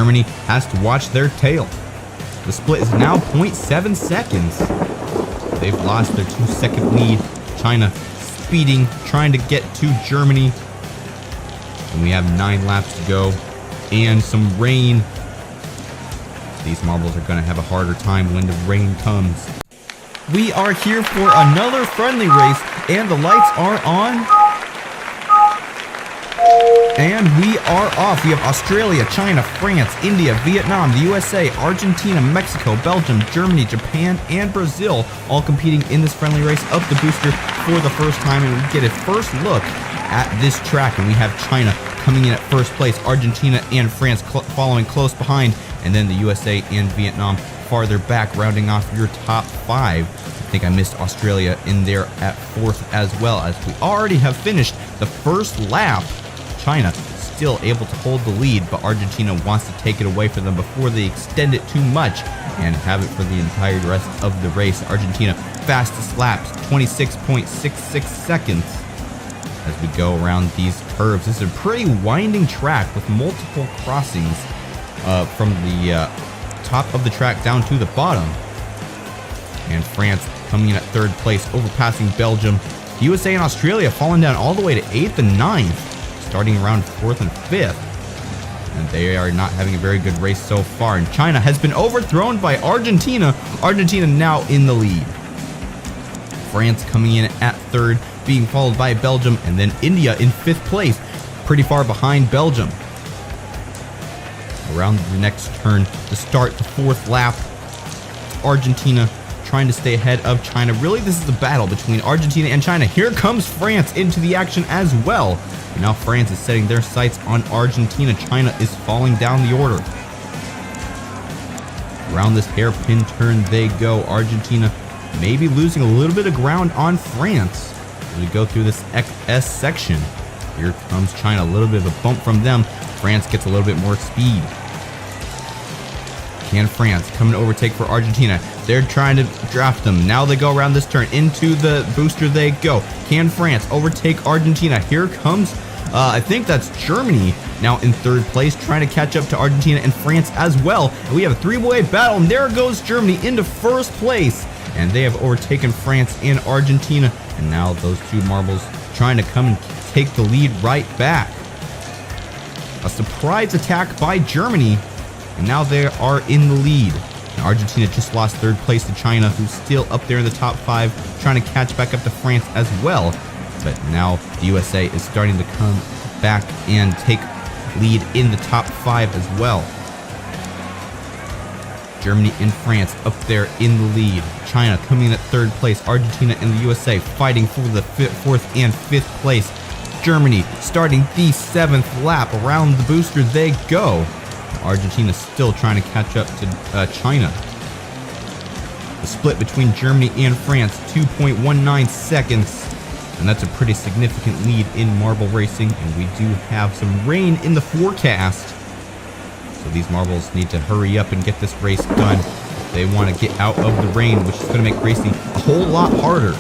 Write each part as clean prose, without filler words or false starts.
Germany has to watch their tail. The split is now 0.7 seconds. They've lost their 2-second lead. China speeding, trying to get to Germany. And we have 9 laps to go and some rain. These marbles are going to have a harder time when the rain comes. We are here for another friendly race, and the lights are on. And we are off. We have Australia, China, France, India, Vietnam, the USA, Argentina, Mexico, Belgium, Germany, Japan, and Brazil all competing in this friendly race up the booster for the first time. And we get a first look at this track, and we have China coming in at first place, Argentina and France following close behind, and then the USA and Vietnam farther back, rounding off your top 5. I think I missed Australia in there at 4th as well, as we already have finished the first lap. China still able to hold the lead, but Argentina wants to take it away from them before they extend it too much and have it for the entire rest of the race. Argentina fastest laps, 26.66 seconds as we go around these curves. This is a pretty winding track with multiple crossings from the top of the track down to the bottom. And France coming in at 3rd place, overpassing Belgium. The USA and Australia falling down all the way to 8th and 9th, starting around 4th and 5th. And they are not having a very good race so far. And China has been overthrown by Argentina. Argentina now in the lead. France coming in at 3rd, being followed by Belgium, and then India in 5th place, pretty far behind Belgium. Around the next turn to start the 4th lap, Argentina trying to stay ahead of China. Really, this is a battle between Argentina and China. Here comes France into the action as well. And now France is setting their sights on Argentina. China is falling down the order. Around this hairpin turn they go. Argentina maybe losing a little bit of ground on France as we go through this S section. Here comes China, a little bit of a bump from them. France gets a little bit more speed. Can France come to overtake for Argentina? They're trying to draft them. Now they go around this turn. Into the booster they go. Can France overtake Argentina? Here comes, I think that's Germany now in 3rd place, trying to catch up to Argentina and France as well. And we have a 3-way battle, and there goes Germany into 1st place. And they have overtaken France and Argentina. And now those two marbles trying to come and take the lead right back. A surprise attack by Germany, and now they are in the lead. And Argentina just lost 3rd place to China, who's still up there in the top 5, trying to catch back up to France as well. But now the USA is starting to come back and take lead in the top 5 as well. Germany and France up there in the lead. China coming in at 3rd place. Argentina and the USA fighting for the 4th and 5th place. Germany starting the 7th lap. Around the booster they go. Argentina still trying to catch up to China. The split between Germany and France, 2.19 seconds. And that's a pretty significant lead in marble racing. And we do have some rain in the forecast. So these marbles need to hurry up and get this race done if they want to get out of the rain, which is going to make racing a whole lot harder.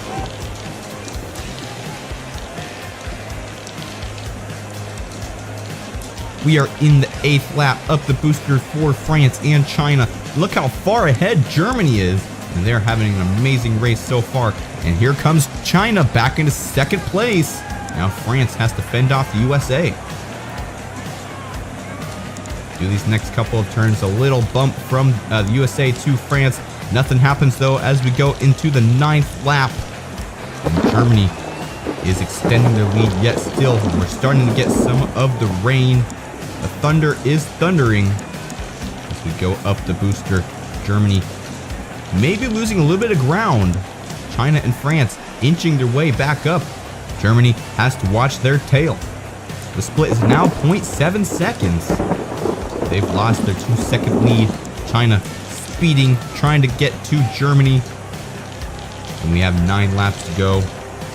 We are in the 8th lap up the booster for France and China. Look how far ahead Germany is, and they're having an amazing race so far. And here comes China back into 2nd place. Now France has to fend off the USA. Do these next couple of turns, a little bump from the USA to France. Nothing happens though as we go into the 9th lap. And Germany is extending their lead yet still. We're starting to get some of the rain. The thunder is thundering as we go up the booster. Germany maybe losing a little bit of ground. China and France inching their way back up. Germany has to watch their tail. The split is now 0.7 seconds. They've lost their 2-second lead. China speeding, trying to get to Germany. And we have 9 laps to go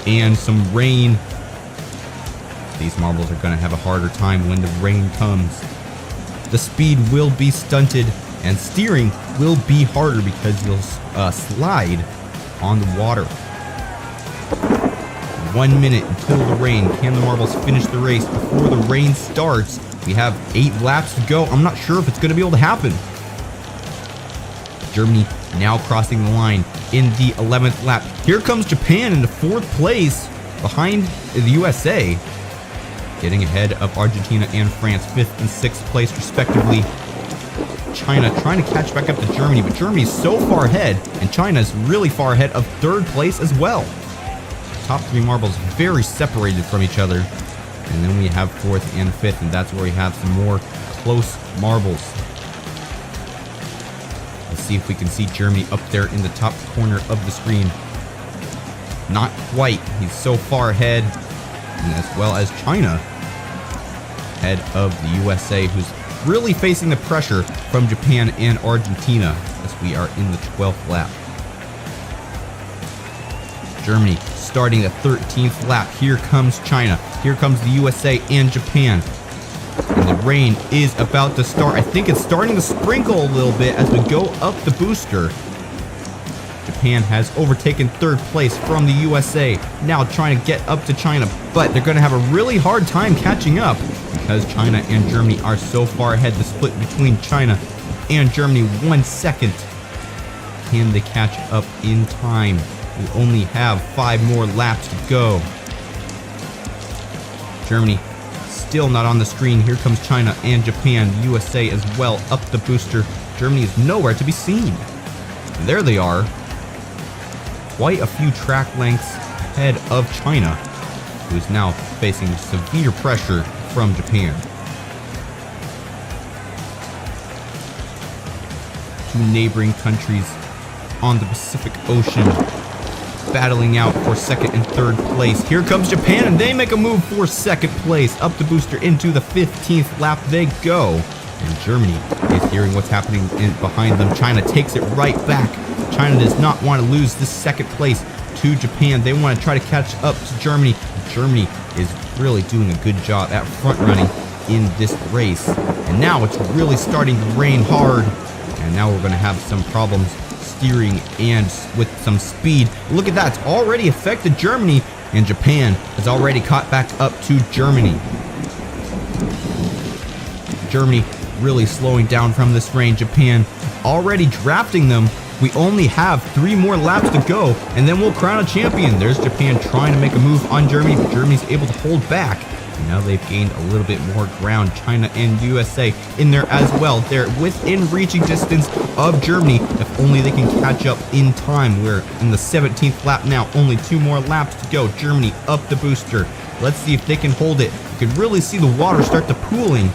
and some rain. These marbles are going to have a harder time when the rain comes. The speed will be stunted and steering will be harder because you'll slide on the water. 1 minute until the rain. Can the marbles finish the race before the rain starts? We have 8 laps to go. I'm not sure if it's going to be able to happen. Germany now crossing the line in the 11th lap. Here comes Japan into 4th place behind the USA. Getting ahead of Argentina and France, 5th and 6th place respectively. China trying to catch back up to Germany, but Germany's so far ahead, and China's really far ahead of 3rd place as well. Top 3 marbles very separated from each other. And then we have 4th and 5th, and that's where we have some more close marbles. Let's see if we can see Germany up there in the top corner of the screen. Not quite. He's so far ahead, and as well as China ahead of the USA, who's really facing the pressure from Japan and Argentina as we are in the 12th lap. Germany starting the 13th lap. Here comes China. Here comes the USA and Japan. And the rain is about to start. I think it's starting to sprinkle a little bit as we go up the booster. Japan has overtaken 3rd place from the USA. Now trying to get up to China, but they're going to have a really hard time catching up because China and Germany are so far ahead. The split between China and Germany, 1 second. Can they catch up in time? We only have 5 more laps to go. Germany still not on the screen. Here comes China and Japan, USA as well, up the booster. Germany is nowhere to be seen. And there they are. Quite a few track lengths ahead of China, who is now facing severe pressure from Japan. 2 neighboring countries on the Pacific Ocean battling out for 2nd and 3rd place. Here comes Japan, and they make a move for 2nd place. Up the booster into the 15th lap they go. And Germany is hearing what's happening behind them. China takes it right back. China does not want to lose this 2nd place to Japan. They want to try to catch up to Germany. Germany is really doing a good job at front running in this race. And now it's really starting to rain hard. And now we're going to have some problems steering and with some speed. Look at that, it's already affected Germany, and Japan has already caught back up to Germany. Germany really slowing down from this rain. Japan already drafting them. We only have 3 more laps to go, and then we'll crown a champion. There's Japan trying to make a move on Germany, but Germany's able to hold back. And now they've gained a little bit more ground. China and USA in there as well. They're within reaching distance of Germany if only they can catch up in time. We're in the 17th lap now. Only 2 more laps to go. Germany up the booster. Let's see if they can hold it. You can really see the water start to pooling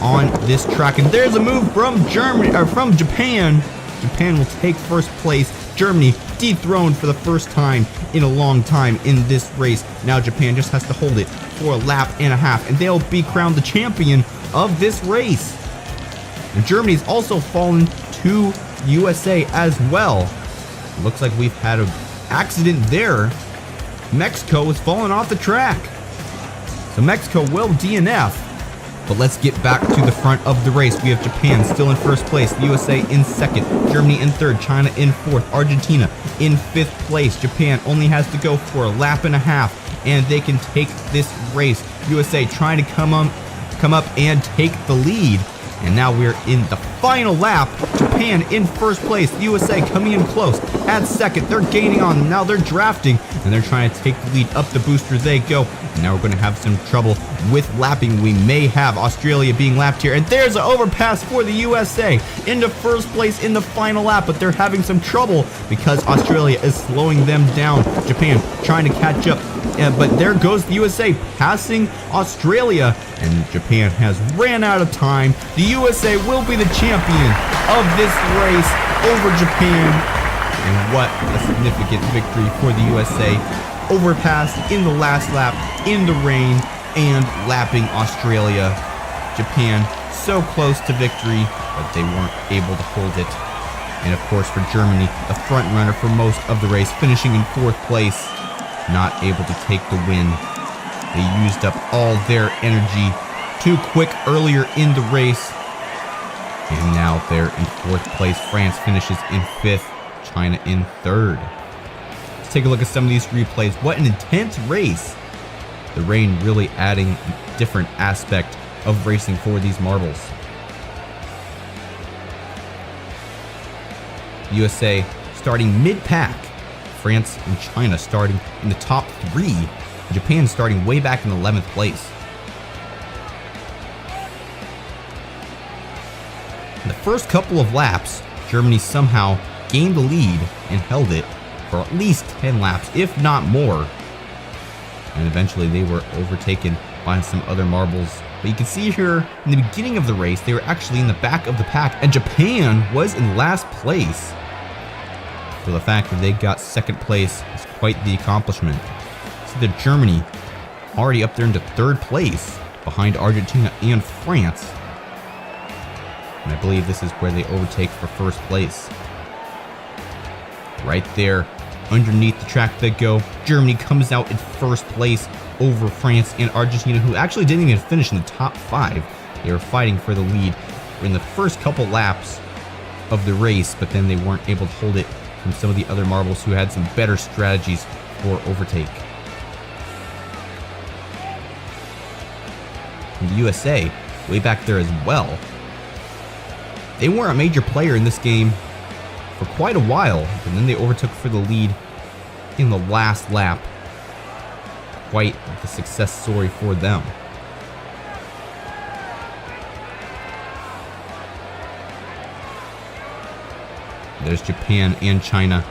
on this track. And there's a move from Japan. Japan will take 1st place. Germany dethroned for the first time in a long time in this race. Now Japan just has to hold it for a lap and a half, and they'll be crowned the champion of this race. And Germany's also fallen to USA as well. It looks like we've had an accident there. Mexico has fallen off the track. So Mexico will DNF. But let's get back to the front of the race. We have Japan still in 1st place, the USA in 2nd, Germany in 3rd, China in 4th, Argentina in 5th place. Japan only has to go for a lap and a half, and they can take this race. USA trying to come up and take the lead. And now we're in the final lap. Japan in 1st place, the USA coming in close at 2nd. They're gaining on them. Now they're drafting, and they're trying to take the lead. Up the booster they go. And now we're going to have some trouble with lapping. We may have Australia being lapped here. And there's an overpass for the USA into 1st place in the final lap, but they're having some trouble because Australia is slowing them down. Japan trying to catch up. But there goes the USA passing Australia, and Japan has ran out of time. The USA will be the champion of this race over Japan. And what a significant victory for the USA. Overpassed in the last lap in the rain and lapping Australia. Japan so close to victory, but they weren't able to hold it. And of course for Germany, the front runner for most of the race, finishing in 4th place. Not able to take the win. They used up all their energy too quick earlier in the race. And now they're in 4th place. France finishes in 5th. China in 3rd. Let's take a look at some of these replays. What an intense race. The rain really adding a different aspect of racing for these marbles. USA starting mid-pack. France and China starting in the top 3. Japan starting way back in 11th place. In the first couple of laps, Germany somehow gained the lead and held it for at least 10 laps, if not more. And eventually they were overtaken by some other marbles. But you can see here in the beginning of the race, they were actually in the back of the pack, and Japan was in last place. So the fact that they got second place is quite the accomplishment. See that Germany already up there into third place behind Argentina and France. And I believe this is where they overtake for first place. Right there underneath the track they go. Germany comes out in first place over France and Argentina, who actually didn't even finish in the top 5. They were fighting for the lead in the first couple laps of the race, but then they weren't able to hold it from some of the other marbles who had some better strategies for overtake. And the USA, way back there as well. They weren't a major player in this game for quite a while, and then they overtook for the lead in the last lap. Quite the success story for them. There's Japan and China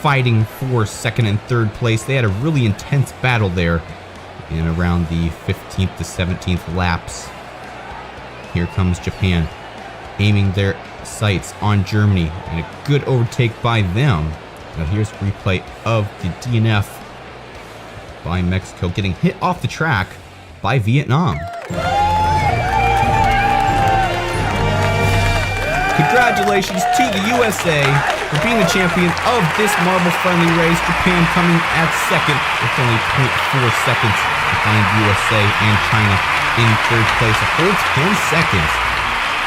fighting for second and third place. They had a really intense battle there in around the 15th to 17th laps. Here comes Japan, aiming their sights on Germany, and a good overtake by them. Now here's a replay of the DNF by Mexico getting hit off the track by Vietnam. Congratulations to the USA for being the champion of this marble-friendly race. Japan coming at second with only 0.4 seconds behind USA, and China in third place, a whole 10 seconds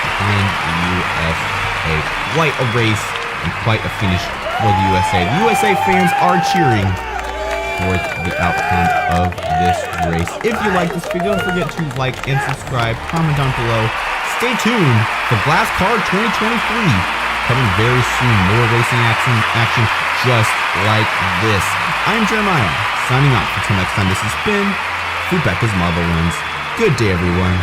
behind the USA. Quite a race and quite a finish for the USA. The USA fans are cheering for the outcome of this race. If you like this video, don't forget to like and subscribe, comment down below. Stay tuned for Glass Card 2023 coming very soon. More racing action just like this. I'm Jeremiah, signing off. Until next time, this has been Fubeca's Marble Runs. Good day, everyone.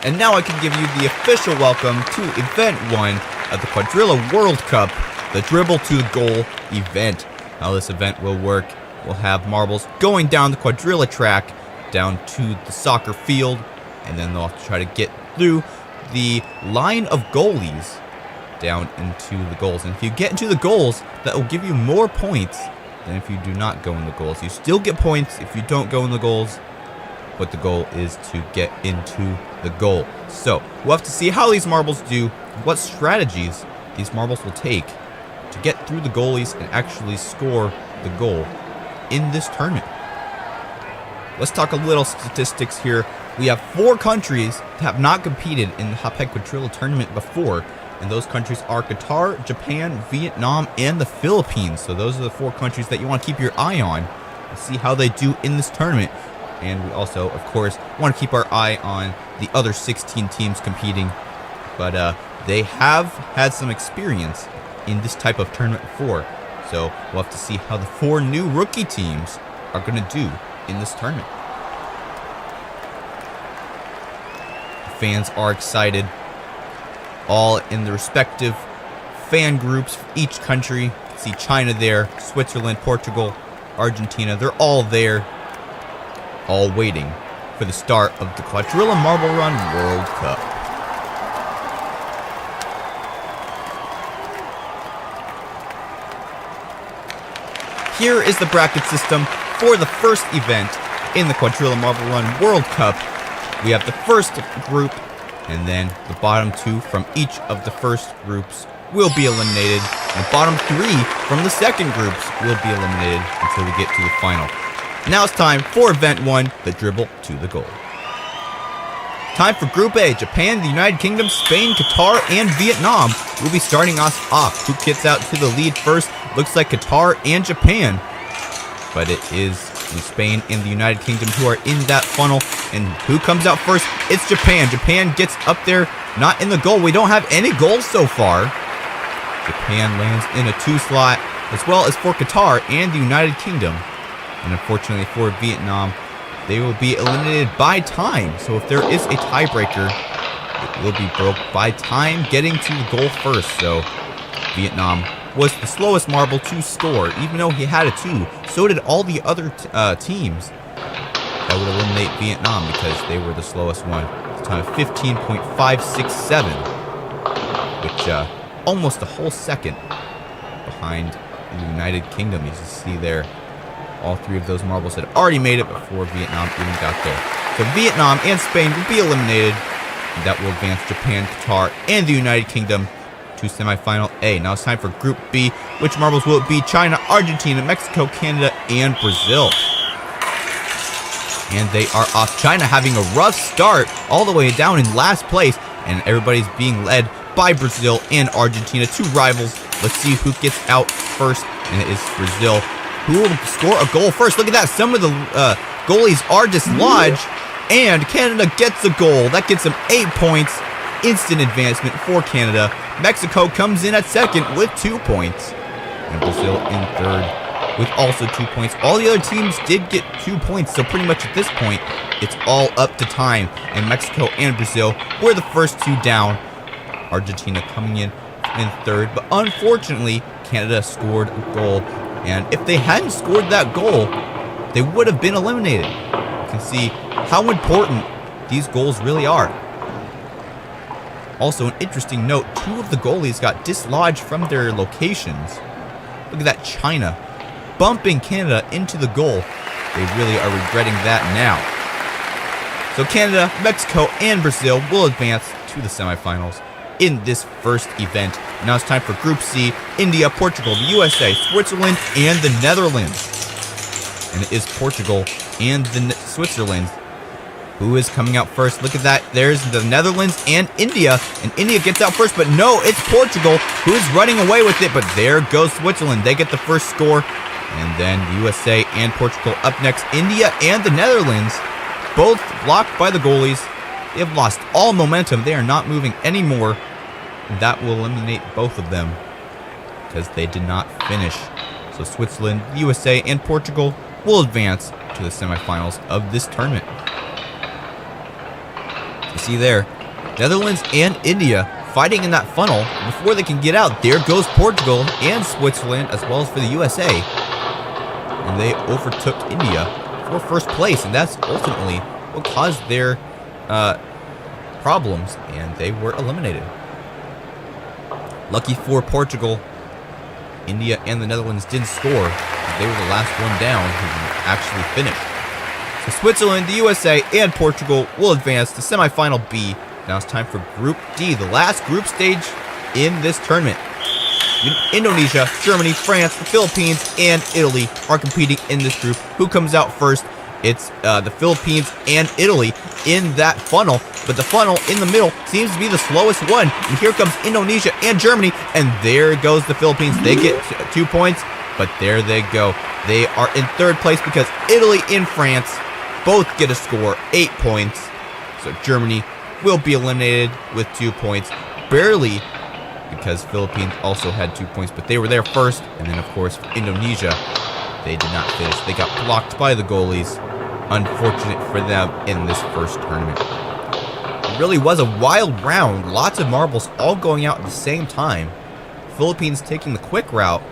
And now I can give you the official welcome to Event 1 of the Quadrilla World Cup, the Dribble to the Goal event. How this event will work, we'll have marbles going down the quadrilla track, down to the soccer field, and then they'll have to try to get through the line of goalies down into the goals. And if you get into the goals, that will give you more points than if you do not go in the goals. You still get points if you don't go in the goals, but the goal is to get into the goal. So we'll have to see how these marbles do, what strategies these marbles will take to get through the goalies and actually score the goal in this tournament. Let's talk a little statistics here. We have 4 countries that have not competed in the Hapag Quadrilla tournament before, and those countries are Qatar, Japan, Vietnam, and the Philippines. So those are the 4 countries that you want to keep your eye on and see how they do in this tournament. And we also, of course, want to keep our eye on the other 16 teams competing. But they have had some experience in this type of tournament before. So we'll have to see how the 4 new rookie teams are going to do in this tournament. The fans are excited, all in the respective fan groups for each country. You can see China there, Switzerland, Portugal, Argentina. They're all there, all waiting for the start of the Quadrilla Marble Run World Cup. Here is the bracket system for the first event in the Quadrilla Marble Run World Cup. We have the first group, and then the bottom two from each of the first groups will be eliminated. And the bottom three from the second groups will be eliminated until we get to the final. Now it's time for event one, the dribble to the goal. Time for Group A. Japan, the United Kingdom, Spain, Qatar, and Vietnam will be starting us off. Who gets out to the lead first? Looks like Qatar and Japan. But it is Spain and the United Kingdom who are in that funnel. And who comes out first? It's Japan. Japan gets up there, not in the goal. We don't have any goals so far. Japan lands in a 2 slot, as well as for Qatar and the United Kingdom. And unfortunately for Vietnam, they will be eliminated by time. So if there is a tiebreaker, it will be broke by time getting to the goal first. So Vietnam was the slowest marble to score, even though he had a 2. So did all the other teams. That would eliminate Vietnam because they were the slowest one. It's a time of 15.567, which almost a whole second behind the United Kingdom. You can see there. All 3 of those marbles had already made it before Vietnam even got there. So Vietnam and Spain will be eliminated. And that will advance Japan, Qatar, and the United Kingdom to Semifinal A. Now it's time for Group B. Which marbles will it be? China, Argentina, Mexico, Canada, and Brazil. And they are off. China having a rough start all the way down in last place. And everybody's being led by Brazil and Argentina, 2 rivals. Let's see who gets out first. And it is Brazil, who will score a goal first. Look at that. Some of the goalies are dislodged, and Canada gets a goal. That gets them 8 points. Instant advancement for Canada. Mexico comes in at second with 2 points. And Brazil in third with also 2 points. All the other teams did get 2 points, so pretty much at this point, it's all up to time. And Mexico and Brazil were the first 2 down. Argentina coming in third, but unfortunately, Canada scored a goal. And if they hadn't scored that goal, they would have been eliminated. You can see how important these goals really are. Also, an interesting note, 2 of the goalies got dislodged from their locations. Look at that, China bumping Canada into the goal. They really are regretting that now. So Canada, Mexico, and Brazil will advance to the semifinals in this first event. Now it's time for Group C. India, Portugal, the USA, Switzerland, and the Netherlands. And it is Portugal and the Switzerland who is coming out first. Look at that. There's the Netherlands and India. And India gets out first, but no, it's Portugal who is running away with it. But there goes Switzerland. They get the first score. And then the USA and Portugal up next. India and the Netherlands, both blocked by the goalies. They have lost all momentum. They are not moving anymore. And that will eliminate both of them because they did not finish. So Switzerland, the USA, and Portugal will advance to the semifinals of this tournament. You see there, Netherlands and India fighting in that funnel. Before they can get out, there goes Portugal and Switzerland, as well as for the USA. And they overtook India for first place, and that's ultimately what caused their problems, and they were eliminated. Lucky for Portugal, India and the Netherlands didn't score. They were the last one down who actually finished. So Switzerland, the USA, and Portugal will advance to Semifinal B. Now it's time for Group D, the last group stage in this tournament. Indonesia, Germany, France, the Philippines, and Italy are competing in this group. Who comes out first? It's the Philippines and Italy in that funnel. But the funnel in the middle seems to be the slowest one. And here comes Indonesia and Germany. And there goes the Philippines. They get 2 points. But there they go. They are in third place because Italy and France both get a score, 8 points. So Germany will be eliminated with 2 points. Barely, because Philippines also had 2 points. But they were there first. And then, of course, Indonesia they did not finish. They got blocked by the goalies. Unfortunate for them in this first tournament. It really was a wild round. Lots of marbles all going out at the same time. Philippines taking the quick route.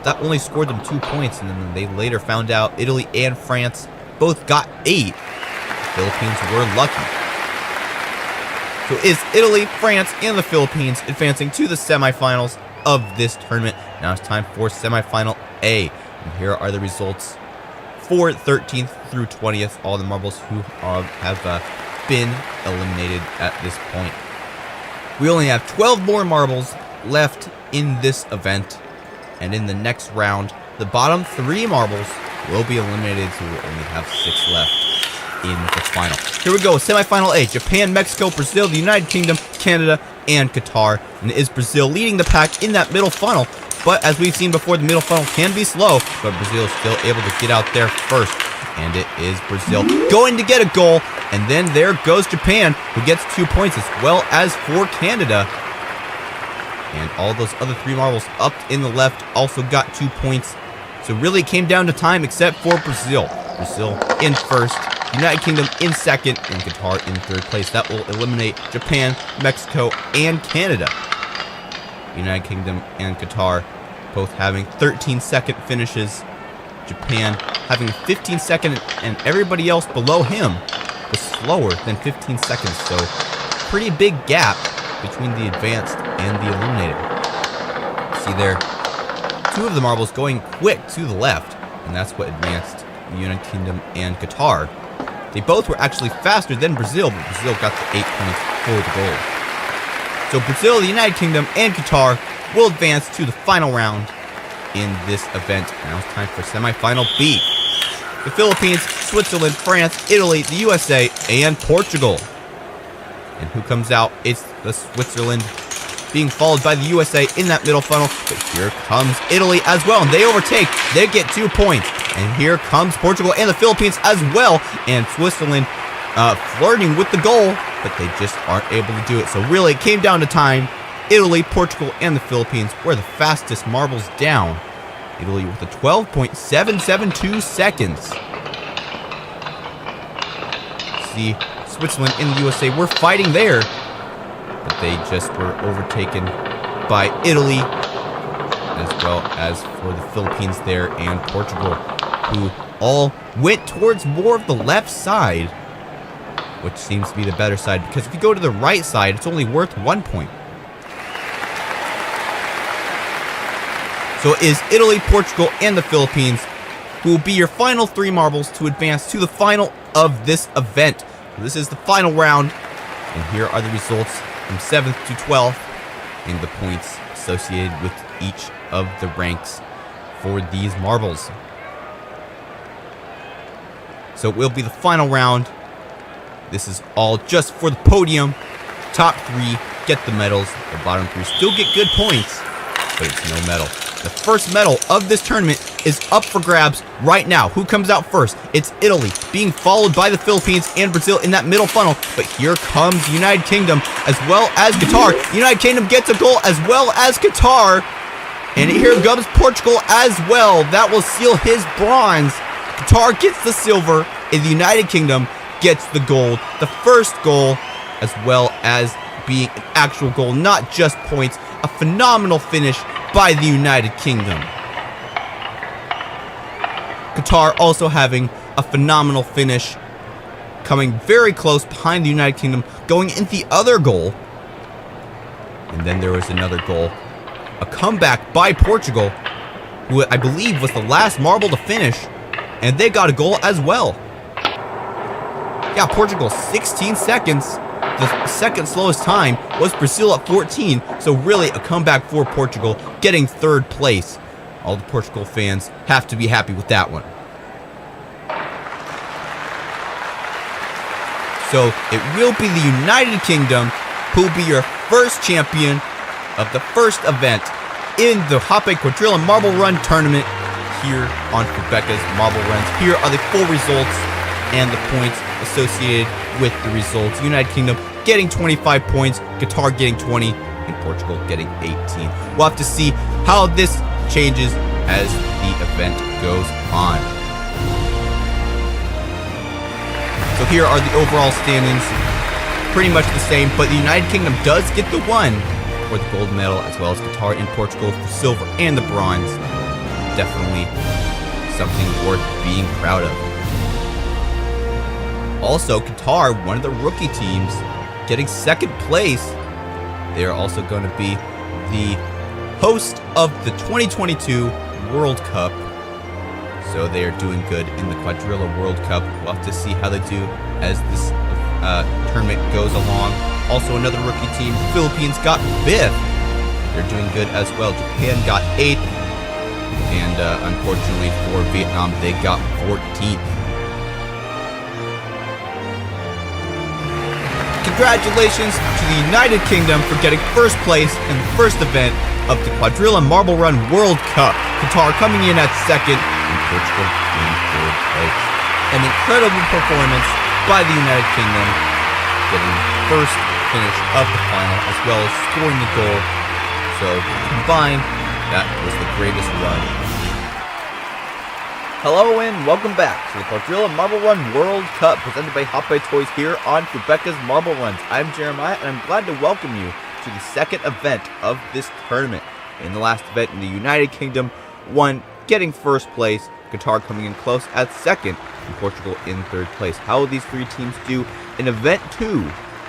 That only scored them 2 points, and then they later found out Italy and France both got 8. The Philippines were lucky. So is Italy, France, and the Philippines advancing to the semifinals of this tournament. Now it's time for Semifinal A. And here are the results for 13th through 20th. All the marbles who have been eliminated at this point. We only have 12 more marbles left in this event. And in the next round, the bottom 3 marbles will be eliminated, so we'll only have 6 left in the final. Here we go, Semifinal A. Japan, Mexico, Brazil, the United Kingdom, Canada, and Qatar. And it is Brazil leading the pack in that middle funnel. But as we've seen before, the middle funnel can be slow, but Brazil is still able to get out there first. And it is Brazil going to get a goal. And then there goes Japan, who gets 2 points, as well as for Canada. And all those other 3 marbles up in the left also got 2 points. So really it came down to time, except for Brazil. Brazil in first, United Kingdom in second, and Qatar in third place. That will eliminate Japan, Mexico, and Canada. United Kingdom and Qatar both having 13-second finishes. Japan having 15-second, and everybody else below him was slower than 15 seconds. So pretty big gap between the advanced and the eliminated. See there, 2 of the marbles going quick to the left, and that's what advanced the United Kingdom and Qatar. They both were actually faster than Brazil, but Brazil got the 8 points for the goal. So Brazil, the United Kingdom, and Qatar will advance to the final round in this event. Now it's time for Semifinal B. The Philippines, Switzerland, France, Italy, the USA, and Portugal. And who comes out? It's the Switzerland, being followed by the USA in that middle funnel. But here comes Italy as well, and they overtake. They get 2 points. And here comes Portugal and the Philippines as well. And Switzerland flirting with the goal, but they just aren't able to do it. So really, it came down to time. Italy, Portugal, and the Philippines were the fastest marbles down. Italy with a 12.772 seconds. See, Switzerland and the USA were fighting there, but they just were overtaken by Italy, as well as for the Philippines there and Portugal, who all went towards more of the left side, which seems to be the better side, because if you go to the right side, it's only worth 1 point. So it is Italy, Portugal, and the Philippines who will be your final 3 marbles to advance to the final of this event. This is the final round, and here are the results from 7th to 12th and the points associated with each of the ranks for these marbles. So it will be the final round. This is all just for the podium. Top 3 get the medals. The bottom 3 still get good points, but it's no medal. The first medal of this tournament is up for grabs right now. Who comes out first? It's Italy, being followed by the Philippines and Brazil in that middle funnel. But here comes United Kingdom as well as Qatar. United Kingdom gets a goal as well as Qatar. And here comes Portugal as well. That will seal his bronze. Qatar gets the silver, and the United Kingdom gets the gold. The first goal, as well as being an actual goal, not just points. A phenomenal finish by the United Kingdom. Qatar also having a phenomenal finish, coming very close behind the United Kingdom, going in the other goal. And then there was another goal. A comeback by Portugal, who I believe was the last marble to finish, and they got a goal as well. Yeah, Portugal, 16 seconds. The second slowest time was Brazil at 14, so really a comeback for Portugal, getting 3rd place. All the Portugal fans have to be happy with that one. So it will be the United Kingdom who will be your first champion of the first event in the Hoppe Quadrilla Marble Run Tournament here on Fubeca's Marble Runs. Here are the full results and the points associated with the results. United Kingdom getting 25 points, Qatar getting 20, and Portugal getting 18. We'll have to see how this changes as the event goes on. So here are the overall standings. Pretty much the same, but the United Kingdom does get the one for the gold medal, as well as Qatar and Portugal for silver and the bronze. Definitely something worth being proud of. Also, Qatar, one of the rookie teams, getting second place. They are also going to be the host of the 2022 World Cup. So they are doing good in the Quadrilla World Cup. We'll have to see how they do as this tournament goes along. Also, another rookie team, Philippines, got 5th. They're doing good as well. Japan got 8th. And unfortunately for Vietnam, they got 14th. Congratulations to the United Kingdom for getting first place in the first event of the Quadrilla Marble Run World Cup. Qatar coming in at second and Portugal in third place. An incredible performance by the United Kingdom, getting first finish of the final as well as scoring the goal. So combined, that was the greatest run. Hello and welcome back to the Quadrilla Marble Run World Cup presented by Hoppe Toys here on Fubeca's Marble Runs. I'm Jeremiah and I'm glad to welcome you to the second event of this tournament. In the last event, the United Kingdom won, getting first place, Qatar coming in close at second, and Portugal in third place. How will these three teams do in event 2?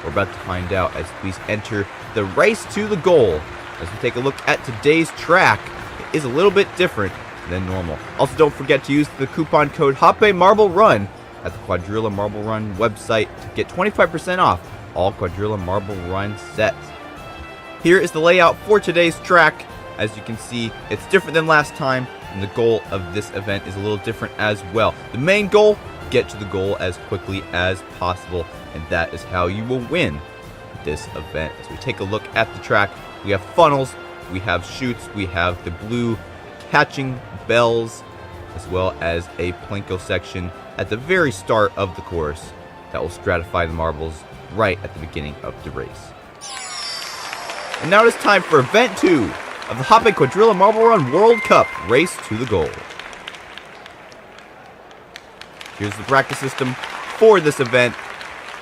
We're about to find out as we enter the race to the goal. As we take a look at today's track, it is a little bit different than normal. Also, don't forget to use the coupon code Hoppe Marble Run at the Quadrilla Marble Run website to get 25% off all Quadrilla Marble Run sets. Here is the layout for today's track. As you can see, it's different than last time, and the goal of this event is a little different as well. The main goal, get to the goal as quickly as possible, and that is how you will win this event. As we take a look at the track, we have funnels, we have chutes, we have the blue catching bells, as well as a plinko section at the very start of the course that will stratify the marbles right at the beginning of the race. And now it is time for event 2 of the Hoppe Quadrilla Marble Run World Cup, race to the goal. Here's the practice system for this event.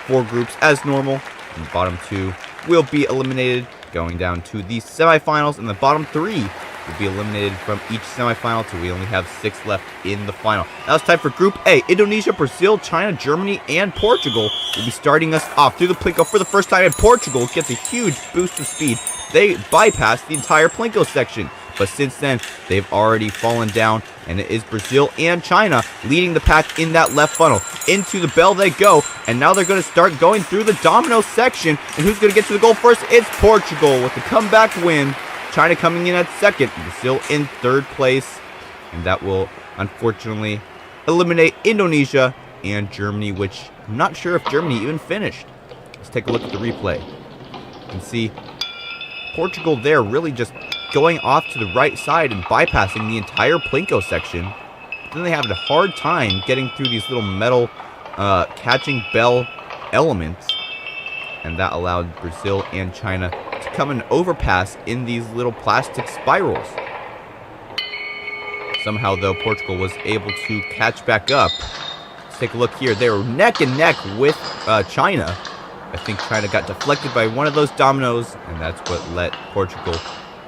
4 groups as normal, and the bottom 2 will be eliminated, going down to the semifinals, and the bottom 3 will be eliminated from each semifinal till we only have 6 left in the final. Now it's time for Group A. Indonesia, Brazil, China, Germany, and Portugal will be starting us off through the plinko for the first time, and Portugal gets a huge boost of speed. They bypass the entire plinko section, but since then, they've already fallen down, and it is Brazil and China leading the pack in that left funnel. Into the bell they go, and now they're going to start going through the domino section, and who's going to get to the goal first? It's Portugal with the comeback win. China coming in at second, Brazil in third place, and that will unfortunately eliminate Indonesia and Germany, which I'm not sure if Germany even finished. Let's take a look at the replay. You can see Portugal there really just going off to the right side and bypassing the entire plinko section. Then they have a hard time getting through these little metal catching bell elements, and that allowed Brazil and China to come and overpass in these little plastic spirals. Somehow, though, Portugal was able to catch back up. Let's take a look here. They were neck and neck with China. I think China got deflected by one of those dominoes, and that's what let Portugal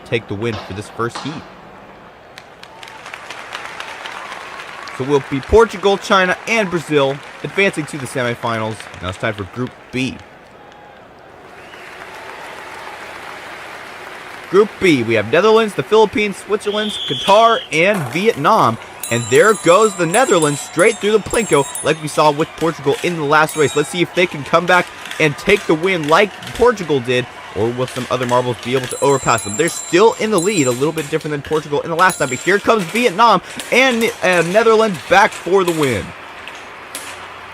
take the win for this first heat. So we'll be Portugal, China, and Brazil advancing to the semifinals. Now it's time for Group B. Group B, we have Netherlands, the Philippines, Switzerland, Qatar, and Vietnam. And there goes the Netherlands straight through the plinko like we saw with Portugal in the last race. Let's see if they can come back and take the win like Portugal did, or will some other marbles be able to overpass them? They're still in the lead, a little bit different than Portugal in the last time. But here comes Vietnam, and Netherlands back for the win.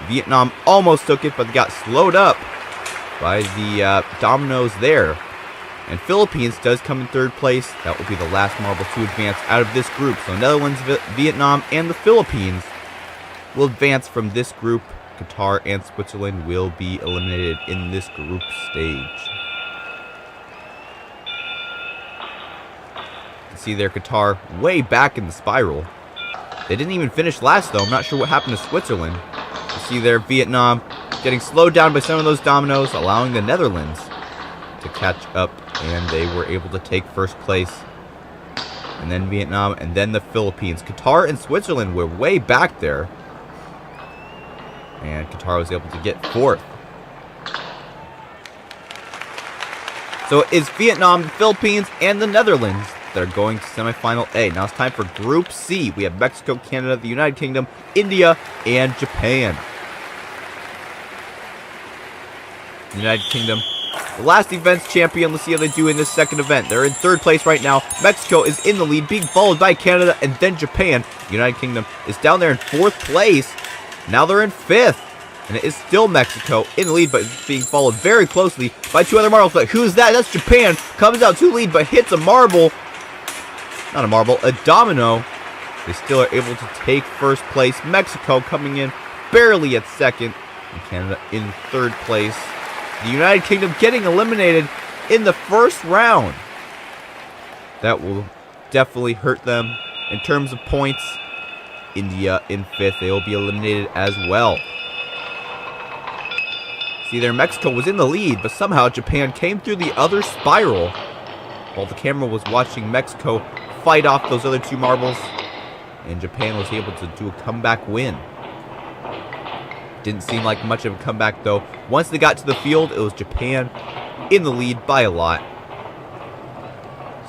Vietnam almost took it, but they got slowed up by the dominoes there. And Philippines does come in third place. That will be the last marble to advance out of this group. So Netherlands, Vietnam, and the Philippines will advance from this group. Qatar and Switzerland will be eliminated in this group stage. You can see there Qatar way back in the spiral. They didn't even finish last, though. I'm not sure what happened to Switzerland. You see there, Vietnam getting slowed down by some of those dominoes, allowing the Netherlands to catch up, and they were able to take first place. And then Vietnam, and then the Philippines. Qatar and Switzerland were way back there. And Qatar was able to get fourth. So it's Vietnam, the Philippines, and the Netherlands that are going to Semifinal A. Now it's time for Group C. We have Mexico, Canada, the United Kingdom, India, and Japan. The United Kingdom, the last event's champion. Let's see how they do in this second event. They're in third place right now. Mexico is in the lead, being followed by Canada and then Japan. The United Kingdom is down there in fourth place. Now they're in fifth. And it is still Mexico in the lead, but it's being followed very closely by two other marbles. But who's that? That's Japan. Comes out to lead, but hits a marble. Not a marble, a domino. They still are able to take first place. Mexico coming in barely at second. And Canada in third place. The United Kingdom getting eliminated in the first round. That will definitely hurt them in terms of points. India in fifth. They will be eliminated as well. See there, Mexico was in the lead, but somehow Japan came through the other spiral while the camera was watching Mexico fight off those other two marbles, and Japan was able to do a comeback win. Didn't seem like much of a comeback, though. Once they got to the field, it was Japan in the lead by a lot.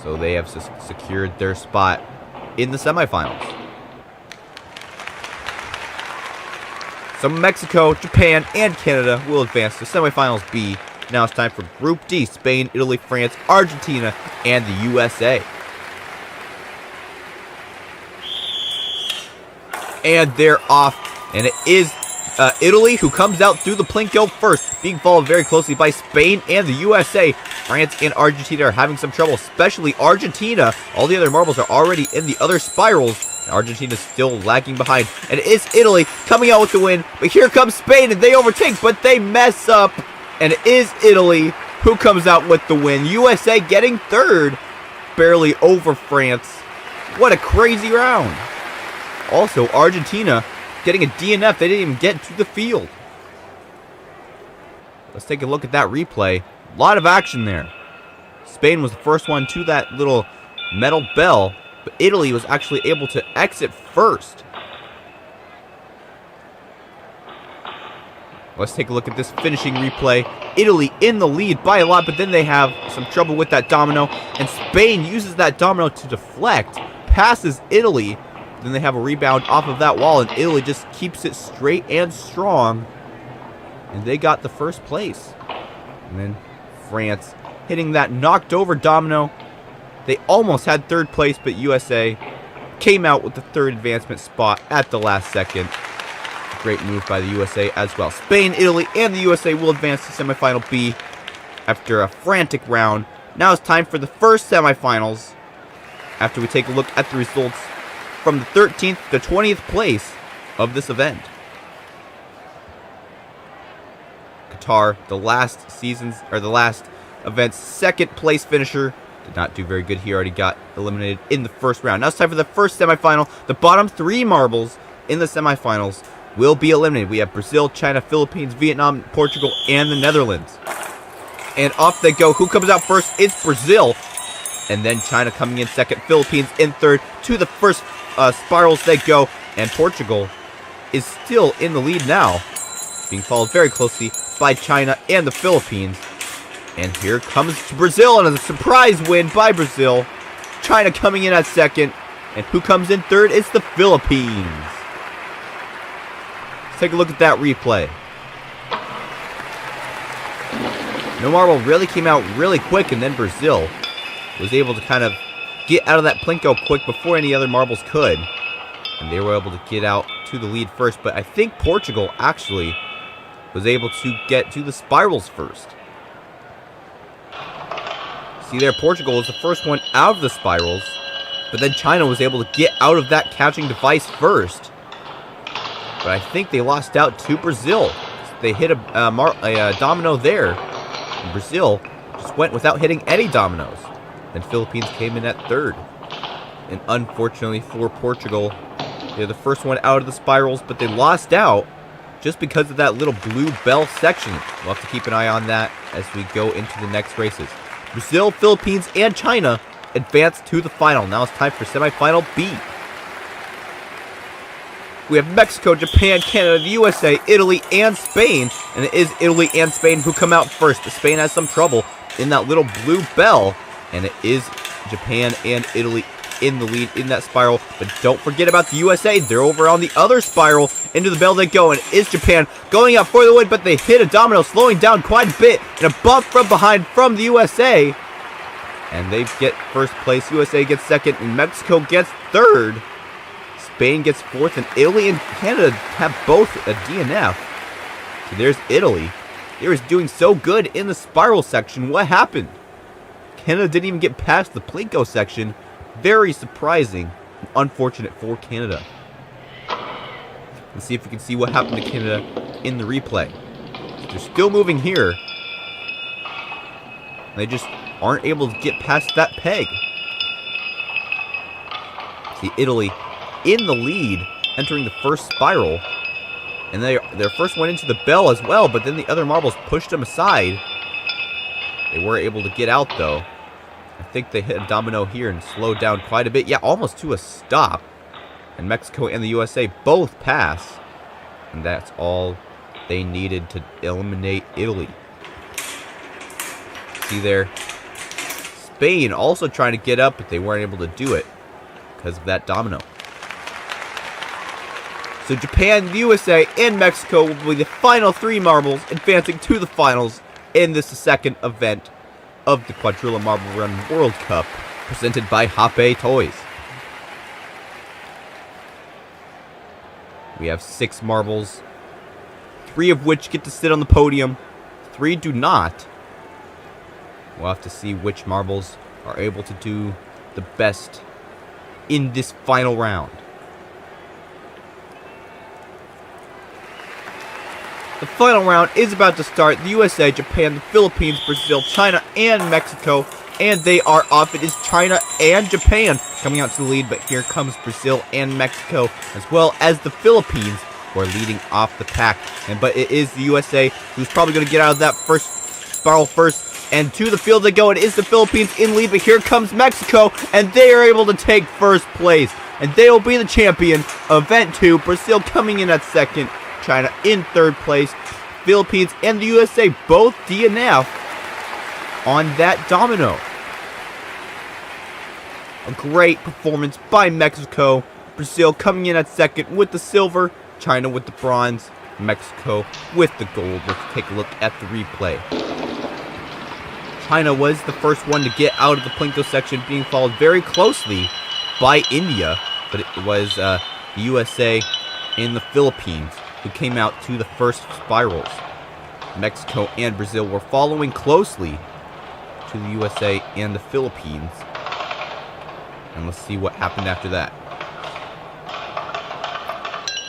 So they have secured their spot in the semifinals. So Mexico, Japan, and Canada will advance to Semifinals B. Now it's time for Group D. Spain, Italy, France, Argentina, and the USA. And they're off. And it is Italy who comes out through the Plinko first, being followed very closely by Spain and the USA. France and Argentina are having some trouble, especially Argentina. All the other marbles are already in the other spirals. Argentina is still lagging behind. And it is Italy coming out with the win. But here comes Spain, and they overtake, but they mess up. And it is Italy who comes out with the win. USA getting third, barely over France. What a crazy round. Also, Argentina getting a DNF. They didn't even get to the field. Let's take a look at that replay. A lot of action there. Spain was the first one to that little metal bell, but Italy was actually able to exit first. Let's take a look at this finishing replay. Italy in the lead by a lot, but then they have some trouble with that domino, and Spain uses that domino to deflect, passes Italy. Then they have a rebound off of that wall, and Italy just keeps it straight and strong, and they got the first place. And then France hitting that knocked over domino. They almost had third place, but USA came out with the third advancement spot at the last second. Great move by the USA as well. Spain, Italy, and the USA will advance to Semifinal B after a frantic round. Now it's time for the first semifinals after we take a look at the results from the 13th to 20th place of this event. Qatar, the last event's second place finisher, did not do very good. He already got eliminated in the first round. Now it's time for the first semifinal. The bottom three marbles in the semifinals will be eliminated. We have Brazil, China, Philippines, Vietnam, Portugal, and the Netherlands. And off they go. Who comes out first? It's Brazil. And then China coming in second, Philippines in third. To the first spirals they go. And Portugal is still in the lead now, being followed very closely by China and the Philippines. And here comes Brazil, and a surprise win by Brazil. China coming in at second. And who comes in third? It's the Philippines. Let's take a look at that replay. No marble really came out really quick, and then Brazil was able to kind of get out of that plinko quick before any other marbles could. And they were able to get out to the lead first, but I think Portugal actually was able to get to the spirals first. See there, Portugal was the first one out of the spirals, but then China was able to get out of that catching device first. But I think they lost out to Brazil. They hit a domino there. And Brazil just went without hitting any dominoes. Then Philippines came in at third. And unfortunately for Portugal, They're the first one out of the spirals, but they lost out just because of that little blue bell section. We'll have to keep an eye on that as we go into the next races. Brazil, Philippines, and China advance to the final. Now it's time for Semifinal B. We have Mexico, Japan, Canada, the USA, Italy, and Spain. And it is Italy and Spain who come out first. Spain has some trouble in that little blue bell. And it is Japan and Italy in the lead in that spiral. But don't forget about the USA. They're over on the other spiral. Into the bell they go. And it is Japan going up for the win. But they hit a domino, slowing down quite a bit. And a bump from behind from the USA. And they get first place. USA gets second. And Mexico gets third. Spain gets fourth, and Italy and Canada have both a DNF. So there's Italy. They were doing so good in the spiral section. What happened? Canada didn't even get past the Plinko section. Very surprising and unfortunate for Canada. Let's see if we can see what happened to Canada in the replay. They're still moving here. They just aren't able to get past that peg. See, Italy in the lead, entering the first spiral. And their first went into the bell as well, but then the other marbles pushed them aside. They were able to get out, though. I think they hit a domino here and slowed down quite a bit. Yeah, almost to a stop. And Mexico and the USA both pass. And that's all they needed to eliminate Italy. See there? Spain also trying to get up, but they weren't able to do it because of that domino. So Japan, the USA, and Mexico will be the final three marbles advancing to the finals in this second event of the Quadrilla Marble Run World Cup presented by Hape Toys. We have 6 marbles, 3 of which get to sit on the podium, 3 do not. We'll have to see which marbles are able to do the best in this final round. The final round is about to start. The USA, Japan, the Philippines, Brazil, China, and Mexico. And they are off. It is China and Japan coming out to the lead. But here comes Brazil and Mexico, as well as the Philippines, who are leading off the pack. But it is the USA who's probably going to get out of that first spiral first. And to the field they go. It is the Philippines in lead. But here comes Mexico. And they are able to take first place. And they will be the champion of Event 2. Brazil coming in at second. China in third place. Philippines and the USA both DNF on that domino. A great performance by Mexico. Brazil coming in at second with the silver. China with the bronze. Mexico with the gold. Let's take a look at the replay. China was the first one to get out of the Plinko section, being followed very closely by India. But it was the USA and the Philippines who came out to the first spirals. Mexico and Brazil were following closely to the USA and the Philippines. And let's see what happened after that.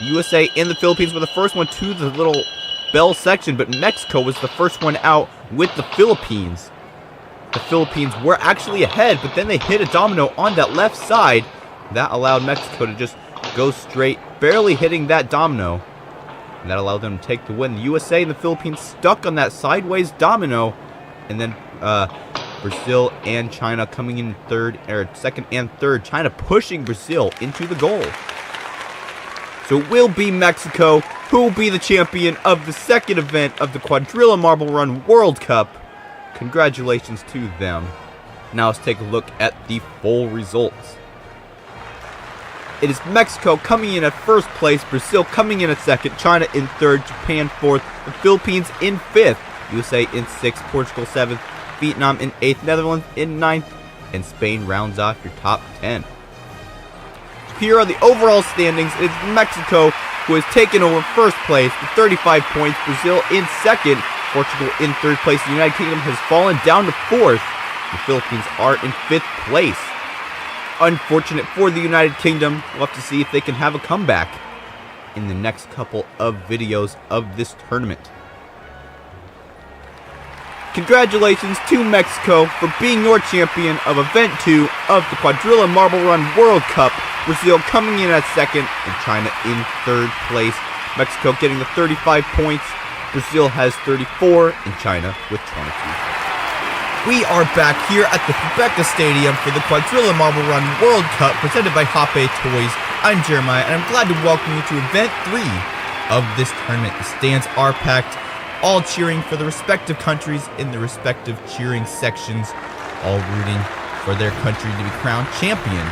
The USA and the Philippines were the first one to the little bell section, but Mexico was the first one out with the Philippines. The Philippines were actually ahead, but then they hit a domino on that left side. That allowed Mexico to just go straight, barely hitting that domino. And that allowed them to take the win. The USA and the Philippines stuck on that sideways domino. And then Brazil and China coming in second and third. China pushing Brazil into the goal. So it will be Mexico who will be the champion of the second event of the Quadrilla Marble Run World Cup. Congratulations to them. Now let's take a look at the full results. It is Mexico coming in at first place, Brazil coming in at second, China in third, Japan fourth, the Philippines in fifth, USA in sixth, Portugal seventh, Vietnam in eighth, Netherlands in ninth, and Spain rounds off your top 10. Here are the overall standings. It's Mexico who has taken over first place with 35 points, Brazil in second, Portugal in third place, the United Kingdom has fallen down to fourth, the Philippines are in fifth place. Unfortunate for the United Kingdom. We'll have to see if they can have a comeback in the next couple of videos of this tournament. Congratulations to Mexico for being your champion of Event 2 of the Quadrilla Marble Run World Cup Brazil coming in at second, and China in third place. Mexico getting the 35 points. Brazil has 34, and China with 22. We are back here at the Fubeca Stadium for the Quadrilla Marble Run World Cup presented by Hoppe Toys. I'm Jeremiah, and I'm glad to welcome you to Event 3 of this tournament. The stands are packed, all cheering for the respective countries in the respective cheering sections, all rooting for their country to be crowned champion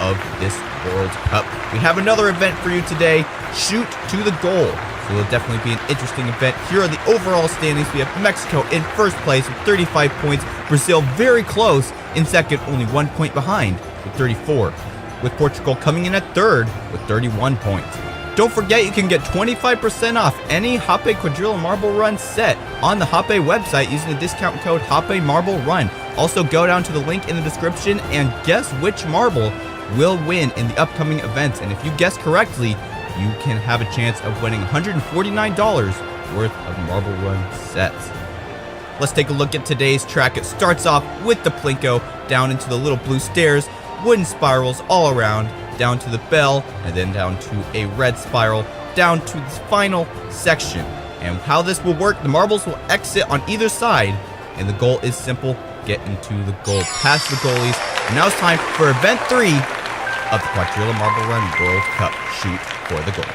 of this World Cup. We have another event for you today, Shoot to the Goal. So it'll definitely be an interesting event. Here are the overall standings. We have Mexico in first place with 35 points. Brazil very close in second, only 1 point behind with 34. With Portugal coming in at third with 31 points. Don't forget you can get 25% off any Hoppe Quadrilla Marble Run set on the Hoppe website using the discount code Hoppe Marble Run. Also go down to the link in the description and guess which marble will win in the upcoming events. And if you guess correctly, you can have a chance of winning $149 worth of Marble Run sets. Let's take a look at today's track. It starts off with the Plinko down into the little blue stairs, wooden spirals all around, down to the bell, and then down to a red spiral, down to this final section. And how this will work, the marbles will exit on either side, and the goal is simple: get into the goal, past the goalies. And now it's time for Event 3 of the Quadrilla Marble Run World Cup, Shoot for the Goal.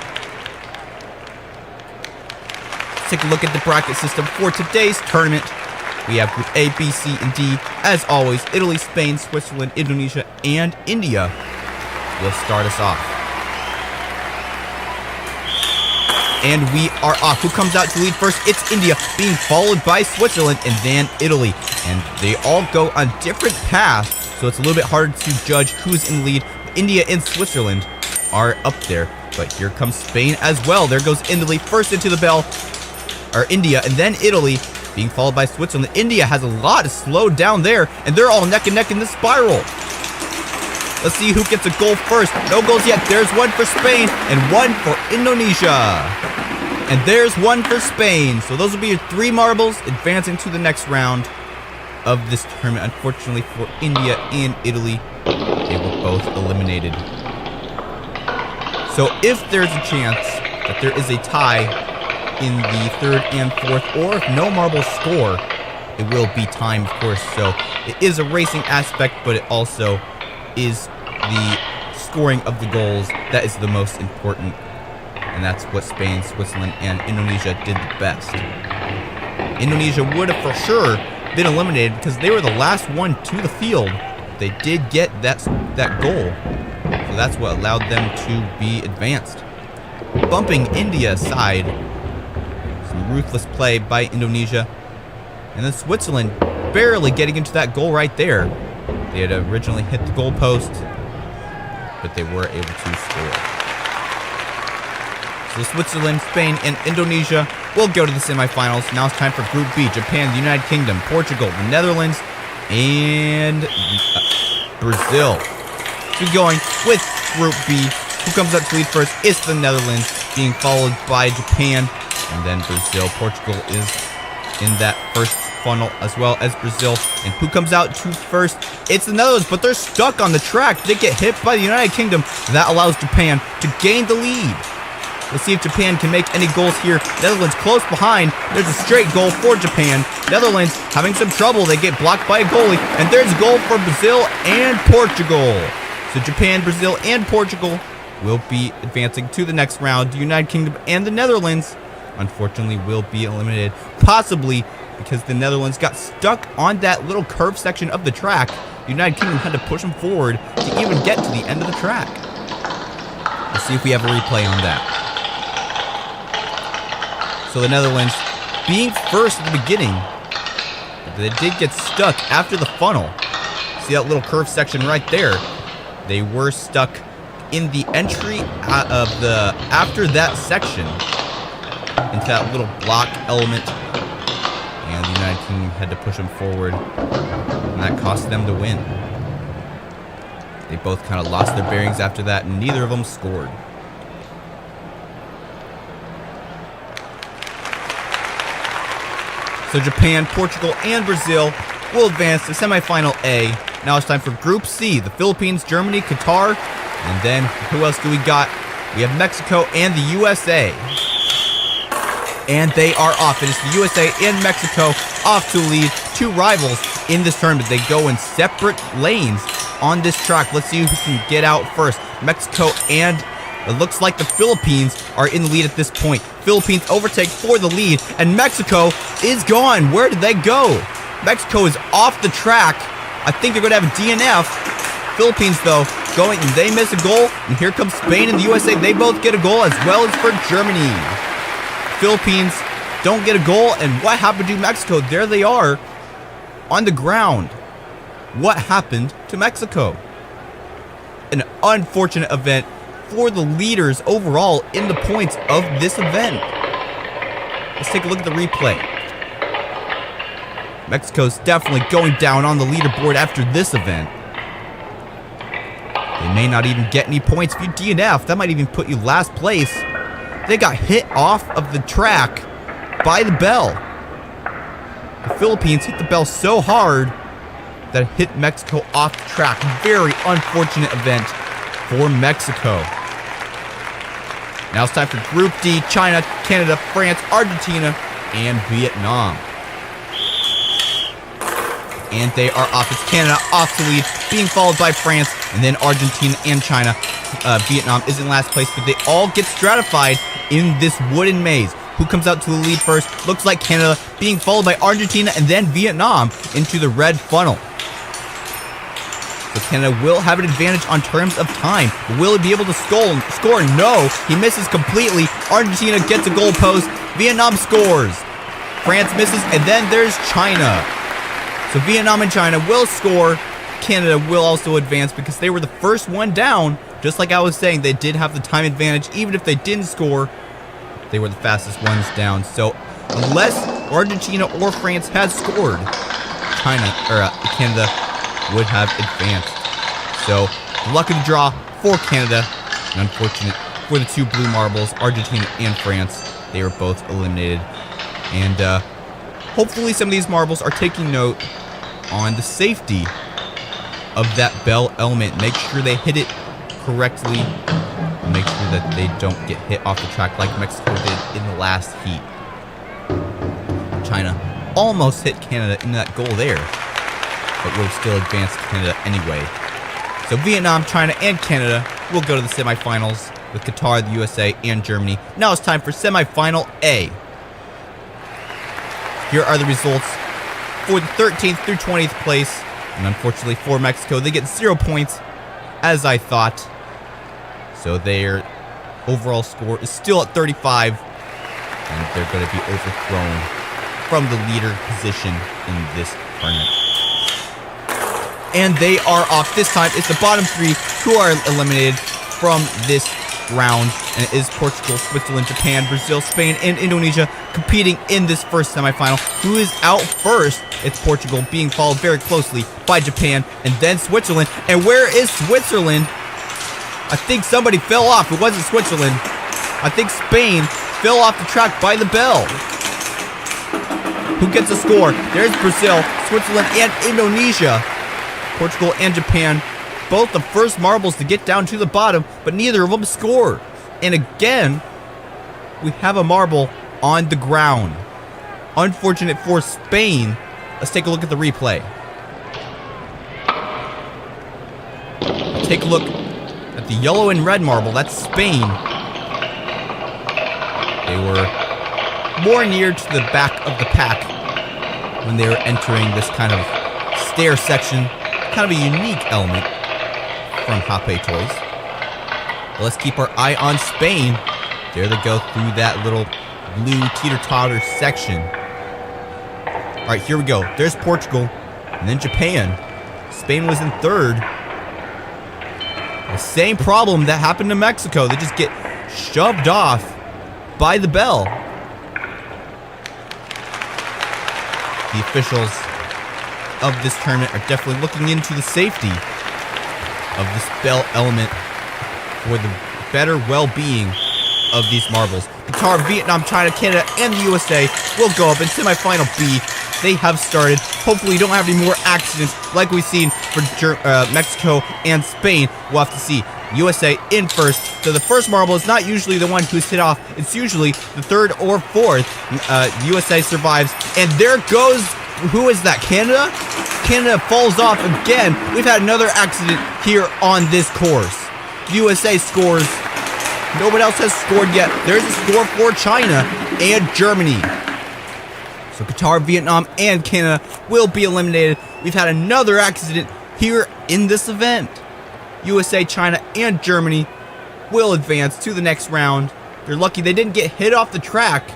Let's take a look at the bracket system for today's tournament. We have Group A, B, C, and D. As always, Italy, Spain, Switzerland, Indonesia, and India will start us off. And we are off. Who comes out to lead first? It's India, being followed by Switzerland and then Italy. And they all go on different paths, so it's a little bit hard to judge who's in the lead. India and Switzerland are up there, but here comes Spain as well. There goes Italy first into the bell, or India, and then Italy, being followed by Switzerland. India has a lot slowed down there, and they're all neck and neck in the spiral. Let's see who gets a goal first. No goals yet. There's one for Spain and one for Indonesia. And there's one for Spain. So those will be your 3 marbles advancing to the next round of this tournament. Unfortunately for India and Italy, they were both eliminated. So if there's a chance that there is a tie in the 3rd and 4th, or if no marbles score, it will be time, of course. So it is a racing aspect, but it also is the scoring of the goals that is the most important. And that's what Spain, Switzerland, and Indonesia did the best. Indonesia would have for sure been eliminated because they were the last one to the field. They did get that goal, so that's what allowed them to be advanced. Bumping India aside, some ruthless play by Indonesia, and then Switzerland barely getting into that goal right there. They had originally hit the goal post, but they were able to score. So Switzerland, Spain, and Indonesia will go to the semifinals. Now it's time for Group B: Japan, the United Kingdom, Portugal, the Netherlands, and Brazil. So going with Group B, who comes up to lead first? It's the Netherlands, being followed by Japan, and then Brazil. Portugal is in that first funnel as well as Brazil. And who comes out to first? It's the Netherlands, but they're stuck on the track. They get hit by the United Kingdom. That allows Japan to gain the lead. Let's see if Japan can make any goals here. Netherlands close behind. There's a straight goal for Japan. Netherlands having some trouble. They get blocked by a goalie. And there's a goal for Brazil and Portugal. So Japan, Brazil, and Portugal will be advancing to the next round. The United Kingdom and the Netherlands, unfortunately, will be eliminated. Possibly because the Netherlands got stuck on that little curved section of the track. The United Kingdom had to push them forward to even get to the end of the track. Let's see if we have a replay on that. So the Netherlands being first at the beginning, but they did get stuck after the funnel. See that little curved section right there? They were stuck in the entry of the after that section into that little block element, and the United Kingdom had to push them forward, and that cost them the win. They both kind of lost their bearings after that, and neither of them scored. So Japan, Portugal, and Brazil will advance to Semifinal A. Now it's time for Group C: the Philippines, Germany, Qatar, And then, who else do we got? We have Mexico and the USA. And they are off. It is the USA and Mexico off to lead. Two rivals in this tournament. They go in separate lanes on this track. Let's see who can get out first. Mexico and it looks like the Philippines are in the lead at this point. Philippines overtake for the lead, and Mexico is gone. Where did they go? Mexico is off the track. I think they're going to have a DNF. Philippines, though, going, and they miss a goal. And here comes Spain and the USA. They both get a goal, as well as for Germany. Philippines don't get a goal, and what happened to Mexico? There they are on the ground. What happened to Mexico? An unfortunate event for the leaders overall in the points of this event. Let's take a look at the replay. Mexico's definitely going down on the leaderboard after this event. They may not even get any points. If you DNF, that might even put you last place. They got hit off of the track by the bell. The Philippines hit the bell so hard that it hit Mexico off the track. Very unfortunate event for Mexico. Now it's time for Group D: China, Canada, France, Argentina, and Vietnam. And they are off. It's Canada off to lead, being followed by France, and then Argentina and China. Vietnam is in last place, but they all get stratified in this wooden maze. Who comes out to the lead first? Looks like Canada, being followed by Argentina and then Vietnam into the red funnel. So Canada will have an advantage on terms of time. Will he be able to score? No, he misses completely. Argentina gets a goal post. Vietnam scores. France misses, and then there's China. So Vietnam and China will score. Canada will also advance because they were the first one down. Just like I was saying, they did have the time advantage. Even if they didn't score, they were the fastest ones down. So unless Argentina or France had scored, Canada would have advanced. So luck of the draw for Canada, and unfortunate for the two blue marbles, Argentina and France. They were both eliminated. And hopefully some of these marbles are taking note on the safety of that bell element. Make sure they hit it correctly. Make sure that they don't get hit off the track like Mexico did in the last heat. China almost hit Canada in that goal there, but will still advance Canada anyway. So Vietnam, China, and Canada will go to the semifinals with Qatar, the USA, and Germany. Now it's time for Semifinal A. Here are the results for the 13th through 20th place. And unfortunately for Mexico, they get 0 points, as I thought. So their overall score is still at 35. And they're going to be overthrown from the leader position in this tournament. And they are off. This time, it's the bottom three who are eliminated from this round. And it is Portugal, Switzerland, Japan, Brazil, Spain, and Indonesia competing in this first semifinal. Who is out first? It's Portugal, being followed very closely by Japan and then Switzerland. And where is Switzerland? I think somebody fell off. It wasn't Switzerland. I think Spain fell off the track by the bell. Who gets a score? There's Brazil, Switzerland, and Indonesia. Portugal and Japan, both the first marbles to get down to the bottom, but neither of them score. And again, we have a marble on the ground. Unfortunate for Spain. Let's take a look at the replay. Take a look at the yellow and red marble. That's Spain. They were more near to the back of the pack when they were entering this kind of stair section. Kind of a unique element from Hape Toys. But let's keep our eye on Spain. There they go through that little blue teeter-totter section. Alright, here we go. There's Portugal. And then Japan. Spain was in third. The same problem that happened to Mexico. They just get shoved off by the bell. The officials of this tournament are definitely looking into the safety of this bell element for the better well-being of these marbles. Qatar, Vietnam, China, Canada, and the USA will go up in semifinal B. They have started. Hopefully, you don't have any more accidents like we've seen for Mexico and Spain. We'll have to see. USA in first. So the first marble is not usually the one who's hit off. It's usually the third or fourth. USA survives. And there goes, who is that? Canada? Canada falls off again. We've had another accident here on this course. USA scores. Nobody else has scored yet. There's a score for China and Germany. So Qatar, Vietnam, and Canada will be eliminated. We've had another accident here in this event. USA, China, and Germany will advance to the next round. They're lucky they didn't get hit off the track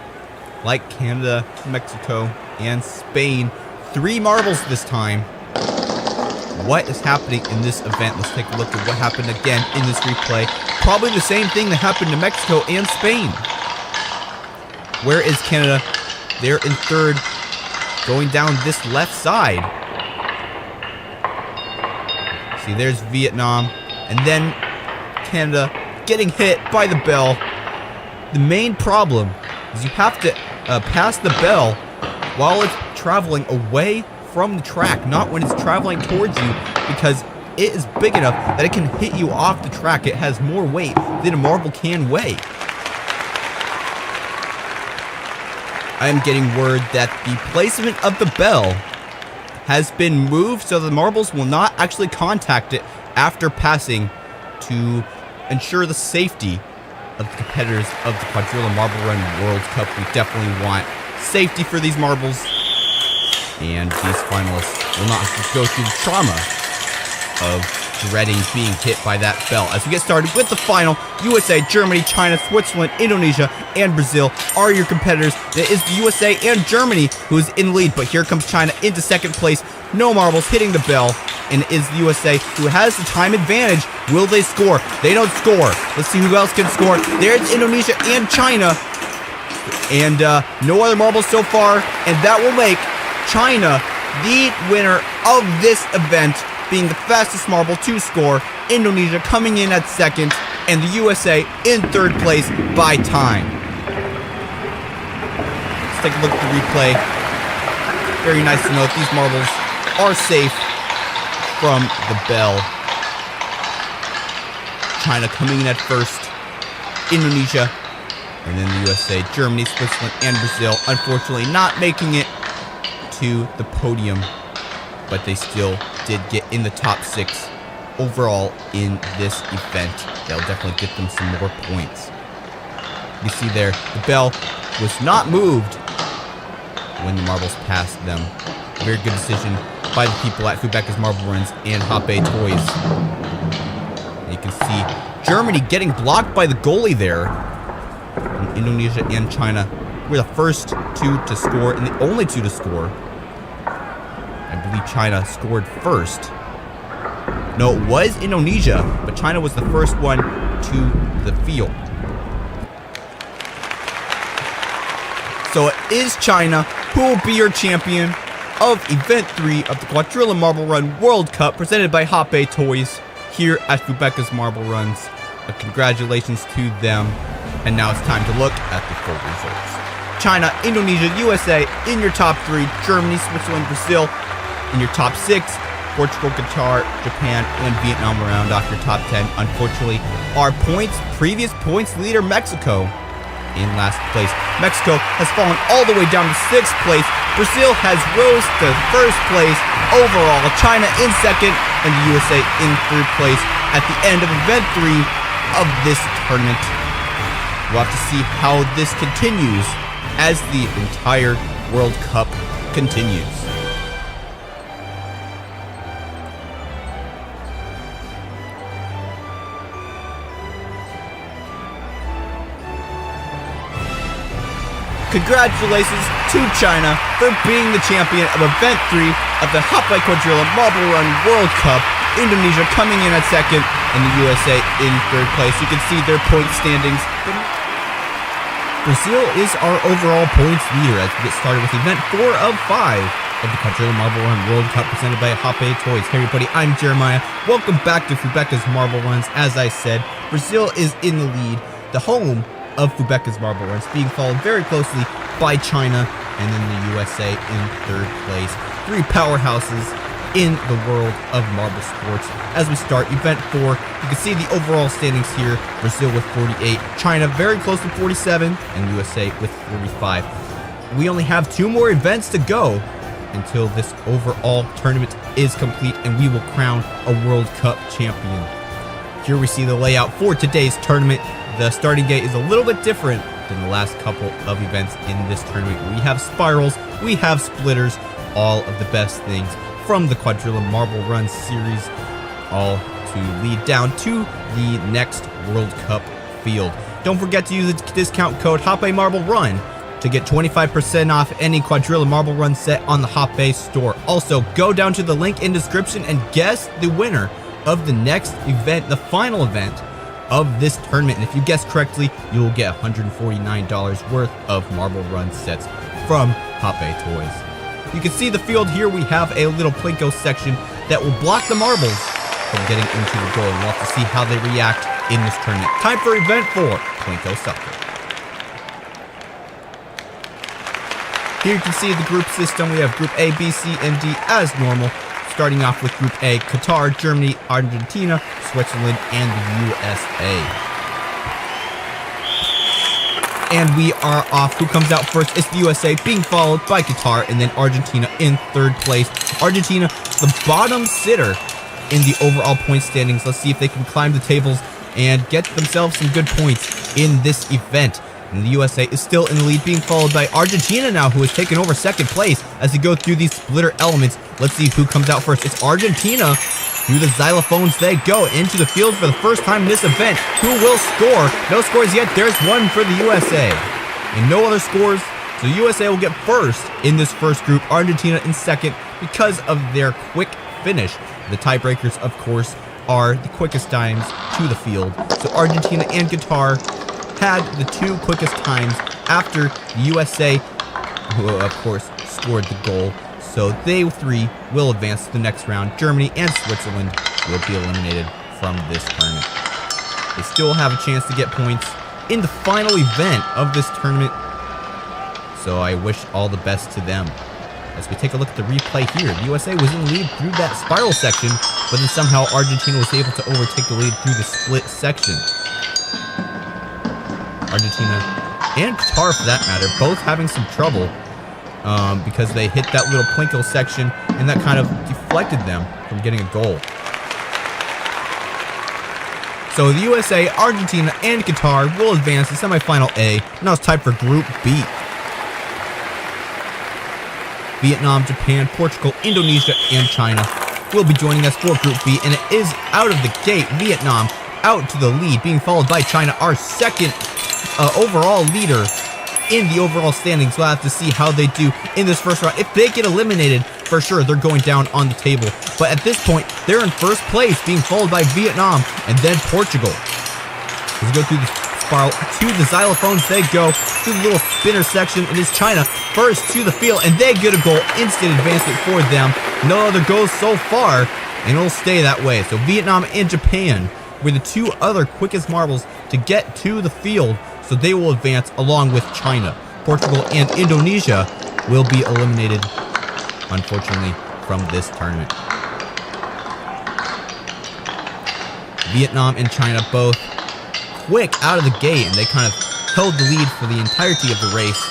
like Canada, Mexico, and Spain. 3 marbles this time. What is happening in this event? Let's take a look at what happened again in this replay. Probably the same thing that happened to Mexico and Spain. Where is Canada? They're in third, going down this left side. See, there's Vietnam, and then Canada getting hit by the bell. The main problem is you have to pass the bell while it's traveling away from the track, not when it's traveling towards you, because it is big enough that it can hit you off the track. It has more weight than a marble can weigh. I am getting word that the placement of the bell has been moved so the marbles will not actually contact it after passing, to ensure the safety of the competitors of the Quadrilla Marble Run World Cup. We definitely want safety for these marbles, and these finalists will not have to go through the trauma of dreading being hit by that bell. As we get started with the final, USA, Germany, China, Switzerland, Indonesia, and Brazil are your competitors. It is the USA and Germany who is in the lead, but here comes China into second place. No marbles hitting the bell, and it is the USA who has the time advantage. Will they score? They don't score. Let's see who else can score. There's Indonesia and China, and no other marbles so far, and that will make China the winner of this event, being the fastest marble to score. Indonesia coming in at second, and the USA in third place by time. Let's take a look at the replay. Very nice to note these marbles are safe from the bell. China coming in at first, Indonesia, and then the USA, Germany, Switzerland, and Brazil unfortunately not making it to the podium, but they still did get in the top 6 overall in this event. That'll definitely get them some more points. You see there, the bell was not moved when the marbles passed them. A very good decision by the people at Fubeca's Marble Runs and Hoppe Toys. And you can see Germany getting blocked by the goalie there. And Indonesia and China were the first 2 to score and the only 2 to score. I believe China scored first. No, it was Indonesia, but China was the first one to the field. So it is China who will be your champion of Event 3 of the Quadrilla Marble Run World Cup, presented by Hoppe Toys here at Fubeca's Marble Runs. Congratulations to them. And now it's time to look at the full results. China, Indonesia, USA in your top 3. Germany, Switzerland, Brazil in your top 6. Portugal, Qatar, Japan, and Vietnam round off your top 10. Unfortunately, our previous points leader, Mexico, in last place. Mexico has fallen all the way down to 6th place. Brazil has rose to 1st place overall. China in 2nd, and the USA in 3rd place at the end of Event 3 of this tournament. We'll have to see how this continues as the entire World Cup continues. Congratulations to China for being the champion of Event 3 of the Hoppe Quadrilla Marble Run World Cup. Indonesia coming in at 2nd, and the USA in 3rd place. You can see their point standings. Brazil is our overall points leader as we get started with Event 4 of 5 of the Quadrilla Marble Run World Cup, presented by Hoppe Toys. Hey everybody, I'm Jeremiah. Welcome back to Fubeca's Marble Runs. As I said, Brazil is in the lead, the home of Fubeca's Marble Runs, being followed very closely by China, and then the USA in 3rd place. 3 powerhouses in the world of marble sports. As we start event 4, you can see the overall standings here. Brazil with 48, China very close to 47, and USA with 45. We only have 2 more events to go until this overall tournament is complete and we will crown a World Cup champion. Here we see the layout for today's tournament. The starting gate is a little bit different than the last couple of events in this tournament. We have spirals, we have splitters, all of the best things from the Quadrilla Marble Run series, all to lead down to the next World Cup field. Don't forget to use the discount code HOPEMarbleRun to get 25% off any Quadrilla Marble Run set on the Hoppe store. Also, go down to the link in description and guess the winner of the next event, the final event of this tournament. And if you guess correctly, you will get $149 worth of Marble Run sets from Hoppe Toys. You can see the field here. We have a little Plinko section that will block the marbles from getting into the goal. We'll have to see how they react in this tournament. Time for event 4, Plinko Soccer. Here you can see the group system. We have Group A, B, C, and D as normal. Starting off with Group A, Qatar, Germany, Argentina, Switzerland, and the USA. And we are off. Who comes out first? It's the USA, being followed by Qatar, and then Argentina in 3rd place. Argentina, the bottom sitter in the overall point standings. Let's see if they can climb the tables and get themselves some good points in this event. And the USA is still in the lead, being followed by Argentina now, who has taken over 2nd place as they go through these splitter elements. Let's see who comes out first. It's Argentina. Through the xylophones they go into the field for the first time in this event. Who will score? No scores yet. There's one for the USA. And no other scores. So the USA will get first in this first group. Argentina in 2nd because of their quick finish. The tiebreakers, of course, are the quickest times to the field. So Argentina and Qatar had the 2 quickest times after the USA, who of course scored the goal. So they 3 will advance to the next round. Germany and Switzerland will be eliminated from this tournament. They still have a chance to get points in the final event of this tournament. So I wish all the best to them. As we take a look at the replay here, the USA was in the lead through that spiral section, but then somehow Argentina was able to overtake the lead through the split section. Argentina and Qatar, for that matter, both having some trouble because they hit that little Plinko section and that kind of deflected them from getting a goal. So the USA, Argentina, and Qatar will advance to Semifinal A. Now it's time for Group B. Vietnam, Japan, Portugal, Indonesia, and China will be joining us for Group B, and it is out of the gate. Vietnam out to the lead, being followed by China, our 2nd overall leader in the overall standings. We'll have to see how they do in this first round. If they get eliminated, for sure, they're going down on the table. But at this point, they're in 1st place, being followed by Vietnam and then Portugal. As we go through the spiral to the xylophones, they go through the little spinner section. It is China first to the field, and they get a goal. Instant advancement for them. No other goals so far, and it'll stay that way. So Vietnam and Japan were the 2 other quickest marbles to get to the field, so they will advance along with China. Portugal and Indonesia will be eliminated, unfortunately, from this tournament. Vietnam and China both quick out of the gate, and they kind of held the lead for the entirety of the race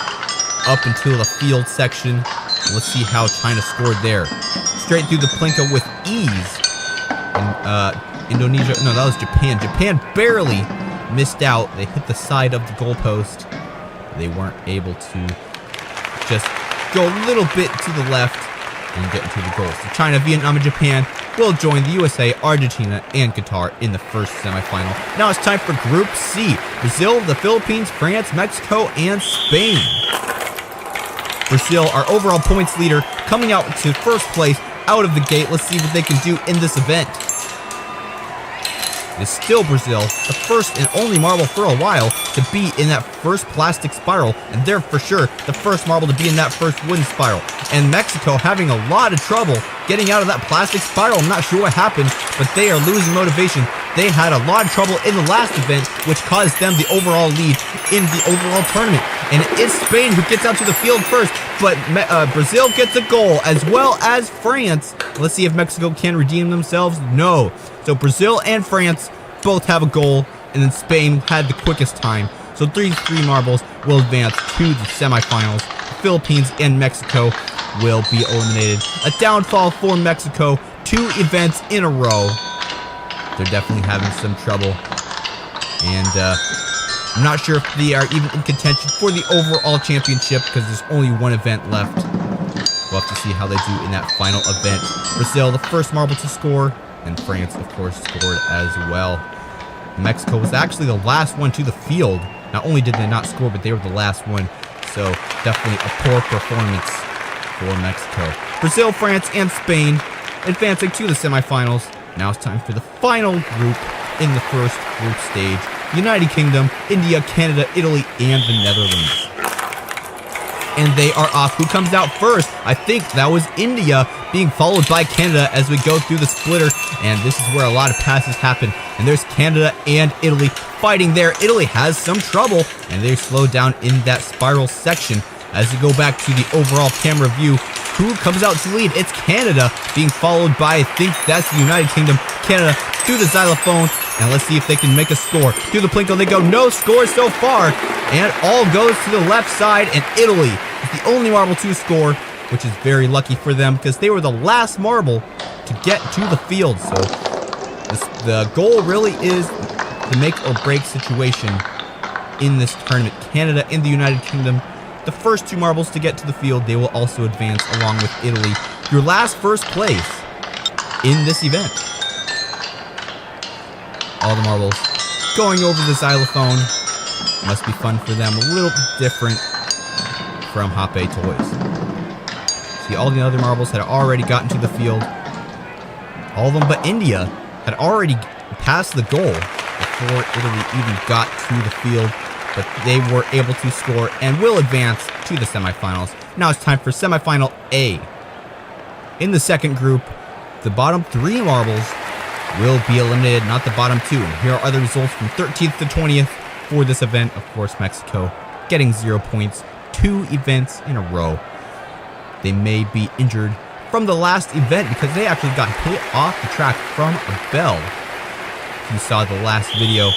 up until the field section. Let's see how China scored there. Straight through the Plinko with ease. And Indonesia, no, that was Japan. Japan barely missed out. They hit the side of the goalpost. They weren't able to just go a little bit to the left and get into the goal. So China, Vietnam, and Japan will join the USA, Argentina, and Qatar in the first semifinal. Now it's time for Group C. Brazil, the Philippines, France, Mexico, and Spain. Brazil, our overall points leader, coming out to 1st place out of the gate. Let's see what they can do in this event. It is still Brazil, the first and only marble for a while to be in that first plastic spiral, and they're for sure the first marble to be in that first wooden spiral. And Mexico having a lot of trouble getting out of that plastic spiral. I'm not sure what happened, but they are losing motivation. they had a lot of trouble in the last event, which caused them the overall lead in the overall tournament. And it is Spain who gets out to the field first, but Brazil gets a goal, as well as France. Let's see if Mexico can redeem themselves. No. So Brazil and France both have a goal, and then Spain had the quickest time. So three marbles will advance to the semifinals. Philippines and Mexico will be eliminated. A downfall for Mexico, 2 events in a row. They're definitely having some trouble. And I'm not sure if they are even in contention for the overall championship because there's only 1 event left. We'll have to see how they do in that final event. Brazil, the first marble to score, and France, of course, scored as well. Mexico was actually the last one to the field. Not only did they not score, but they were the last one. So definitely a poor performance for Mexico. Brazil, France, and Spain advancing to the semifinals. Now it's time for the final group in the first group stage. United Kingdom, India, Canada, Italy, and the Netherlands. And they are off. Who comes out first? I think that was India, being followed by Canada as we go through the splitter. And this is where a lot of passes happen. And there's Canada and Italy fighting there. Italy has some trouble, and they slow down in that spiral section. As we go back to the overall camera view, who comes out to lead? It's Canada, being followed by, I think that's the United Kingdom. Canada through the xylophone, and let's see if they can make a score. Through the plinko they go, no score so far, and all goes to the left side, and Italy is the only marble to score, which is very lucky for them because they were the last marble to get to the field. So the goal really is the make or break situation in this tournament. Canada and the United Kingdom, the first 2 marbles to get to the field, they will also advance along with Italy. Your last first place in this event. All the marbles going over the xylophone. Must be fun for them. A little different from Hoppe Toys. See, all the other marbles had already gotten to the field. All of them but India had already passed the goal before Italy even got to the field. But they were able to score and will advance to the semifinals. Now it's time for Semifinal A. In the second group, the bottom 3 marbles will be eliminated, not the bottom 2. And here are the results from 13th to 20th for this event. Of course, Mexico getting 0 points, 2 events in a row. They may be injured from the last event because they actually got hit off the track from a bell. If you saw the last video,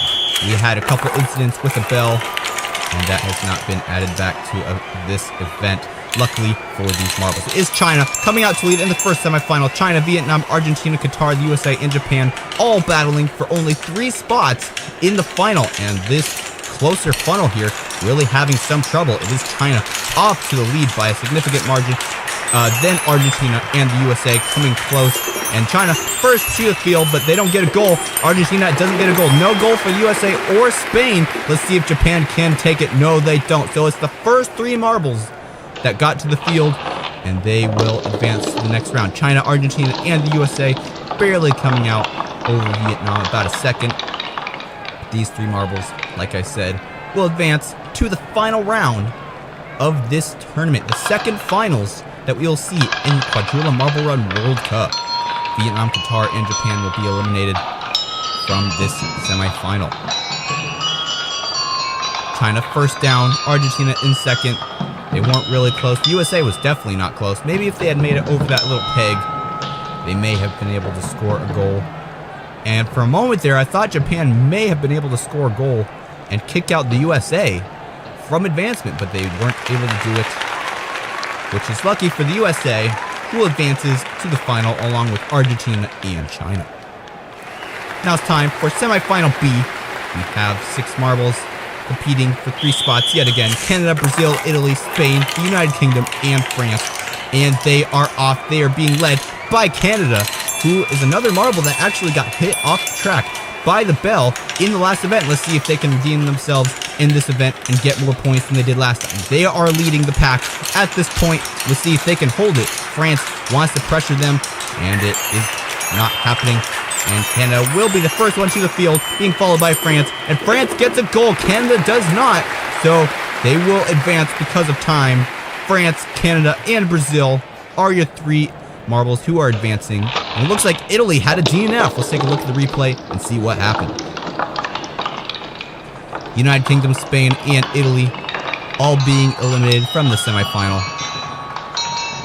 we had a couple incidents with a bell, and that has not been added back to this event, luckily for these marbles. It is China coming out to lead in the first semifinal. China, Vietnam, Argentina, Qatar, the USA, and Japan all battling for only 3 spots in the final. And this closer funnel here really having some trouble. It is China off to the lead by a significant margin. Then Argentina and the USA coming close. And China first to the field, but they don't get a goal. Argentina doesn't get a goal. No goal for the USA or Spain. Let's see if Japan can take it. No, they don't. So it's the first 3 marbles that got to the field, and they will advance to the next round. China, Argentina, and the USA barely coming out over Vietnam, about a second. These 3 marbles, like I said, will advance to the final round of this tournament. The second finals that we'll see in Quadrilla Marble Run World Cup. Vietnam, Qatar, and Japan will be eliminated from this semifinal. China first down, Argentina in second. They weren't really close. The USA was definitely not close. Maybe if they had made it over that little peg, they may have been able to score a goal. And for a moment there, I thought Japan may have been able to score a goal and kick out the USA from advancement, but they weren't able to do it, which is lucky for the USA, who advances to the final along with Argentina and China. Now it's time for Semifinal B. We have 6 marbles competing for 3 spots yet again. Canada, Brazil, Italy, Spain, the United Kingdom, and France. And they are off. They are being led by Canada, who is another marble that actually got hit off the track by the bell in the last event. Let's see if they can redeem themselves in this event and get more points than they did last time. They are leading the pack at this point. Let's see if they can hold it. France wants to pressure them, and it is not happening. And Canada will be the first one to the field, being followed by France. And France gets a goal. Canada does not. So they will advance because of time. France, Canada, and Brazil are your 3 marbles who are advancing. And it looks like Italy had a DNF. Let's take a look at the replay and see what happened. United Kingdom, Spain, and Italy all being eliminated from the semifinal.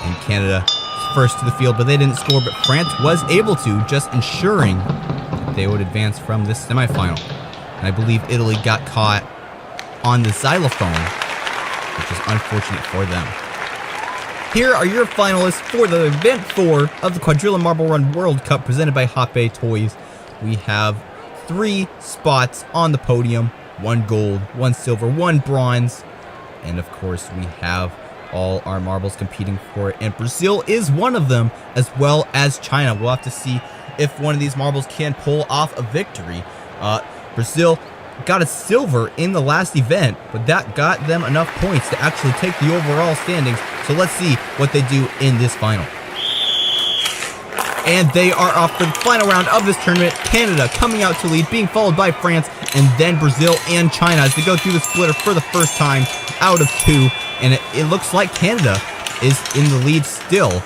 And Canada first to the field, but they didn't score. But France was able to, just ensuring that they would advance from this semifinal. And I believe Italy got caught on the xylophone, which is unfortunate for them. Here are your finalists for the Event 4 of the Quadrilla Marble Run World Cup presented by Hoppe Toys. We have 3 spots on the podium, 1 gold, 1 silver, 1 bronze, and of course we have all our marbles competing for it, and Brazil is one of them, as well as China. We'll have to see if one of these marbles can pull off a victory. Brazil got a silver in the last event, but that got them enough points to actually take the overall standings. So let's see what they do in this final. And they are off for the final round of this tournament. Canada coming out to lead, being followed by France, and then Brazil and China as they go through the splitter for the first time out of 2. And it looks like Canada is in the lead still.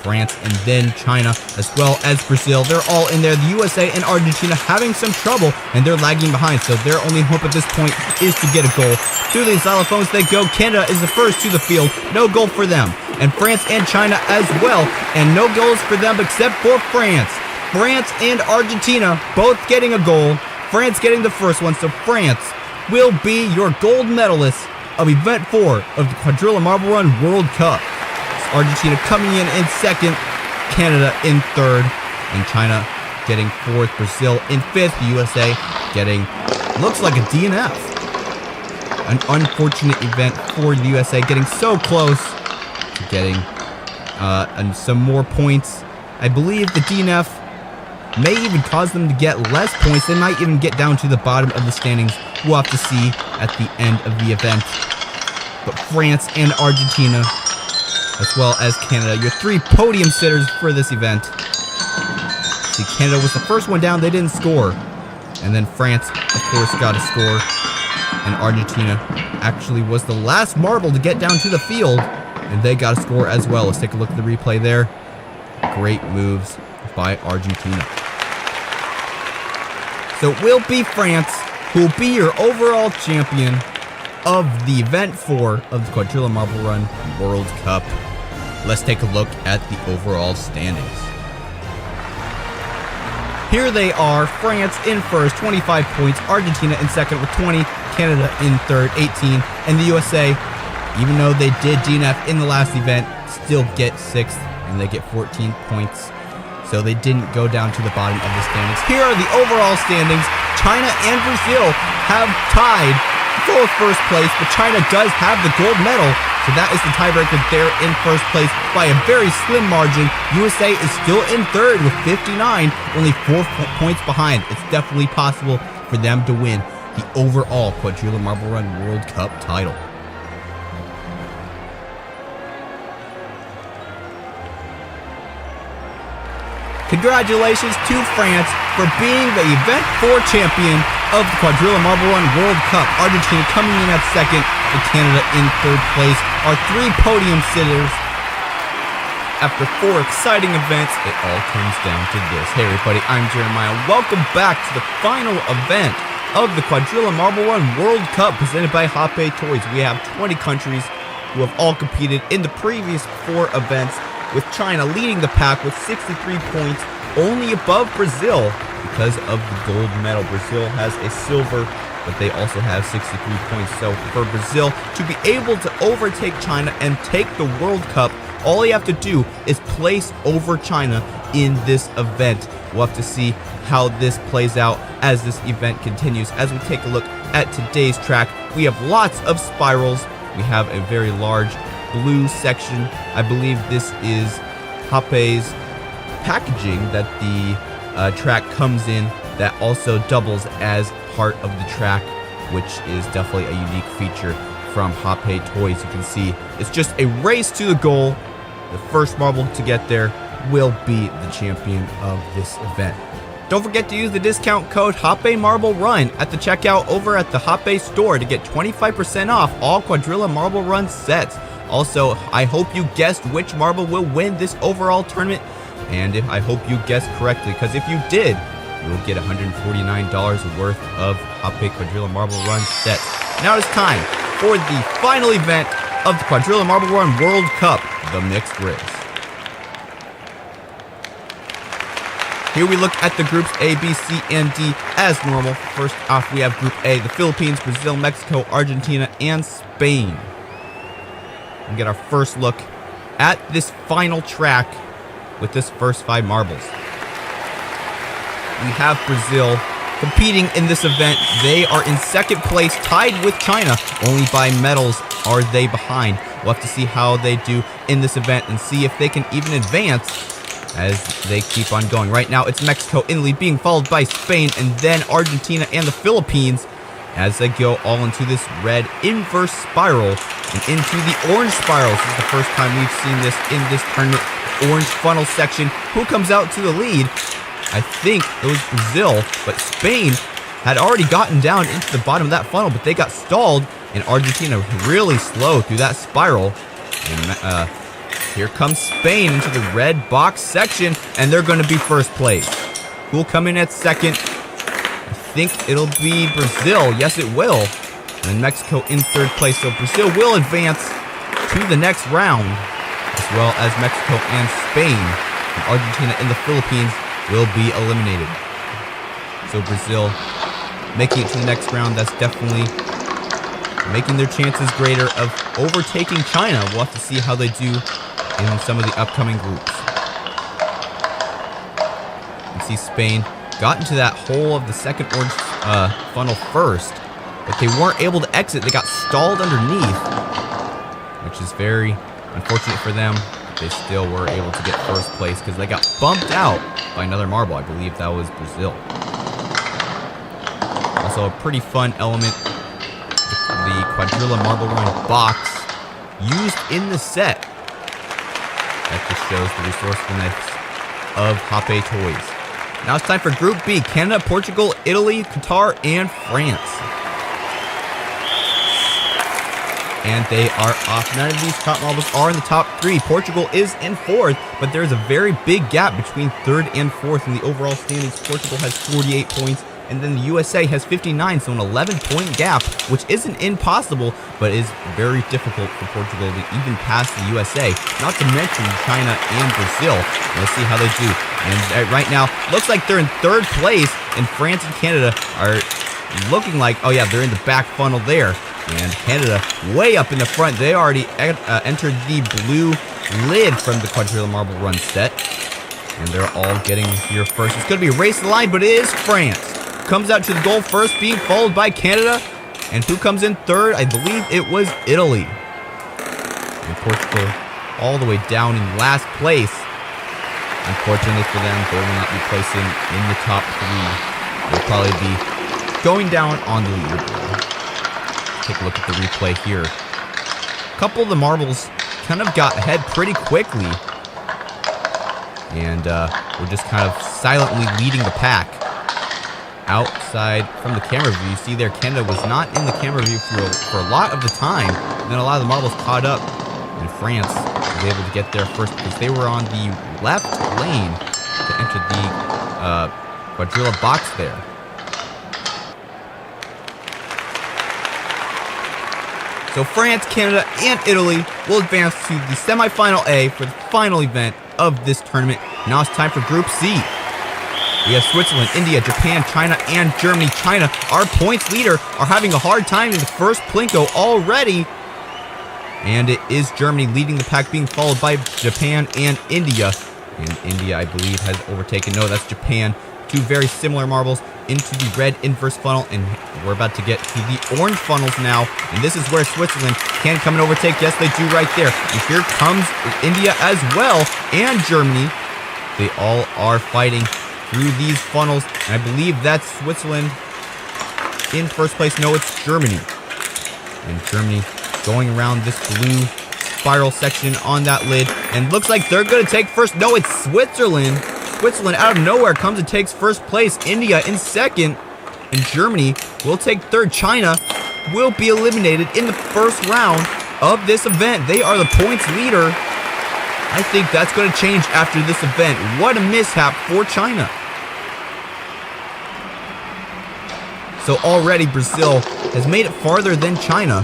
France and then China, as well as Brazil. They're all in there. The USA and Argentina having some trouble, and they're lagging behind. So their only hope at this point is to get a goal. Through these xylophones they go. Canada is the first to the field. No goal for them. And France and China as well. And no goals for them except for France. France and Argentina both getting a goal. France getting the first one. So France will be your gold medalist of Event 4 of the Quadrilla Marble Run World Cup. Argentina coming in second, Canada in third, and China getting fourth, Brazil in fifth, the USA getting, looks like a DNF. An unfortunate event for the USA, getting so close to getting some more points. I believe the DNF may even cause them to get less points. They might even get down to the bottom of the standings. We'll have to see at the end of the event. But France and Argentina, as well as Canada, your 3 podium sitters for this event. See, Canada was the first one down, they didn't score. And then France, of course, got a score. And Argentina actually was the last marble to get down to the field, and they got a score as well. Let's take a look at the replay there. Great moves by Argentina. So it will be France who will be your overall champion of the Event 4 of the Quadrilla Marble Run World Cup. Let's take a look at the overall standings. Here they are, France in first, 25 points, Argentina in second with 20, Canada in third, 18, and the USA, even though they did DNF in the last event, still get 6th, and they get 14 points. So they didn't go down to the bottom of the standings. Here are the overall standings. China and Brazil have tied for first place, but China does have the gold medal, so that is the tiebreaker. They're in first place by a very slim margin. USA is still in third with 59, only 4 points behind. It's definitely possible for them to win the overall Quadrilla Marble Run World Cup title. Congratulations to France for being the Event 4 champion of the Quadrilla Marble Run World Cup. Argentina coming in at second, and Canada in third place. Our 3 podium sitters. After 4 exciting events, it all comes down to this. Hey everybody, I'm Jeremiah. Welcome back to the final event of the Quadrilla Marble Run World Cup presented by Hoppe Toys. We have 20 countries who have all competed in the previous 4 events, with China leading the pack with 63 points, only above Brazil because of the gold medal. Brazil has a silver, but they also have 63 points. So for Brazil to be able to overtake China and take the World Cup, all you have to do is place over China in this event. We'll have to see how this plays out as this event continues. As we take a look at today's track, we have lots of spirals. We have a very large blue section. I believe this is Hoppe's packaging that the track comes in, that also doubles as part of the track, which is definitely a unique feature from Hoppe Toys. You can see it's just a race to the goal. The first marble to get there will be the champion of this event. Don't forget to use the discount code Hoppe Marble Run at the checkout over at the Hoppe store to get 25% off all Quadrilla Marble Run sets. Also, I hope you guessed which marble will win this overall tournament, and I hope you guessed correctly, because if you did, you will get $149 worth of Hoppe Quadrilla Marble Run sets. Now it's time for the final event of the Quadrilla Marble Run World Cup, the mixed race. Here we look at the groups A, B, C, and D as normal. First off, we have Group A, the Philippines, Brazil, Mexico, Argentina, and Spain. We get our first look at this final track with this first 5 marbles. We have Brazil competing in this event. They are in second place, tied with China. Only by medals are they behind. We'll have to see how they do in this event and see if they can even advance as they keep on going. Right now, it's Mexico in the lead, being followed by Spain, and then Argentina and the Philippines as they go all into this red inverse spiral and into the orange spiral. This is the first time we've seen this in this tournament. Orange funnel section. Who comes out to the lead? I think it was Brazil, but Spain had already gotten down into the bottom of that funnel, but they got stalled, and Argentina really slow through that spiral. And here comes Spain into the red box section, and they're going to be first place. Who will come in at second? I think it'll be Brazil. Yes, it will. And then Mexico in third place. So Brazil will advance to the next round, as well as Mexico and Spain. And Argentina and the Philippines will be eliminated. So Brazil making it to the next round. That's definitely making their chances greater of overtaking China. We'll have to see how they do in some of the upcoming groups. You see Spain got into that hole of the second orange funnel first, but they weren't able to exit. They got stalled underneath, which is very unfortunate for them. They still were able to get first place because they got bumped out by another marble. I believe that was Brazil. Also a pretty fun element, the Quadrilla Marble Run box used in the set. That just shows the resourcefulness of Hoppe Toys. Now it's time for Group B, Canada, Portugal, Italy, Qatar, and France. And they are off. None of these top marbles are in the top 3. Portugal is in 4th, but there's a very big gap between 3rd and 4th in the overall standings. Portugal has 48 points, and then the USA has 59, so an 11-point gap, which isn't impossible, but is very difficult for Portugal to even pass the USA, not to mention China and Brazil. Let's see how they do. And right now, looks like they're in 3rd place, and France and Canada are looking like, oh yeah, they're in the back funnel there. And Canada way up in the front. They already entered the blue lid from the Quadrilla Marble Run set. And they're all getting here first. It's going to be a race to the line, but it is France. Comes out to the goal first, being followed by Canada. And who comes in 3rd? I believe it was Italy. And Portugal all the way down in last place. Unfortunately for them, they will not be placing in the top 3. They'll probably be going down on the leaderboard. Take a look at the replay here. A couple of the marbles kind of got ahead pretty quickly. And we're just kind of silently leading the pack. Outside from the camera view, you see there Canada was not in the camera view for a lot of the time. And then a lot of the marbles caught up. And France was able to get there first because they were on the left lane to enter the Quadrilla box there. So France, Canada, and Italy will advance to the Semifinal A for the final event of this tournament. Now it's time for Group C. We have Switzerland, India, Japan, China, and Germany. China, our points leader, are having a hard time in the first Plinko already. And it is Germany leading the pack, being followed by Japan and India. And India, I believe, has overtaken. No, that's Japan. 2 very similar marbles into the red inverse funnel, and we're about to get to the orange funnels now, and this is where Switzerland can come and overtake. Yes, they do right there. And here comes India as well, and Germany. They all are fighting through these funnels, and I believe that's Switzerland in first place. No, it's Germany. And Germany going around this blue spiral section on that lid, and looks like they're going to take first. No, it's Switzerland. Switzerland out of nowhere comes and takes first place. India in second, and Germany will take third. China will be eliminated in the first round of this event. They are the points leader. I think that's going to change after this event. What a mishap for China. So already Brazil has made it farther than China.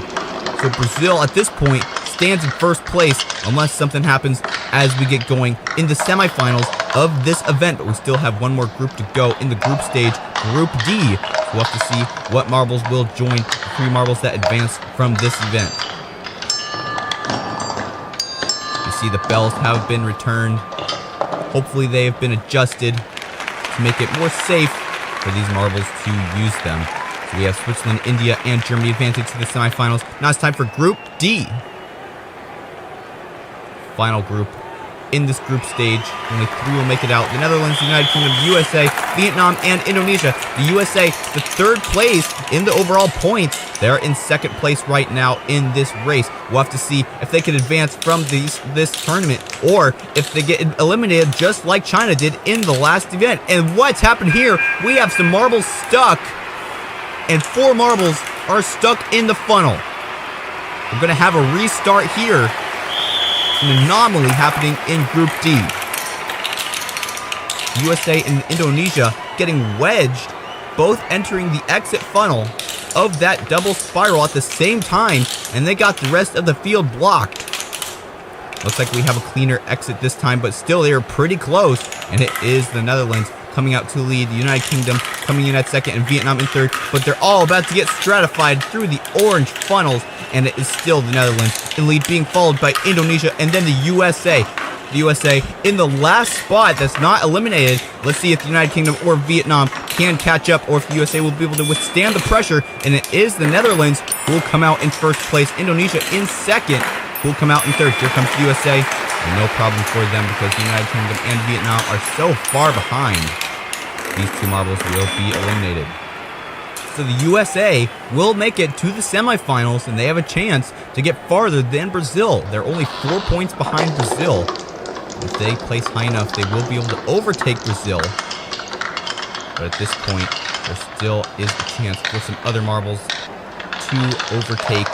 So Brazil at this point stands in first place unless something happens as we get going in the semifinals of this event. But we still have one more group to go in the group stage, Group D. So we'll have to see what marbles will join the 3 marbles that advance from this event. You see the bells have been returned. Hopefully they have been adjusted to make it more safe for these marbles to use them. So we have Switzerland, India, and Germany advancing to the semifinals. Now it's time for Group D. Final group in this group stage. Only 3 will make it out. The Netherlands, the United Kingdom, the USA, Vietnam, and Indonesia. The USA, the 3rd place in the overall points. They're in 2nd place right now in this race. We'll have to see if they can advance from this tournament or if they get eliminated just like China did in the last event. And what's happened here? We have some marbles stuck, and 4 marbles are stuck in the funnel. We're going to have a restart here. An anomaly happening in Group D. USA and Indonesia getting wedged, both entering the exit funnel of that double spiral at the same time, and they got the rest of the field blocked. Looks like we have a cleaner exit this time, but still they are pretty close, and it is the Netherlands coming out to lead, the United Kingdom coming in at 2nd, and Vietnam in 3rd, but they're all about to get stratified through the orange funnels, and it is still the Netherlands in lead, being followed by Indonesia and then the USA. The USA in the last spot that's not eliminated. Let's see if the United Kingdom or Vietnam can catch up, or if the USA will be able to withstand the pressure, and it is the Netherlands who will come out in 1st place, Indonesia in 2nd, who will come out in 3rd. Here comes the USA, and no problem for them because the United Kingdom and Vietnam are so far behind. These 2 marbles will be eliminated. So the USA will make it to the semifinals, and they have a chance to get farther than Brazil. They're only 4 points behind Brazil. If they place high enough, they will be able to overtake Brazil. But at this point, there still is a chance for some other marbles to overtake.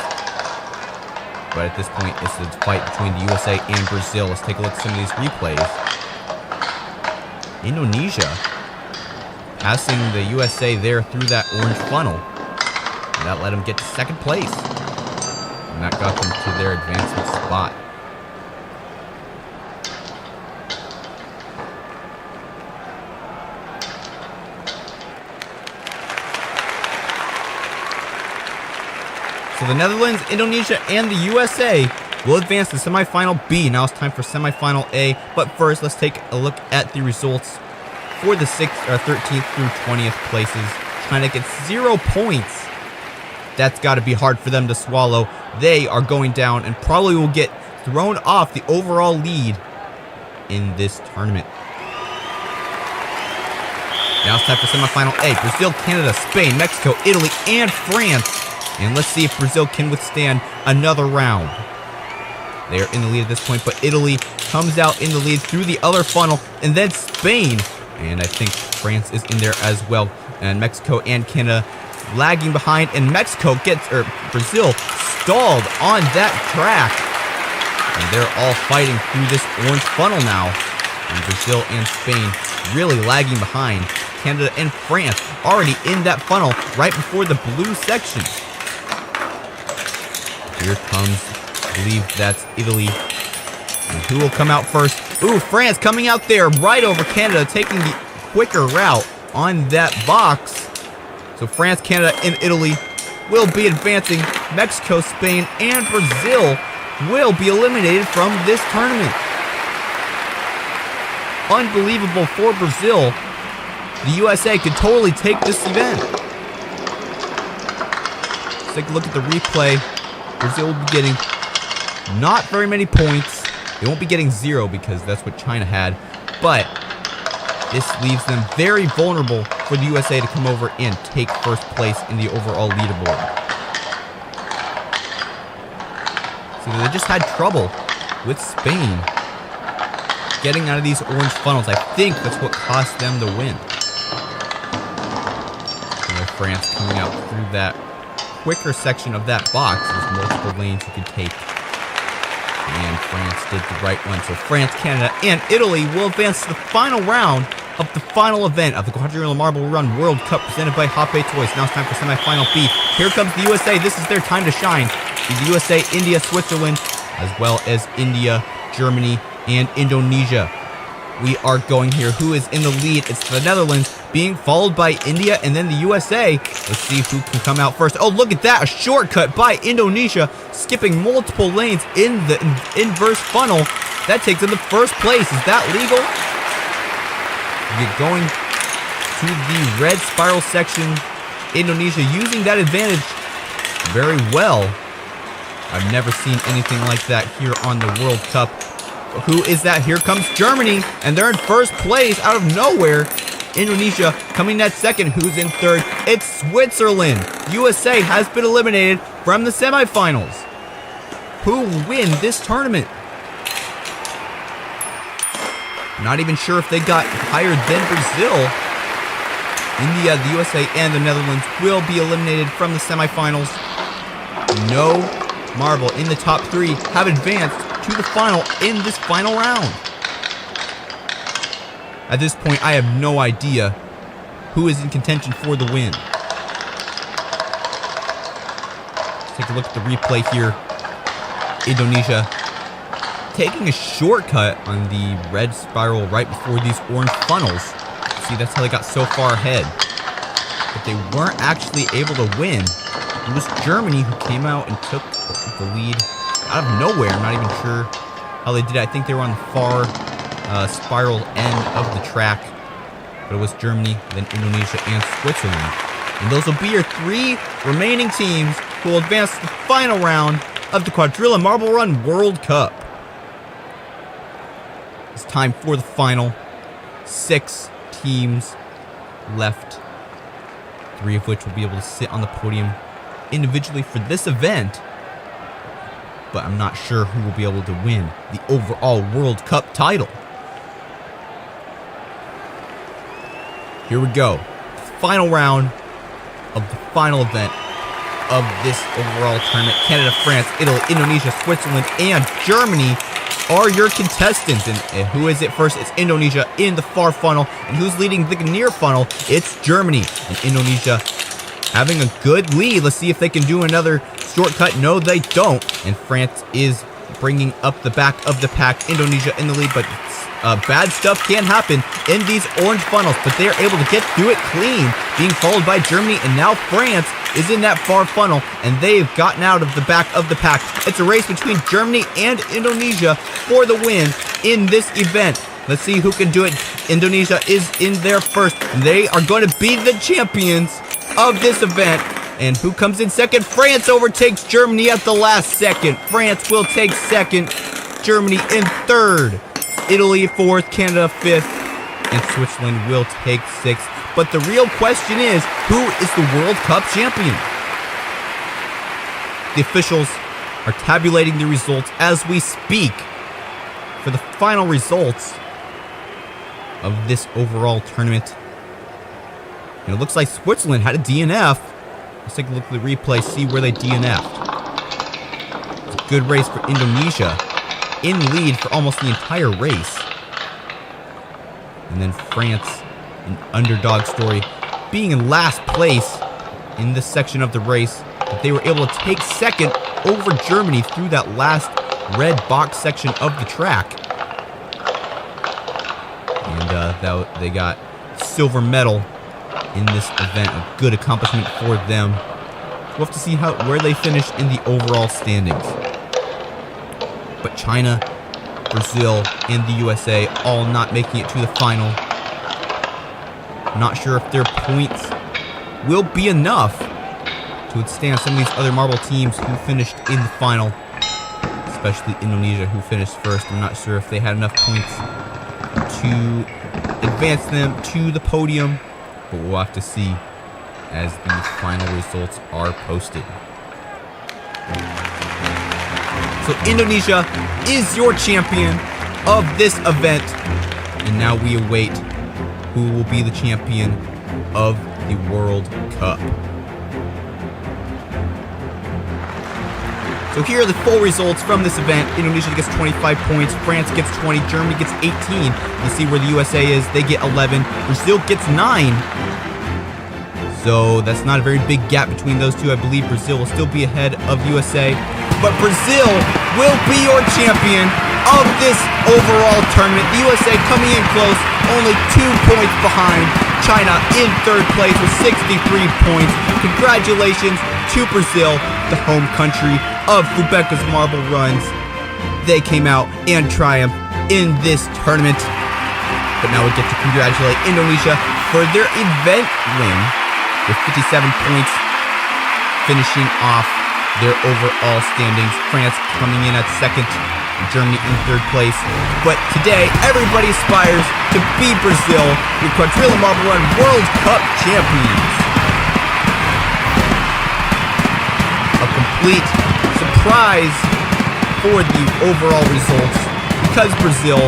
But at this point, it's a fight between the USA and Brazil. Let's take a look at some of these replays. Indonesia passing the USA there through that orange funnel. And that let them get to 2nd place. And that got them to their advancement spot. So the Netherlands, Indonesia, and the USA will advance to Semifinal B. Now it's time for Semifinal A. But first, let's take a look at the results for the 13th through 20th places. China gets 0 points. That's got to be hard for them to swallow. They are going down and probably will get thrown off the overall lead in this tournament. Now it's time for Semifinal A. Brazil, Canada, Spain, Mexico, Italy, and France. And let's see if Brazil can withstand another round. They are in the lead at this point, but Italy comes out in the lead through the other funnel, and then Spain. And I think France is in there as well. And Mexico and Canada lagging behind, and Brazil stalled on that track. And they're all fighting through this orange funnel now. And Brazil and Spain really lagging behind. Canada and France already in that funnel right before the blue section. Here comes, I believe that's Italy. And who will come out first? Ooh, France coming out there right over Canada, taking the quicker route on that box. So France, Canada, and Italy will be advancing. Mexico, Spain, and Brazil will be eliminated from this tournament. Unbelievable for Brazil. The USA could totally take this event. Let's take a look at the replay. Brazil will be getting not very many points. They won't be getting 0 because that's what China had. But this leaves them very vulnerable for the USA to come over and take 1st place in the overall leaderboard. So they just had trouble with Spain getting out of these orange funnels. I think that's what cost them the win. France coming out through that quicker section of that box. There's multiple lanes you can take And France did the right one. So France, Canada, and Italy will advance to the final round of the final event of the Quadrillion Marble Run World Cup presented by Hoppe Toys. Now it's time for Semifinal B. Here comes the USA. This is their time to shine. The USA, India, Switzerland, as well as India, Germany, and Indonesia. We are going here. Who is in the lead? It's the Netherlands being followed by India and then the USA. Let's see who can come out first. Oh, look at that. A shortcut by Indonesia, skipping multiple lanes in the inverse funnel. That takes them to first place. Is that legal? Get going to the red spiral section. Indonesia using that advantage very well. I've never seen anything like that here on the World Cup. Who is that? Here comes Germany, and they're in first place out of nowhere. Indonesia coming at second. Who's in third? It's Switzerland. USA has been eliminated from the semifinals. Who will win this tournament? Not even sure if they got higher than Brazil. India, the USA, and the Netherlands will be eliminated from the semifinals. No marble in the top three have advanced to the final in this final round. At this point, I have no idea who is in contention for the win. Let's take a look at the replay here. Indonesia taking a shortcut on the red spiral right before these orange funnels. See, that's how they got so far ahead. But they weren't actually able to win. It was Germany who came out and took the lead out of nowhere. I'm not even sure how they did it. I think they were on the far spiral end of the track. But it was Germany, then Indonesia, and Switzerland. And those will be your three remaining teams who will advance to the final round of the Quadrillion Marble Run World Cup. It's time for the final. 6 teams left. 3 of which will be able to sit on the podium individually for this event. But I'm not sure who will be able to win the overall World Cup title. Here we go. Final round of the final event of this overall tournament. Canada, France, Italy, Indonesia, Switzerland, and Germany are your contestants. And who is it first? It's Indonesia in the far funnel. And who's leading the near funnel? It's Germany. And Indonesia having a good lead. Let's see if they can do another shortcut. No, they don't. And France is bringing up the back of the pack. Indonesia in the lead, but bad stuff can happen in these orange funnels. But they are able to get through it clean, being followed by Germany. And now France is in that far funnel, and they've gotten out of the back of the pack. It's a race between Germany and Indonesia for the win in this event. Let's see who can do it. Indonesia is in there first. They are going to be the champions of this event. And who comes in second? France overtakes Germany at the last second. France will take second. Germany in third. Italy fourth. Canada fifth. And Switzerland will take sixth. But the real question is, who is the World Cup champion? The officials are tabulating the results as we speak for the final results of this overall tournament. And it looks like Switzerland had a DNF. Let's take a look at the replay, see where they DNF'd. It's a good race for Indonesia, in lead for almost the entire race. And then France, an underdog story, being in last place in this section of the race. But they were able to take second over Germany through that last red box section of the track. And they got silver medal in this event. A good accomplishment for them. We'll have to see where they finish in the overall standings. But China, Brazil, and the USA all not making it to the final. Not sure if their points will be enough to withstand some of these other marble teams who finished in the final. Especially Indonesia, who finished first. I'm not sure if they had enough points to advance them to the podium. But we'll have to see as the final results are posted. So Indonesia is your champion of this event. And now we await who will be the champion of the World Cup. So here are the full results from this event. Indonesia gets 25 points, France gets 20, Germany gets 18. You see where the USA is, they get 11, Brazil gets 9. So that's not a very big gap between those two. I believe Brazil will still be ahead of USA. But Brazil will be your champion of this overall tournament. The USA coming in close, only 2 points behind. China in third place with 63 points. Congratulations to Brazil, the home country of Fubeca's marble runs. They came out and triumphed in this tournament. But now we get to congratulate Indonesia for their event win with 57 points, finishing off their overall standings. France coming in at second, Germany in third place. But today, everybody aspires to be Brazil, your quadrilla marble run World Cup champions. A complete surprise for the overall results, because Brazil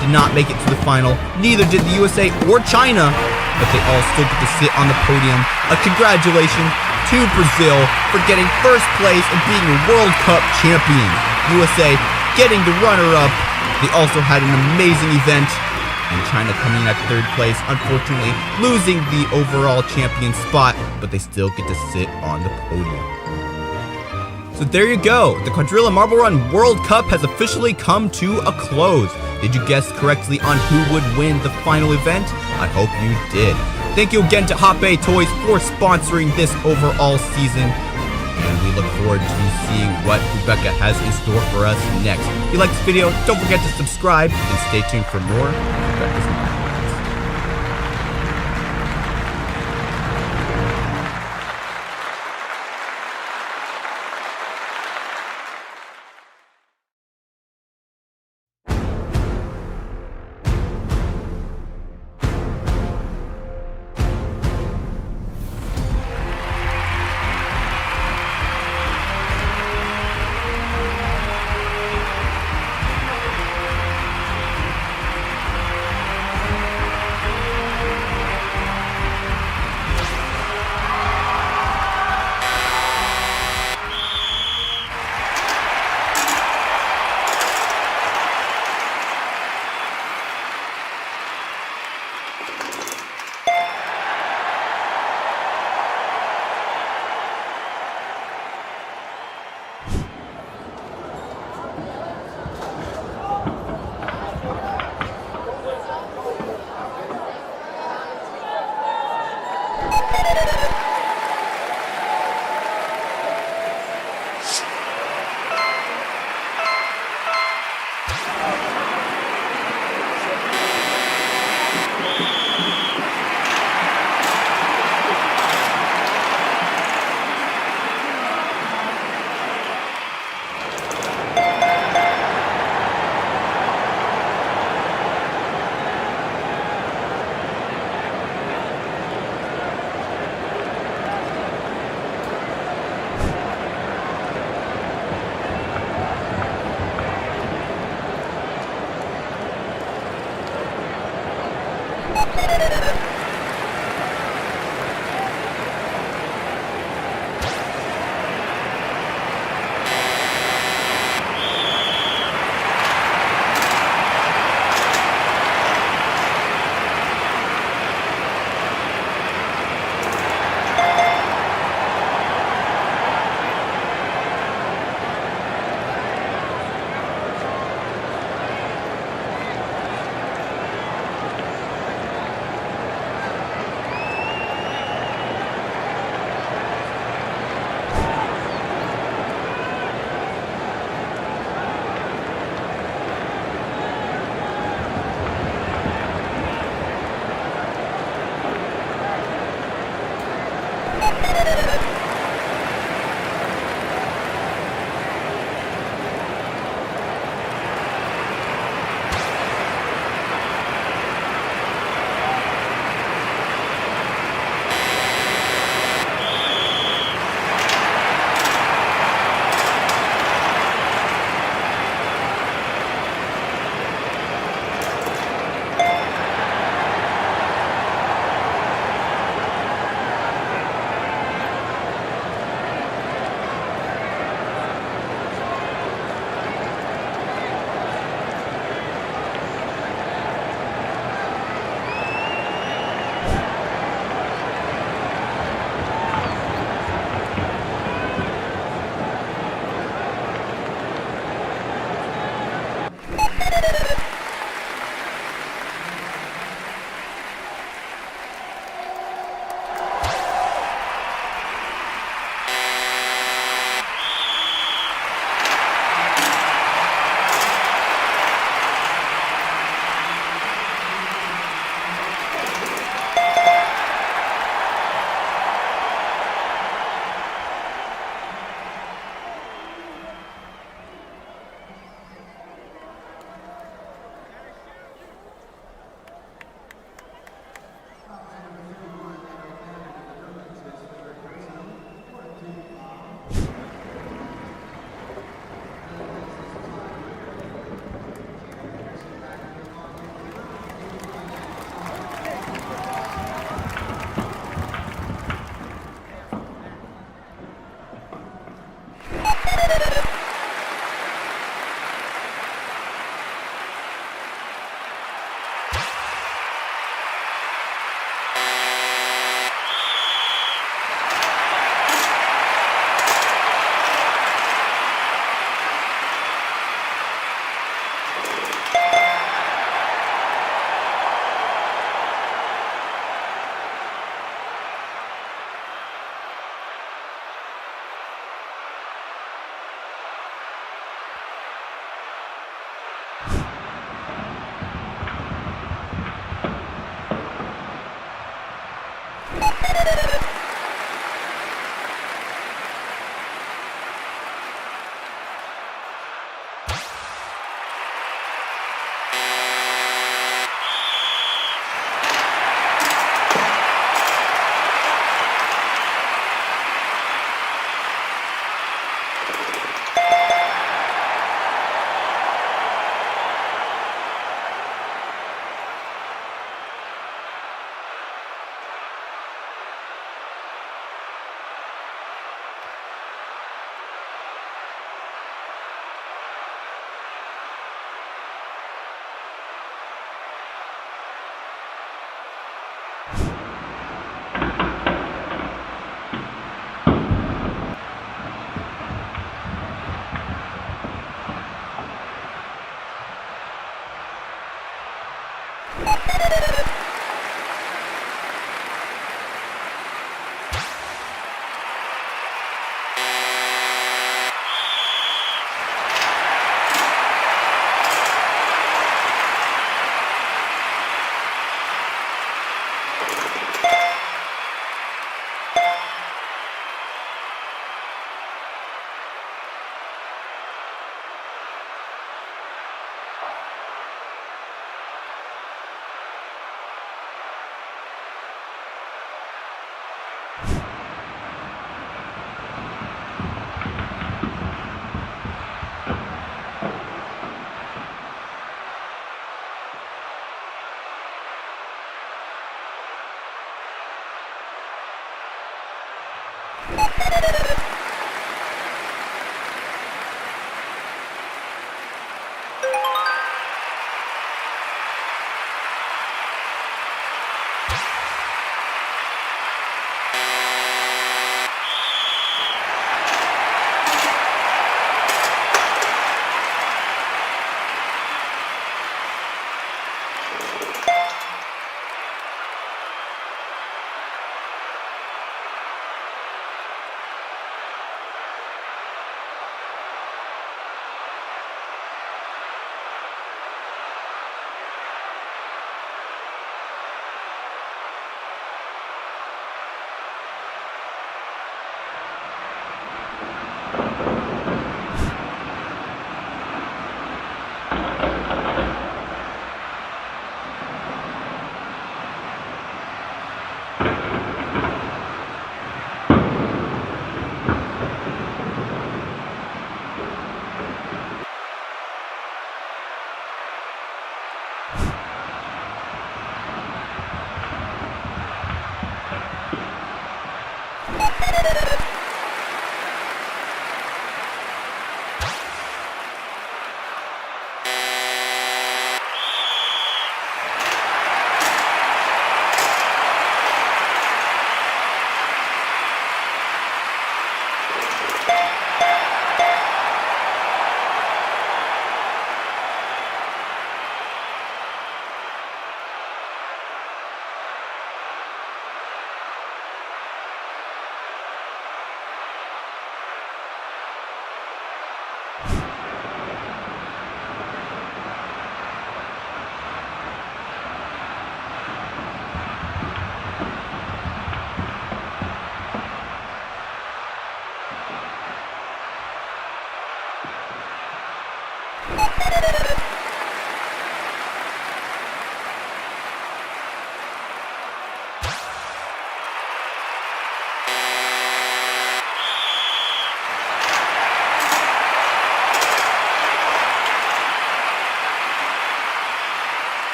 did not make it to the final. Neither did the USA or China, but they all still get to sit on the podium. A congratulations to Brazil for getting first place and being a World Cup champion. USA getting the runner-up. They also had an amazing event. And China coming in at third place, unfortunately losing the overall champion spot, but they still get to sit on the podium. So there you go. The Quadrilla Marble Run World Cup has officially come to a close. Did you guess correctly on who would win the final event? I hope you did. Thank you again to Hop A Toys for sponsoring this overall season. And we look forward to seeing what Fubeca has in store for us next. If you like this video, don't forget to subscribe and stay tuned for more Fubeca's Marble Runs.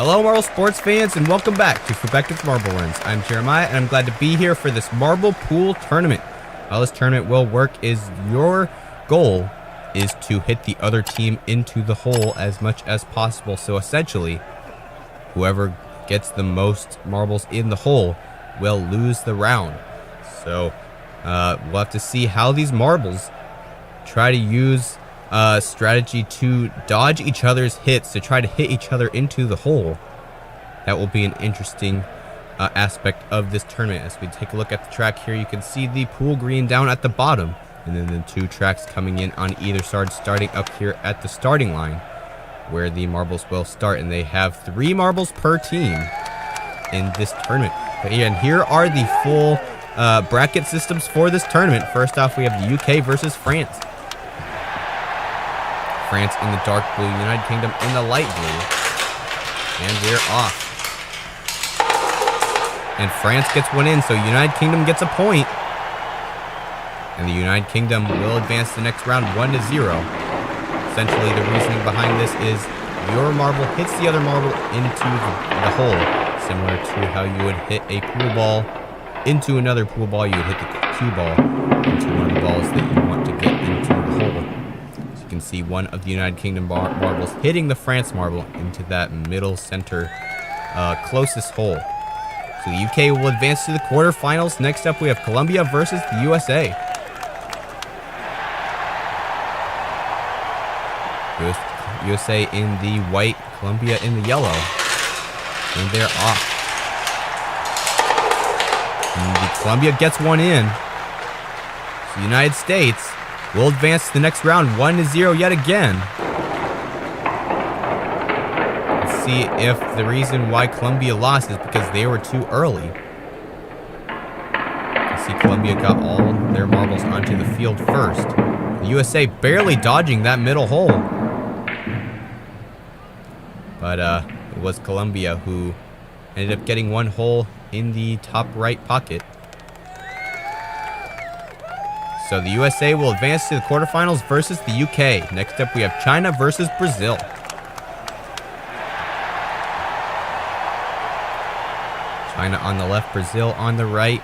Hello, Marble sports fans, and welcome back to Fubeca's Marble Runs. I'm Jeremiah, and I'm glad to be here for this marble pool tournament. How this tournament will work is your goal is to hit the other team into the hole as much as possible. So essentially, whoever gets the most marbles in the hole will lose the round. So we'll have to see how these marbles try to use strategy to dodge each other's hits, to try to hit each other into the hole. That will be an interesting aspect of this tournament. As we take a look at the track here, you can see the pool green down at the bottom, and then the two tracks coming in on either side, starting up here at the starting line where the marbles will start. And they have 3 marbles per team in this tournament. And here are the full bracket systems for this tournament. First off, we have the UK versus France. France in the dark blue, United Kingdom in the light blue. And we're off. And France gets one in, so United Kingdom gets a point. And the United Kingdom will advance the next round 1-0. Essentially, the reasoning behind this is your marble hits the other marble into the hole, similar to how you would hit a pool ball into another pool ball. You would hit the cue ball into one of the balls that you want to get into the hole. You can see one of the United Kingdom marbles hitting the France marble into that middle center closest hole. So the UK will advance to the quarterfinals. Next up, we have Colombia versus the USA. USA in the white, Colombia in the yellow. And they're off. And the Colombia gets one in. So the United States will advance to the next round 1-0 yet again. Let's see if the reason why Colombia lost is because they were too early. You see Colombia got all their marbles onto the field first. The USA barely dodging that middle hole. But it was Colombia who ended up getting one hole in the top right pocket. So the USA will advance to the quarterfinals versus the UK. Next up, we have China versus Brazil. China on the left, Brazil on the right.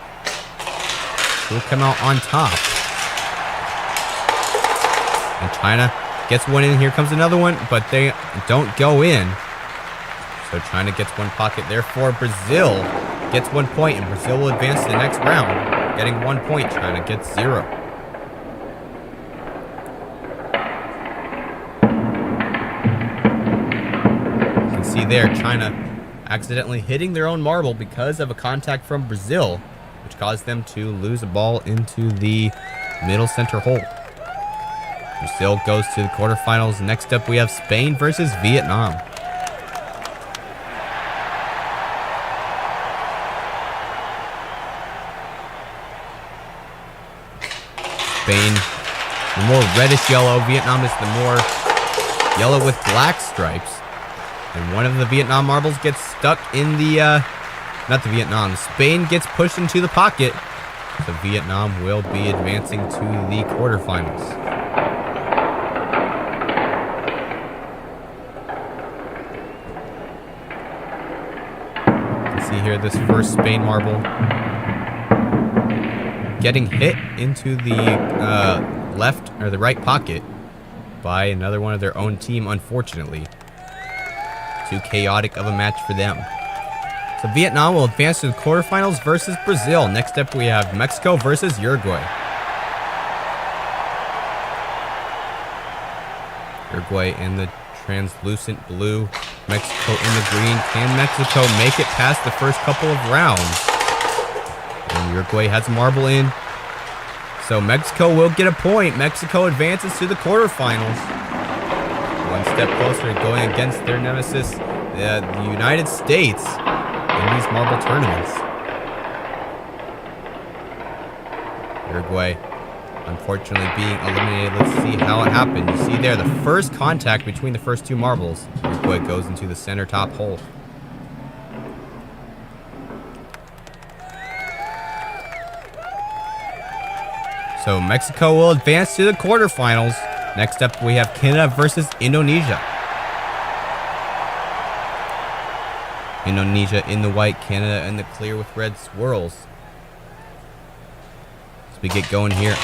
Who will come out on top? And China gets one in. Here comes another one, but they don't go in. So China gets one pocket. Therefore, Brazil gets 1 point, and Brazil will advance to the next round, getting 1 point. China gets 0. You can see there, China accidentally hitting their own marble because of a contact from Brazil, which caused them to lose a ball into the middle center hole. Brazil goes to the quarterfinals. Next up, we have Spain versus Vietnam. Spain, the more reddish yellow. Vietnam is the more yellow with black stripes. And one of the Vietnam marbles gets stuck in the, not the Vietnam, Spain gets pushed into the pocket. So Vietnam will be advancing to the quarterfinals. You can see here this first Spain marble getting hit into the left or the right pocket by another one of their own team, unfortunately. Too chaotic of a match for them. So Vietnam will advance to the quarterfinals versus Brazil. Next up, we have Mexico versus Uruguay. Uruguay in the translucent blue, Mexico in the green. Can Mexico make it past the first couple of rounds? And Uruguay has a marble in. So Mexico will get a point. Mexico advances to the quarterfinals. One step closer to going against their nemesis, the United States, in these marble tournaments. Uruguay, unfortunately, being eliminated. Let's see how it happened. You see there, the first contact between the first two marbles. Uruguay goes into the center top hole. So Mexico will advance to the quarterfinals. Next up, we have Canada versus Indonesia. Indonesia in the white, Canada in the clear with red swirls. As we get going here.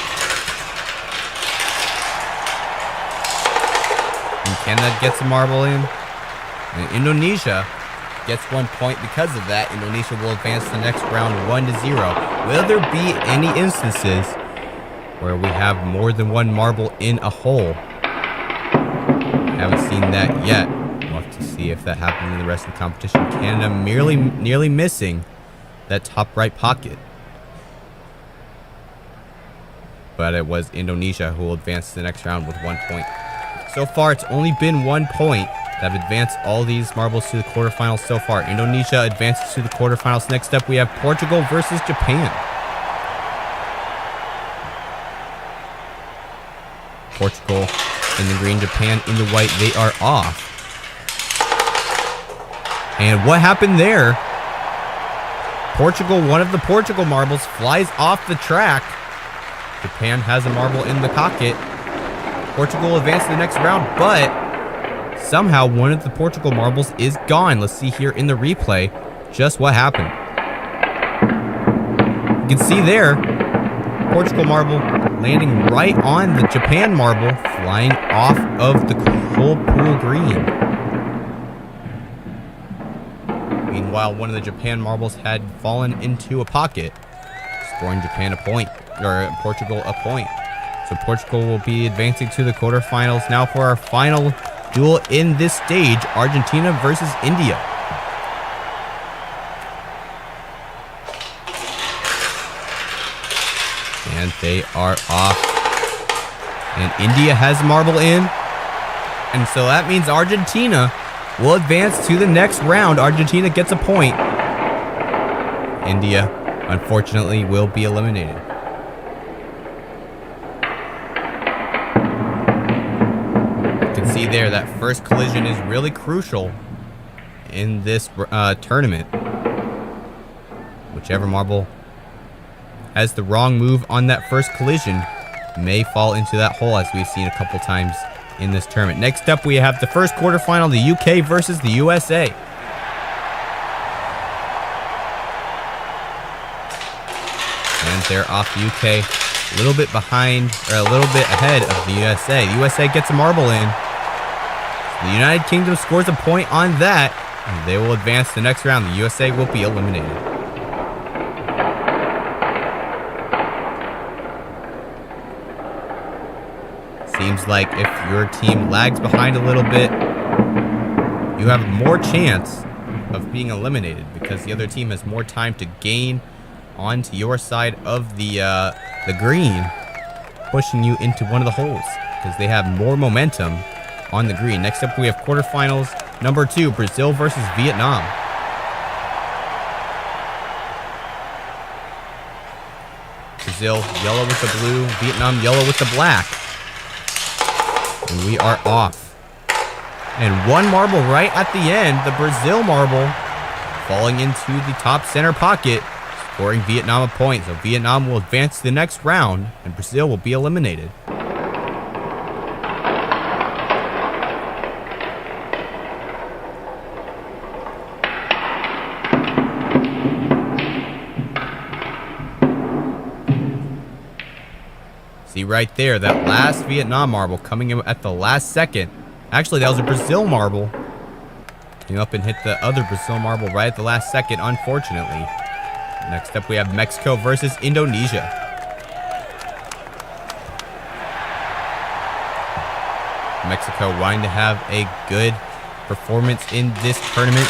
And Canada gets a marble in. And Indonesia gets 1 point because of that. Indonesia will advance to the next round 1-0. Will there be any instances where we have more than one marble in a hole? Haven't seen that yet. We'll have to see if that happened in the rest of the competition. Canada nearly missing that top right pocket. But it was Indonesia who will advance to the next round with 1 point. So far, it's only been 1 point that have advanced all these marbles to the quarterfinals so far. Indonesia advances to the quarterfinals. Next up, we have Portugal versus Japan. Portugal in the green, Japan in the white. They are off. And what happened there? Portugal, one of the Portugal marbles flies off the track. Japan has a marble in the pocket. Portugal advances to the next round, but somehow one of the Portugal marbles is gone. Let's see here in the replay just what happened. You can see there, Portugal marble landing right on the Japan marble, flying off of the whole pool green. Meanwhile, one of the Japan marbles had fallen into a pocket, scoring Japan a point, or Portugal a point. So Portugal will be advancing to the quarterfinals. Now for our final duel in this stage, Argentina versus India. And they are off. And India has a marble in. And so that means Argentina will advance to the next round. Argentina gets a point. India, unfortunately, will be eliminated. See there, that first collision is really crucial in this tournament. Whichever marble has the wrong move on that first collision may fall into that hole, as we've seen a couple times in this tournament. Next up, we have the first quarterfinal, the UK versus the USA. And they're off the UK, a little bit behind, or a little bit ahead of the USA. The USA gets a marble in. The United Kingdom scores a point on that, and they will advance to the next round. The USA will be eliminated. Seems like if your team lags behind a little bit, you have more chance of being eliminated because the other team has more time to gain onto your side of the green, pushing you into one of the holes because they have more momentum on the green. Next up, we have quarterfinals number 2, Brazil versus Vietnam. Brazil, yellow with the blue. Vietnam, yellow with the black. And we are off. And one marble right at the end, the Brazil marble, falling into the top center pocket, scoring Vietnam a point. So Vietnam will advance to the next round, and Brazil will be eliminated. See right there, that last Vietnam marble coming in at the last second. Actually, that was a Brazil marble. Came up and hit the other Brazil marble right at the last second, unfortunately. Next up, we have Mexico versus Indonesia. Mexico wanting to have a good performance in this tournament,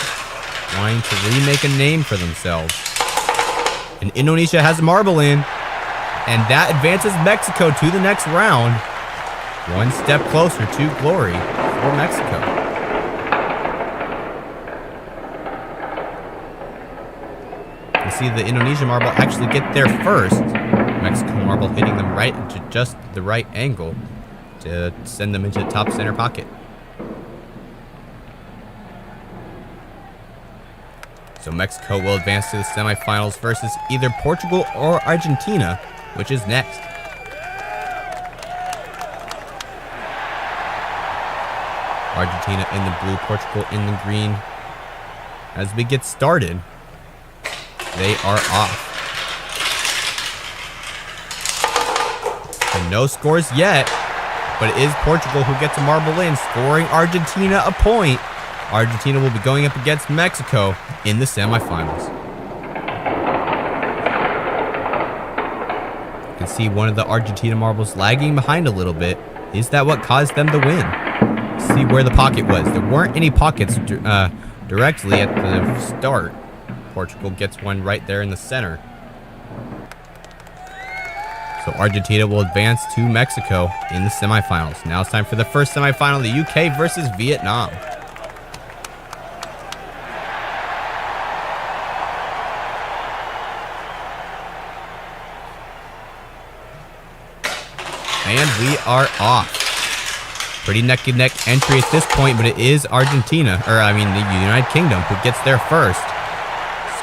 wanting to remake a name for themselves. And Indonesia has a marble in. And that advances Mexico to the next round. One step closer to glory for Mexico. You see the Indonesia marble actually get there first. Mexico marble hitting them right into just the right angle to send them into the top center pocket. So Mexico will advance to the semifinals versus either Portugal or Argentina, which is next. Argentina in the blue, Portugal in the green. as we get started. They are off. And no scores yet, but it is Portugal who gets a marble in, scoring Argentina a point. Argentina will be going up against Mexico in the semifinals. You can see one of the Argentina marbles lagging behind a little bit. Is that what caused them to win? See where the pocket was. There weren't any pockets directly at the start. Portugal gets one right there in the center. So Argentina will advance to Mexico in the semifinals. Now it's time for the first semifinal, the UK versus Vietnam. And we are off. Pretty neck-and-neck entry at this point, but it is Argentina, the United Kingdom, who gets there first.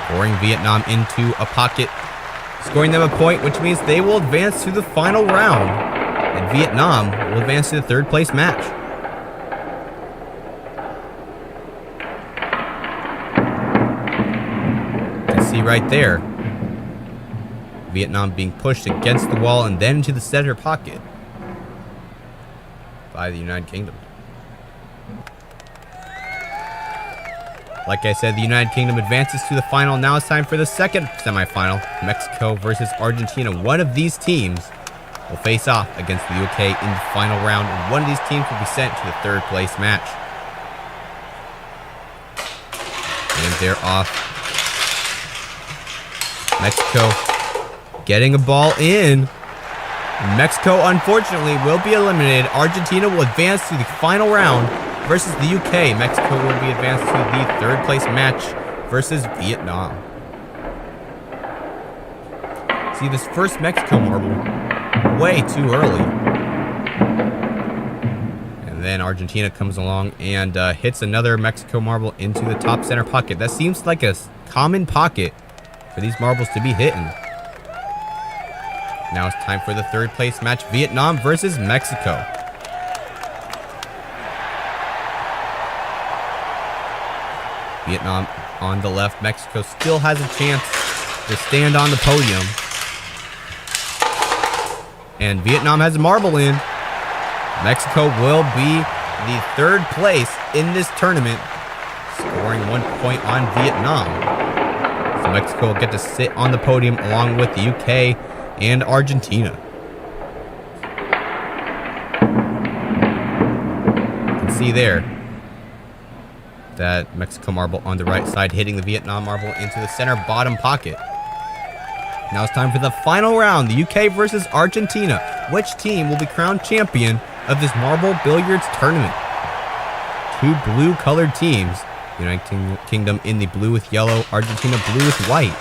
Scoring Vietnam into a pocket, scoring them a point, which means they will advance to the final round. And Vietnam will advance to the third place match. You can see right there, Vietnam being pushed against the wall and then into the center pocket by the United Kingdom. Like I said, the United Kingdom advances to the final. Now it's time for the second semifinal, Mexico versus Argentina. One of these teams will face off against the UK in the final round, and one of these teams will be sent to the third place match. And they're off. Mexico getting a ball in. Mexico, unfortunately, will be eliminated. Argentina will advance to the final round versus the UK. Mexico will be advanced to the third place match versus Vietnam. See, this first Mexico marble, way too early. And then Argentina comes along and hits another Mexico marble into the top center pocket. That seems like a common pocket for these marbles to be hitting. Now it's time for the third place match, Vietnam versus Mexico. Vietnam on the left. Mexico still has a chance to stand on the podium. And Vietnam has a marble in. Mexico will be the third place in this tournament, scoring 1 point on Vietnam. So Mexico will get to sit on the podium along with the UK and Argentina. You can see there that Mexico marble on the right side hitting the Vietnam marble into the center bottom pocket. Now it's time for the final round, the UK versus Argentina. Which team will be crowned champion of this marble billiards tournament? Two blue colored teams. United Kingdom in the blue with yellow, Argentina blue with white.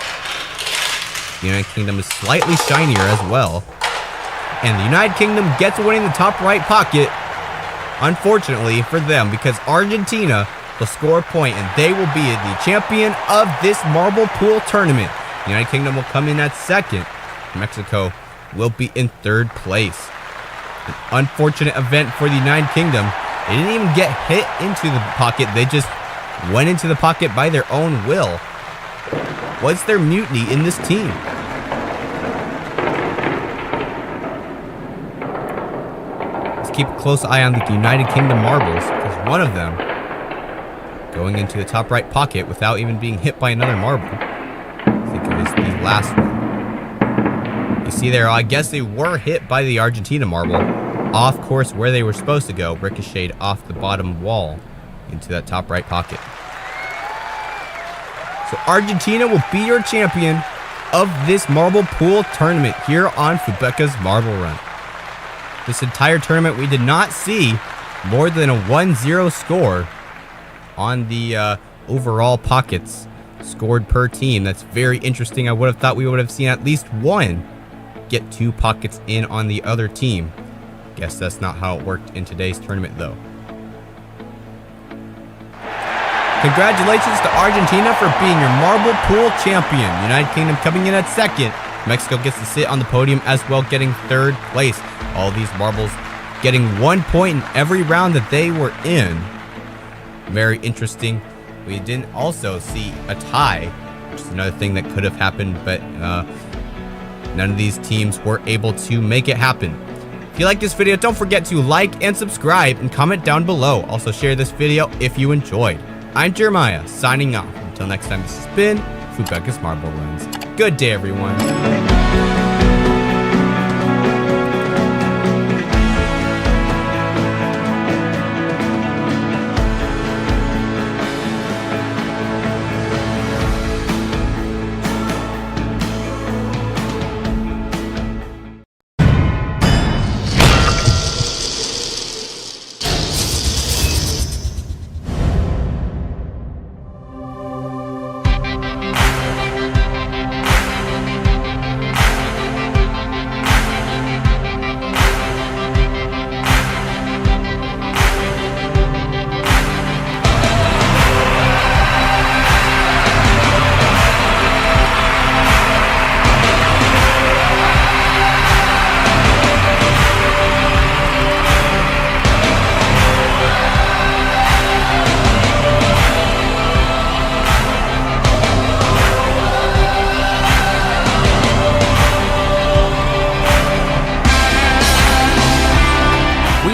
The United Kingdom is slightly shinier as well. And the United Kingdom gets winning the top right pocket, unfortunately for them, because Argentina will score a point and they will be the champion of this marble pool tournament. The United Kingdom will come in at second. Mexico will be in third place. An unfortunate event for the United Kingdom. They didn't even get hit into the pocket. They just went into the pocket by their own will. What's their mutiny in this team? Let's keep a close eye on the United Kingdom marbles, because one of them going into the top right pocket without even being hit by another marble. I think it was the last one. You see there, I guess they were hit by the Argentina marble off course where they were supposed to go, ricocheted off the bottom wall into that top right pocket. So Argentina will be your champion of this marble pool tournament here on Fubeca's Marble Run. This entire tournament, we did not see more than a 1-0 score on the overall pockets scored per team. That's very interesting. I would have thought we would have seen at least one get 2 pockets in on the other team. Guess that's not how it worked in today's tournament, though. Congratulations to Argentina for being your marble pool champion. United Kingdom coming in at second. Mexico gets to sit on the podium as well, getting third place. All these marbles getting 1 point in every round that they were in. Very interesting We didn't also see a tie, which is another thing that could have happened, but none of these teams were able to make it happen. If you like this video, don't forget to like and subscribe and comment down below. Also share this video if you enjoyed. I'm Jeremiah, signing off. Until next time, this has been Fubeca's Marble Runs. Good day, everyone.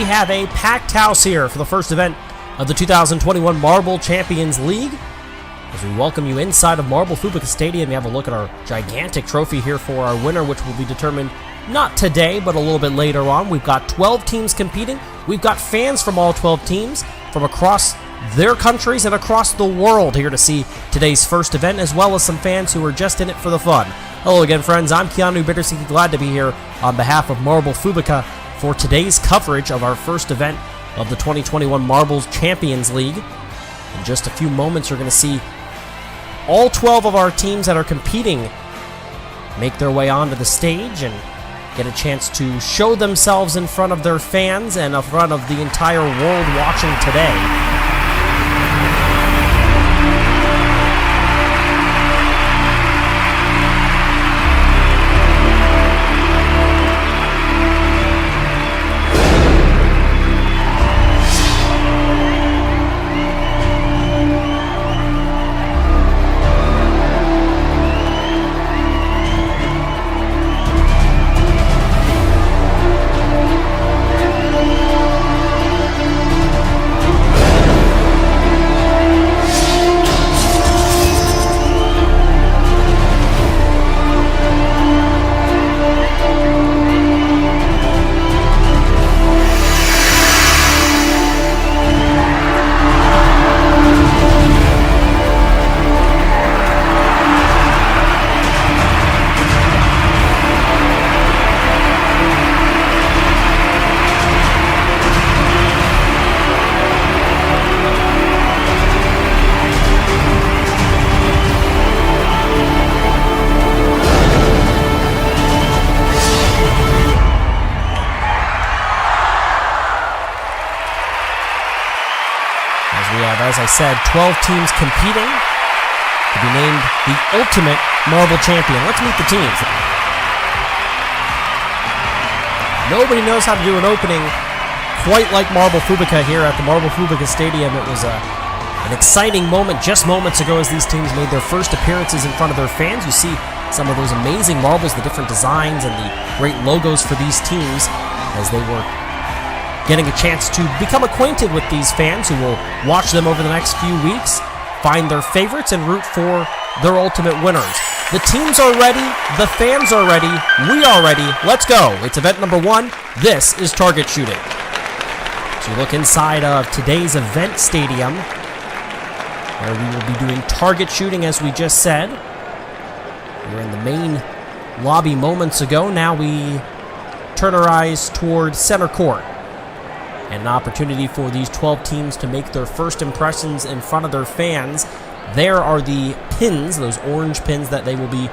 Have a packed house here for the first event of the 2021 Marble Champions League. As we welcome you inside of Marble Fubeca Stadium, we have a look at our gigantic trophy here for our winner, which will be determined not today, but a little bit later on. We've got 12 teams competing. We've got fans from all 12 teams from across their countries and across the world here to see today's first event, as well as some fans who are just in it for the fun. Hello again, friends. I'm Keanu Bittersea, glad to be here on behalf of Marble Fubeca for today's coverage of our first event of the 2021 Marbles Champions League. In just a few moments, you're going to see all 12 of our teams that are competing make their way onto the stage and get a chance to show themselves in front of their fans and in front of the entire world watching today. As I said, 12 teams competing to be named the ultimate Marble Champion. Let's meet the teams. Nobody knows how to do an opening quite like Marble Fubeca here at the Marble Fubeca Stadium. It was an exciting moment just moments ago as these teams made their first appearances in front of their fans. You see some of those amazing marbles, the different designs, and the great logos for these teams as they were getting a chance to become acquainted with these fans who will watch them over the next few weeks, find their favorites, and root for their ultimate winners. The teams are ready, the fans are ready, we are ready, let's go. It's event number 1, this is target shooting. So you look inside of today's event stadium, where we will be doing target shooting as we just said. We were in the main lobby moments ago, now we turn our eyes toward center court. And an opportunity for these 12 teams to make their first impressions in front of their fans. There are the pins, those orange pins that they will be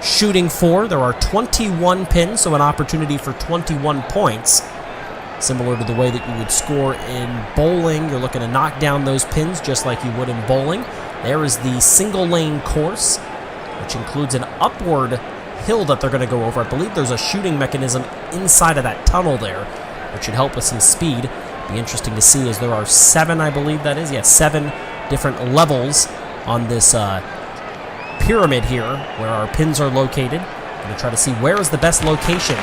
shooting for. There are 21 pins, so an opportunity for 21 points. Similar to the way that you would score in bowling, you're looking to knock down those pins just like you would in bowling. There is the single lane course, which includes an upward hill that they're going to go over. I believe there's a shooting mechanism inside of that tunnel there, which should help with some speed. Be interesting to see as there are 7, I believe that is. Yeah, 7 different levels on this pyramid here where our pins are located. I'm going to try to see where is the best location.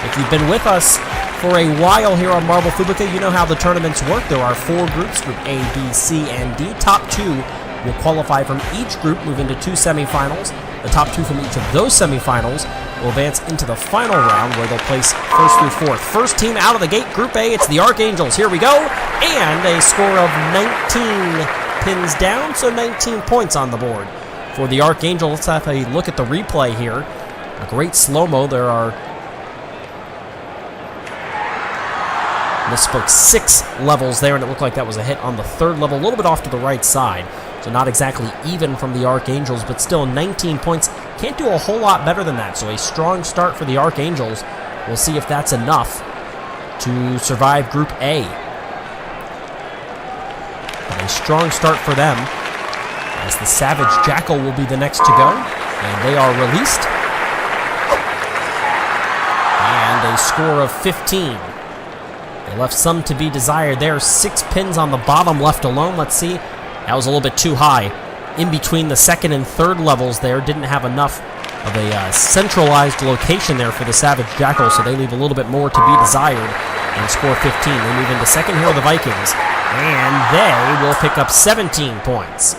If you've been with us for a while here on Marble Fubeca, you know how the tournaments work. There are 4 groups, Group A, B, C, and D. Top 2 will qualify from each group, move into 2 semifinals. The top 2 from each of those semifinals will advance into the final round where they'll place 1st through 4th. First team out of the gate, Group A, it's the Archangels. Here we go. And a score of 19 pins down, so 19 points on the board for the Archangels. Let's have a look at the replay here. A great slow-mo. There are, misspoke, 6 levels there, and it looked like that was a hit on the 3rd level, a little bit off to the right side. So not exactly even from the Archangels, but still 19 points. Can't do a whole lot better than that, so a strong start for the Archangels. We'll see if that's enough to survive Group A. But a strong start for them, as the Savage Jackal will be the next to go, and they are released. And a score of 15. They left some to be desired there. 6 pins on the bottom left alone. Let's see. That was a little bit too high. In between the 2nd and 3rd levels there, didn't have enough of a centralized location there for the Savage Jackal, so they leave a little bit more to be desired and score 15. They move into 2nd. Here are the Vikings, and they will pick up 17 points.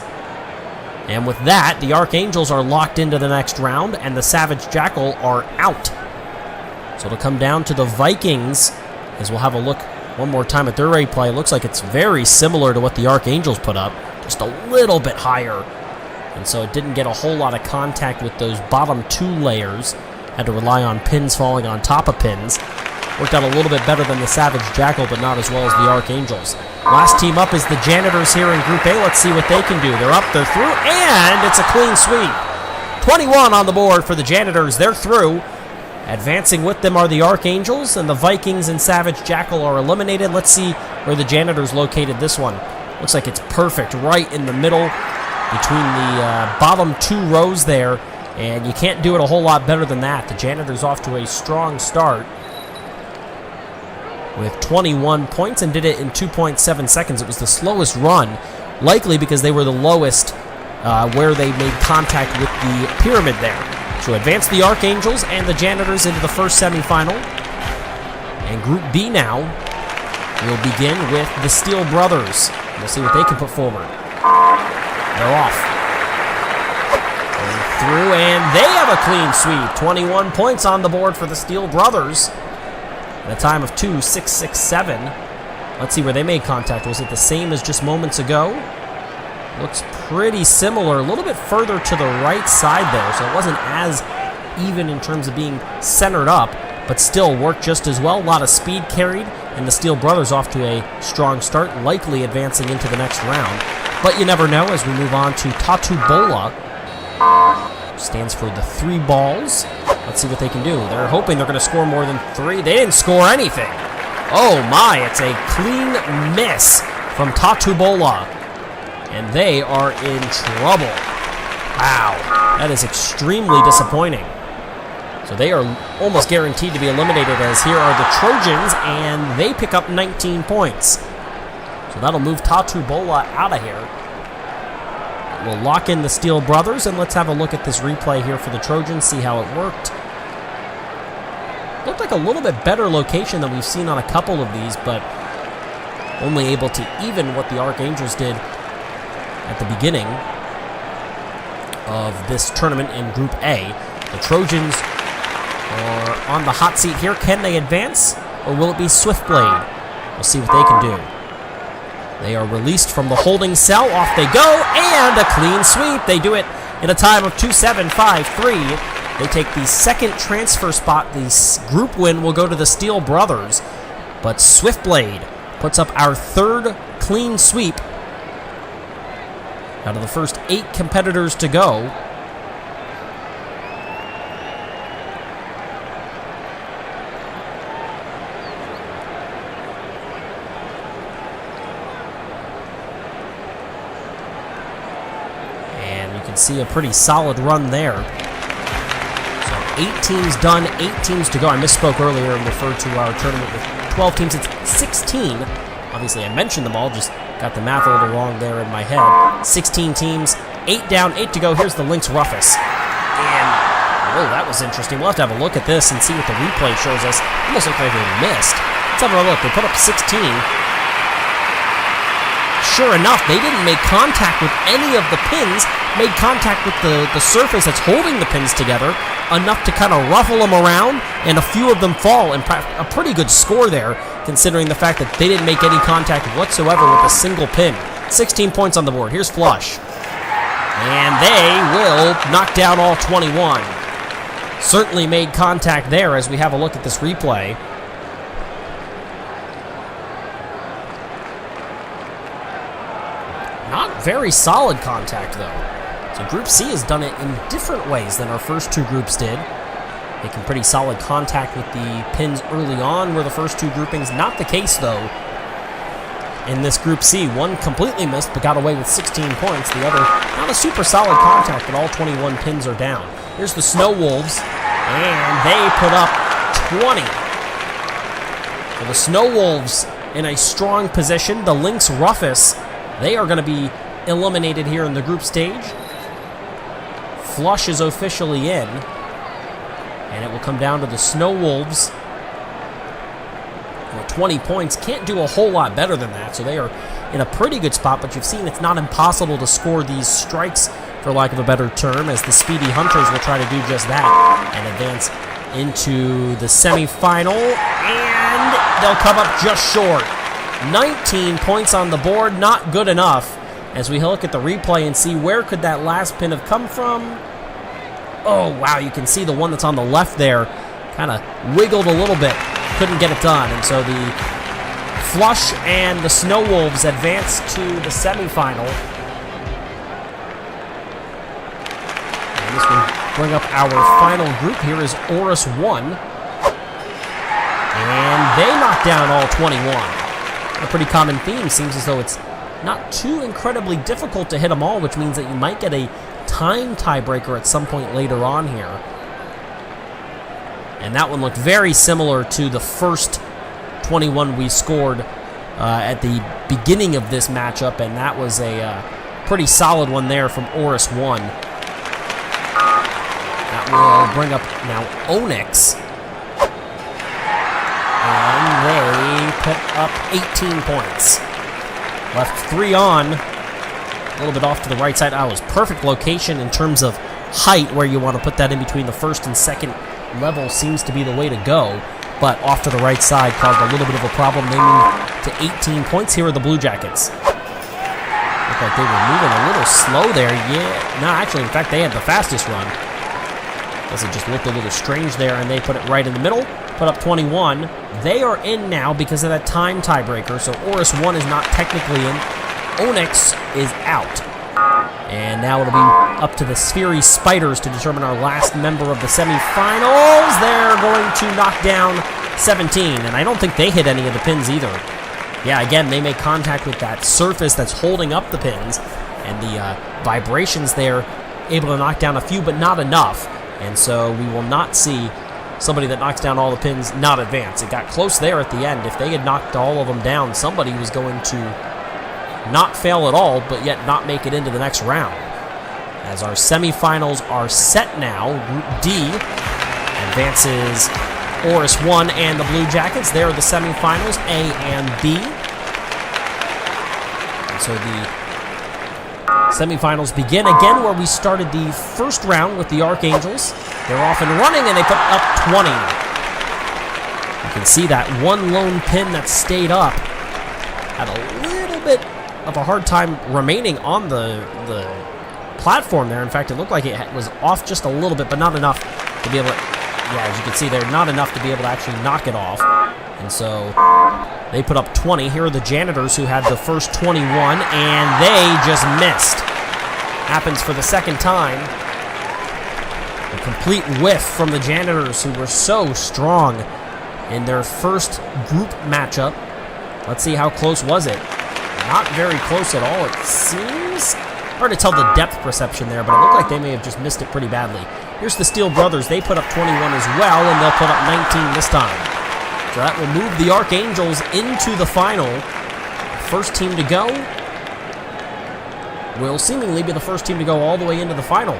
And with that, the Archangels are locked into the next round, and the Savage Jackal are out. So it'll come down to the Vikings, as we'll have a look one more time at their replay. It looks like it's very similar to what the Archangels put up, just a little bit higher. And so it didn't get a whole lot of contact with those bottom 2 layers. Had to rely on pins falling on top of pins. Worked out a little bit better than the Savage Jackal, but not as well as the Archangels. Last team up is the Janitors here in Group A. Let's see what they can do. They're up, they're through, and it's a clean sweep. 21 on the board for the Janitors. They're through. Advancing with them are the Archangels, and the Vikings and Savage Jackal are eliminated. Let's see where the Janitors located this one. Looks like it's perfect, right in the middle between the bottom 2 rows there, and you can't do it a whole lot better than that. The Janitors off to a strong start with 21 points and did it in 2.7 seconds. It was the slowest run, likely because they were the lowest where they made contact with the pyramid there. So advance the Archangels and the Janitors into the first semifinal. And Group B now will begin with the Steel Brothers. We'll see what they can put forward. They're off. Going through, and they have a clean sweep. 21 points on the board for the Steel Brothers. At a time of 2:667. Let's see where they made contact. Was it the same as just moments ago? Looks pretty similar, a little bit further to the right side there, so it wasn't as even in terms of being centered up, but still worked just as well. A lot of speed carried, and the Steel Brothers off to a strong start, likely advancing into the next round. But you never know as we move on to Tatu Bola. Stands for the 3 balls. Let's see what they can do. They're hoping they're going to score more than 3. They didn't score anything. Oh my, it's a clean miss from Tatu Bola. And they are in trouble. Wow, that is extremely disappointing. So they are almost guaranteed to be eliminated, as here are the Trojans, and they pick up 19 points. So that'll move Tatu Bola out of here. We'll lock in the Steel Brothers, and let's have a look at this replay here for the Trojans, see how it worked. Looked like a little bit better location than we've seen on a couple of these, but only able to even what the Archangels did at the beginning of this tournament in Group A. The Trojans are on the hot seat here. Can they advance, or will it be Swiftblade? We'll see what they can do. They are released from the holding cell. Off they go, and a clean sweep. They do it in a time of 2:753. They take the 2nd transfer spot. The group win will go to the Steel Brothers, but Swiftblade puts up our 3rd clean sweep out of the first 8 competitors to go. And you can see a pretty solid run there. So 8 teams done, 8 teams to go. I misspoke earlier and referred to our tournament with 12 teams. It's 16. Obviously, I mentioned them all, just Got the math a little wrong there in my head. 16 teams, 8 down, 8 to go. Here's the Lynx roughest. And, oh, that was interesting. We'll have to have a look at this and see what the replay shows us. Almost looked like they missed. Let's have a look. They put up 16. Sure enough, they didn't make contact with any of the pins, made contact with the surface that's holding the pins together, enough to kind of ruffle them around, and a few of them fall, and a pretty good score there, considering the fact that they didn't make any contact whatsoever with a single pin. 16 points on the board. Here's Flush. And they will knock down all 21. Certainly made contact there as we have a look at this replay. Not very solid contact, though. So Group C has done it in different ways than our first two groups did. Making pretty solid contact with the pins early on were the first two groupings. Not the case, though, in this Group C. One completely missed but got away with 16 points. The other, not a super solid contact, but all 21 pins are down. Here's the Snow Wolves, and they put up 20. So the Snow Wolves in a strong position. The Lynx Roughest, they are going to be eliminated here in the group stage. Flush is officially in. And it will come down to the Snow Wolves. With 20 points, can't do a whole lot better than that. So they are in a pretty good spot. But you've seen it's not impossible to score these strikes, for lack of a better term, as the Speedy Hunters will try to do just that and advance into the semifinal. And they'll come up just short. 19 points on the board, not good enough. As we look at the replay and see where could that last pin have come from. Oh, wow, you can see the one that's on the left there kind of wiggled a little bit. Couldn't get it done. And so the Flush and the Snow Wolves advance to the semifinal. And this will bring up our final group. Here is Oris 1. And they knock down all 21. A pretty common theme. Seems as though it's not too incredibly difficult to hit them all, which means that you might get a time tiebreaker at some point later on here. And that one looked very similar to the first 21 we scored at the beginning of this matchup, and that was a pretty solid one there from Oris 1. That will bring up now Onyx. And they put up 18 points. Left 3 on. A little bit off to the right side. That was perfect location in terms of height, where you want to put that in between the first and second level seems to be the way to go. But off to the right side caused a little bit of a problem. They moved to 18 points. Here are the Blue Jackets. Looked like they were moving a little slow there. Yeah. No, actually, in fact, they had the fastest run. Guess it just looked a little strange there, and they put it right in the middle. Put up 21. They are in now because of that time tiebreaker, so Oris 1 is not technically in. Onyx is out. And now it'll be up to the Sphery Spiders to determine our last member of the semifinals. They're going to knock down 17, and I don't think they hit any of the pins either. Yeah, again, they make contact with that surface that's holding up the pins, and the vibrations there, able to knock down a few, but not enough. And so we will not see somebody that knocks down all the pins not advance. It got close there at the end. If they had knocked all of them down, somebody was going to not fail at all, but yet not make it into the next round. As our semifinals are set now, Group D advances Oris 1 and the Blue Jackets. They're the semifinals, A and B. And so the semifinals begin again where we started the first round with the Archangels. They're off and running, and they put up 20. You can see that one lone pin that stayed up had a little bit of a hard time remaining on the platform there. In fact, it looked like it was off just a little bit, but not enough to be able to, yeah, as you can see there, not enough to be able to actually knock it off. And so they put up 20. Here are the Janitors who had the first 21, and they just missed. Happens for the second time. A complete whiff from the Janitors, who were so strong in their first group matchup. Let's see, how close was it? Not very close at all, it seems. Hard to tell the depth perception there, but it looked like they may have just missed it pretty badly. Here's the Steel Brothers. They put up 21 as well, and they'll put up 19 this time. So that will move the Archangels into the final. first team to go will seemingly be the first team to go all the way into the final.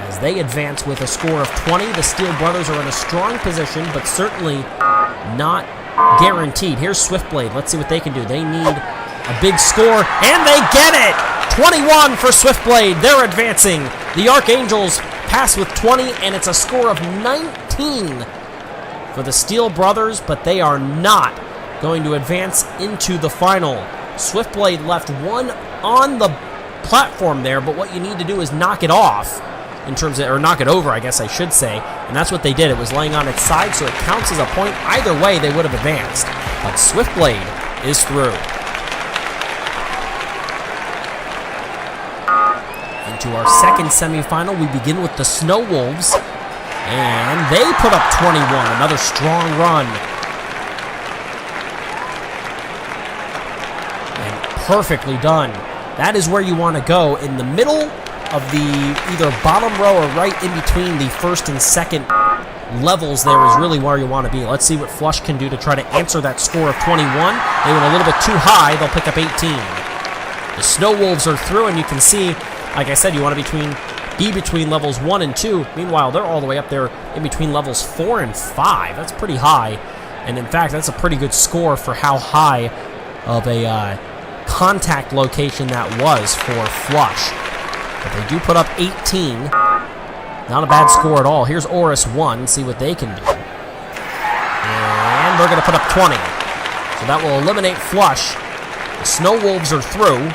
As they advance with a score of 20, the Steele brothers are in a strong position, but certainly not guaranteed. Here's Swiftblade. Let's see what they can do. They need a big score, and they get it! 21 for Swiftblade. They're advancing. The Archangels pass with 20, and it's a score of 19 for the Steele brothers, but they are not going to advance into the final. Swiftblade left one on the platform there, but what you need to do is knock it off, or knock it over, I guess I should say, and that's what they did. It was laying on its side, so it counts as a point. Either way, they would have advanced, but Swiftblade is through. Into our second semifinal, we begin with the Snow Wolves, and they put up 21, another strong run. And perfectly done. That is where you want to go, in the middle of the either bottom row or right in between the first and second levels. There is really where you want to be. Let's see what Flush can do to try to answer that score of 21. They went a little bit too high. They'll pick up 18. The Snow Wolves are through, and you can see, like I said, you want to be between levels 1 and 2. Meanwhile, they're all the way up there in between levels 4 and 5. That's pretty high. And in fact, that's a pretty good score for how high of a contact location that was for Flush. But they do put up 18. Not a bad score at all. Here's Oris 1. See what they can do. And they're going to put up 20. So that will eliminate Flush. The Snow Wolves are through.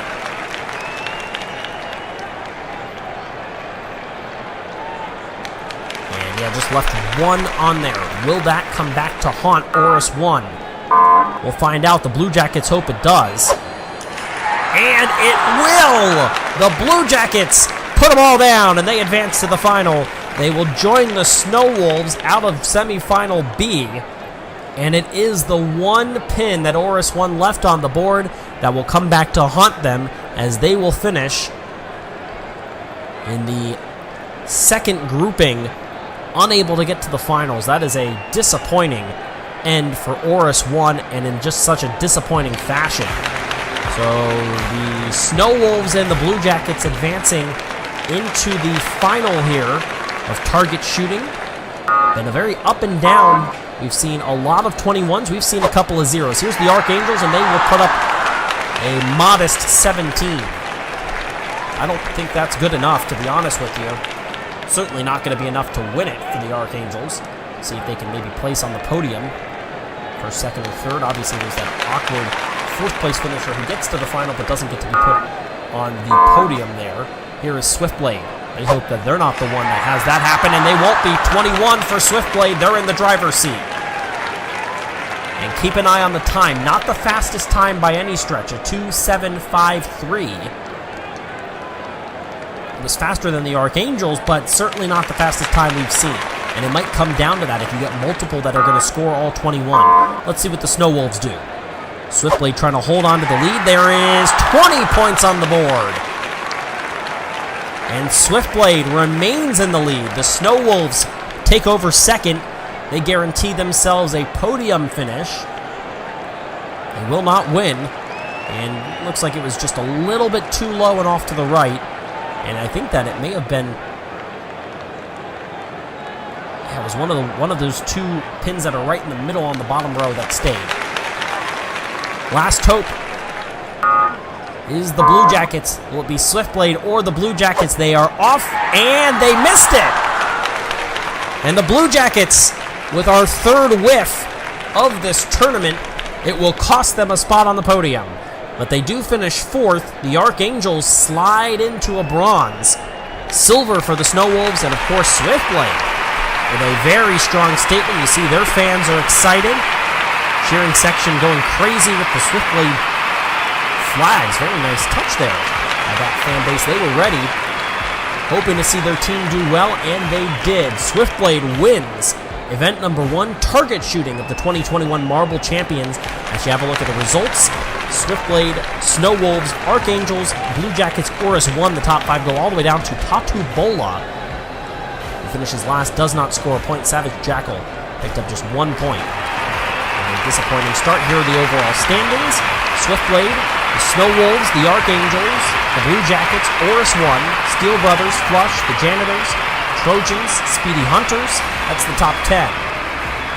And yeah, just left one on there. Will that come back to haunt Oris 1? We'll find out. The Blue Jackets hope it does. And it will! The Blue Jackets put them all down, and they advance to the final. They will join the Snow Wolves out of Semifinal B. And it is the one pin that Oris 1 left on the board that will come back to haunt them, as they will finish in the second grouping, unable to get to the finals. That is a disappointing end for Oris 1, and in just such a disappointing fashion. So the Snow Wolves and the Blue Jackets advancing into the final here of target shooting. Been a very up and down. We've seen a lot of 21s. We've seen a couple of zeros. Here's the Archangels, and they will put up a modest 17. I don't think that's good enough, to be honest with you. Certainly not going to be enough to win it for the Archangels. See if they can maybe place on the podium for second or third. Obviously, there's that awkward fourth place finisher who gets to the final but doesn't get to be put on the podium there. Here is Swiftblade. They hope that they're not the one that has that happen, and they won't be. 21 for Swiftblade. They're in the driver's seat. And keep an eye on the time. Not the fastest time by any stretch. A 2:7.53. It was faster than the Archangels, but certainly not the fastest time we've seen. And it might come down to that if you get multiple that are going to score all 21. Let's see what the Snow Wolves do. Swiftblade trying to hold on to the lead. There is 20 points on the board. And Swiftblade remains in the lead. The Snow Wolves take over second. They guarantee themselves a podium finish. They will not win. And it looks like it was just a little bit too low and off to the right. And I think that it may have been... Yeah, it was one of those two pins that are right in the middle on the bottom row that stayed. Last hope is the Blue Jackets. Will it be Swiftblade or the Blue Jackets? They are off, and they missed it! And the Blue Jackets, with our third whiff of this tournament, it will cost them a spot on the podium. But they do finish fourth. The Archangels slide into a bronze. Silver for the Snow Wolves, and of course Swiftblade with a very strong statement. You see their fans are excited. Cheering section going crazy with the Swiftblade flags. Very nice touch there by that fan base. They were ready, hoping to see their team do well, and they did. Swiftblade wins event number 1, target shooting of the 2021 Marble Champions. As you have a look at the results, Swiftblade, Snow Wolves, Archangels, Blue Jackets, Oris 1. The top 5 go all the way down to Tatu Bola, who finishes last, does not score a point. Savage Jackal picked up just 1 point. And they disappointing start. Here are the overall standings. Swiftblade, the Snow Wolves, the Archangels, the Blue Jackets, Oris 1, Steel Brothers, Flush, the Janitors, Trojans, Speedy Hunters. That's the top 10.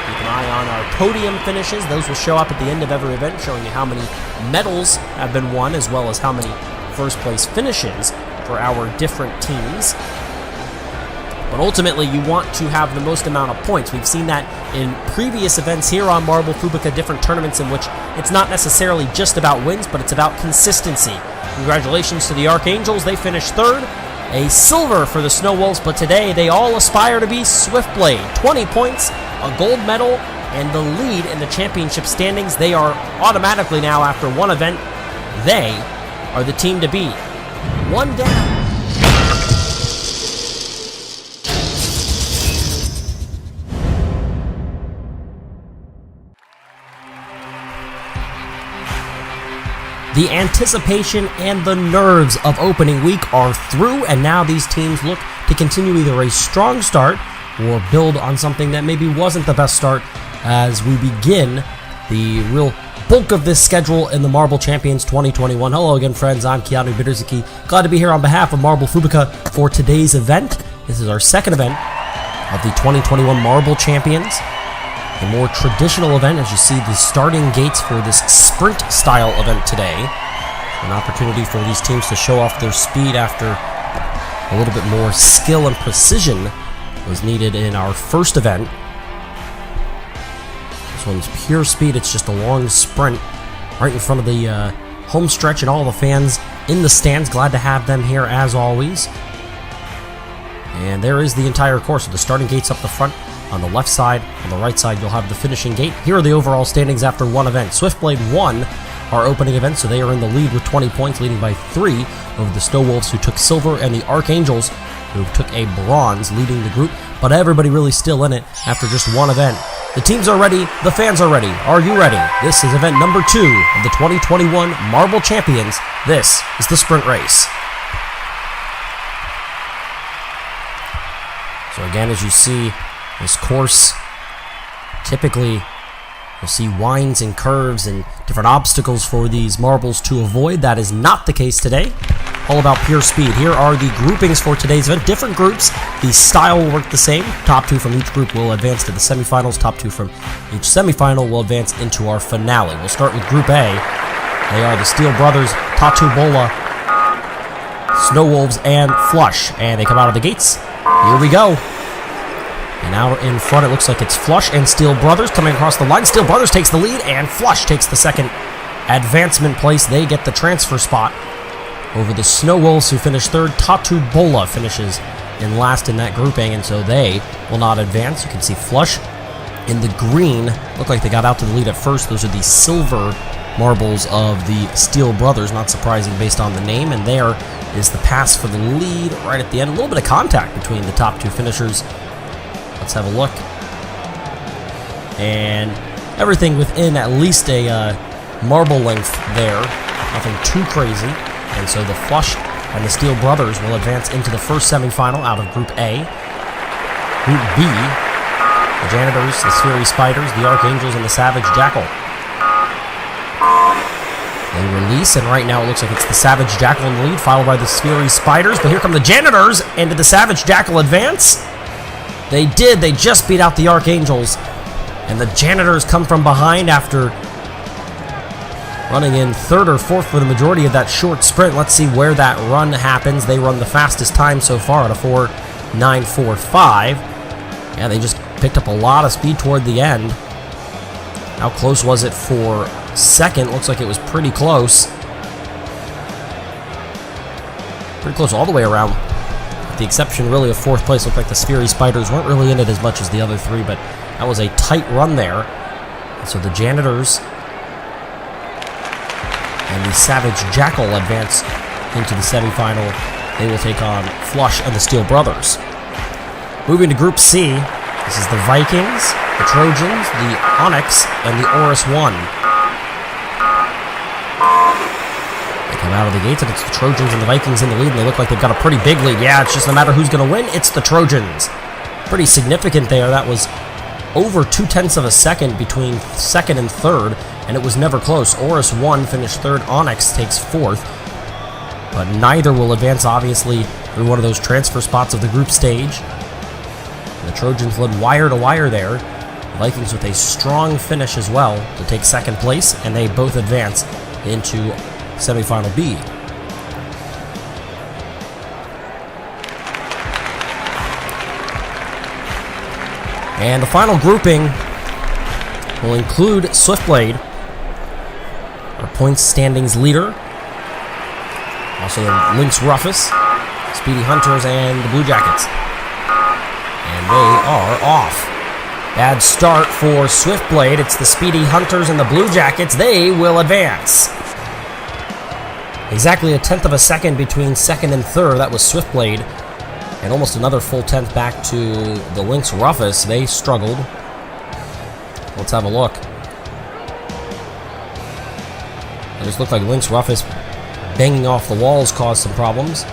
Keep an eye on our podium finishes. Those will show up at the end of every event, showing you how many medals have been won, as well as how many first place finishes for our different teams. But ultimately, you want to have the most amount of points. We've seen that in previous events here on Marble Fubeca, different tournaments in which it's not necessarily just about wins, but it's about consistency. Congratulations to the Archangels. They finished third. A silver for the Snow Wolves, but today they all aspire to be Swiftblade. 20 points, a gold medal, and the lead in the championship standings. They are automatically now, after one event, they are the team to beat. One down. The anticipation and the nerves of opening week are through, and now these teams look to continue either a strong start or build on something that maybe wasn't the best start as we begin the real bulk of this schedule in the Marble Champions 2021. Hello again, friends. I'm Keanu Biderzuki. Glad to be here on behalf of Marble Fubeca for today's event. This is our second event of the 2021 Marble Champions. A more traditional event, as you see the starting gates for this sprint style event today. An opportunity for these teams to show off their speed after a little bit more skill and precision was needed in our first event. This one's pure speed. It's just a long sprint right in front of the home stretch, and all the fans in the stands. Glad to have them here as always. And there is the entire course. So the starting gates up the front. On the left side, on the right side, you'll have the finishing gate. Here are the overall standings after one event. Swiftblade won our opening event, so they are in the lead with 20 points, leading by 3 over the Snow Wolves, who took silver, and the Archangels, who took a bronze, leading the group. But everybody really still in it after just one event. The teams are ready. The fans are ready. Are you ready? This is event number 2 of the 2021 Marble Champions. This is the sprint race. So again, as you see, this course, typically, you'll see winds and curves and different obstacles for these marbles to avoid. That is not the case today. All about pure speed. Here are the groupings for today's event. Different groups. The style will work the same. Top 2 from each group will advance to the semifinals. Top 2 from each semifinal will advance into our finale. We'll start with Group A. They are the Steel Brothers, Tatu Bola, Snow Wolves, and Flush. And they come out of the gates. Here we go. And out in front, it looks like it's Flush and Steel Brothers coming across the line. Steel Brothers takes the lead, and Flush takes the second advancement place. They get the transfer spot over the Snow Wolves, who finish third. Tatu Bola finishes in last in that grouping, and so they will not advance. You can see Flush in the green. Look like they got out to the lead at first. Those are the silver marbles of the Steel Brothers. Not surprising based on the name. And there is the pass for the lead right at the end. A little bit of contact between the top 2 finishers. Let's have a look. And everything within at least a marble length there. Nothing too crazy. And so the Flush and the Steel Brothers will advance into the first semifinal out of Group A. Group B, the Janitors, the Sphery Spiders, the Archangels, and the Savage Jackal. They release, and right now it looks like it's the Savage Jackal in the lead, followed by the Sphery Spiders. But here come the Janitors, and did the Savage Jackal advance? They did. They just beat out the Archangels. And the Janitors come from behind after running in third or fourth for the majority of that short sprint. Let's see where that run happens. They run the fastest time so far at a 4:9.45. Yeah, they just picked up a lot of speed toward the end. How close was it for second? Looks like it was pretty close. Pretty close all the way around. With the exception really of fourth place. Looked like the Sphery Spiders weren't really in it as much as the other 3, but that was a tight run there. And so the Janitors and the Savage Jackal advance into the semifinal. They will take on Flush and the Steel Brothers. Moving to Group C, this is the Vikings, the Trojans, the Onyx, and the Oris 1. They come out of the gates, and it's the Trojans and the Vikings in the lead, and they look like they've got a pretty big lead. Yeah, it's just no matter who's going to win, it's the Trojans. Pretty significant there. That was over 0.2 of a second between second and third, and it was never close. Oris won, finished third. Onyx takes fourth, but neither will advance, obviously, through one of those transfer spots of the group stage. The Trojans led wire to wire there. The Vikings with a strong finish as well to take second place, and they both advance into Semifinal B. And the final grouping will include Swiftblade, our points standings leader. Also the Lynx Rufus, Speedy Hunters, and the Blue Jackets. And they are off. Bad start for Swiftblade. It's the Speedy Hunters and the Blue Jackets. They will advance. Exactly 0.1 of a second between second and third. That was Swiftblade. And almost another full 10th back to the Lynx Rufus. They struggled. Let's have a look. It just looked like Lynx Rufus banging off the walls caused some problems.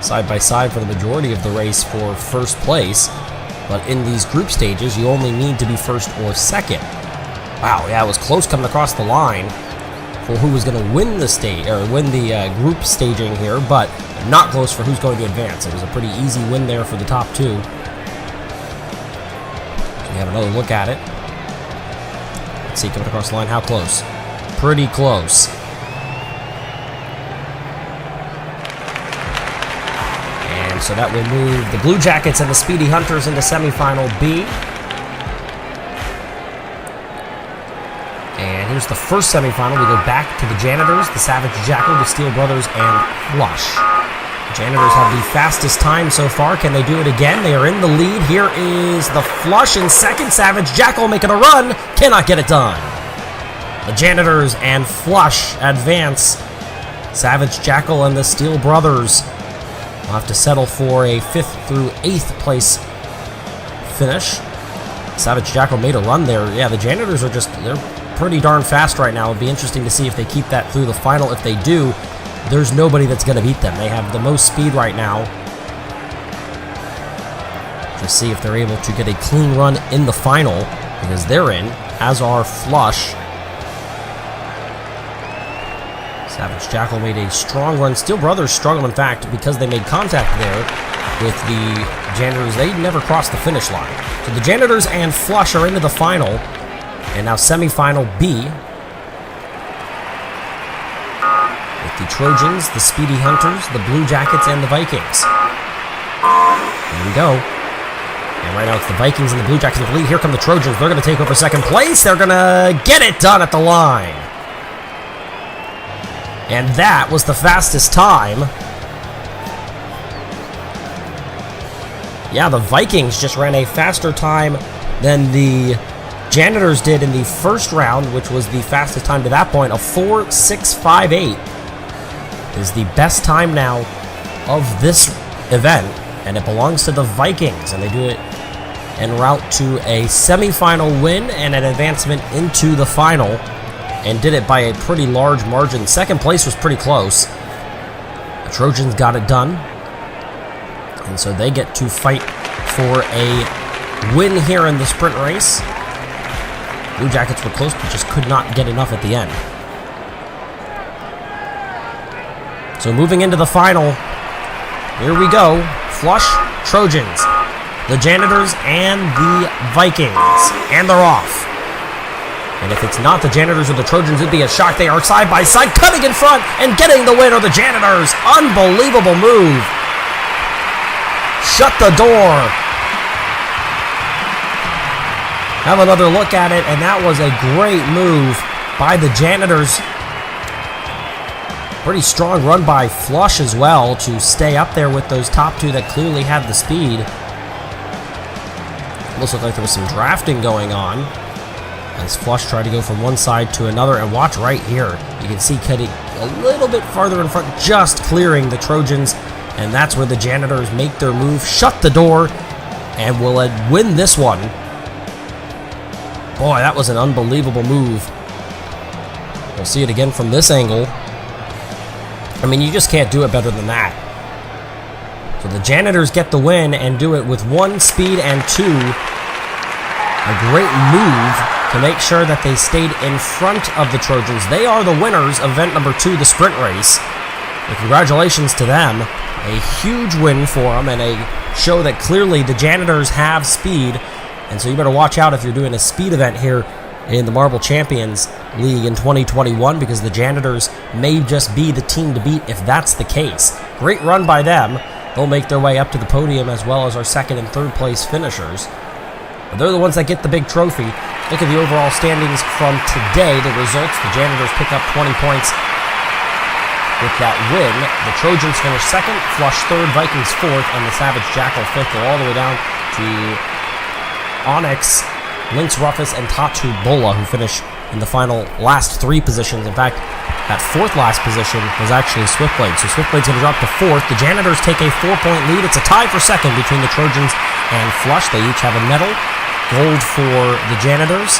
Side by side for the majority of the race for first place. But in these group stages, you only need to be first or second. Wow, yeah, it was close coming across the line for who was going to win the stage or win the group staging here, but not close for who's going to advance. It was a pretty easy win there for the top two. We have another look at it. Let's see, coming across the line, how close? Pretty close. And so that will move the Blue Jackets and the Speedy Hunters into Semifinal B. And here's the first semifinal. We go back to the Janitors, the Savage Jackal, the Steel Brothers, and Flush. The Janitors have the fastest time so far. Can they do it again? They are in the lead. Here is the Flush in second. Savage Jackal making a run. Cannot get it done. The Janitors and Flush advance. Savage Jackal and the Steel Brothers will have to settle for a 5th through 8th place finish. Savage Jackal made a run there. Yeah, the Janitors are they're pretty darn fast right now. It'll be interesting to see if they keep that through the final. If they do, there's nobody that's going to beat them. They have the most speed right now. To see if they're able to get a clean run in the final, because they're in, as are Flush. Savage Jackal made a strong run. Steel Brothers struggled, in fact, because they made contact there with the Janitors. They never crossed the finish line. So the Janitors and Flush are into the final. And now Semifinal B. With the Trojans, the Speedy Hunters, the Blue Jackets, and the Vikings. Here we go. And right now it's the Vikings and the Blue Jackets in the lead. Here come the Trojans. They're going to take over second place. They're going to get it done at the line. And that was the fastest time. Yeah, the Vikings just ran a faster time than the Janitors did in the first round, which was the fastest time to that point. A 4.658 is the best time now of this event, and it belongs to the Vikings, and they do it en route to a semifinal win and an advancement into the final, and did it by a pretty large margin. Second place was pretty close. The Trojans got it done, and so they get to fight for a win here in the sprint race. Blue Jackets were close, but just could not get enough at the end. So moving into the final, here we go. Flush, Trojans, the Janitors, and the Vikings. And they're off. And if it's not the Janitors or the Trojans, it'd be a shock. They are side by side, cutting in front, and getting the win are the Janitors. Unbelievable move. Shut the door. Have another look at it, and that was a great move by the Janitors. Pretty strong run by Flush as well to stay up there with those top two that clearly had the speed. Almost looked like there was some drafting going on as Flush tried to go from one side to another. And watch right here. You can see cutting a little bit farther in front, just clearing the Trojans. And that's where the Janitors make their move, shut the door, and will win this one. Boy, that was an unbelievable move. We'll see it again from this angle. I mean, you just can't do it better than that. So the Janitors get the win and do it with 1 speed and 2. A great move to make sure that they stayed in front of the Trojans. They are the winners of event number 2, the sprint race. And congratulations to them. A huge win for them and a show that clearly the Janitors have speed. And so you better watch out if you're doing a speed event here in the Marble Champions League in 2021, because the Janitors may just be the team to beat if that's the case. Great run by them. They'll make their way up to the podium, as well as our second and third place finishers. But they're the ones that get the big trophy. Look at the overall standings from today. The results, the Janitors pick up 20 points with that win. The Trojans finish second, Flush third, Vikings fourth, and the Savage Jackal fifth. Go all the way down to Onyx, Lynx Rufus, and Tatu Bola, who finish in the final last 3 positions. In fact, that fourth last position was actually Swiftblade. So Swiftblade's going to drop to fourth. The Janitors take a 4-point lead. It's a tie for second between the Trojans and Flush. They each have a medal. Gold for the Janitors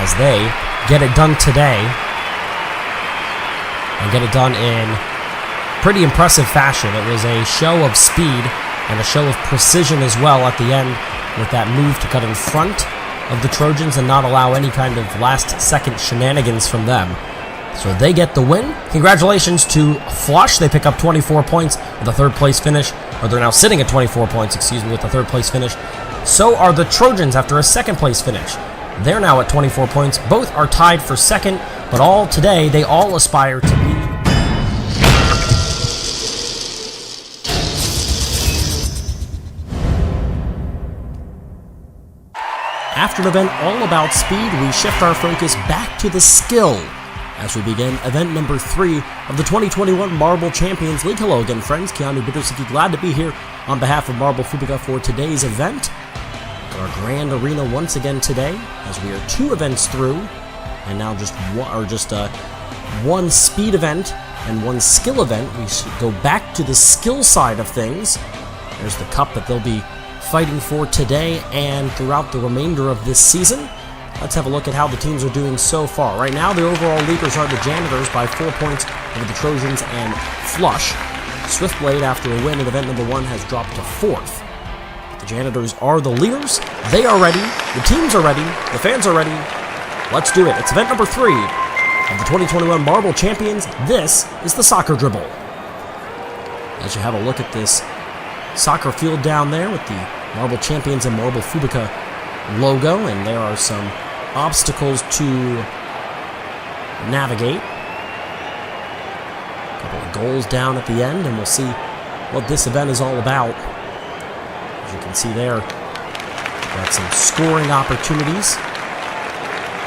as they get it done today and get it done in pretty impressive fashion. It was a show of speed and a show of precision as well at the end, with that move to cut in front of the Trojans and not allow any kind of last-second shenanigans from them. So they get the win. Congratulations to Flush. They pick up 24 points with a third-place finish. Or they're now sitting at 24 points, with a third-place finish. So are the Trojans after a second-place finish. They're now at 24 points. Both are tied for second, but all today, they all aspire to be. After an event all about speed, we shift our focus back to the skill as we begin event number 3 of the 2021 Marble Champions League. Hello again, friends. Keanu Bittersuki, glad to be here on behalf of Marble Fubeca for today's event. Our grand arena once again today, as we are 2 events through, and now just one speed event and 1 skill event. We should go back to the skill side of things. There's the cup that they'll be fighting for today and throughout the remainder of this season. Let's have a look at how the teams are doing so far. Right now, the overall leaders are the Janitors by 4 points over the Trojans and Flush. Swiftblade, after a win in event number 1, has dropped to 4th. The Janitors are the leaders. They are ready. The teams are ready. The fans are ready. Let's do it. It's event number 3 of the 2021 Marble Champions. This is the soccer dribble. As you have a look at this soccer field down there with the Marble Champions and Marble Fubeca logo, and there are some obstacles to navigate. A couple of goals down at the end, and we'll see what this event is all about. As you can see there, got some scoring opportunities.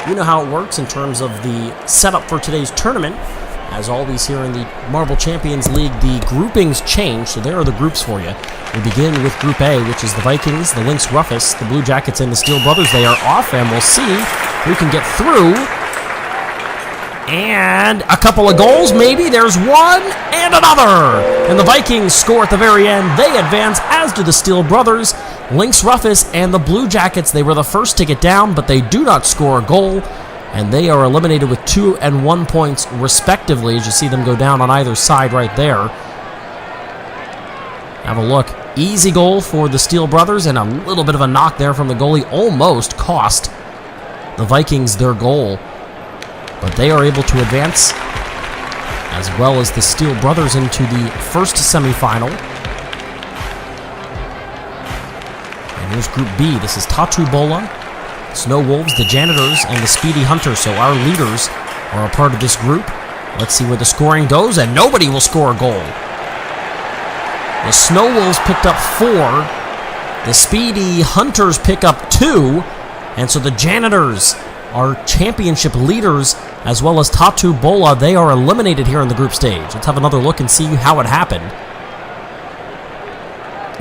You know how it works in terms of the setup for today's tournament. As always here in the Marble Champions League, the groupings change, so there are the groups for you. We begin with Group A, which is the Vikings, the Lynx Rufus, the Blue Jackets, and the Steel Brothers. They are off, and we'll see who can get through. And a couple of goals, maybe. There's one, and another! And the Vikings score at the very end. They advance, as do the Steel Brothers. Lynx Rufus and the Blue Jackets, they were the first to get down, but they do not score a goal. And they are eliminated with 2 and 1 points, respectively, as you see them go down on either side right there. Have a look. Easy goal for the Steel Brothers, and a little bit of a knock there from the goalie. Almost cost the Vikings their goal. But they are able to advance, as well as the Steel Brothers, into the first semifinal. And here's Group B. This is Tatu Bola, Snow Wolves, the Janitors, and the Speedy Hunters. So our leaders are a part of this group. Let's see where the scoring goes, and nobody will score a goal. The Snow Wolves picked up 4. The Speedy Hunters pick up 2. And so the Janitors are championship leaders, as well as Tatu Bola. They are eliminated here in the group stage. Let's have another look and see how it happened.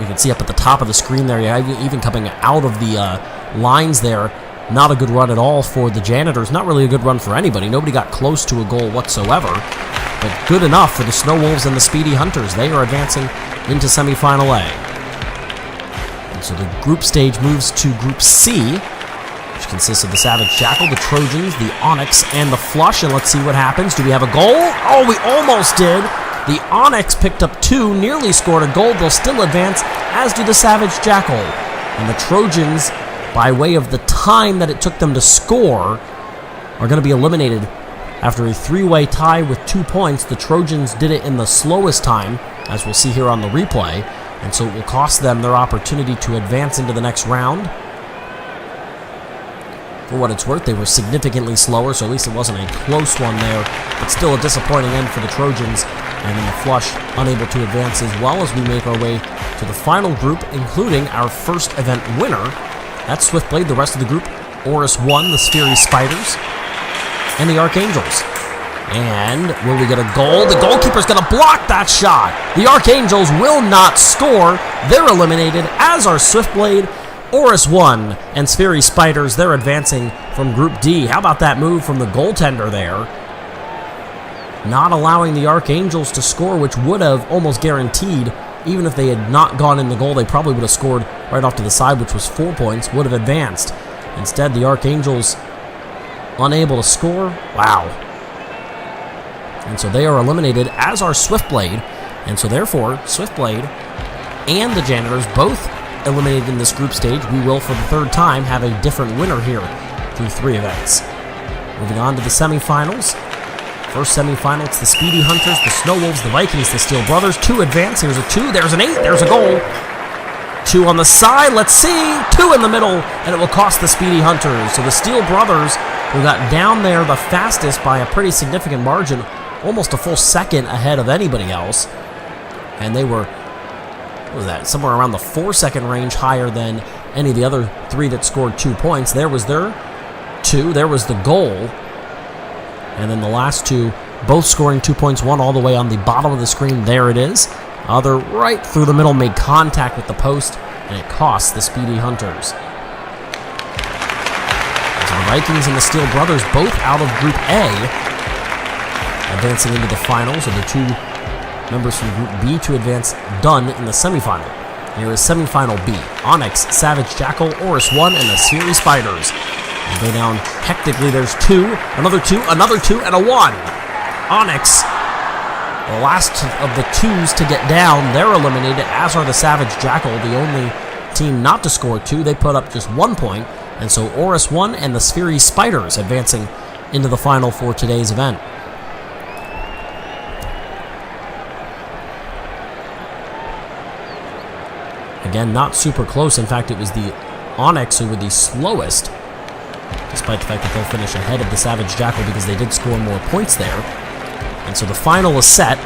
You can see up at the top of the screen there, even coming out of the lines there, not a good run at all for the Janitors. Not really a good run for anybody. Nobody got close to a goal whatsoever. But good enough for the Snow Wolves and the Speedy Hunters. They are advancing into Semifinal A. And so the group stage moves to Group C, which consists of the Savage Jackal, the Trojans, the Onyx, and the Flush. And let's see what happens. Do we have a goal? Oh, we almost did. The Onyx picked up 2, nearly scored a goal. They'll still advance, as do the Savage Jackal. And the Trojans by way of the time that it took them to score, are going to be eliminated after a 3-way tie with 2 points. The Trojans did it in the slowest time, as we'll see here on the replay, and so it will cost them their opportunity to advance into the next round. For what it's worth, they were significantly slower, so at least it wasn't a close one there, but still a disappointing end for the Trojans, and in the flush, unable to advance as well as we make our way to the final group, including our first event winner. That's Swiftblade. The rest of the group, Oris 1, the Sphery Spiders, and the Archangels. And will we get a goal? The goalkeeper's going to block that shot. The Archangels will not score. They're eliminated, as are Swiftblade, Oris 1, and Sphery Spiders. They're advancing from Group D. How about that move from the goaltender there? Not allowing the Archangels to score, which would have almost guaranteed, even if they had not gone in the goal, they probably would have scored right off to the side, which was 4 points, would have advanced. Instead, the Archangels unable to score. Wow. And so they are eliminated, as are Swiftblade. And so therefore, Swiftblade and the Janitors both eliminated in this group stage. We will, for the third time, have a different winner here through 3 events. Moving on to the semifinals. First semifinal, it's the Speedy Hunters, the Snow Wolves, the Vikings, the Steel Brothers. 2 advance. Here's a 2. There's an 8. There's a goal. 2 on the side. Let's see. 2 in the middle, and it will cost the Speedy Hunters. So the Steel Brothers, who got down there the fastest by a pretty significant margin, almost a full second ahead of anybody else. And they were, what was that, somewhere around the 4-second range higher than any of the other 3 that scored 2 points. There was their 2. There was the goal. And then the last 2, both scoring 2 points, one all the way on the bottom of the screen. There it is. Other right through the middle, made contact with the post, and it costs the Speedy Hunters. So the Vikings and the Steel Brothers both out of Group A, advancing into the finals, of the 2 members from Group B to advance done in the semifinal. Here is Semifinal B. Onyx, Savage Jackal, Oris 1, and the Sphery Spiders. And go down hectically. There's 2, another 2, another 2, and a 1. Onyx, the last of the 2s to get down, they're eliminated, as are the Savage Jackal, the only team not to score 2. They put up just 1 point, and so Oris 1 and the Sphery Spiders advancing into the final for today's event. Again, not super close. In fact, it was the Onyx who were the slowest, despite the fact that they'll finish ahead of the Savage Jackal because they did score more points there. And so the final is set.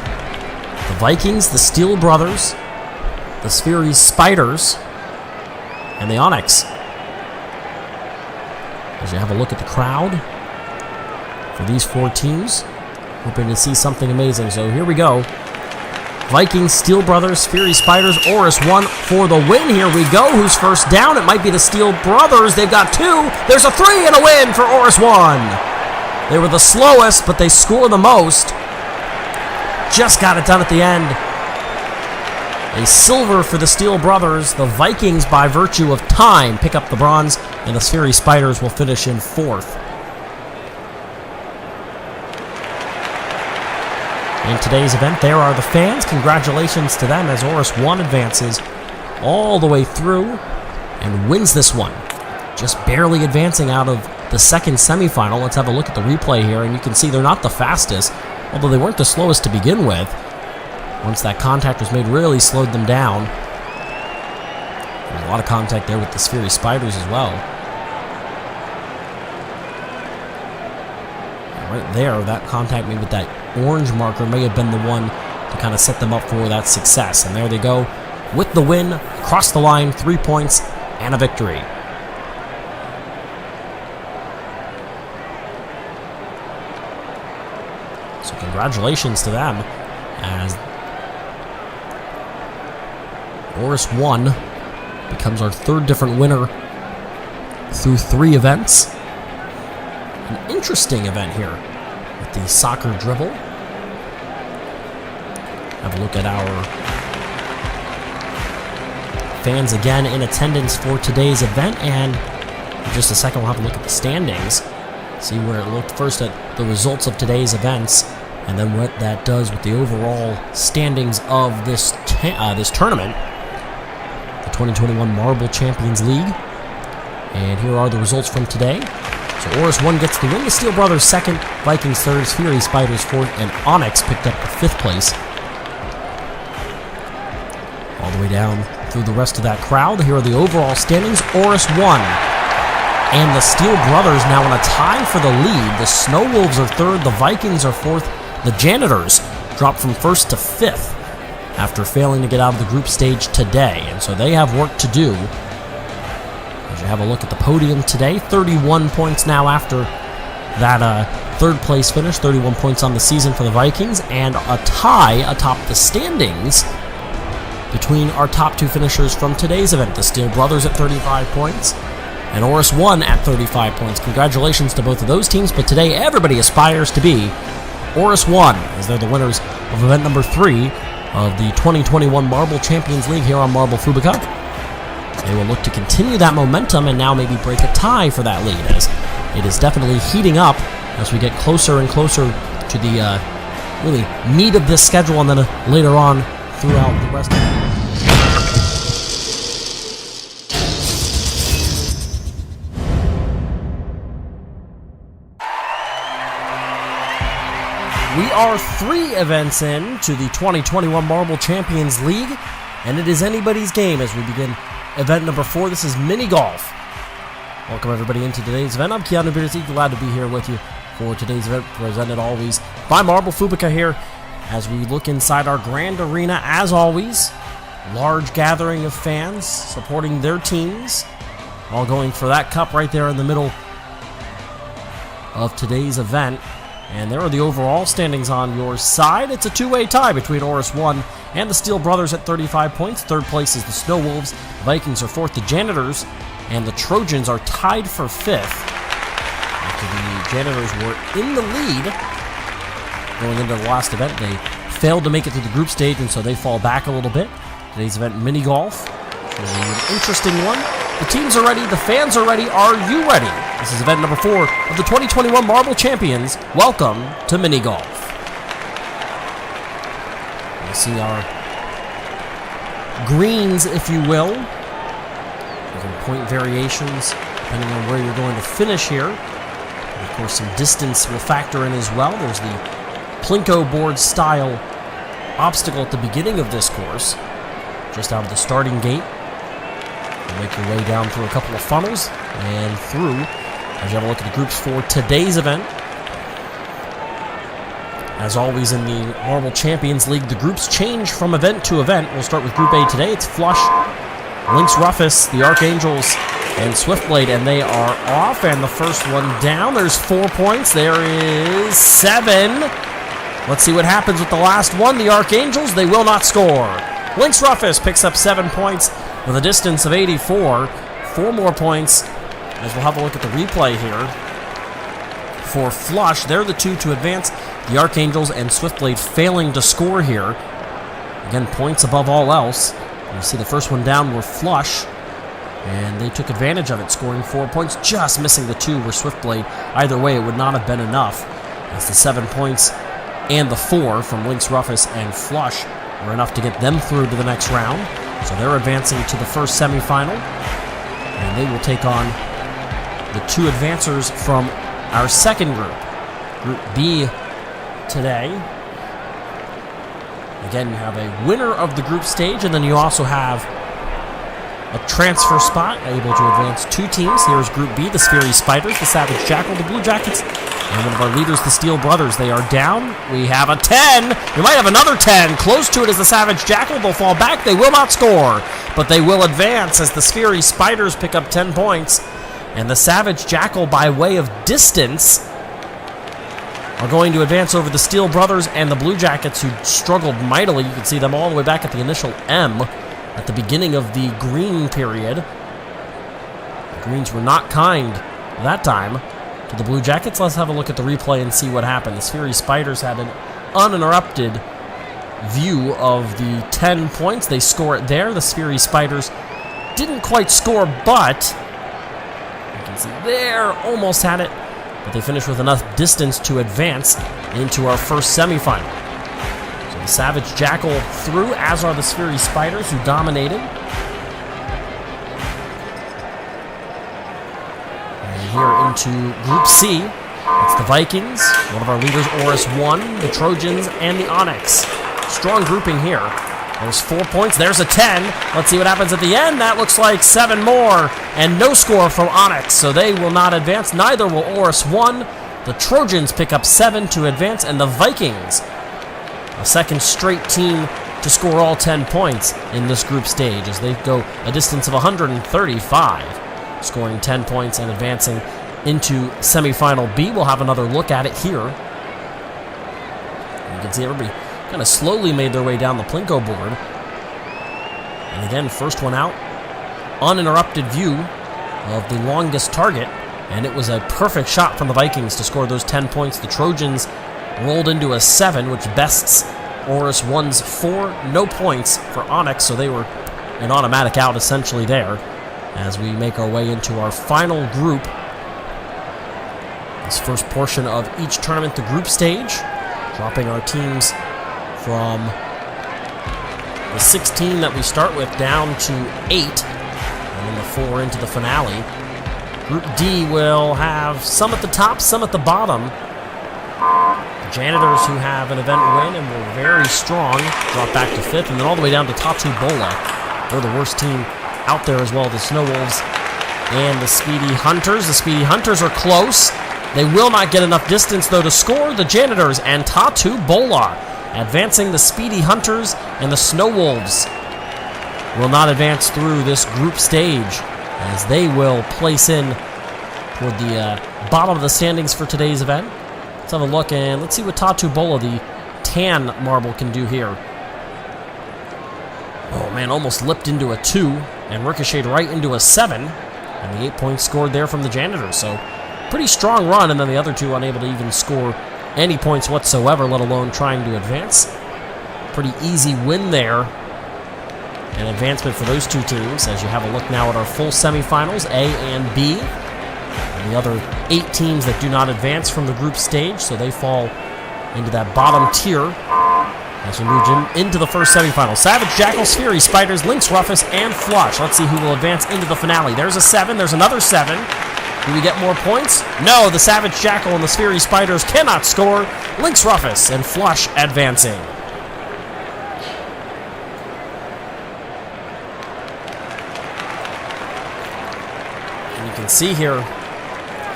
The Vikings, the Steel Brothers, the Sphery Spiders, and the Onyx. As you have a look at the crowd for these 4 teams, hoping to see something amazing. So here we go. Vikings, Steel Brothers, Sphery Spiders, Oris 1 for the win. Here we go. Who's first down? It might be the Steel Brothers. They've got 2. There's a 3 and a win for Oris 1. They were the slowest, but they score the most. Just got it done at the end. A silver for the Steel Brothers. The Vikings, by virtue of time, pick up the bronze, and the Sphery Spiders will finish in 4th. In today's event, there are the fans. Congratulations to them as Oris 1 advances all the way through and wins this one. Just barely advancing out of the second semifinal. Let's have a look at the replay here, and you can see they're not the fastest, although they weren't the slowest to begin with. Once that contact was made, really slowed them down. There's a lot of contact there with the Sphery Spiders as well. And right there, that contact made with that orange marker may have been the one to kind of set them up for that success. And there they go with the win, across the line, 3 points, and a victory. So congratulations to them, as Oris 1 becomes our 3rd different winner through 3 events. An interesting event here with the soccer dribble. Have a look at our fans again in attendance for today's event, and in just a second we'll have a look at the standings, see where it looked first at the results of today's events, and then what that does with the overall standings of this this tournament, the 2021 Marble Champions League. And here are the results from today. So Oris 1 gets the win, the Steel Brothers 2nd, Vikings 3rd, Fury Spiders 4th, and Onyx picked up the 5th place. All the way down through the rest of that crowd, here are the overall standings. Oris 1 and the Steel Brothers now in a tie for the lead. The Snow Wolves are 3rd, the Vikings are 4th, the Janitors dropped from 1st to 5th after failing to get out of the group stage today, and so they have work to do. As you have a look at the podium today, 31 points now after that 3rd place finish, 31 points on the season for the Vikings, and a tie atop the standings between our top 2 finishers from today's event, the Steel Brothers at 35 points and Oris 1 at 35 points. Congratulations to both of those teams, but today everybody aspires to be Oris 1, as they're the winners of event number 3 of the 2021 Marble Champions League here on Marble Fubeca. They will look to continue that momentum and now maybe break a tie for that lead, as it is definitely heating up as we get closer and closer to the really meat of this schedule, and then later on throughout the rest of it. We are 3 events in to the 2021 Marble Champions League, and it is anybody's game as we begin event number 4. This is mini golf. Welcome everybody into today's event. I'm Keanu Beardsy, glad to be here with you for today's event, presented always by Marble Fubeca here as we look inside our grand arena. As always, large gathering of fans supporting their teams, all going for that cup right there in the middle of today's event. And there are the overall standings on your side. It's a 2-way tie between Oris 1 and the Steel Brothers at 35 points. 3rd place is the Snow Wolves. The Vikings are 4th. The Janitors and the Trojans are tied for 5th. After the Janitors were in the lead going into the last event, they failed to make it through the group stage, and so they fall back a little bit. Today's event, mini golf. It's an interesting one. The teams are ready. The fans are ready. Are you ready? This is event number 4 of the 2021 Marble Champions. Welcome to mini golf. You see our greens, if you will. Point variations depending on where you're going to finish here. And of course, some distance will factor in as well. There's the Plinko board style obstacle at the beginning of this course, just out of the starting gate. You'll make your way down through a couple of funnels and through as you have a look at the groups for today's event. As always in the Marble Champions League, the groups change from event to event. We'll start with Group A today. It's Flush, Lynx Rufus, the Archangels, and Swiftblade, and they are off. And the first one down, there's 4 points. There is 7. Let's see what happens with the last one. The Archangels, they will not score. Lynx Rufus picks up 7 points with a distance of 84. 4 more points, as we'll have a look at the replay here. For Flush, they're the 2 to advance. The Archangels and Swiftblade failing to score here. Again, points above all else. You see the first one down were Flush, and they took advantage of it, scoring 4 points, just missing the 2 were Swiftblade. Either way, it would not have been enough, as the 7 points and the 4 from Lynx Rufus and Flush were enough to get them through to the next round. So they're advancing to the first semifinal, and they will take on the 2 advancers from our second group, Group B today. Again, you have a winner of the group stage, and then you also have a transfer spot, able to advance 2 teams. Here's Group B, the Fury Spiders, the Savage Jackal, the Blue Jackets, and one of our leaders, the Steel Brothers. They are down. We have a 10. We might have another 10. Close to it is the Savage Jackal. They'll fall back. They will not score, but they will advance as the Fury Spiders pick up 10 points. And the Savage Jackal, by way of distance, are going to advance over the Steel Brothers and the Blue Jackets, who struggled mightily. You can see them all the way back at the initial M at the beginning of the green period. The Greens were not kind that time to the Blue Jackets. Let's have a look at the replay and see what happened. The Fury Spiders had an uninterrupted view of the 10 points. They score it there. The Fury Spiders didn't quite score, but you can see there, almost had it. But they finished with enough distance to advance into our first semifinal. So the Savage Jackal through, as are the Fury Spiders, who dominated. here into Group C. It's the Vikings, one of our leaders, Oris 1, the Trojans, and the Onyx. Strong grouping here. There's 4 points. There's a 10. Let's see what happens at the end. That looks like 7 more. And no score from Onyx, so they will not advance. Neither will Oris 1. The Trojans pick up 7 to advance, and the Vikings, a second straight team to score all 10 points in this group stage as they go a distance of 135, scoring 10 points and advancing into Semifinal B. We'll have another look at it here. You can see everybody kind of slowly made their way down the Plinko board. And again, first one out, uninterrupted view of the longest target, and it was a perfect shot from the Vikings to score those 10 points. The Trojans rolled into a 7, which bests Oris 1's 4. No points for Onyx, so they were an automatic out essentially there as we make our way into our final group. This first portion of each tournament, the group stage, dropping our teams from the 16 that we start with down to 8, and then the 4 into the finale. Group D will have some at the top, some at the bottom. The Janitors, who have an event win and were very strong, drop back to 5th, and then all the way down to Tatu Bola. They're the worst team out there as well, the Snow Wolves and the Speedy Hunters. The Speedy Hunters are close. They will not get enough distance, though, to score. The Janitors and Tatu Bola advancing. The Speedy Hunters and the Snow Wolves will not advance through this group stage as they will place in toward the bottom of the standings for today's event. Let's have a look and let's see what Tatu Bola, the tan marble, can do here. Oh man, almost lipped into a 2 and ricocheted right into a 7. And the 8 points scored there from the Janitors. So pretty strong run, and then the other two unable to even score any points whatsoever, let alone trying to advance. Pretty easy win there. An advancement for those two teams as you have a look now at our full semifinals, A and B. And the other 8 teams that do not advance from the group stage, so they fall into that bottom tier as we move into the first semifinal. Savage, Jackals, Fury, Spiders, Lynx, Rufus, and Flush. Let's see who will advance into the finale. There's a 7, there's another 7. Do we get more points? No, the Savage Jackal and the Fury Spiders cannot score. Lynx, Rufus, and Flush advancing. And you can see here,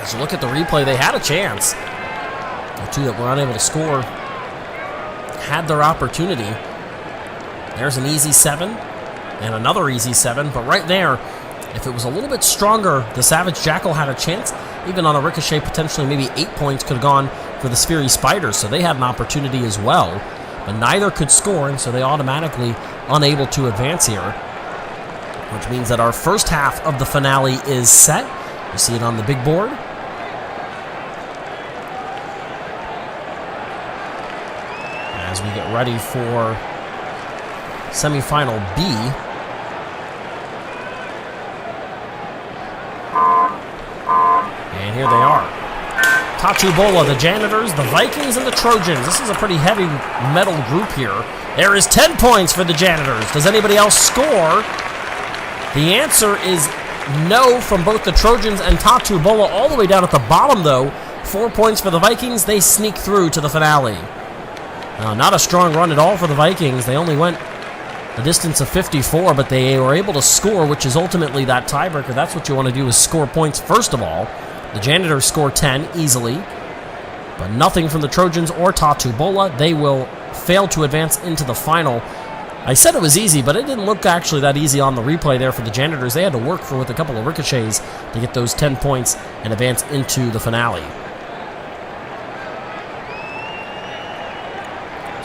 as you look at the replay, they had a chance. The two that were unable to score had their opportunity. There's an easy 7 and another easy 7, but right there, if it was a little bit stronger, the Savage Jackal had a chance. Even on a ricochet, potentially maybe 8 points could have gone for the Sphery Spiders, so they had an opportunity as well. But neither could score, and so they automatically unable to advance here. Which means that our first half of the finale is set. You see it on the big board. As we get ready for Semifinal B. And here they are. Tatu Bola, the Janitors, the Vikings, and the Trojans. This is a pretty heavy metal group here. There is 10 points for the Janitors. Does anybody else score? The answer is no from both the Trojans and Tatu Bola. All the way down at the bottom, though, 4 points for the Vikings. They sneak through to the finale. Not a strong run at all for the Vikings. They only went a distance of 54, but they were able to score, which is ultimately that tiebreaker. That's what you want to do, is score points first of all. The Janitors score 10 easily, but nothing from the Trojans or Tatu Bola. They will fail to advance into the final. I said it was easy, but it didn't look actually that easy on the replay there for the Janitors. They had to work for with a couple of ricochets to get those 10 points and advance into the finale.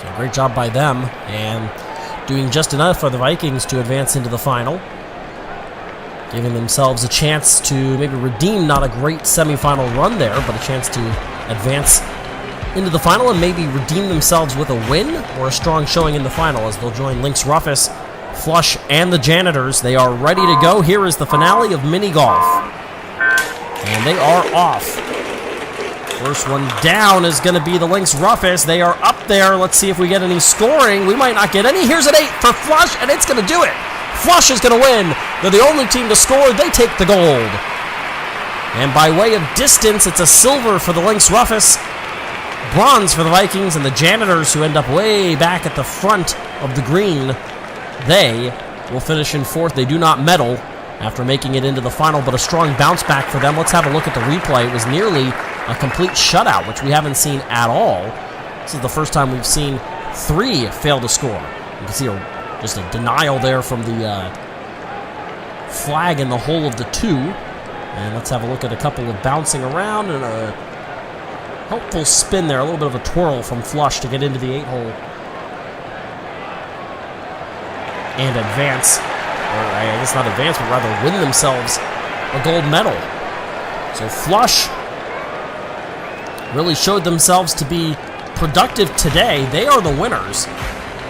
So great job by them, and doing just enough for the Vikings to advance into the final, giving themselves a chance to maybe redeem not a great semifinal run there, but a chance to advance into the final and maybe redeem themselves with a win or a strong showing in the final as they'll join Lynx, Rufus, Flush, and the Janitors. They are ready to go. Here is the finale of mini golf, and they are off. First one down is going to be the Lynx Rufus. They are up there. Let's see if we get any scoring. We might not get any. Here's an 8 for Flush, and it's going to do it. Flush is going to win. They're the only team to score. They take the gold. And by way of distance, it's a silver for the Lynx Roughus, bronze for the Vikings, and the Janitors, who end up way back at the front of the green, they will finish in fourth. They do not medal after making it into the final, but a strong bounce back for them. Let's have a look at the replay. It was nearly a complete shutout, which we haven't seen at all. This is the first time we've seen 3 fail to score. You can see just a denial there from the flag in the hole of the 2. And let's have a look at a couple of bouncing around and a helpful spin there, a little bit of a twirl from Flush to get into the 8-hole and advance, or I guess not advance, but rather win themselves a gold medal. So Flush really showed themselves to be productive today. They are the winners.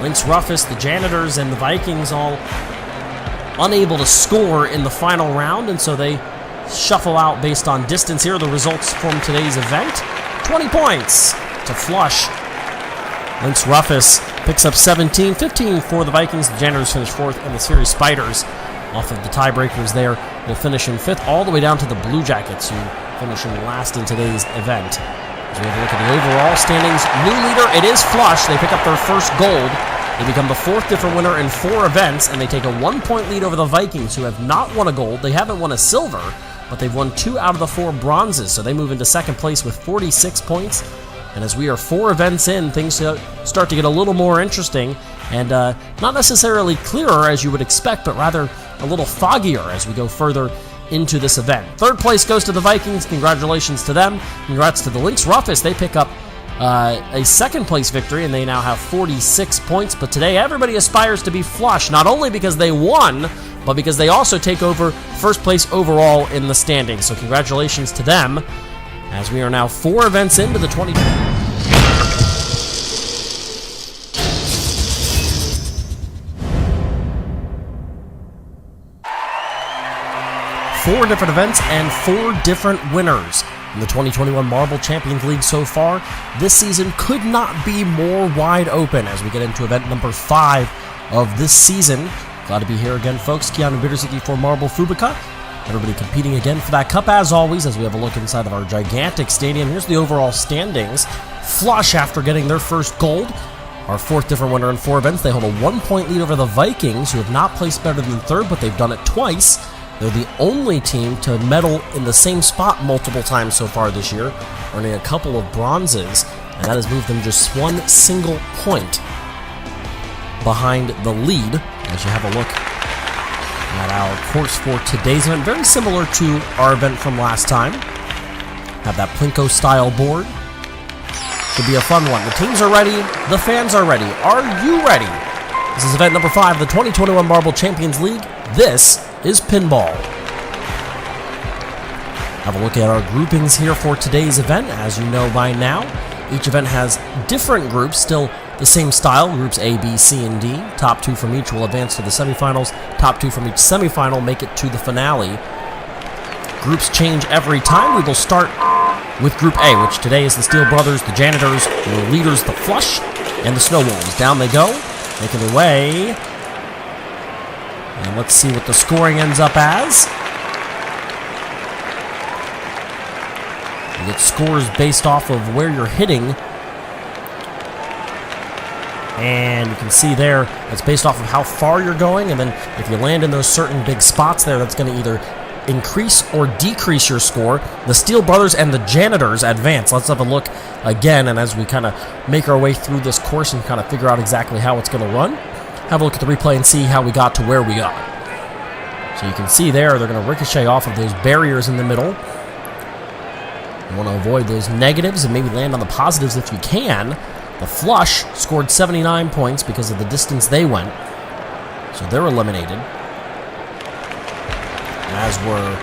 Lynx Roughus, the Janitors, and the Vikings all unable to score in the final round, and so they shuffle out based on distance. Here are the results from today's event. 20 points to Flush. Lynx Roughus picks up 17, 15 for the Vikings. The Janitors finish 4th, and the Series Spiders, off of the tiebreakers there, will finish in 5th, all the way down to the Blue Jackets, who finish in last in today's event. As we have a look at the overall standings, new leader, it is Flush. They pick up their first gold. They become the 4th different winner in 4 events, and they take a 1-point lead over the Vikings, who have not won a gold. They haven't won a silver, but they've won 2 out of the 4 bronzes, so they move into 2nd place with 46 points. And as we are 4 events in, things start to get a little more interesting, and not necessarily clearer as you would expect, but rather a little foggier as we go further into this event. 3rd place goes to the Vikings. Congratulations to them. Congrats to the Lynx Roughus. They pick up a 2nd place victory, and they now have 46 points. But today, everybody aspires to be Flush, not only because they won, but because they also take over 1st place overall in the standings. So congratulations to them, as we are now 4 events into the 2020. 4 different events and 4 different winners in the 2021 Marble Champions League so far. This season could not be more wide open as we get into event number 5 of this season. Glad to be here again, folks. Keanu Bittersicki for Marble Fubeca. Everybody competing again for that cup, as always, as we have a look inside of our gigantic stadium. Here's the overall standings. Flush, after getting their first gold, our 4th different winner in 4 events. They hold a 1-point lead over the Vikings, who have not placed better than 3rd, but they've done it twice. They're the only team to medal in the same spot multiple times so far this year, earning a couple of bronzes, and that has moved them just 1 single point behind the lead. As you have a look at our course for today's event, very similar to our event from last time. Have that Plinko-style board. Should be a fun one. The teams are ready. The fans are ready. Are you ready? This is event number 5 of the 2021 Marble Champions League. This is pinball. Have a look at our groupings here for today's event. As you know by now, each event has different groups, still the same style, groups A, B, C, and D. Top 2 from each will advance to the semifinals. Top 2 from each semifinal make it to the finale. Groups change every time. We will start with Group A, which today is the Steel Brothers, the Janitors, the leaders, the Flush, and the Snow Wolves. Down they go, making their way. And let's see what the scoring ends up as. You get scores based off of where you're hitting. And you can see there, it's based off of how far you're going. And then if you land in those certain big spots there, that's going to either increase or decrease your score. The Steel Brothers and the Janitors advance. Let's have a look again. And as we kind of make our way through this course and kind of figure out exactly how it's going to run, have a look at the replay and see how we got to where we got. So you can see there, they're going to ricochet off of those barriers in the middle. You want to avoid those negatives and maybe land on the positives if you can. The Flush scored 79 points because of the distance they went. So they're eliminated. As were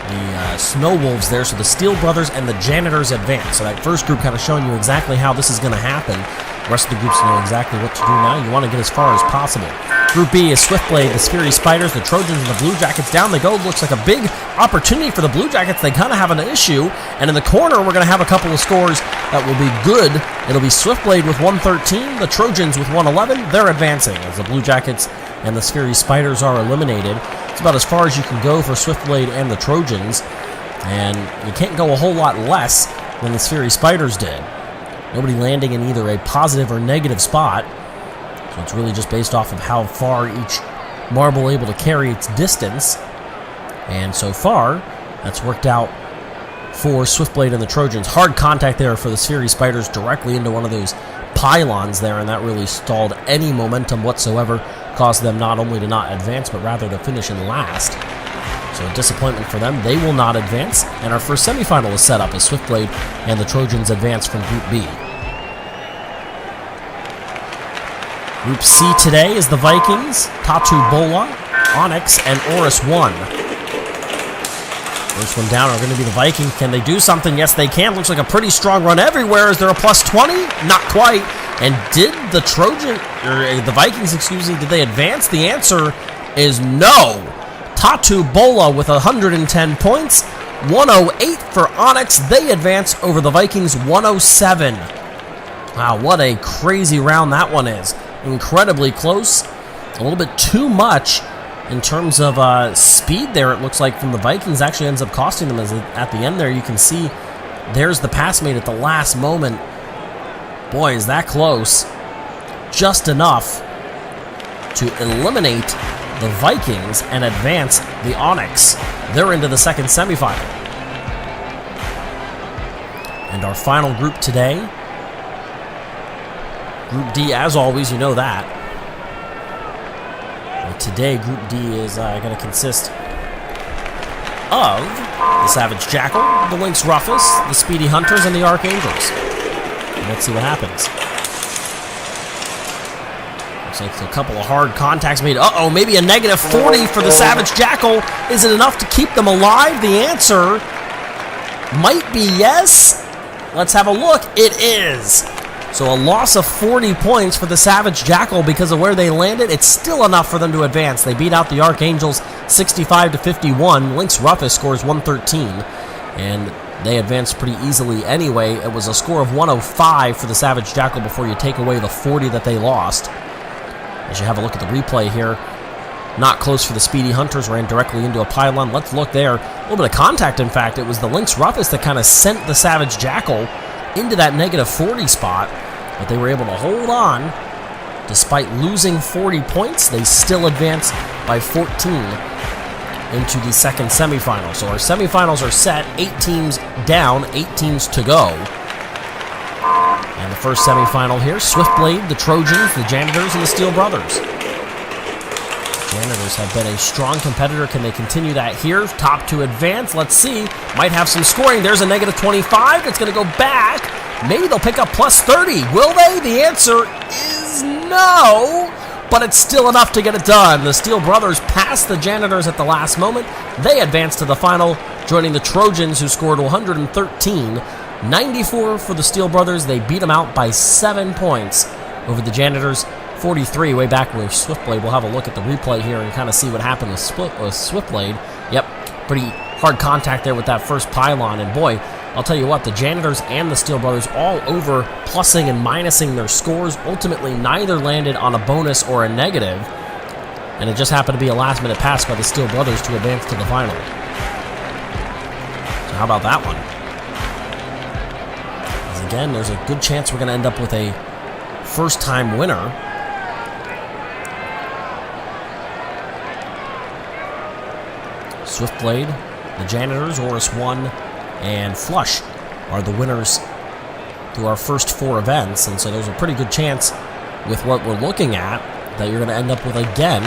the Snow Wolves there. So the Steel Brothers and the Janitors advance. So that first group kind of showing you exactly how this is going to happen. The rest of the groups know exactly what to do now. You want to get as far as possible. Group B is Swiftblade, the Fury Spiders, the Trojans, and the Blue Jackets. Down they go. Looks like a big opportunity for the Blue Jackets. They kind of have an issue. And in the corner, we're going to have a couple of scores that will be good. It'll be Swiftblade with 113, the Trojans with 111. They're advancing as the Blue Jackets and the Fury Spiders are eliminated. It's about as far as you can go for Swiftblade and the Trojans. And you can't go a whole lot less than the Sphery Spiders did. Nobody landing in either a positive or negative spot. So it's really just based off of how far each marble able to carry its distance. And so far, that's worked out for Swiftblade and the Trojans. Hard contact there for the Sphery Spiders directly into one of those pylons there, and that really stalled any momentum whatsoever, caused them not only to not advance, but rather to finish in last. So a disappointment for them. They will not advance, and our first semifinal is set up as Swiftblade and the Trojans advance from Group B. Group C today is the Vikings, Tatu Bola, Onyx, and Oris 1. First one down are going to be the Vikings. Can they do something? Yes, they can. Looks like a pretty strong run everywhere. Is there a plus 20? Not quite. And did the the Vikings, did they advance? The answer is no. Tatu Bola with 110 points. 108 for Onyx. They advance over the Vikings 107. Wow, what a crazy round that one is. Incredibly close. A little bit too much in terms of speed there, it looks like, from the Vikings. Actually ends up costing them as at the end there. You can see there's the pass made at the last moment. Boy, is that close. Just enough to eliminate the Vikings and advance the Onyx. They're into the second semifinal. And our final group today, Group D, as always, you know that. Today, Group D is going to consist of the Savage Jackal, the Lynx Rufus, the Speedy Hunters, and the Archangels. And let's see what happens. Looks like a couple of hard contacts made. Uh-oh, maybe a negative 40 for the Savage Jackal. Is it enough to keep them alive? The answer might be yes. Let's have a look. It is. So a loss of 40 points for the Savage Jackal because of where they landed. It's still enough for them to advance. They beat out the Archangels 65-51. Lynx Rufus scores 113. And they advanced pretty easily anyway. It was a score of 105 for the Savage Jackal before you take away the 40 that they lost. As you have a look at the replay here, not close for the Speedy Hunters, ran directly into a pylon. Let's look there. A little bit of contact, in fact. It was the Lynx Rufus that kind of sent the Savage Jackal into that negative 40 spot, but they were able to hold on. Despite losing 40 points, they still advanced by 14 into the second semifinal. So our semifinals are set, 8 teams down, 8 teams to go. And the first semifinal here, Swiftblade, the Trojans, the Janitors, and the Steel Brothers. Janitors have been a strong competitor. Can they continue that here? Top to advance. Let's see. Might have some scoring. There's a negative 25. It's going to go back. Maybe they'll pick up plus 30. Will they? The answer is no. But it's still enough to get it done. The Steel Brothers pass the Janitors at the last moment. They advance to the final, joining the Trojans, who scored 113. 94 for the Steel Brothers. They beat them out by 7 points over the Janitors. 43 way back with Swiftblade. We'll have a look at the replay here and kind of see what happened with Swiftblade. Yep, pretty hard contact there with that first pylon. And boy, I'll tell you what, the Janitors and the Steel Brothers all over plussing and minusing their scores. Ultimately, neither landed on a bonus or a negative. And it just happened to be a last-minute pass by the Steel Brothers to advance to the final. So how about that one? As again, there's a good chance we're going to end up with a first-time winner. Swiftblade, the Janitors, Oris 1, and Flush are the winners through our first 4 events. And so there's a pretty good chance with what we're looking at that you're going to end up with, again,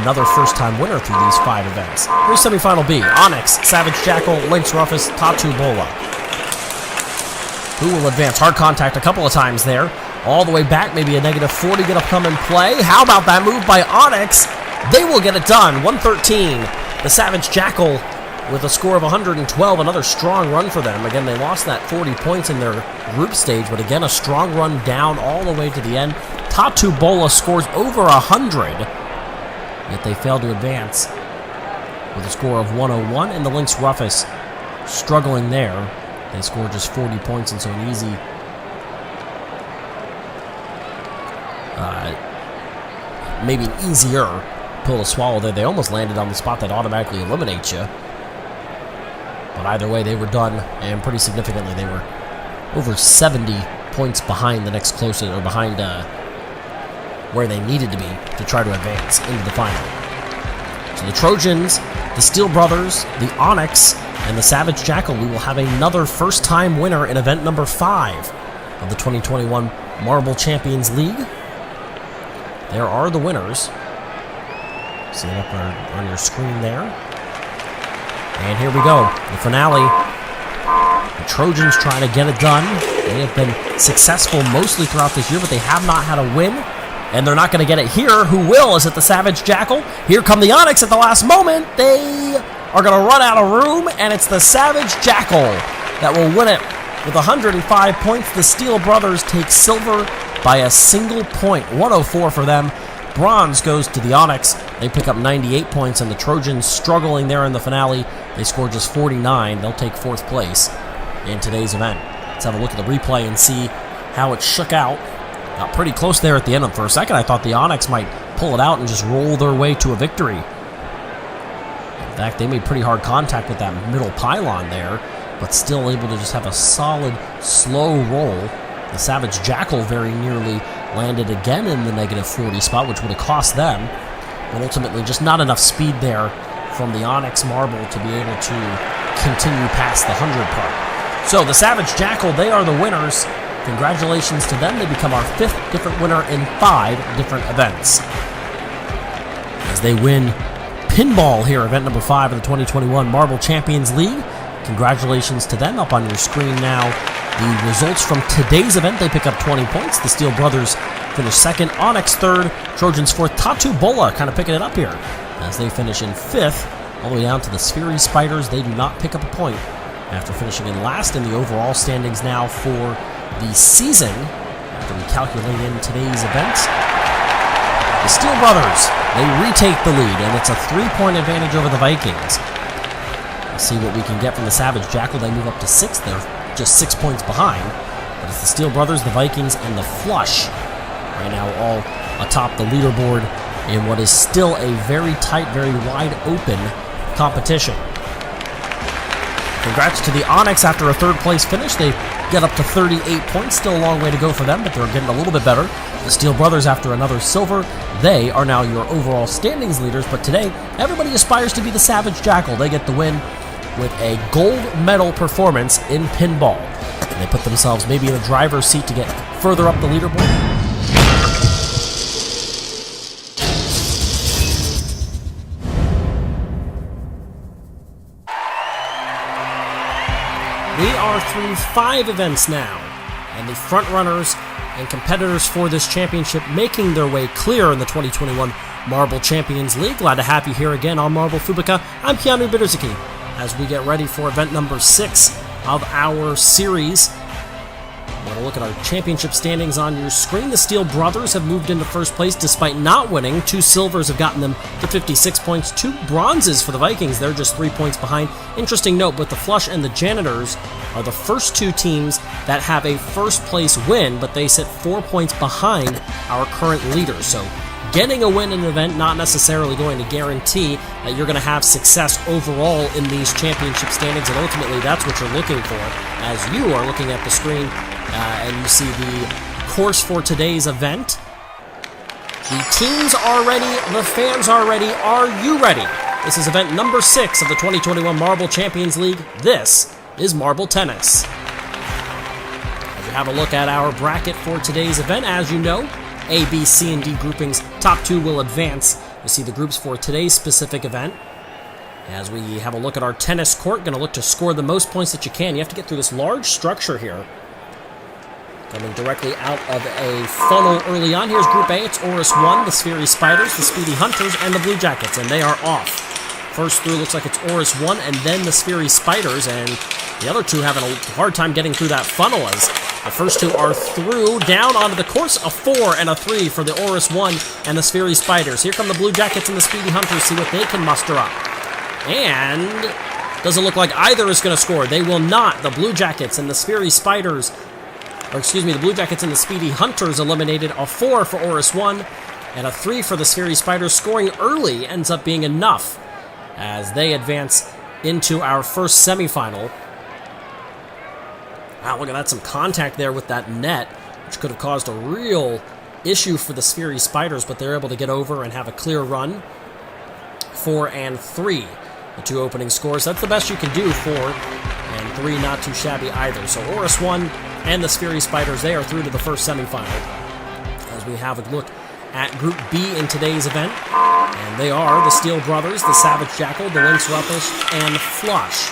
another first-time winner through these 5 events. Here's Semifinal B. Onyx, Savage Jackal, Lynx Rufus, Tatu Bola. Who will advance? Hard contact a couple of times there. All the way back, maybe a negative 40 going to come and play. How about that move by Onyx? They will get it done. 113. The Savage Jackal with a score of 112. Another strong run for them. Again, they lost that 40 points in their group stage, but again, a strong run down all the way to the end. Tatu Bola scores over 100, yet they failed to advance with a score of 101. And the Lynx Rufus struggling there. They scored just 40 points, and so an easy maybe an easier pill to swallow there. They almost landed on the spot that automatically eliminates you. But either way, they were done, and pretty significantly. They were over 70 points behind the next closest, or behind where they needed to be to try to advance into the final. So the Trojans, the Steel Brothers, the Onyx, and the Savage Jackal, we will have another first-time winner in event number 5 of the 2021 Marble Champions League. There are the winners. See it up on your screen there. And here we go, the finale. The Trojans trying to get it done. They have been successful mostly throughout this year, but they have not had a win. And they're not going to get it here. Who will? Is it the Savage Jackal? Here come the Onyx at the last moment. They are going to run out of room, and it's the Savage Jackal that will win it with 105 points. The Steel Brothers take silver by a single point. 104 for them. Bronze goes to the Onyx. They pick up 98 points, and the Trojans struggling there in the finale. They score just 49. They'll take 4th place in today's event. Let's have a look at the replay and see how it shook out. Got pretty close there at the end. For a second, I thought the Onyx might pull it out and just roll their way to a victory. In fact, they made pretty hard contact with that middle pylon there, but still able to just have a solid, slow roll. The Savage Jackal very nearly landed again in the -40 spot, which would have cost them, but ultimately just not enough speed there from the Onyx Marble to be able to continue past the 100 part. So the Savage Jackal, they are the winners. Congratulations to them. They become our 5th different winner in 5 different events, as they win pinball here, event number 5 of the 2021 Marble Champions League. Congratulations to them. Up on your screen now, the results from today's event. They pick up 20 points. The Steel Brothers finish 2nd, Onyx 3rd, Trojans 4th. Tatu Bola kind of picking it up here as they finish in 5th, all the way down to the Sphery Spiders. They do not pick up a point after finishing in last in the overall standings now for the season, after we calculate in today's event. The Steel Brothers, they retake the lead, and it's a 3-point advantage over the Vikings. Let's see what we can get from the Savage Jackal. They move up to 6th. They're just 6 points behind. But it's the Steel Brothers, the Vikings, and the Flush right now all atop the leaderboard in what is still a very tight, very wide open competition. Congrats to the Onyx after a 3rd place finish. They get up to 38 points. Still a long way to go for them, but they're getting a little bit better. The Steel Brothers, after another silver, they are now your overall standings leaders. But today, everybody aspires to be the Savage Jackal. They get the win with a gold medal performance in pinball. And they put themselves maybe in the driver's seat to get further up the leaderboard. We are through 5 events now, and the front-runners and competitors for this championship making their way clear in the 2021 Marble Champions League. Glad to have you here again on Marble Fubeca. I'm Keanu Bitterzuki as we get ready for event number 6 of our series. We're going to look at our championship standings on your screen. The Steel Brothers have moved into 1st place despite not winning. 2 silvers have gotten them to 56 points. 2 bronzes for the Vikings. They're just 3 points behind. Interesting note, but the Flush and the Janitors are the first 2 teams that have a 1st place win, but they sit 4 points behind our current leaders. So getting a win in an event not necessarily going to guarantee that you're going to have success overall in these championship standings, and ultimately that's what you're looking for as you are looking at the screen and you see the course for today's event. The teams are ready, the fans are ready. Are you ready? This is event number 6 of the 2021 Marble Champions League. This is Marble Tennis. As you have a look at our bracket for today's event, as you know, A, B, C, and D groupings, top 2 will advance. You see the groups for today's specific event. As we have a look at our tennis court, going to look to score the most points that you can. You have to get through this large structure here. Coming directly out of a funnel early on. Here's Group A. It's Oris 1, the Sphery Spiders, the Speedy Hunters, and the Blue Jackets, and they are off. First through looks like it's Oris 1 and then the Sphery Spiders, and the other 2 having a hard time getting through that funnel as the first 2 are through, down onto the course. A 4 and a 3 for the Oris 1 and the Sphery Spiders. Here come the Blue Jackets and the Speedy Hunters, see what they can muster up. And doesn't look like either is going to score. They will not. The Blue Jackets and the Sphery Spiders, the Blue Jackets and the Speedy Hunters eliminated. A 4 for Oris 1 and a 3 for the Sphery Spiders. Scoring early ends up being enough as they advance into our first semifinal. Wow, look at that, some contact there with that net, which could have caused a real issue for the Sphery Spiders, but they're able to get over and have a clear run. 4 and 3, the two opening scores. That's the best you can do. 4 and 3, not too shabby either. So Oris 1 and the Sphery Spiders, they are through to the first semifinal. As we have a look at Group B in today's event, and they are the Steel Brothers, the Savage Jackal, the Lynx Ruffish, and Flush.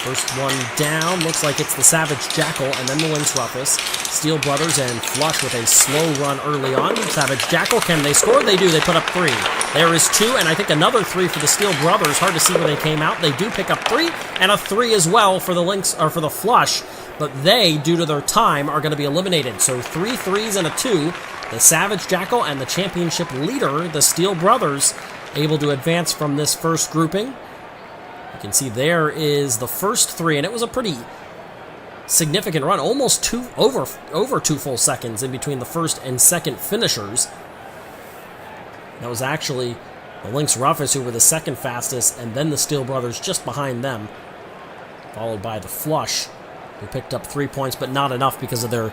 First one down, looks like it's the Savage Jackal and then the Lynx Ruffish. Steel Brothers and Flush with a slow run early on. Savage Jackal, can they score? They do, they put up 3. There is 2, and I think another 3 for the Steel Brothers. Hard to see where they came out. They do pick up 3, and a 3 as well for the Lynx, or for the Flush, but they, due to their time, are going to be eliminated. So 3 3s and a 2. The Savage Jackal and the championship leader, the Steel Brothers, able to advance from this first grouping. You can see there is the first 3, and it was a pretty significant run, almost over 2 full seconds in between the first and second finishers. That was actually the Lynx Ruffish who were the second fastest, and then the Steel Brothers just behind them, followed by the Flush, who picked up 3 points, but not enough because of their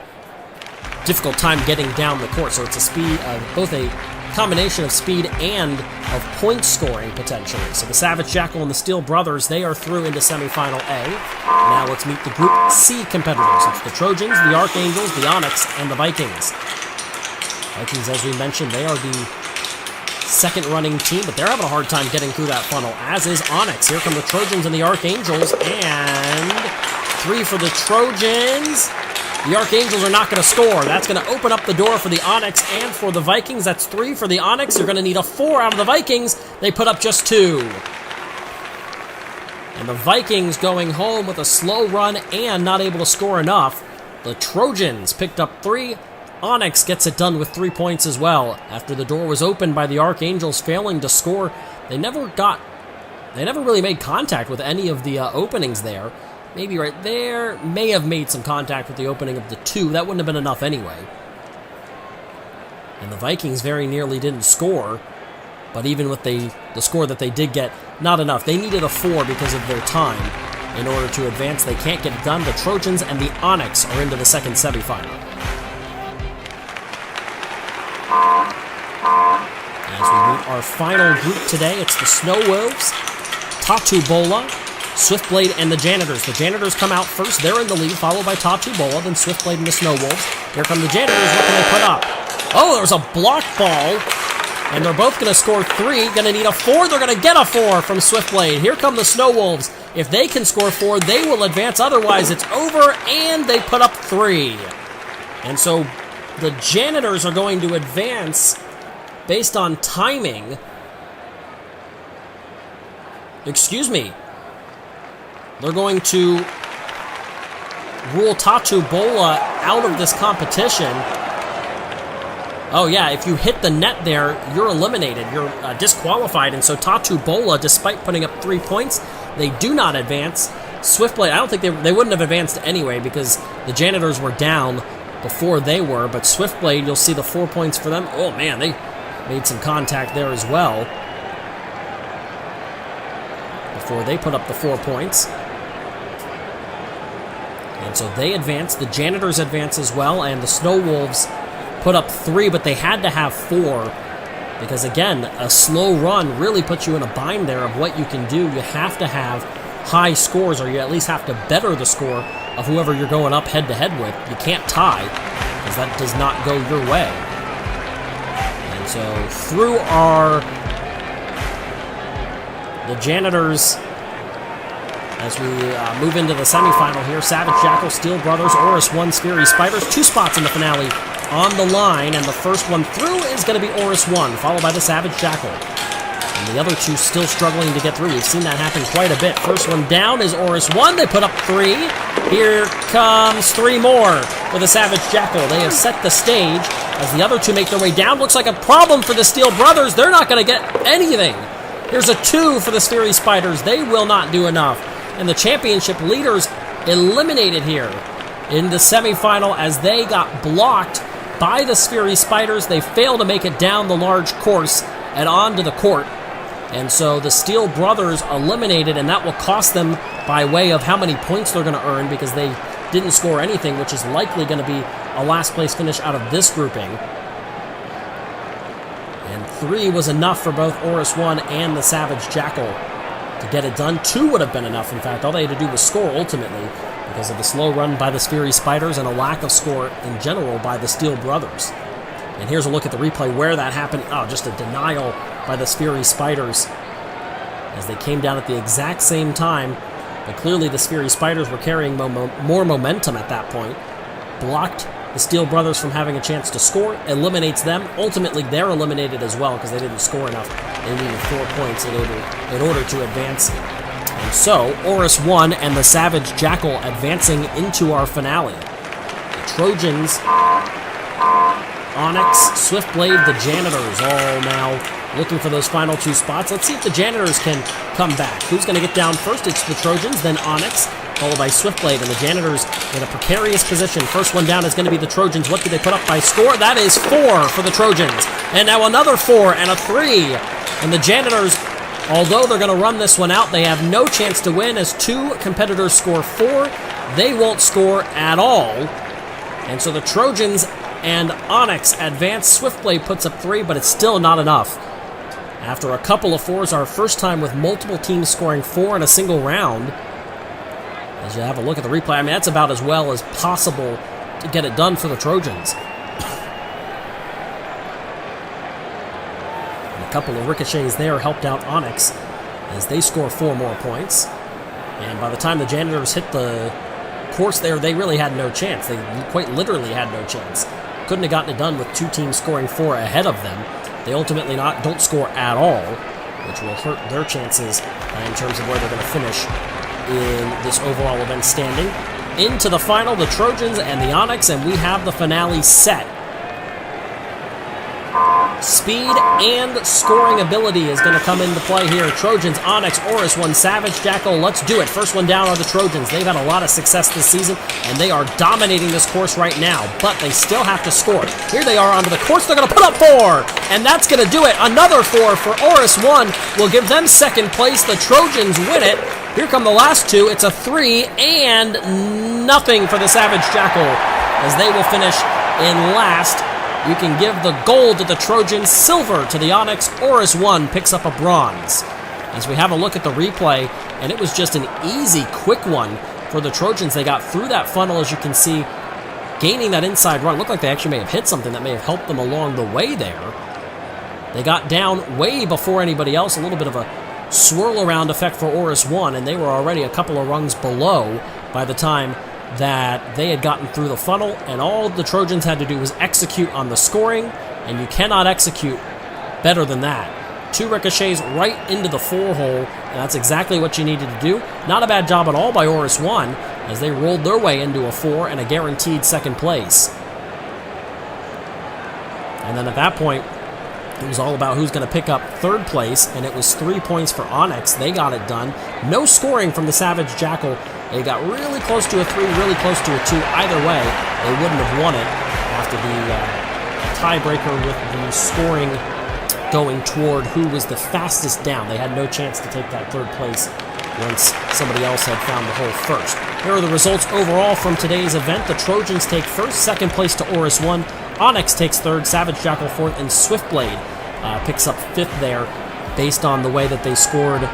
difficult time getting down the court. So it's a speed, both a combination of speed and of point scoring potentially. So the Savage Jackal and the Steel Brothers, they are through into Semifinal A. Now let's meet the Group C competitors. It's the Trojans, the Archangels, the Onyx, and the Vikings. Vikings, as we mentioned, they are the second running team, but they're having a hard time getting through that funnel, as is Onyx. Here come the Trojans and the Archangels, and 3 for the Trojans. The Archangels are not going to score. That's going to open up the door for the Onyx and for the Vikings. That's 3 for the Onyx. You're going to need a 4 out of the Vikings. They put up just 2. And the Vikings going home with a slow run and not able to score enough. The Trojans picked up 3. Onyx gets it done with 3 points as well. After the door was opened by the Archangels failing to score, they never really made contact with any of the openings there. Maybe right there, may have made some contact with the opening of the 2. That wouldn't have been enough anyway. And the Vikings very nearly didn't score, but even with the score that they did get, not enough. They needed a 4 because of their time in order to advance. They can't get it done. The Trojans and the Onyx are into the second semifinal. As we meet our final group today, it's the Snow Wolves, Tatu Bola, Swiftblade, and the Janitors. The Janitors come out first. They're in the lead, followed by Tatu Bola, then Swiftblade and the Snow Wolves. Here come the Janitors. What can they put up? Oh, there's a block ball, and they're both going to score 3. Going to need a 4. They're going to get a 4 from Swiftblade. Here come the Snow Wolves. If they can score 4, they will advance. Otherwise, it's over, and they put up 3. And so the Janitors are going to advance based on timing. Excuse me. They're going to rule Tatu Bola out of this competition. Oh yeah, if you hit the net there, you're eliminated. You're disqualified. And so Tatu Bola, despite putting up 3 points, they do not advance. Swiftblade, I don't think they wouldn't have advanced anyway because the Janitors were down before they were. But Swiftblade, you'll see the 4 points for them. Oh man, they made some contact there as well before they put up the 4 points. And so they advance. The Janitors advance as well, and the Snow Wolves put up 3, but they had to have 4 because, again, a slow run really puts you in a bind there of what you can do. You have to have high scores, or you at least have to better the score of whoever you're going up head-to-head with. You can't tie because that does not go your way. And so through the Janitors, as we move into the semifinal here, Savage Jackal, Steel Brothers, Oris 1, Sphery Spiders. 2 spots in the finale on the line, and the first one through is going to be Oris 1, followed by the Savage Jackal. And the other 2 still struggling to get through. We've seen that happen quite a bit. First one down is Oris 1. They put up 3. Here comes 3 more for the Savage Jackal. They have set the stage as the other 2 make their way down. Looks like a problem for the Steel Brothers. They're not going to get anything. Here's a 2 for the Sphery Spiders. They will not do enough. And the championship leaders eliminated here in the semifinal as they got blocked by the Sphery Spiders. They failed to make it down the large course and onto the court. And so the Steel Brothers eliminated, and that will cost them by way of how many points they're going to earn because they didn't score anything, which is likely going to be a last place finish out of this grouping. And 3 was enough for both Oris 1 and the Savage Jackal to get it done. 2 would have been enough, in fact. All they had to do was score ultimately because of the slow run by the Sphery Spiders and a lack of score in general by the Steel Brothers. And here's a look at the replay where that happened. Oh, just a denial by the Sphery Spiders as they came down at the exact same time. But clearly the Sphery Spiders were carrying more momentum at that point. Blocked the Steel Brothers from having a chance to score, eliminates them. Ultimately, they're eliminated as well because they didn't score enough. They needed 4 points in order to advance. And so, Oris 1 and the Savage Jackal advancing into our finale. The Trojans, Onyx, Swiftblade, the Janitors all now looking for those final 2 spots. Let's see if the Janitors can come back. Who's going to get down first? It's the Trojans, then Onyx, followed by Swiftblade, and the Janitors in a precarious position. First one down is going to be the Trojans. What do they put up by score? That is 4 for the Trojans. And now another 4 and a 3. And the Janitors, although they're going to run this one out, they have no chance to win as 2 competitors score 4. They won't score at all. And so the Trojans and Onyx advance. Swiftblade puts up 3, but it's still not enough. After a couple of 4s, our first time with multiple teams scoring 4 in a single round. As you have a look at the replay, I mean, that's about as well as possible to get it done for the Trojans. And a couple of ricochets there helped out Onyx as they score 4 more points. And by the time the Janitors hit the course there, they really had no chance. They quite literally had no chance. Couldn't have gotten it done with 2 teams scoring 4 ahead of them. They ultimately don't score at all, which will hurt their chances in terms of where they're going to finish in this overall event standing. Into the final, the Trojans and the Onyx, and we have the finale set. Speed and scoring ability is going to come into play here. Trojans, Onyx, Oris 1, Savage Jackal. Let's do it. First one down are the Trojans. They've had a lot of success this season, and they are dominating this course right now, but they still have to score. Here they are onto the course. They're going to put up 4, and that's going to do it. Another 4 for Oris 1 will give them second place. The Trojans win it. Here come the last 2. It's a 3 and nothing for the Savage Jackal as they will finish in last. You can give the gold to the Trojans, silver to the Onyx. Oris 1 picks up a bronze. As we have a look at the replay, and it was just an easy, quick one for the Trojans. They got through that funnel, as you can see, gaining that inside run. Looked like they actually may have hit something that may have helped them along the way there. They got down way before anybody else, a little bit of a swirl around effect for Oris 1, and they were already a couple of rungs below by the time that they had gotten through the funnel, and all the Trojans had to do was execute on the scoring, and you cannot execute better than that. 2 ricochets right into the 4-hole, and that's exactly what you needed to do. Not a bad job at all by Oris 1, as they rolled their way into a 4 and a guaranteed second place. And then at that point, it was all about who's going to pick up third place, and it was 3 points for Onyx. They got it done. No scoring from the Savage Jackal. They got really close to a 3, really close to a 2. Either way, they wouldn't have won it after the tiebreaker with the scoring going toward who was the fastest down. They had no chance to take that third place once somebody else had found the hole first. Here are the results overall from today's event. The Trojans take first, second place to Oris 1. Onyx takes third, Savage Jackal fourth, and Swiftblade picks up fifth there based on the way that they scored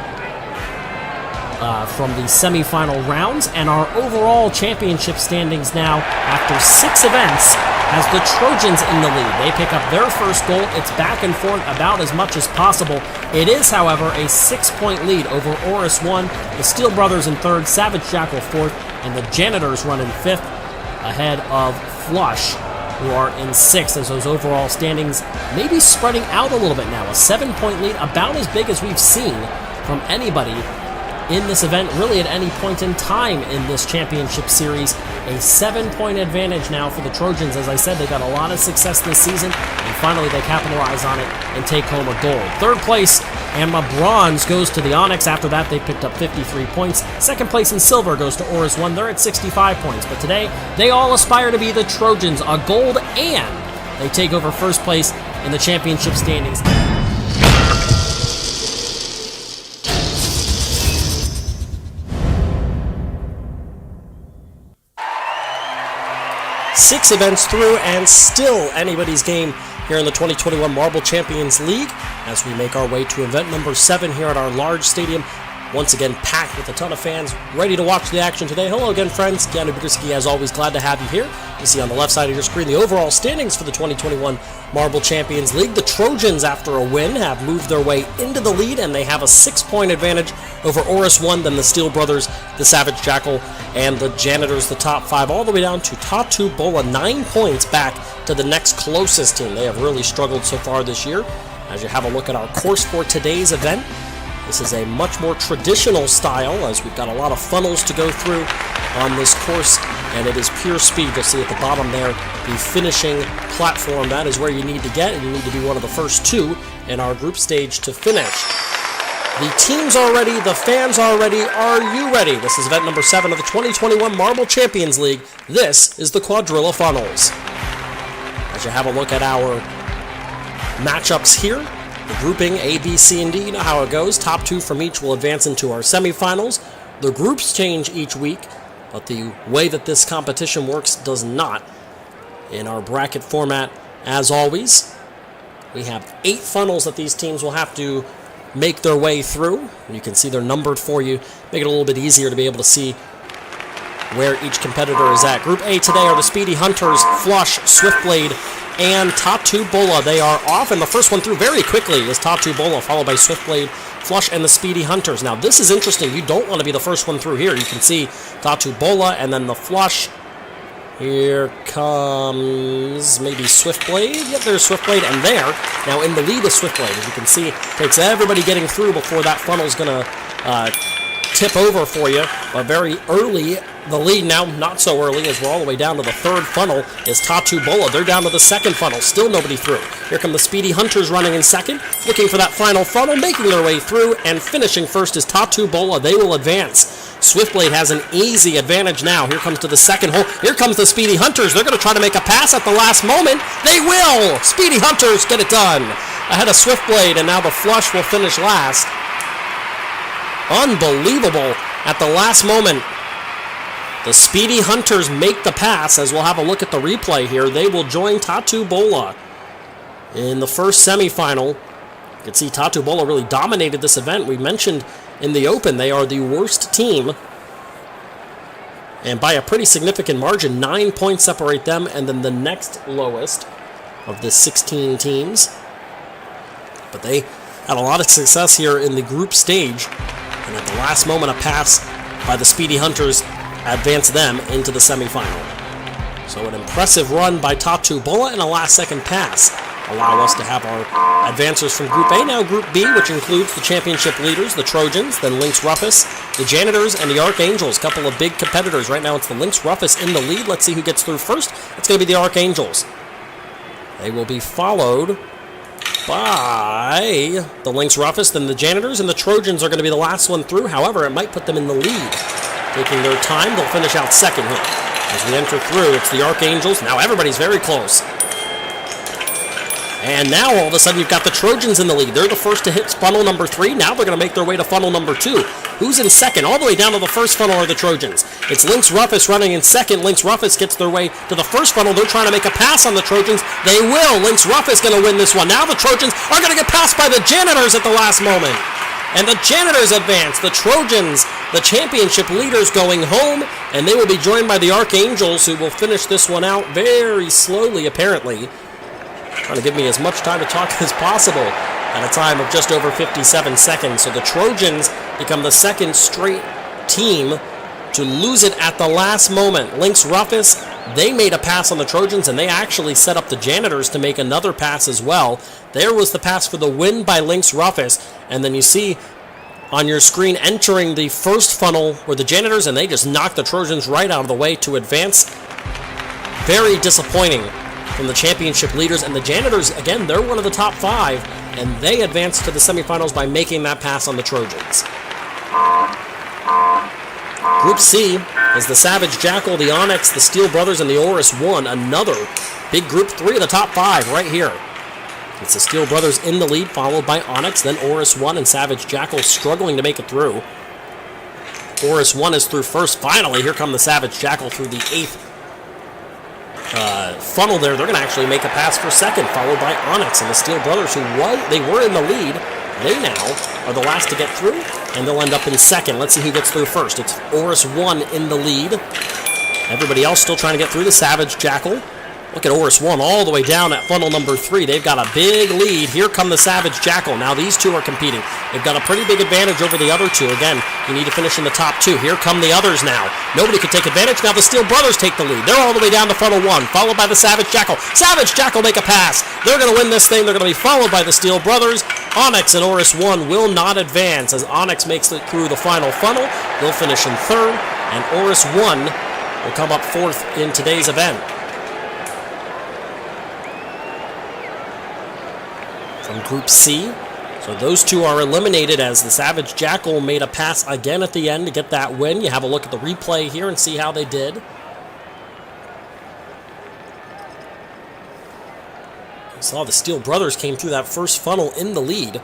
from the semifinal rounds. And our overall championship standings now, after 6 events, has the Trojans in the lead. They pick up their first goal. It's back and forth about as much as possible. It is, however, a 6-point lead over Oris 1, the Steel Brothers in third, Savage Jackal fourth, and the Janitors run in fifth, ahead of Flush, who are in sixth, as those overall standings may be spreading out a little bit now. A 7-point lead, about as big as we've seen from anybody in this event, really at any point in time in this championship series. A 7-point advantage now for the Trojans. As I said, they've had a lot of success this season, and finally they capitalize on it and take home a gold. Third place and a bronze goes to the Onyx. After that, they picked up 53 points. Second place in silver goes to Oris 1. They're at 65 points. But today, they all aspire to be the Trojans, a gold, and they take over first place in the championship standings. 6 events through, and still anybody's game here in the 2021 Marble Champions League as we make our way to event number 7 here at our large stadium. Once again, packed with a ton of fans ready to watch the action today. Hello again, friends. Keanu Bugurski, as always, glad to have you here. You see on the left side of your screen the overall standings for the 2021 Marble Champions League. The Trojans, after a win, have moved their way into the lead, and they have a 6-point advantage over Oris 1, then the Steel Brothers, the Savage Jackal, and the Janitors, the top 5, all the way down to Tatu Bola, 9 points back to the next closest team. They have really struggled so far this year. As you have a look at our course for today's event, this is a much more traditional style, as we've got a lot of funnels to go through on this course, and it is pure speed. You'll see at the bottom there the finishing platform. That is where you need to get, and you need to be one of the first 2 in our group stage to finish. The teams are ready, the fans are ready. Are you ready? This is event number 7 of the 2021 Marble Champions League. This is the Quadrilla Funnels. As you have a look at our matchups here, the grouping A, B, C, and D, you know how it goes. Top 2 from each will advance into our semifinals. The groups change each week, but the way that this competition works does not. In our bracket format, as always, we have 8 funnels that these teams will have to make their way through. You can see they're numbered for you, make it a little bit easier to be able to see where each competitor is at. Group A today are the Speedy Hunters, Flush, Swiftblade, and Tatu Bola. They are off, and the first one through very quickly is Tatu Bola, followed by Swiftblade, Flush, and the Speedy Hunters. Now, this is interesting. You don't want to be the first one through here. You can see Tatu Bola, and then the Flush. Here comes maybe Swiftblade. Yep, there's Swiftblade, and there. Now, in the lead is Swiftblade. As you can see, takes everybody getting through before that funnel's going to tip over for you. But very early, the lead now, not so early, as we're all the way down to the 3rd funnel, is Tatu Bola. They're down to the 2nd funnel, still nobody through. Here come the Speedy Hunters running in 2nd, looking for that final funnel, making their way through, and finishing first is Tatu Bola. They will advance. Swiftblade has an easy advantage now. Here comes to the 2nd hole. Here comes the Speedy Hunters. They're going to try to make a pass at the last moment. They will! Speedy Hunters get it done. Ahead of Swiftblade, and now the Flush will finish last. Unbelievable. At the last moment, the Speedy Hunters make the pass. As we'll have a look at the replay here, they will join Tatu Bola in the first semifinal. You can see Tatu Bola really dominated this event. We mentioned in the Open they are the worst team, and by a pretty significant margin. 9 points separate them and then the next lowest of the 16 teams. But they had a lot of success here in the group stage, and at the last moment a pass by the Speedy Hunters advanced them into the semifinal. So an impressive run by Tatu Bola and a last-second pass allow us to have our advancers from Group A. Now Group B, which includes the championship leaders, the Trojans, then Lynx Rufus, the Janitors, and the Archangels. A couple of big competitors. Right now it's the Lynx Rufus in the lead. Let's see who gets through first. It's going to be the Archangels. They will be followed by the Lynx Rufus, then the Janitors, and the Trojans are going to be the last one through. However, it might put them in the lead. Taking their time, they'll finish out 2nd here. As we enter through, it's the Archangels. Now everybody's very close. And now, all of a sudden, you've got the Trojans in the lead. They're the first to hit funnel number 3. Now they're going to make their way to funnel number 2. Who's in 2nd? All the way down to the first funnel are the Trojans. It's Lynx Rufus running in 2nd. Lynx Rufus gets their way to the first funnel. They're trying to make a pass on the Trojans. They will. Lynx Rufus going to win this one. Now the Trojans are going to get passed by the Janitors at the last moment. And the Janitors advance. The Trojans, the championship leaders, going home, and they will be joined by the Archangels, who will finish this one out very slowly, apparently. Trying to give me as much time to talk as possible at a time of just over 57 seconds. So the Trojans become the 2nd straight team to lose it at the last moment. Lynx Rufus, they made a pass on the Trojans, and they actually set up the Janitors to make another pass as well. There was the pass for the win by Lynx Rufus, and then you see on your screen entering the first funnel were the Janitors, and they just knocked the Trojans right out of the way to advance. Very disappointing from the championship leaders, and the Janitors, again, they're one of the top 5, and they advanced to the semifinals by making that pass on the Trojans. Group C is the Savage Jackal, the Onyx, the Steel Brothers, and the Oris 1. Another big group. 3 of the top 5 right here. It's the Steel Brothers in the lead, followed by Onyx, then Oris 1, and Savage Jackal struggling to make it through. Oris 1 is through first. Finally, here come the Savage Jackal through the 8th funnel there, they're going to actually make a pass for second, followed by Onyx and the Steel Brothers, who they were in the lead. They now are the last to get through, and they'll end up in second. Let's see who gets through first. It's Oris 1 in the lead. Everybody else still trying to get through. The Savage Jackal. Look at Oris 1 all the way down at funnel number 3. They've got a big lead. Here come the Savage Jackal. Now these two are competing. They've got a pretty big advantage over the other two. Again, you need to finish in the top 2. Here come the others now. Nobody can take advantage. Now the Steel Brothers take the lead. They're all the way down to funnel 1, followed by the Savage Jackal. Savage Jackal make a pass. They're going to win this thing. They're going to be followed by the Steel Brothers. Onyx and Oris 1 will not advance as Onyx makes it through the final funnel. They'll finish in 3rd, and Oris 1 will come up 4th in today's event. From Group C. So those two are eliminated as the Savage Jackal made a pass again at the end to get that win. You have a look at the replay here and see how they did. You saw the Steel Brothers came through that first funnel in the lead.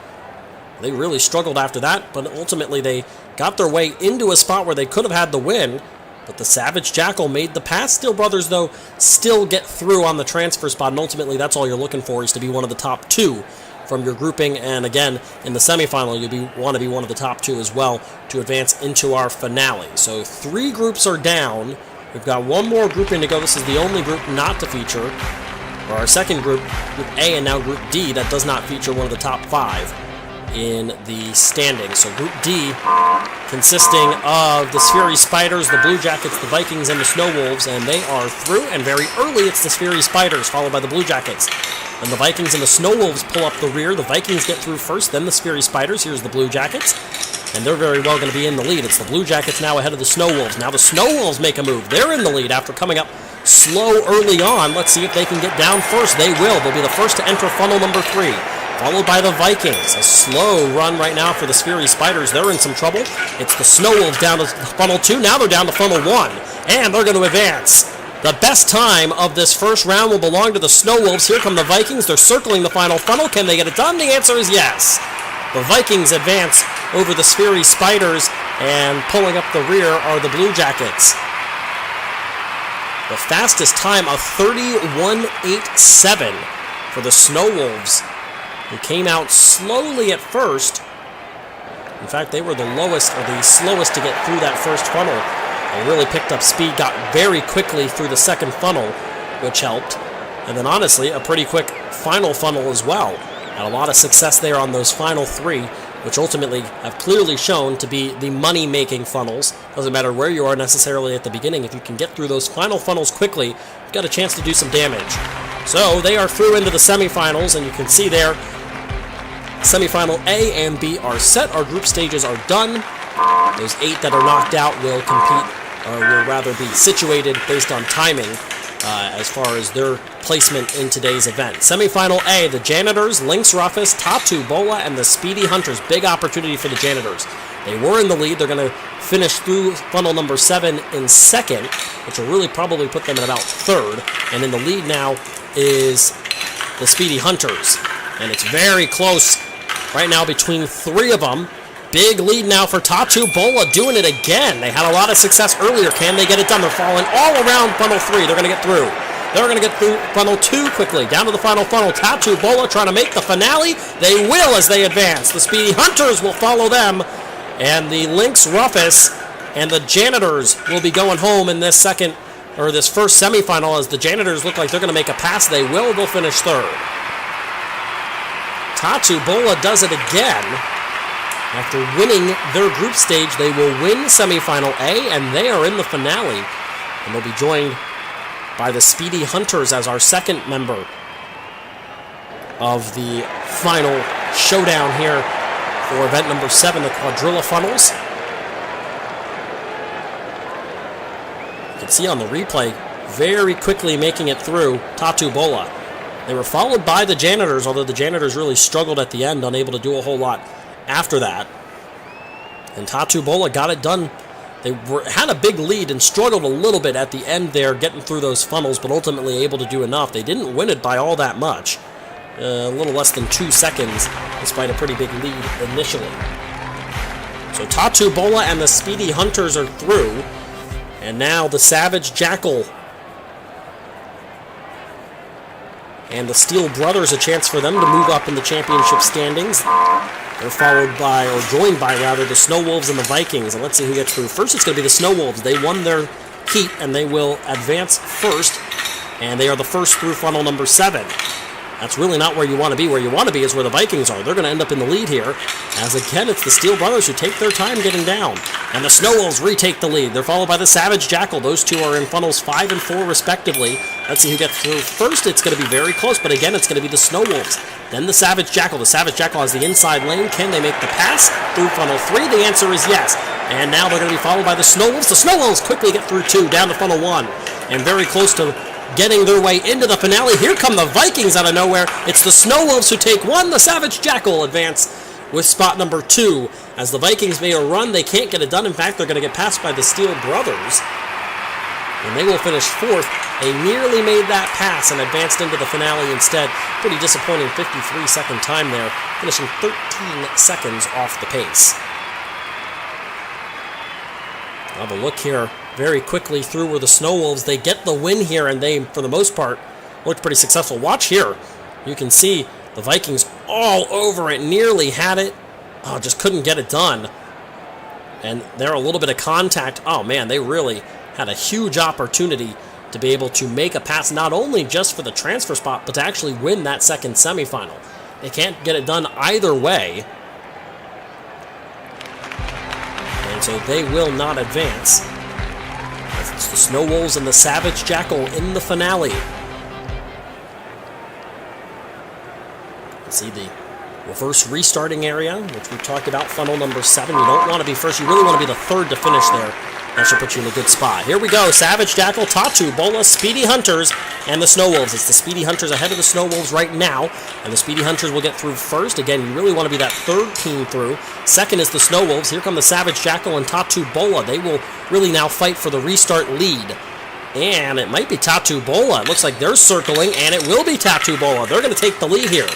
They really struggled after that, but ultimately they got their way into a spot where they could have had the win. But the Savage Jackal made the pass. Steel Brothers, though, still get through on the transfer spot, and ultimately that's all you're looking for, is to be one of the top 2 from your grouping. And again, in the semifinal, you want to be one of the top 2 as well to advance into our finale. So 3 groups are down. We've got one more grouping to go. This is the only group not to feature, or our second group, Group A, and now Group D, that does not feature one of the top 5 in the standings. So Group D, consisting of the Sphery Spiders, the Blue Jackets, the Vikings, and the Snow Wolves, and they are through, and very early it's the Sphery Spiders, followed by the Blue Jackets. And the Vikings and the Snow Wolves pull up the rear. The Vikings get through first, then the Sphery Spiders. Here's the Blue Jackets, and they're very well going to be in the lead. It's the Blue Jackets now ahead of the Snow Wolves. Now the Snow Wolves make a move. They're in the lead after coming up slow early on. Let's see if they can get down first. They will. They'll be the first to enter funnel number 3. Followed by the Vikings. A slow run right now for the Sphery Spiders. They're in some trouble. It's the Snow Wolves down to funnel 2. Now they're down to funnel 1. And they're going to advance. The best time of this first round will belong to the Snow Wolves. Here come the Vikings. They're circling the final funnel. Can they get it done? The answer is yes. The Vikings advance over the Sphery Spiders, and pulling up the rear are the Blue Jackets. The fastest time of 31.87 for the Snow Wolves, who came out slowly at first. In fact, they were the lowest, or the slowest to get through that first funnel. They really picked up speed, got very quickly through the second funnel, which helped. And then honestly, a pretty quick final funnel as well. Had a lot of success there on those final 3, which ultimately have clearly shown to be the money-making funnels. Doesn't matter where you are necessarily at the beginning. If you can get through those final funnels quickly, you've got a chance to do some damage. So they are through into the semifinals, and you can see there, Semifinal A and B are set. Our group stages are done. Those 8 that are knocked out will compete, or will rather be situated based on timing as far as their placement in today's event. Semifinal A, the Janitors, Lynx Ruffus, Tatu Bola, and the Speedy Hunters. Big opportunity for the Janitors. They were in the lead. They're going to finish through funnel number 7 in second, which will really probably put them at about 3rd. And in the lead now is the Speedy Hunters. And it's very close right now between 3 of them. Big lead now for Tatu Bola, doing it again. They had a lot of success earlier. Can they get it done? They're falling all around funnel 3. They're going to get through. They're going to get through funnel 2 quickly. Down to the final funnel. Tatu Bola trying to make the finale. They will as they advance. The Speedy Hunters will follow them. And the Lynx Ruffus and the Janitors will be going home in this this first semifinal, as the Janitors look like they're going to make a pass. They will. They'll finish 3rd. Tatu Bola does it again. After winning their group stage, they will win Semifinal A, and they are in the finale. And they'll be joined by the Speedy Hunters as our second member of the final showdown here for event number 7, the Quadrilla Funnels. You can see on the replay, very quickly making it through Tatu Bola. They were followed by the Janitors, although the Janitors really struggled at the end, unable to do a whole lot after that. And Tatu Bola got it done. They had a big lead and struggled a little bit at the end there, getting through those funnels, but ultimately able to do enough. They didn't win it by all that much. A little less than 2 seconds, despite a pretty big lead initially. So Tatu Bola and the Speedy Hunters are through. And now the Savage Jackal And the Steel Brothers, a chance for them to move up in the championship standings. They're followed by, or joined by rather, the Snow Wolves and the Vikings. And let's see who gets through first. It's going to be the Snow Wolves. They won their heat, and they will advance first. And they are the first through funnel number 7. That's really not where you want to be. Where you want to be is where the Vikings are. They're going to end up in the lead here. As again, it's the Steel Brothers who take their time getting down. And the Snow Wolves retake the lead. They're followed by the Savage Jackal. Those two are in funnels 5 and 4 respectively. Let's see who gets through first. It's going to be very close, but again, it's going to be the Snow Wolves. Then the Savage Jackal. The Savage Jackal has the inside lane. Can they make the pass through funnel 3? The answer is yes. And now they're going to be followed by the Snow Wolves. The Snow Wolves quickly get through 2, down to funnel 1. And very close to getting their way into the finale. Here come the Vikings out of nowhere. It's the Snow Wolves who take 1. The Savage Jackal advance with spot number 2. As the Vikings made a run, they can't get it done. In fact, they're going to get passed by the Steel Brothers. And they will finish 4th. They nearly made that pass and advanced into the finale instead. Pretty disappointing 53-second time there, finishing 13 seconds off the pace. I'll have a look here very quickly through where the Snow Wolves, they get the win here, and they, for the most part, looked pretty successful. Watch here. You can see the Vikings all over it, nearly had it. Oh, just couldn't get it done. And there a little bit of contact. Oh, man, they really had a huge opportunity to be able to make a pass, not only just for the transfer spot, but to actually win that second semifinal. They can't get it done either way. And so they will not advance. It's the Snow Wolves and the Savage Jackal in the finale. See the reverse restarting area, which we talked about, funnel number 7. You don't want to be first. You really want to be the 3rd to finish there. That should put you in a good spot. Here we go. Savage Jackal, Tatu, Bola, Speedy Hunters, and the Snow Wolves. It's the Speedy Hunters ahead of the Snow Wolves right now, and the Speedy Hunters will get through first. Again, you really want to be that 3rd team through. Second is the Snow Wolves. Here come the Savage Jackal and Tatu Bola. They will really now fight for the restart lead. And it might be Tatu Bola. It looks like they're circling, and it will be Tatu Bola. They're going to take the lead here.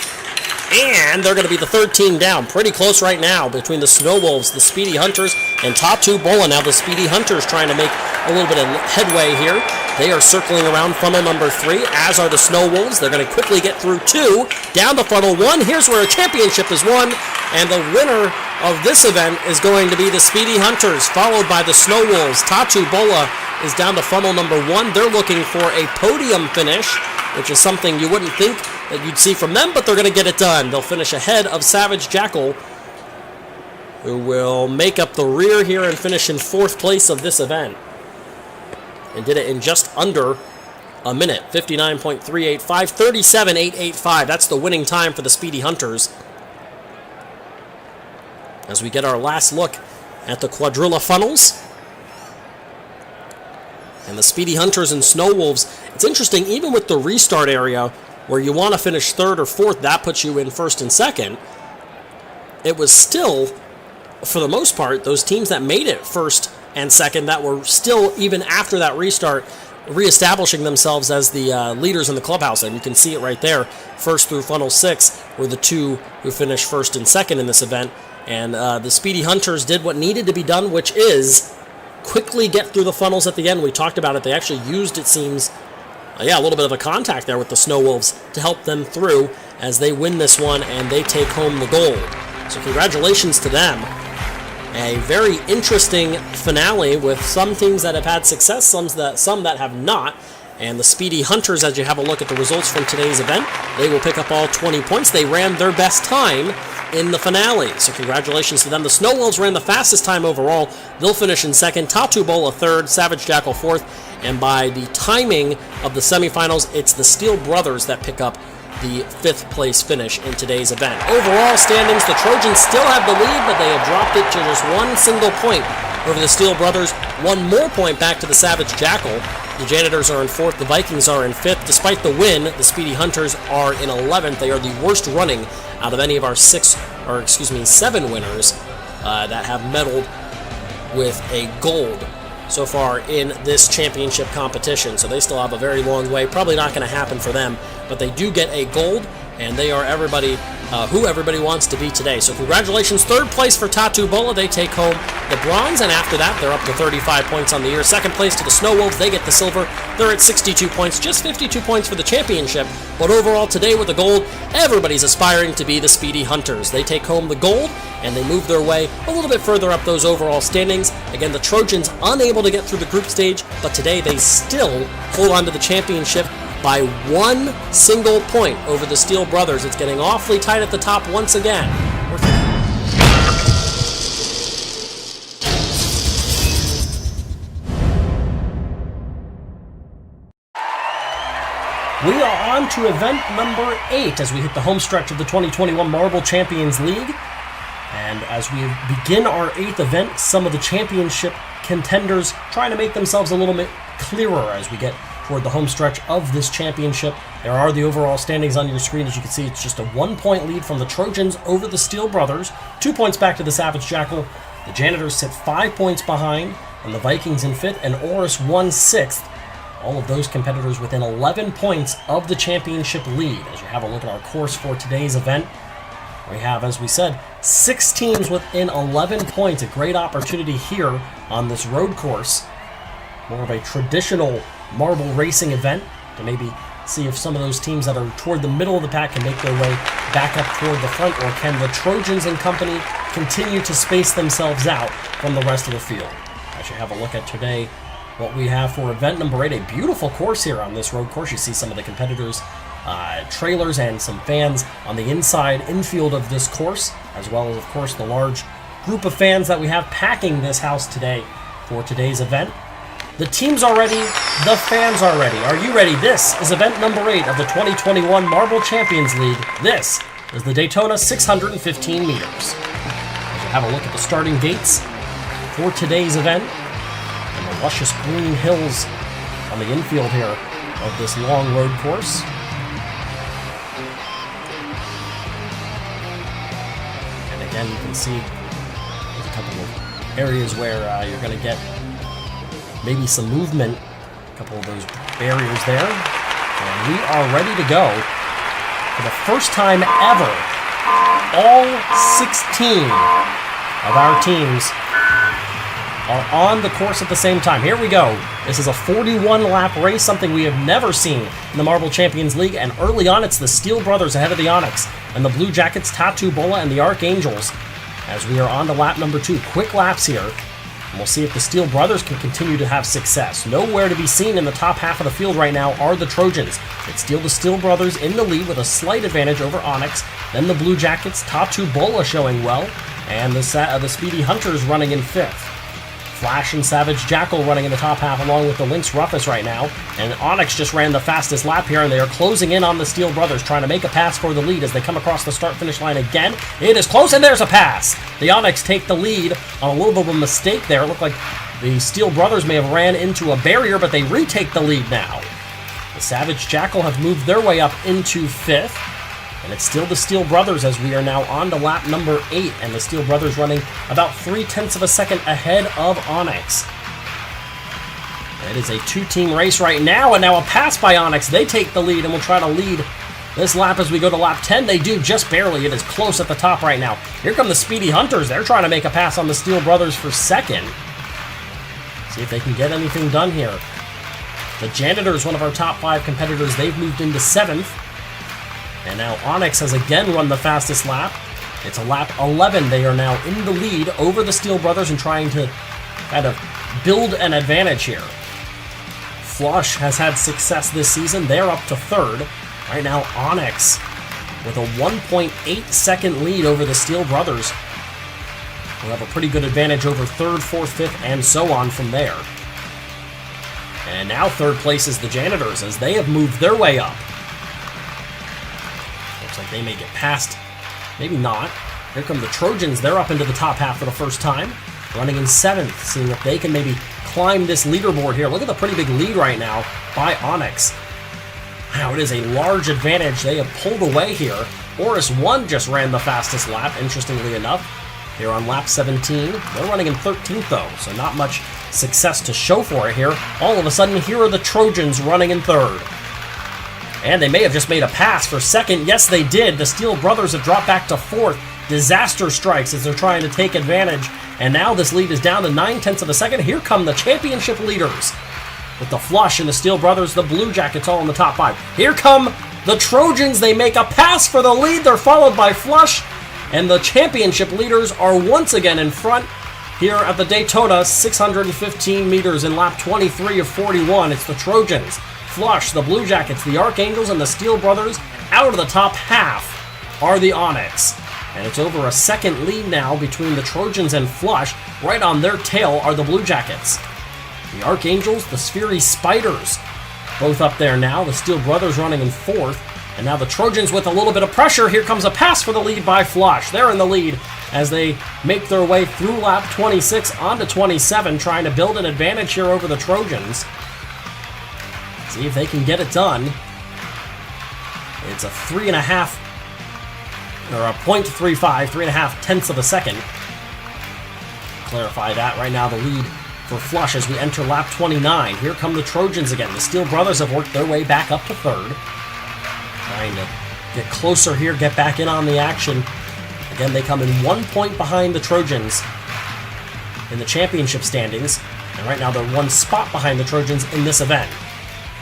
And they're going to be the 3rd team down. Pretty close right now between the Snow Wolves, the Speedy Hunters, and Tatu Bola. Now the Speedy Hunters trying to make a little bit of headway here. They are circling around funnel number 3, as are the Snow Wolves. They're going to quickly get through 2, down to funnel 1. Here's where a championship is won. And the winner of this event is going to be the Speedy Hunters, followed by the Snow Wolves. Tatu Bola is down to funnel number 1. They're looking for a podium finish, which is something you wouldn't think that you'd see from them, but they're going to get it done. They'll finish ahead of Savage Jackal, who will make up the rear here and finish in 4th place of this event. And did it in just under a minute. 59.385, 37.885. That's the winning time for the Speedy Hunters. As we get our last look at the quadrilla funnels. And the Speedy Hunters and Snow Wolves. It's interesting, even with the restart area, where you want to finish 3rd or 4th, that puts you in 1st and 2nd. It was still, for the most part, those teams that made it 1st and 2nd that were still, even after that restart, reestablishing themselves as the leaders in the clubhouse. And you can see it right there. 1st through funnel 6 were the 2 who finished 1st and 2nd in this event. And the Speedy Hunters did what needed to be done, which is quickly get through the funnels at the end. We talked about it. They actually used, it seems, a little bit of a contact there with the Snow Wolves to help them through as they win this one and they take home the gold. So congratulations to them. A very interesting finale with some teams that have had success, some that have not. And the Speedy Hunters, as you have a look at the results from today's event, they will pick up all 20 points. They ran their best time in the finale. So congratulations to them. The Snow Wolves ran the fastest time overall. They'll finish in 2nd. Tatu Bola 3rd. Savage Jackal 4th. And by the timing of the semifinals, it's the Steel Brothers that pick up the 5th place finish in today's event. Overall standings, the Trojans still have the lead, but they have dropped it to just 1 single point over the Steel Brothers. 1 more point back to the Savage Jackal. The Janitors are in 4th. The Vikings are in 5th. Despite the win, the Speedy Hunters are in 11th. They are the worst running out of any of our 7 winners that have medaled with a gold so far in this championship competition. So they still have a very long way. Probably not going to happen for them, but they do get a gold and they are who everybody wants to be today. So congratulations, third place for Tatu Bola. They take home the bronze, and after that, they're up to 35 points on the year. Second place to the Snow Wolves. They get the silver. They're at 62 points, just 52 points for the championship. But overall, today with the gold, everybody's aspiring to be the Speedy Hunters. They take home the gold, and they move their way a little bit further up those overall standings. Again, the Trojans unable to get through the group stage, but today they still hold on to the championship by one single point over the Steel Brothers. It's getting awfully tight at the top once again. We are on to event number 8 as we hit the home stretch of the 2021 Marble Champions League. And as we begin our 8th event, some of the championship contenders trying to make themselves a little bit clearer as we get toward the home stretch of this championship. There are the overall standings on your screen. As you can see, it's just a 1-point lead from the Trojans over the Steel Brothers, 2 points back to the Savage Jackal. The Janitors sit 5 points behind, and the Vikings in 5th, and Oris 6th. All of those competitors within 11 points of the championship lead. As you have a look at our course for today's event, we have, as we said, 6 teams within 11 points. A great opportunity here on this road course. More of a traditional marble racing event to maybe see if some of those teams that are toward the middle of the pack can make their way back up toward the front, or can the Trojans and company continue to space themselves out from the rest of the field. As you have a look at today, what we have for event number 8, a beautiful course here on this road course. You see some of the competitors' trailers and some fans on the inside infield of this course, as well as, of course, the large group of fans that we have packing this house today for today's event. The teams are ready, the fans are ready. Are you ready? This is event number 8 of the 2021 Marble Champions League. This is the Daytona 615 meters. As you have a look at the starting gates for today's event, and the luscious green hills on the infield here of this long road course. And again, you can see there's a couple of areas where you're going to get maybe some movement, a couple of those barriers there. And we are ready to go. For the first time ever, all 16 of our teams are on the course at the same time. Here we go. This is a 41-lap race, something we have never seen in the Marble Champions League. And early on, it's the Steel Brothers ahead of the Onyx, and the Blue Jackets, Tatu Bola, and the Archangels. As we are on to lap number 2. Quick laps here. And we'll see if the Steel Brothers can continue to have success. Nowhere to be seen in the top half of the field right now are the Trojans. It's still the Steel Brothers in the lead with a slight advantage over Onyx. Then the Blue Jackets, Tatu Bola showing well, and the Speedy Hunters running in 5th. Flash and Savage Jackal running in the top half along with the Lynx Ruffus right now. And Onyx just ran the fastest lap here, and they are closing in on the Steel Brothers, trying to make a pass for the lead as they come across the start-finish line again. It is close, and there's a pass! The Onyx take the lead on a little bit of a mistake there. It looked like the Steel Brothers may have ran into a barrier, but they retake the lead now. The Savage Jackal have moved their way up into 5th. And it's still the Steel Brothers as we are now on to lap number 8, and the Steel Brothers running about 0.3 of a second ahead of Onyx. It is a 2-team race right now, and now a pass by Onyx. They take the lead and will try to lead this lap as we go to lap 10. They do just barely. It is close at the top right now. Here come the Speedy Hunters. They're trying to make a pass on the Steel Brothers for second. See if they can get anything done here. The Janitors, one of our top 5 competitors, they've moved into 7th. And now Onyx has again run the fastest lap. It's a lap 11. They are now in the lead over the Steel Brothers and trying to kind of build an advantage here. Flush has had success this season. They're up to 3rd. Right now, Onyx with a 1.8 second lead over the Steel Brothers. Will have a pretty good advantage over 3rd, 4th, 5th, and so on from there. And now 3rd place is the Janitors as they have moved their way up. Like they may get past, maybe not. Here come the Trojans. They're up into the top half for the first time, running in 7th, seeing if they can maybe climb this leaderboard here. Look at the pretty big lead right now by Onyx. Wow, it is a large advantage. They have pulled away here. Oris 1 just ran the fastest lap, interestingly enough. They're on lap 17. They're running in 13th, though, so not much success to show for it here. All of a sudden, here are the Trojans running in 3rd. And they may have just made a pass for second. Yes, they did. The Steele brothers have dropped back to fourth. Disaster strikes as they're trying to take advantage. And now this lead is down to 9/10 of a second. Here come the championship leaders. With the Flush and the Steele brothers, the Blue Jackets all in the top 5. Here come the Trojans. They make a pass for the lead. They're followed by Flush. And the championship leaders are once again in front here at the Daytona, 615 meters in lap 23 of 41. It's the Trojans, Flush, the Blue Jackets, the Archangels, and the Steele brothers. Out of the top half are the Onyx. And it's over a second lead now between the Trojans and Flush. Right on their tail are the Blue Jackets. The Archangels, the Sphery Spiders, both up there now. The Steele brothers running in fourth. And now the Trojans with a little bit of pressure. Here comes a pass for the lead by Flush. They're in the lead as they make their way through lap 26 onto 27, trying to build an advantage here over the Trojans. See if they can get it done. It's a 3.5, or a .35, 3.5 tenths of a second. Clarify that. Right now the lead for Flush as we enter lap 29. Here come the Trojans again. The Steele brothers have worked their way back up to third. Trying to get closer here, get back in on the action. Again, they come in 1 point behind the Trojans in the championship standings. And right now they're 1 spot behind the Trojans in this event.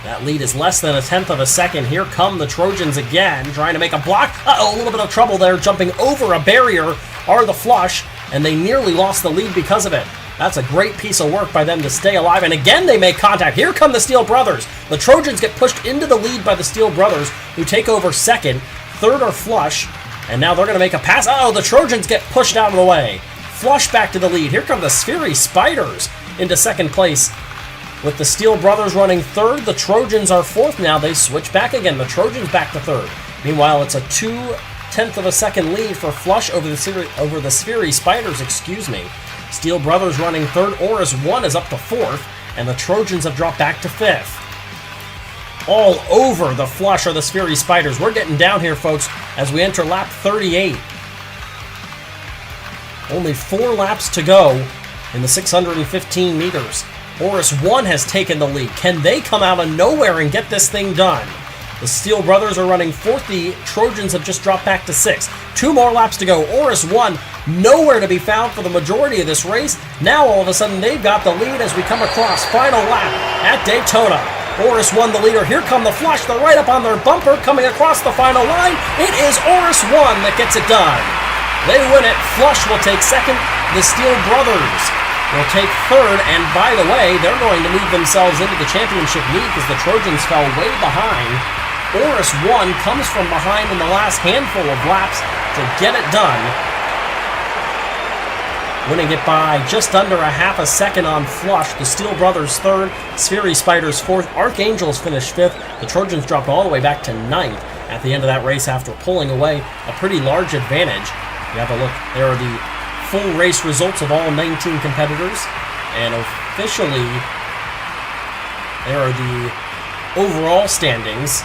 That lead is less than a tenth of a second. Here come the Trojans again, trying to make a block. Uh-oh, a little bit of trouble there. Jumping over a barrier are the Flush, and they nearly lost the lead because of it. That's a great piece of work by them to stay alive. And again, they make contact. Here come the Steele brothers. The Trojans get pushed into the lead by the Steele brothers, who take over second. Third are Flush. And now they're going to make a pass. Oh, the Trojans get pushed out of the way. Flush back to the lead. Here come the Sphery Spiders into second place. With the Steele brothers running third, the Trojans are fourth now. They switch back again. The Trojans back to third. Meanwhile, it's a 2/10 of a second lead for Flush over the Sphery Spiders, excuse me. Steele brothers running third. Oris 1 is up to fourth, and the Trojans have dropped back to fifth. All over the Flush are the Sphery Spiders. We're getting down here, folks, as we enter lap 38. Only 4 laps to go in the 615 meters. Oris 1 has taken the lead. Can they come out of nowhere and get this thing done? The Steele brothers are running fourth. The Trojans have just dropped back to 6. 2 more laps to go. Oris 1 nowhere to be found for the majority of this race. Now all of a sudden they've got the lead as we come across final lap at Daytona. Oris 1 the leader. Here come the Flush. They're right up on their bumper coming across the final line. It is Oris 1 that gets it done. They win it. Flush will take second. The Steele brothers will take third. And by the way, they're going to move themselves into the championship lead because the Trojans fell way behind. Oris 1 comes from behind in the last handful of laps to get it done. Winning it by just under a half a second on Flush. The Steele brothers third, Sphery Spiders fourth, Archangels finished fifth. The Trojans dropped all the way back to ninth at the end of that race after pulling away a pretty large advantage. You have a look, there are the full race results of all 19 competitors, and officially there are the overall standings.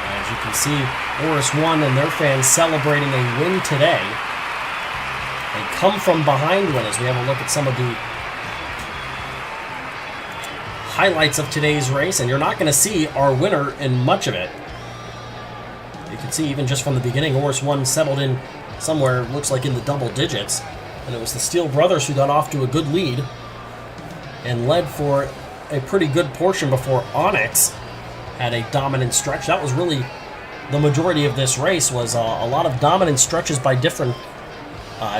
As you can see, Oris 1 and their fans celebrating a win today. They come from behind win as we have a look at some of the highlights of today's race, and you're not going to see our winner in much of it. You can see even just from the beginning, Oris 1 settled in somewhere, looks like in the double digits, and it was the Steele brothers who got off to a good lead and led for a pretty good portion before Onyx had a dominant stretch. That was really the majority of this race, was a lot of dominant stretches by different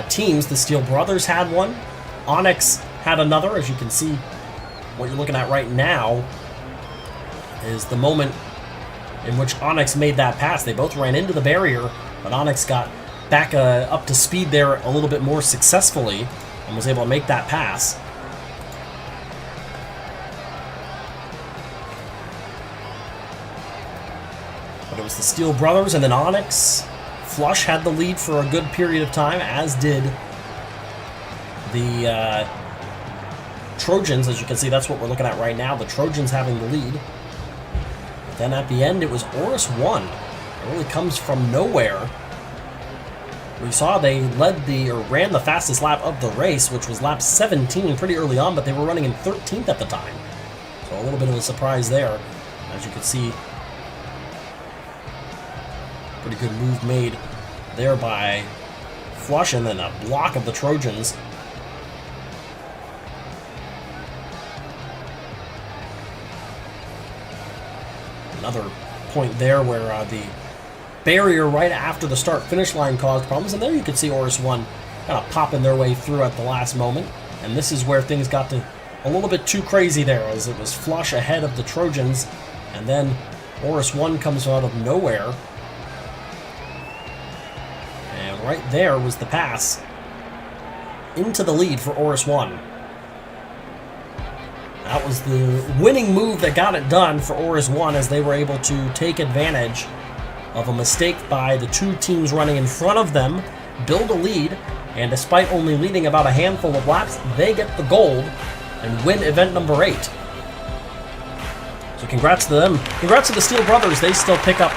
teams. The Steele brothers had one. Onyx had another. As you can see, what you're looking at right now is the moment in which Onyx made that pass. They both ran into the barrier, but Onyx got back up to speed there a little bit more successfully and was able to make that pass. But it was the Steele brothers and then Onyx. Flush had the lead for a good period of time, as did the Trojans. As you can see, that's what we're looking at right now. The Trojans having the lead. But then at the end, it was Oris 1. It really comes from nowhere. We saw they ran the fastest lap of the race, which was lap 17 pretty early on, but they were running in 13th at the time. little bit of a surprise there. As you can see, pretty good move made there by Flush, and then a block of the Trojans. Another point there where the barrier right after the start-finish line caused problems, and there you can see Oris 1 kind of popping their way through at the last moment. And this is where things got a little bit too crazy there, as it was Flush ahead of the Trojans, and then Oris 1 comes out of nowhere. And right there was the pass into the lead for Oris 1. That was the winning move that got it done for Oris 1, as they were able to take advantage of a mistake by the two teams running in front of them, build a lead, and despite only leading about a handful of laps, they get the gold and win event number 8. So congrats to them. Congrats to the Steele brothers. They still pick up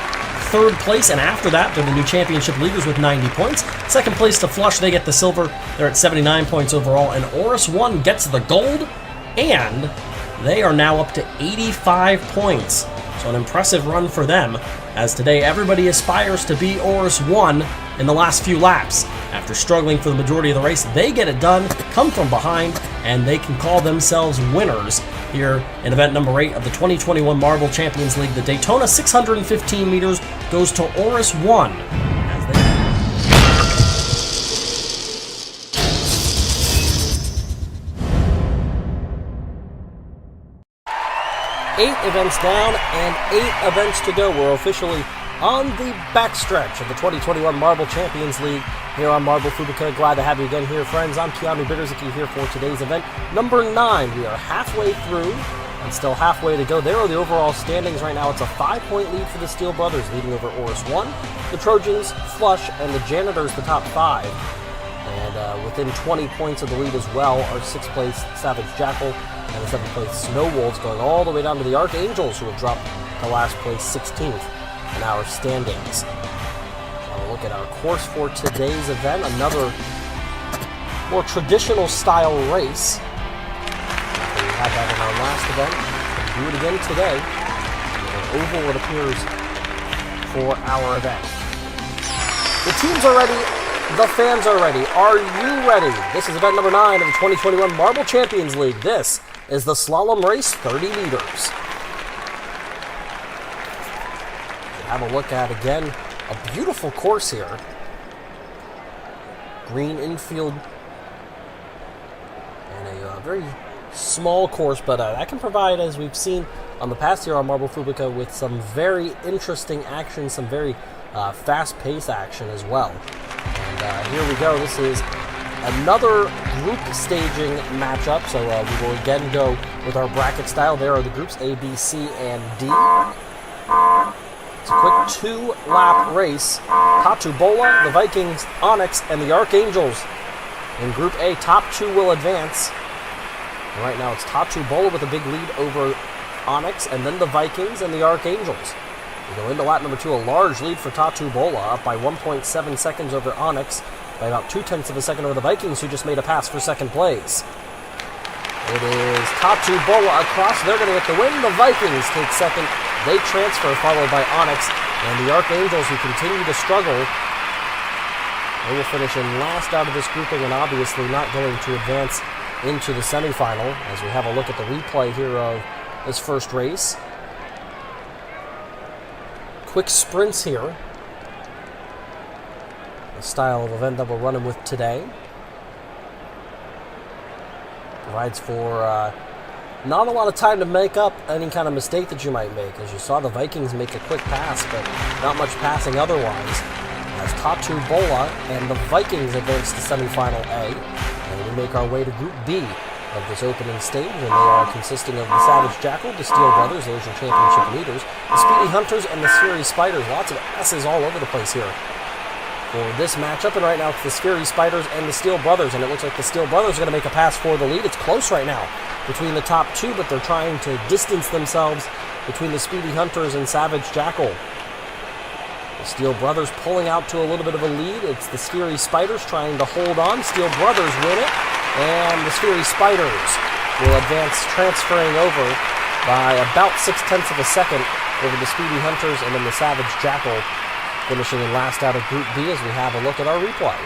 3rd place, and after that, they're the new championship leaders with 90 points. 2nd place to Flush, they get the silver. They're at 79 points overall, and Oris 1 gets the gold, and they are now up to 85 points. So an impressive run for them, as today everybody aspires to be Oris 1 in the last few laps. After struggling for the majority of the race, they get it done, come from behind, and they can call themselves winners here in event number 8 of the 2021 Marble Champions League. The Daytona 615 meters goes to Oris 1. As they 8 events down and 8 events to go. We're officially on the backstretch of the 2021 Marble Champions League here on Marble Fubeca. Glad to have you again here, friends. I'm Keanu Bittersky here for today's event number 9. We are halfway through and still halfway to go. There are the overall standings right now. It's a 5-point lead for the Steele brothers, leading over Oris 1. The Trojans, Flush, and the Janitors, the top 5. And within 20 points of the lead as well are 6th place Savage Jackal and the 7th place Snow Wolves, going all the way down to the Archangels, who have dropped to last place 16th in our standings. I'll look at our course for today's event. Another more traditional style race. We had that in our last event. We'll do it again today. An oval, it appears, for our event. The teams are ready. The fans are ready. Are you ready? This is event number 9 of the 2021 Marble Champions League. This is the slalom race, 30 meters. Have a look at, again, a beautiful course here. Green infield. And a very small course, but that can provide, as we've seen on the past year on Marble Fubeca, with some very interesting action, some very fast-paced action as well. And here we go. This is another group staging matchup. So we will again go with our bracket style. There are the groups A, B, C, and D. It's a quick 2-lap race. Tatu Bola, the Vikings, Onyx, and the Archangels. In Group A, top 2 will advance. And right now it's Tatu Bola with a big lead over Onyx, and then the Vikings and the Archangels. We go into lap number 2, a large lead for Tatu Bola, up by 1.7 seconds over Onyx, by about 0.2 of a second over the Vikings, who just made a pass for 2nd place. It is Tatu Bola across. They're going to get the win. The Vikings take 2nd. They transfer, followed by Onyx, and the Archangels, who continue to struggle. They will finish in last out of this grouping, and obviously not going to advance into the semifinal, as we have a look at the replay here of this first race. Quick sprints here. The style of event that we're running with today. Provides for not a lot of time to make up any kind of mistake that you might make. As you saw, the Vikings make a quick pass, but not much passing otherwise. As Tatu Bola and the Vikings advance to Semifinal A. And we make our way to Group B of this opening stage, and they are consisting of the Savage Jackal, the Steele brothers, those are championship leaders, the Speedy Hunters, and the Fury Spiders. Lots of S's all over the place here for this matchup, and right now it's the Fury Spiders and the Steele brothers, and it looks like the Steele brothers are going to make a pass for the lead. It's close right now between the top 2, but they're trying to distance themselves between the Speedy Hunters and Savage Jackal. The Steele brothers pulling out to a little bit of a lead. It's the Fury Spiders trying to hold on. Steele brothers win it, and the Fury Spiders will advance, transferring over by about 0.6 of a second over the Speedy Hunters, and then the Savage Jackal finishing in last out of Group B as we have a look at our replay.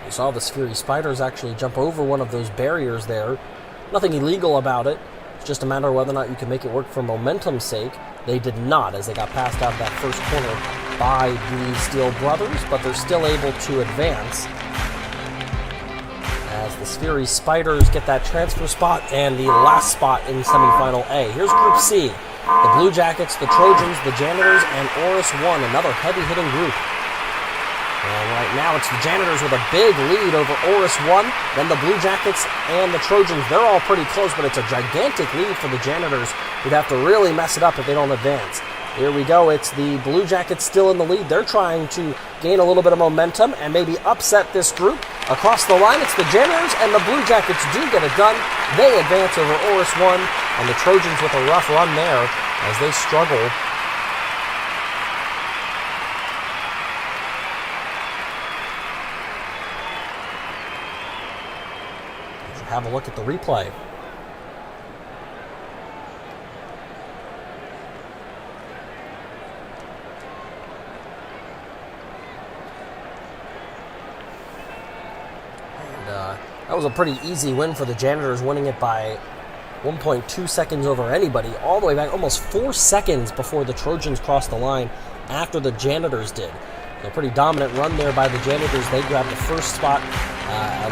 We saw the Fury Spiders actually jump over one of those barriers there. Nothing illegal about it. It's just a matter of whether or not you can make it work for momentum's sake. They did not, as they got passed out of that first corner by the Steel Brothers, but they're still able to advance as the Fury Spiders get that transfer spot and the last spot in Semifinal A. Here's Group C. The Blue Jackets, the Trojans, the Janitors, and Oris 1, another heavy-hitting group. And right now it's the Janitors with a big lead over Oris 1, then the Blue Jackets and the Trojans. They're all pretty close, but it's a gigantic lead for the Janitors, who'd have to really mess it up if they don't advance. Here we go, it's the Blue Jackets still in the lead. They're trying to gain a little bit of momentum and maybe upset this group. Across the line, it's the Janitors, and the Blue Jackets do get it done. They advance over Oris 1, and the Trojans with a rough run there as they struggle. Let's have a look at the replay. That was a pretty easy win for the Janitors, winning it by 1.2 seconds over anybody, all the way back almost 4 seconds before the Trojans crossed the line after the Janitors did. A pretty dominant run there by the Janitors. They grabbed the first spot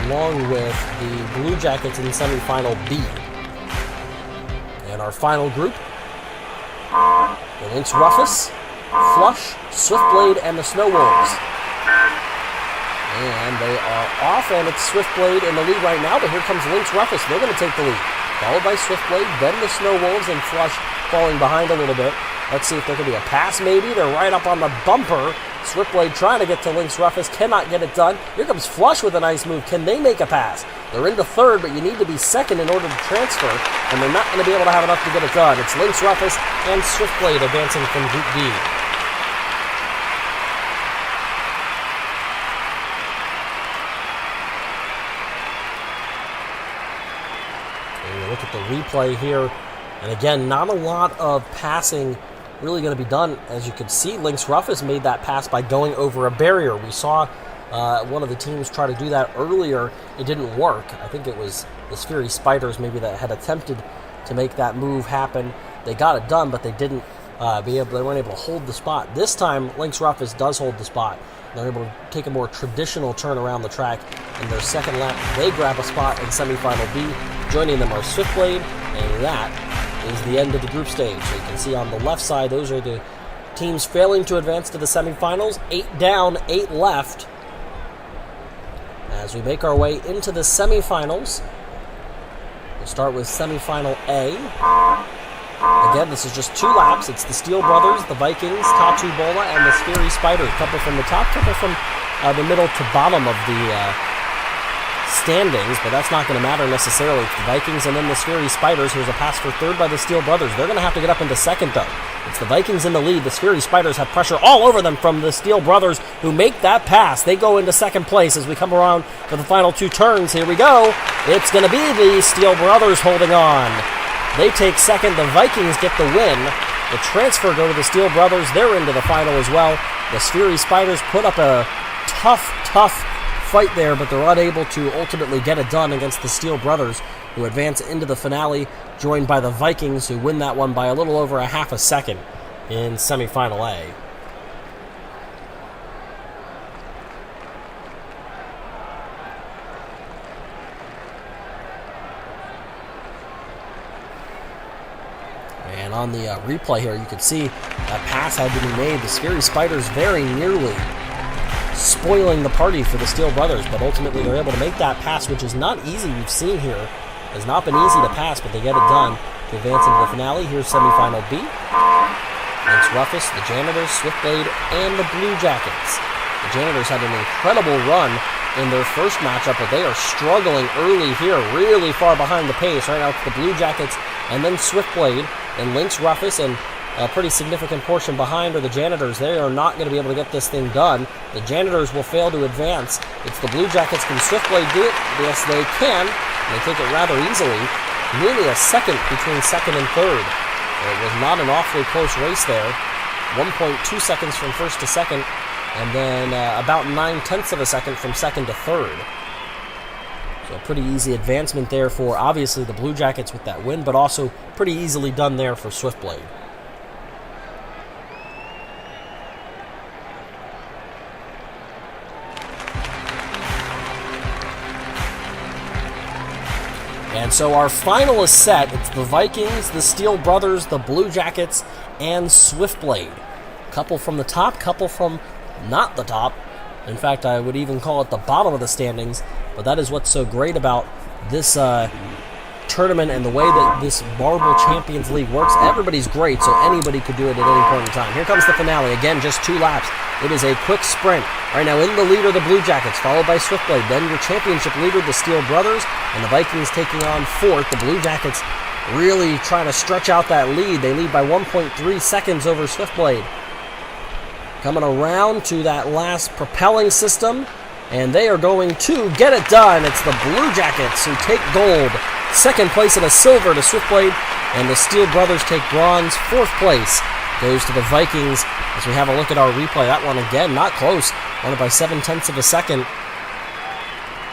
along with the Blue Jackets in Semifinal B. And our final group, the Lynx Rufus, Flush, Swiftblade, and the Snow Wolves. And they are off, and it's Swiftblade in the lead right now, but here comes Lynx Rufus. They're going to take the lead. Followed by Swiftblade, then the Snow Wolves, and Flush falling behind a little bit. Let's see if there could be a pass, maybe. They're right up on the bumper. Swiftblade trying to get to Lynx Rufus, cannot get it done. Here comes Flush with a nice move. Can they make a pass? They're into third, but you need to be second in order to transfer, and they're not going to be able to have enough to get it done. It's Lynx Rufus and Swiftblade advancing from Group B. Look at the replay here, and again, not a lot of passing really going to be done. As you can see, Lynx Rufus made that pass by going over a barrier. We saw one of the teams try to do that earlier. It didn't work. I think it was the Fury Spiders maybe that had attempted to make that move happen. They got it done, but they didn't they weren't able to hold the spot. This time, Lynx Rufus does hold the spot. They're able to take a more traditional turn around the track in their second lap. They grab a spot in Semifinal B. Joining them are Swiftblade, and that is the end of the group stage. So you can see on the left side, those are the teams failing to advance to the semifinals. 8 down, 8 left. As we make our way into the semifinals, we'll start with Semifinal A. Again, this is just 2 laps. It's the Steel Brothers, the Vikings, Tatu Bola, and the Fury Spiders. A couple from the top, couple from the middle to bottom of the standings, but that's not going to matter necessarily. It's the Vikings and then the Fury Spiders. Here's a pass for third by the Steel Brothers. They're going to have to get up into second, though. It's the Vikings in the lead. The Fury Spiders have pressure all over them from the Steel Brothers, who make that pass. They go into second place as we come around for the final 2 turns. Here we go. It's going to be the Steel Brothers holding on. They take second. The Vikings get the win. The transfer go to the Steel Brothers. They're into the final as well. The Fury Spiders put up a tough fight there, but they're unable to ultimately get it done against the Steel Brothers, who advance into the finale, joined by the Vikings, who win that one by a little over a half a second in Semifinal A. And on the replay here, you can see that pass had to be made. The Fury Spiders very nearly spoiling the party for the Steel Brothers, but ultimately they're able to make that pass, which is not easy. We've seen here it has not been easy to pass, but they get it done to advance into the finale. Here's Semifinal B. Lynx Rufus, the Janitors, Swiftblade, and the Blue Jackets. The Janitors had an incredible run in their first matchup, but they are struggling early here, really far behind the pace. Right now it's the Blue Jackets and then Swiftblade and Lynx Rufus and a pretty significant portion behind are the Janitors. They are not going to be able to get this thing done. The Janitors will fail to advance. It's the Blue Jackets. Can Swiftblade do it? Yes, they can. They take it rather easily. Nearly a second between second and third. It was not an awfully close race there. 1.2 seconds from first to second, and then about 9/10 of a second from second to third. So a pretty easy advancement there for, obviously, the Blue Jackets with that win, but also pretty easily done there for Swiftblade. And so our final is set. It's the Vikings, the Steel Brothers, the Blue Jackets, and Swiftblade. Couple from the top, couple from not the top. In fact, I would even call it the bottom of the standings. But that is what's so great about this tournament and the way that this Marble Champions League works. Everybody's great, so anybody could do it at any point in time. Here comes the finale. Again, just 2 laps. It is a quick sprint. Right now, in the lead are the Blue Jackets, followed by Swiftblade. Then your championship leader, the Steel Brothers, and the Vikings taking on 4th. The Blue Jackets really trying to stretch out that lead. They lead by 1.3 seconds over Swiftblade. Coming around to that last propelling system, and they are going to get it done. It's the Blue Jackets who take gold. 2nd place and a silver to Swiftblade, and the Steel Brothers take bronze. 4th place goes to the Vikings. As we have a look at our replay, that one again, not close. Won it by 7/10 of a second,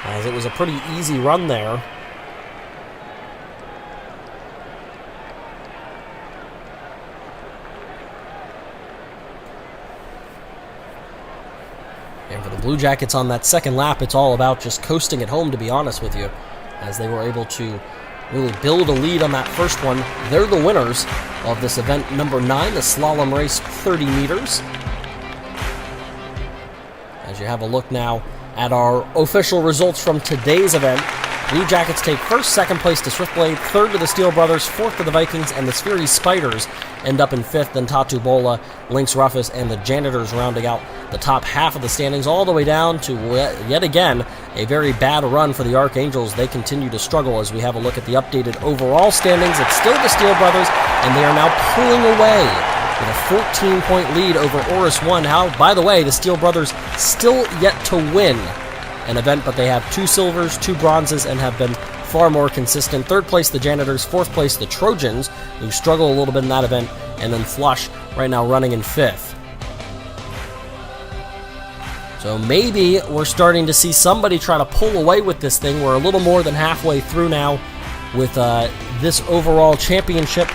as it was a pretty easy run there. And for the Blue Jackets on that 2nd lap, it's all about just coasting it home, to be honest with you, as they were able to really build a lead on that first one. They're the winners of this event number 9, the slalom race 30 meters. As you have a look now at our official results from today's event, Blue Jackets take 1st, 2nd place to Swiftblade, 3rd to the Steel Brothers, 4th to the Vikings, and the Sphery Spiders end up in 5th, then Tatu Bola, Lynx Rufus, and the Janitors rounding out the top half of the standings, all the way down to, yet again, a very bad run for the Archangels. They continue to struggle. As we have a look at the updated overall standings, it's still the Steel Brothers, and they are now pulling away with a 14-point lead over Oris 1. How, by the way, the Steel Brothers still yet to win an event, but they have 2 silvers, 2 bronzes, and have been far more consistent. 3rd place, the Janitors. 4th place, the Trojans, who struggle a little bit in that event, and then Flush right now running in 5th. So maybe we're starting to see somebody try to pull away with this thing. We're a little more than halfway through now with this overall championship,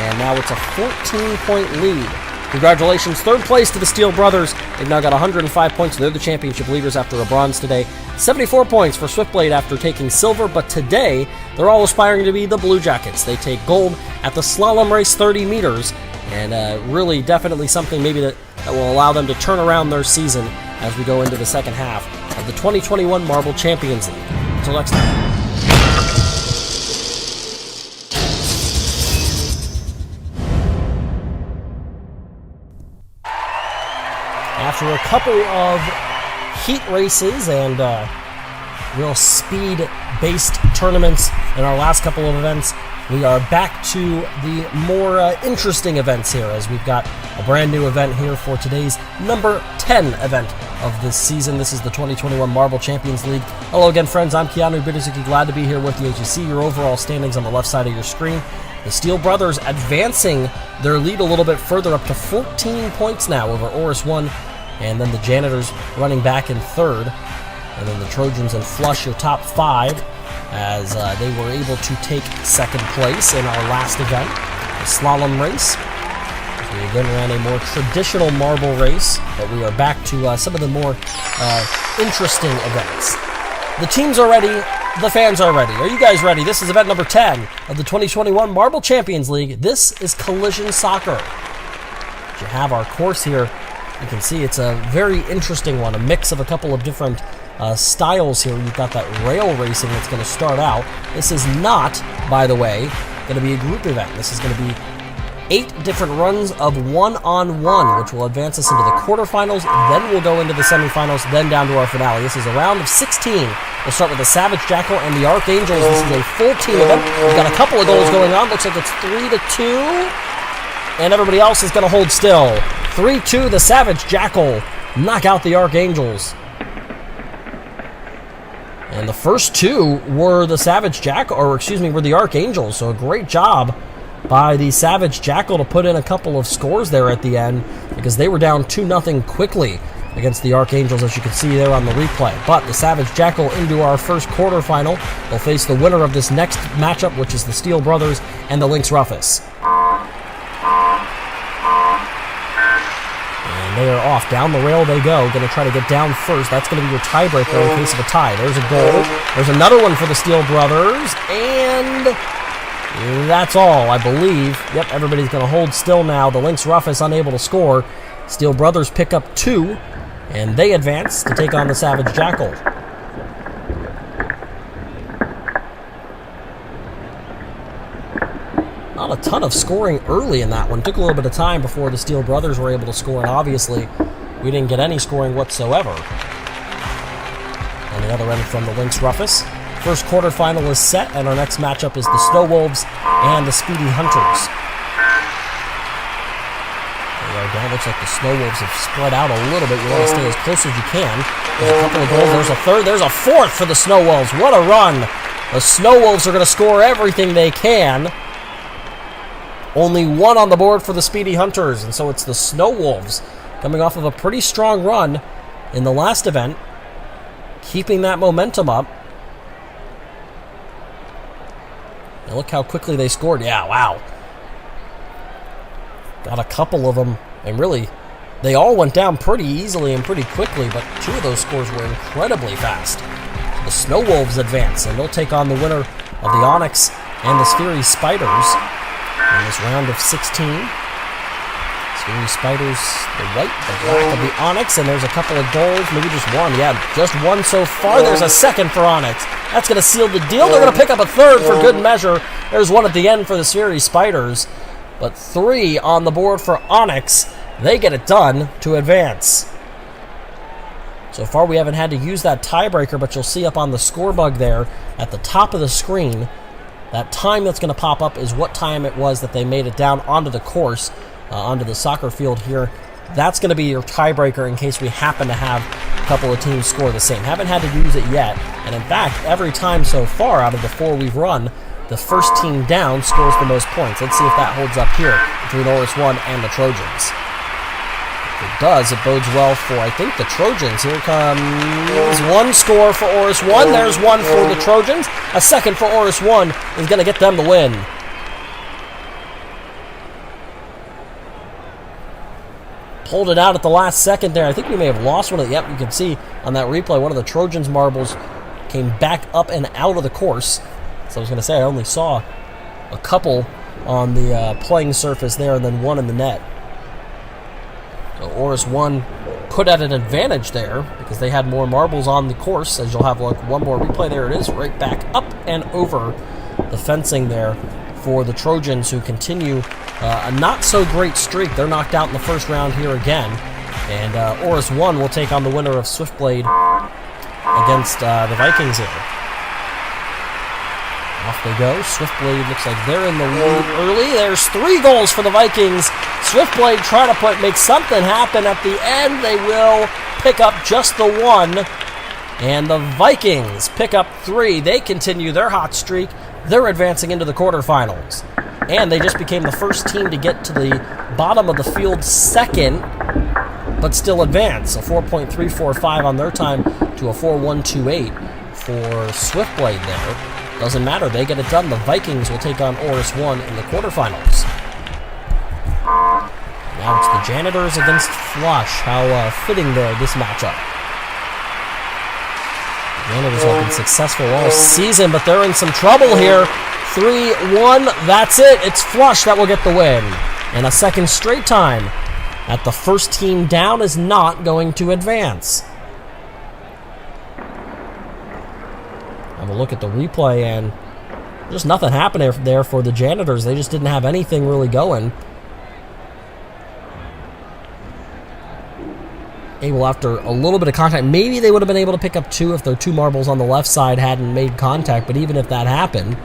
and now it's a 14-point lead. Congratulations, 3rd place to the Steel Brothers. They've now got 105 points. They're the championship leaders after a bronze today. 74 points for Swiftblade after taking silver, but today they're all aspiring to be the Blue Jackets. They take gold at the slalom race 30 meters, and really definitely something maybe that will allow them to turn around their season as we go into the 2nd half of the 2021 Marble Champions League. Until next time. After a couple of heat races and real speed-based tournaments in our last couple of events, we are back to the more interesting events here, as we've got a brand new event here for today's number 10 event of this season. This is the 2021 Marble Champions League. Hello again, friends. I'm Keanu Biduzuki. Glad to be here with you. As you see your overall standings on the left side of your screen, the Steel Brothers advancing their lead a little bit further, up to 14 points now over Oris 1. And then the Janitors running back in 3rd. And then the Trojans and Flush, your top 5, as they were able to take 2nd place in our last event, the slalom race. So we again ran a more traditional marble race, but we are back to some of the more interesting events. The teams are ready. The fans are ready. Are you guys ready? This is event number 10 of the 2021 Marble Champions League. This is Collision Soccer. You have our course here. You can see it's a very interesting one, a mix of a couple of different styles here. You've got that rail racing that's going to start out. This is not, by the way, going to be a group event. This is going to be 8 different runs of 1-on-1, which will advance us into the quarterfinals. Then we'll go into the semifinals, then down to our finale. This is a round of 16. We'll start with the Savage Jackal and the Archangels. This is a full team event. We've got a couple of goals going on. Looks like it's 3-2. and everybody else is going to hold still. 3-2, the Savage Jackal knock out the Archangels. And the first two were the Savage Jackal, or excuse me, were the Archangels. So a great job by the Savage Jackal to put in a couple of scores there at the end, because they were down 2-0 quickly against the Archangels, as you can see there on the replay. But the Savage Jackal into our first quarterfinal. They'll face the winner of this next matchup, which is the Steel Brothers and the Lynx Rufus. And they are off. Down the rail they go. Going to try to get down first. That's going to be your tiebreaker in case of a tie. There's a goal. There's another one for the Steel Brothers. And that's all, I believe. Yep, everybody's going to hold still now. The Lynx Rufus unable to score. Steel Brothers pick up 2. And they advance to take on the Savage Jackal. Not a ton of scoring early in that one. Took a little bit of time before the Steel Brothers were able to score, and obviously we didn't get any scoring whatsoever. On the other end from the Lynx Rufus. First quarterfinal is set, and our next matchup is the Snow Wolves and the Speedy Hunters. Down. Looks like the Snow Wolves have spread out a little bit. You want to stay as close as you can. There's a couple of goals. There's a third. There's a fourth for the Snow Wolves. What a run. The Snow Wolves are going to score everything they can. Only one on the board for the Speedy Hunters, and so it's the Snow Wolves coming off of a pretty strong run in the last event, keeping that momentum up. Now look how quickly they scored. Yeah, wow. Got a couple of them, and really, they all went down pretty easily and pretty quickly, but 2 of those scores were incredibly fast. The Snow Wolves advance, and they'll take on the winner of the Onyx and the Sphery Spiders in this round of 16. Sphery Spiders, the white, the black of the Onyx, and there's a couple of goals, maybe just one. Yeah, just one so far. There's a second for Onyx. That's going to seal the deal. They're going to pick up a third for good measure. There's one at the end for the Sphery Spiders. But 3 on the board for Onyx. They get it done to advance. So far we haven't had to use that tiebreaker, but you'll see up on the score bug there at the top of the screen, that time that's going to pop up is what time it was that they made it down onto the course, onto the soccer field here. That's going to be your tiebreaker in case we happen to have a couple of teams score the same. Haven't had to use it yet, and in fact, every time so far out of the 4 we've run, the first team down scores the most points. Let's see if that holds up here between Oris 1 and the Trojans. If it does, it bodes well for, I think, the Trojans. Here comes 1 score for Oris 1. There's 1 for the Trojans. A second for Oris 1 is going to get them the win. Pulled it out at the last second there. I think we may have lost one of the... Yep, you can see on that replay, one of the Trojans' marbles came back up and out of the course. So I was going to say, I only saw a couple on the playing surface there and then 1 in the net. So Oris 1 put at an advantage there because they had more marbles on the course. As you'll have like one more replay, there it is, right back up and over the fencing there for the Trojans, who continue a not-so-great streak. They're knocked out in the first round here again. And Oris 1 will take on the winner of Swiftblade against the Vikings here. Off they go. Swiftblade looks like they're in the lead early. There's 3 goals for the Vikings. Swiftblade trying to make something happen at the end. They will pick up just the 1. And the Vikings pick up 3. They continue their hot streak. They're advancing into the quarterfinals. And they just became the first team to get to the bottom of the field second, but still advance. A 4.345 on their time to a 4.128 for Swiftblade there. Doesn't matter, they get it done. The Vikings will take on Oris 1 in the quarterfinals. Now it's the Janitors against Flush. How fitting there, this matchup. The Janitors have been successful all season, but they're in some trouble here. 3-1, that's it. It's Flush that will get the win. And a second straight time that the first team down is not going to advance. Have a look at the replay, and just nothing happened there for the Janitors. They just didn't have anything really going. Able after a little bit of contact. Maybe they would have been able to pick up 2 if their 2 marbles on the left side hadn't made contact, but even if that happened,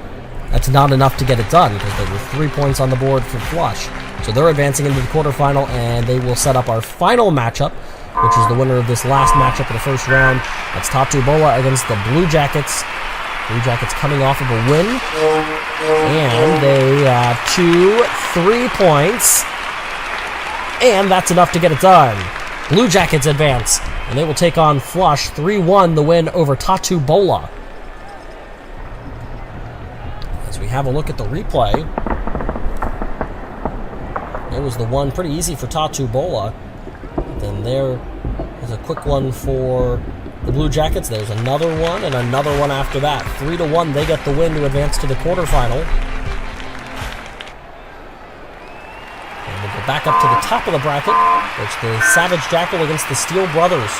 that's not enough to get it done because there were 3 points on the board for Flush. So they're advancing into the quarterfinal, and they will set up our final matchup, which is the winner of this last matchup of the first round. That's Tatu Bola against the Blue Jackets. Blue Jackets coming off of a win, and they have 2-3 points, and that's enough to get it done. Blue Jackets advance, and they will take on Flush 3-1, the win over Tatu Bola. As we have a look at the replay, it was the one pretty easy for Tatu Bola. Then there is a quick one for the Blue Jackets. There's another one and another one after that. 3-1, they get the win to advance to the quarterfinal. And we'll go back up to the top of the bracket. It's the Savage Jackal against the Steel Brothers.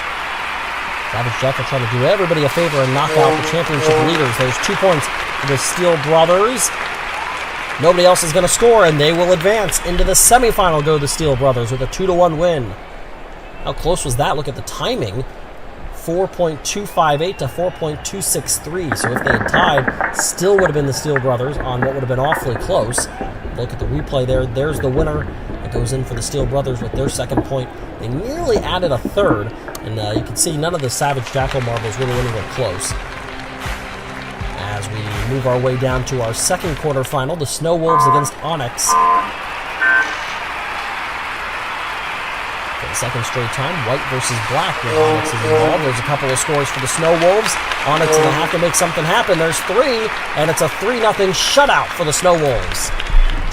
Savage Jackal trying to do everybody a favor and knock out the championship leaders. There's 2 points for the Steel Brothers. Nobody else is going to score, and they will advance into the semifinal. Go the Steel Brothers with a 2-1 win. How close was that? Look at the timing. 4.258 to 4.263. So if they had tied, still would have been the Steel Brothers on what would have been awfully close. Look at the replay there. There's the winner. It goes in for the Steel Brothers with their second point. They nearly added a third, and you can see none of the Savage Jackal marbles really anywhere close. As we move our way down to our second quarterfinal, the Snow Wolves against Onyx. For the second straight time, white versus black when Onyx is involved. There's a couple of scores for the Snow Wolves. Onyx is going to have to make something happen. There's 3, and it's a 3-0 shutout for the Snow Wolves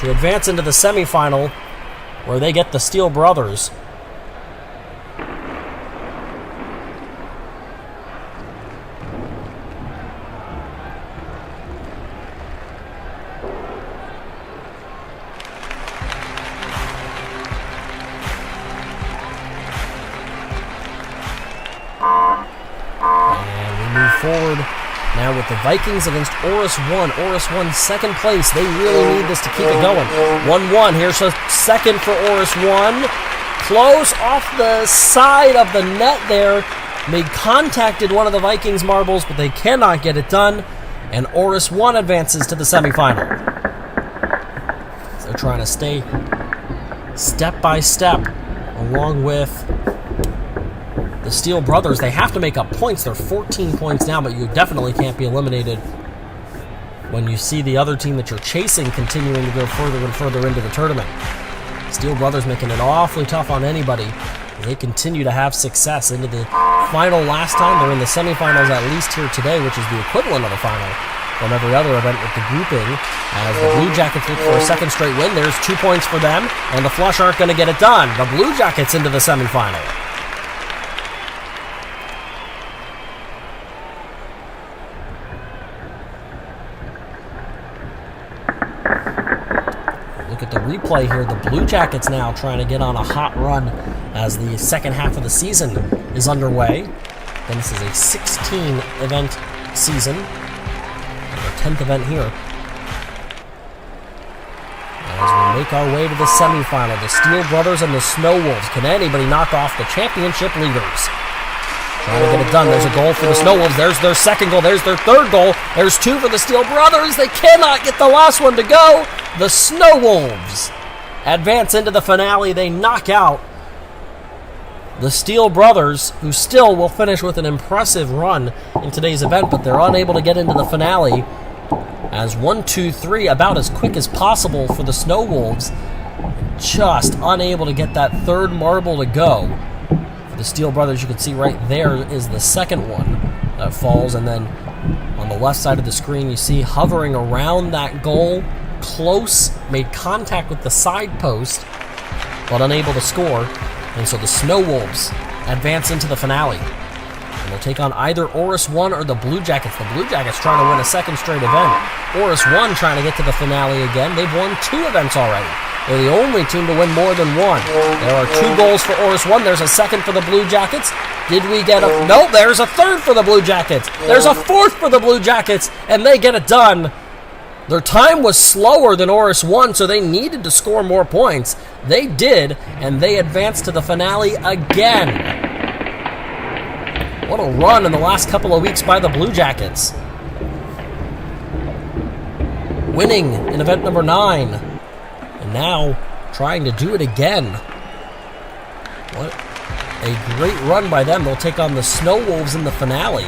to advance into the semifinal, where they get the Steel Brothers. Forward now with the Vikings against Oris 1. Oris 1 second place. They really need this to keep it going. 1-1. Here's a second for Oris 1. Close off the side of the net there. Made contact in one of the Vikings marbles, but they cannot get it done. And Oris 1 advances to the semifinal. So they're trying to stay step by step along with the Steel Brothers. They have to make up points. They're 14 points now, but you definitely can't be eliminated when you see the other team that you're chasing continuing to go further and further into the tournament. Steel Brothers making it awfully tough on anybody. They continue to have success into the final last time. They're in the semifinals at least here today, which is the equivalent of the final from every other event with the grouping. As the Blue Jackets look for a second straight win, there's 2 points for them, and the Flush aren't going to get it done. The Blue Jackets into the semifinal. Look at the replay here. The Blue Jackets now trying to get on a hot run as the second half of the season is underway. And this is a 16-event season. Our 10th event here. As we make our way to the semifinal, the Steel Brothers and the Snow Wolves. Can anybody knock off the championship leaders? Trying to get it done. There's a goal for the Snow Wolves. There's their second goal. There's their third goal. There's 2 for the Steel Brothers. They cannot get the last one to go. The Snow Wolves advance into the finale. They knock out the Steel Brothers, who still will finish with an impressive run in today's event, but they're unable to get into the finale as 1-2-3 about as quick as possible for the Snow Wolves. Just unable to get that third marble to go. The Steel Brothers, you can see right there is the second one that falls, and then on the left side of the screen you see hovering around that goal, close, made contact with the side post, but unable to score. And so the Snow Wolves advance into the finale. And they'll take on either Oris 1 or the Blue Jackets. The Blue Jackets trying to win a second straight event. Oris 1 trying to get to the finale again. They've won 2 events already. They're the only team to win more than 1. There are 2 goals for Oris 1. There's a second for the Blue Jackets. Did we get a... No, there's a third for the Blue Jackets. There's a fourth for the Blue Jackets, and they get it done. Their time was slower than Oris 1, so they needed to score more points. They did, and they advanced to the finale again. What a run in the last couple of weeks by the Blue Jackets. Winning in event number 9. And now trying to do it again. What a great run by them. They'll take on the Snow Wolves in the finale.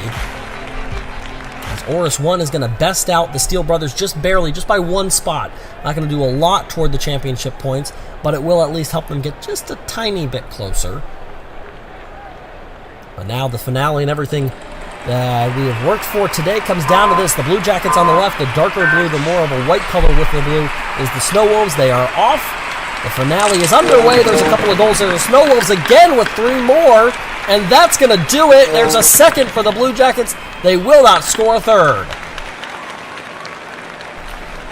As Oris 1 is going to best out the Steel Brothers just barely, just by one spot. Not going to do a lot toward the championship points, but it will at least help them get just a tiny bit closer. But now the finale and everything that we have worked for today comes down to this. The Blue Jackets on the left, the darker blue, the more of a white color with the blue is the Snow Wolves. They are off. The finale is underway. There's a couple of goals there. The Snow Wolves again with 3 more, and that's going to do it. There's a second for the Blue Jackets. They will not score a third.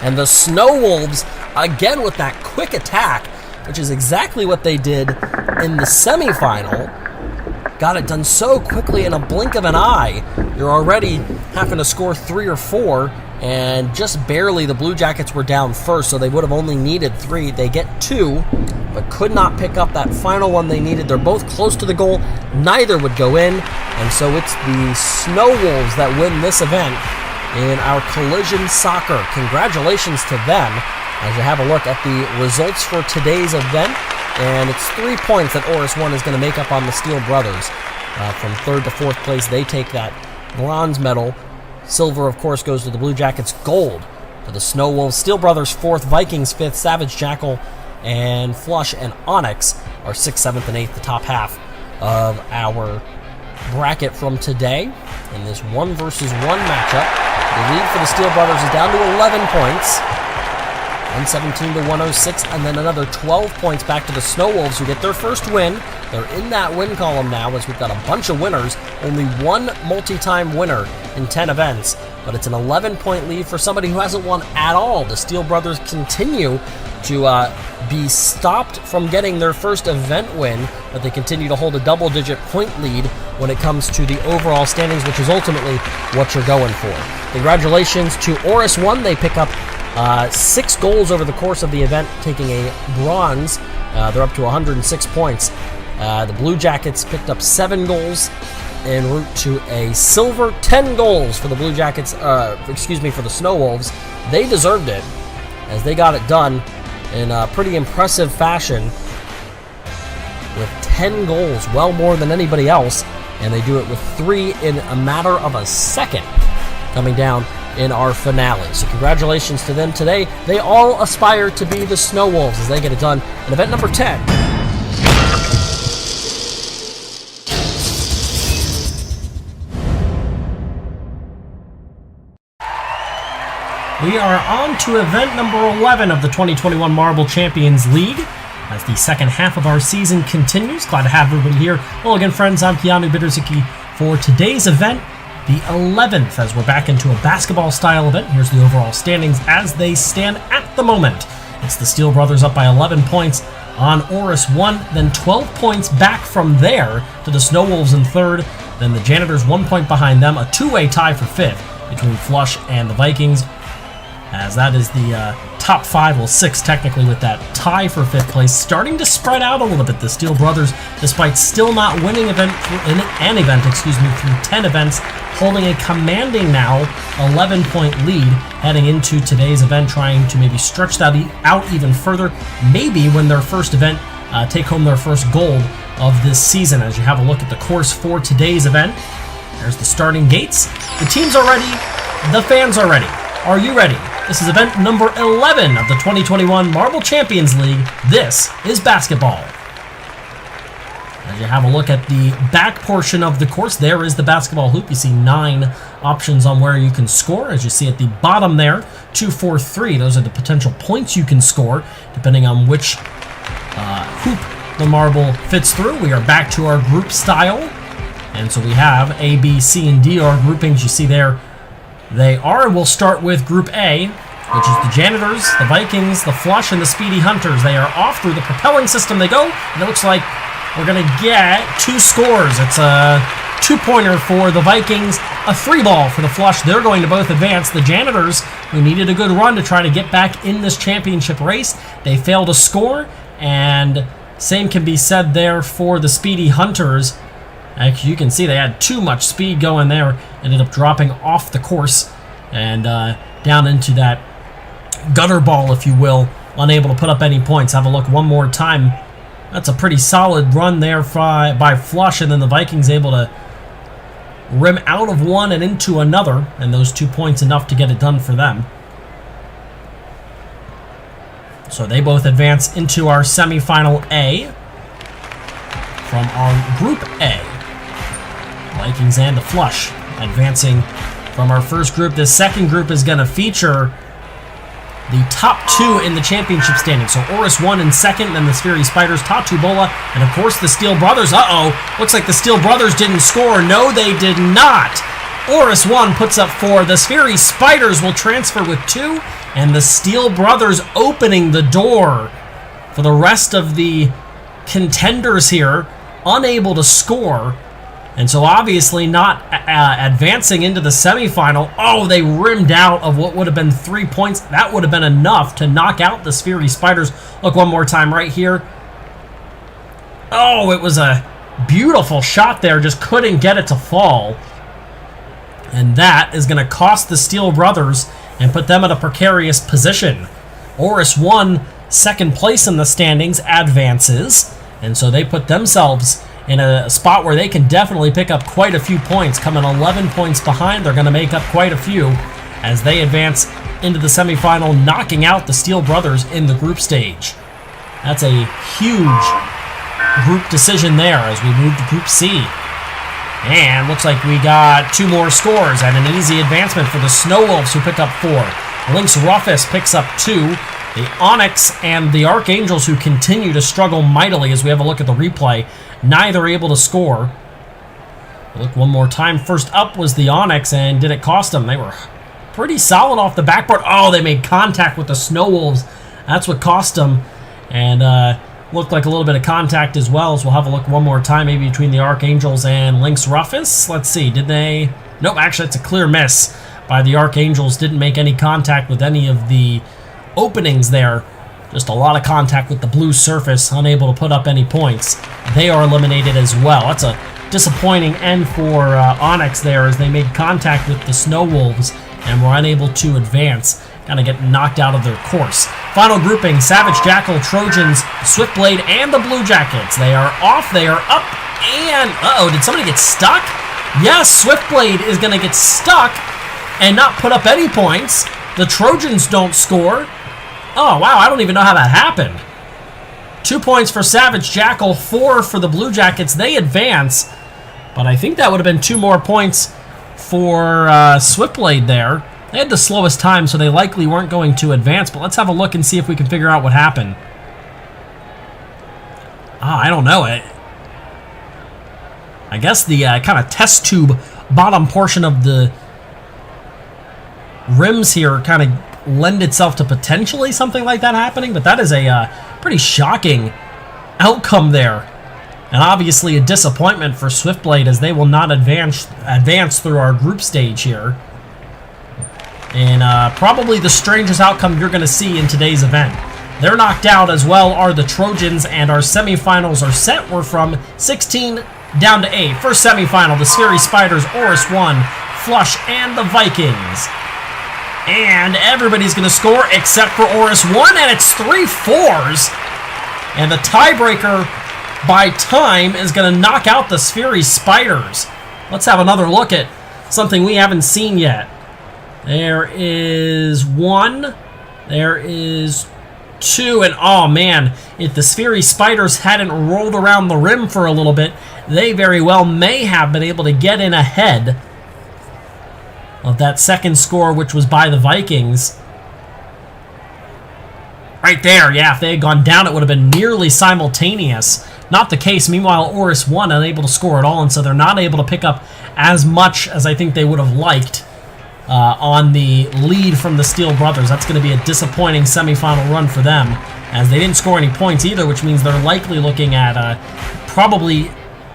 And the Snow Wolves, again with that quick attack, which is exactly what they did in the semifinal. Got it done so quickly in a blink of an eye. You're already having to score 3 or 4, and just barely the Blue Jackets were down first, so they would have only needed 3. They get 2, but could not pick up that final one they needed. They're both close to the goal. Neither would go in, and so it's the Snow Wolves that win this event in our collision soccer. Congratulations to them as you have a look at the results for today's event. And it's 3 points that Oris 1 is going to make up on the Steel Brothers. From 3rd to 4th place, they take that bronze medal. Silver, of course, goes to the Blue Jackets. Gold to the Snow Wolves. Steel Brothers 4th, Vikings 5th, Savage Jackal and Flush and Onyx are 6th, 7th, and 8th, the top half of our bracket from today. In this 1 versus 1 matchup, the lead for the Steel Brothers is down to 11 points. 117 to 106, and then another 12 points back to the Snow Wolves, who get their first win. They're in that win column now, as we've got a bunch of winners. Only one multi-time winner in 10 events, but it's an 11-point lead for somebody who hasn't won at all. The Steel Brothers continue to be stopped from getting their first event win, but they continue to hold a double-digit point lead when it comes to the overall standings, which is ultimately what you're going for. Congratulations to Oris 1. They pick up 6 goals over the course of the event, taking a bronze. They're up to 106 points. The Blue Jackets picked up 7 goals en route to a silver. 10 goals for the Blue Jackets, for the Snow Wolves. They deserved it, as they got it done in a pretty impressive fashion with 10 goals, well more than anybody else, and they do it with 3 in a matter of a second, coming down in our finale. So congratulations to them today. They all aspire to be the Snow Wolves as they get it done in event number 10. We are on to event number 11 of the 2021 Marble Champions League as the second half of our season continues. Glad to have everybody here. Hello again, friends. I'm Keanu Bittersicki for today's event, the 11th, as we're back into a basketball-style event. Here's the overall standings as they stand at the moment. It's the Steel Brothers up by 11 points on Oris 1, then 12 points back from there to the Snow Wolves in 3rd, then the Janitors 1 point behind them, a two-way tie for 5th between Flush and the Vikings, as that is the top 5, well 6 technically, with that tie for 5th place, starting to spread out a little bit. The Steel Brothers, despite still not winning an event through 10 events, holding a commanding now 11-point lead heading into today's event, trying to maybe stretch that out even further, maybe win their first event, take home their first gold of this season. As you have a look at the course for today's event, there's the starting gates. The teams are ready, the fans are ready. Are you ready? This is event number 11 of the 2021 Marble Champions League. This is basketball. As you have a look at the back portion of the course, there is the basketball hoop. You see 9 options on where you can score. As you see at the bottom there, 2, 4, 3. Those are the potential points you can score, depending on which hoop the marble fits through. We are back to our group style. And so we have A, B, C, and D are groupings. You see there they are. We'll start with Group A, which is the Janitors, the Vikings, the Flush, and the Speedy Hunters. They are off through the propelling system. They go, and it looks like we're going to get 2 scores. It's a 2-pointer for the Vikings, a 3-ball for the Flush. They're going to both advance. The Janitors, who needed a good run to try to get back in this championship race, they fail to score, and same can be said there for the Speedy Hunters. Actually, you can see they had too much speed going there, ended up dropping off the course and down into that gutter ball, if you will, unable to put up any points. Have a look one more time. That's a pretty solid run there by Flush, and then the Vikings able to rim out of one and into another, and those 2 points enough to get it done for them. So they both advance into our Semifinal A from our Group A. Vikings and the Flush advancing from our first group. This second group is going to feature the top 2 in the championship standing. So Oris 1 in second, then the Spheri Spiders, Tatu Bola, and of course the Steel Brothers. Looks like the Steel Brothers didn't score. No, they did not. Oris 1 puts up 4. The Spheri Spiders will transfer with 2, and the Steel Brothers opening the door for the rest of the contenders here, unable to score. And so obviously not advancing into the semifinal. Oh, they rimmed out of what would have been 3 points. That would have been enough to knock out the Spheri Spiders. Look one more time right here. Oh, it was a beautiful shot there. Just couldn't get it to fall. And that is going to cost the Steel Brothers and put them in a precarious position. Oris won second place in the standings, advances. And so they put themselves in a spot where they can definitely pick up quite a few points. Coming 11 points behind, they're going to make up quite a few as they advance into the semifinal, knocking out the Steel Brothers in the group stage. That's a huge group decision there as we move to Group C. And looks like we got 2 more scores and an easy advancement for the Snow Wolves, who pick up 4. Lynx Rufus picks up 2. The Onyx and the Archangels, who continue to struggle mightily as we have a look at the replay, neither able to score. Look one more time. First up was the Onyx, and did it cost them? They were pretty solid off the backboard. Oh, they made contact with the Snow Wolves. That's what cost them. And looked like a little bit of contact as well, so we'll have a look one more time, maybe between the Archangels and Lynx Rufus. Let's see, did they? Nope, actually it's a clear miss by the Archangels. Didn't make any contact with any of the openings there. Just a lot of contact with the blue surface, unable to put up any points. They are eliminated as well. That's a disappointing end for Onyx there, as they made contact with the Snow Wolves and were unable to advance. Kind of get knocked out of their course. Final grouping, Savage Jackal, Trojans, Swiftblade, and the Blue Jackets. They are off, they are up, and... Uh-oh, did somebody get stuck? Yes, Swiftblade is going to get stuck and not put up any points. The Trojans don't score. Oh, wow, I don't even know how that happened. 2 points for Savage Jackal, 4 for the Blue Jackets. They advance, but I think that would have been 2 more points for Swiftblade there. They had the slowest time, so they likely weren't going to advance, but let's have a look and see if we can figure out what happened. I don't know. I guess the kind of test tube bottom portion of the rims here kind of lend itself to potentially something like that happening, but that is a pretty shocking outcome there. And obviously a disappointment for Swiftblade, as they will not advance through our group stage here. And probably the strangest outcome you're going to see in today's event. They're knocked out, as well are the Trojans, and our semifinals are set. We're from 16 down to 8. First semifinal, the Spheri Spiders, Oris 1, Flush, and the Vikings. And everybody's going to score except for Oris 1, and it's 3 4s. And the tiebreaker by time is going to knock out the Spheri Spiders. Let's have another look at something we haven't seen yet. There is 1, there is 2, and oh man, if the Spheri Spiders hadn't rolled around the rim for a little bit, they very well may have been able to get in ahead of that second score, which was by the Vikings. Right there, yeah, if they had gone down, it would have been nearly simultaneous. Not the case. Meanwhile, Oris 1 unable to score at all, and so they're not able to pick up as much as I think they would have liked on the lead from the Steel Brothers. That's going to be a disappointing semifinal run for them, as they didn't score any points either, which means they're likely looking at probably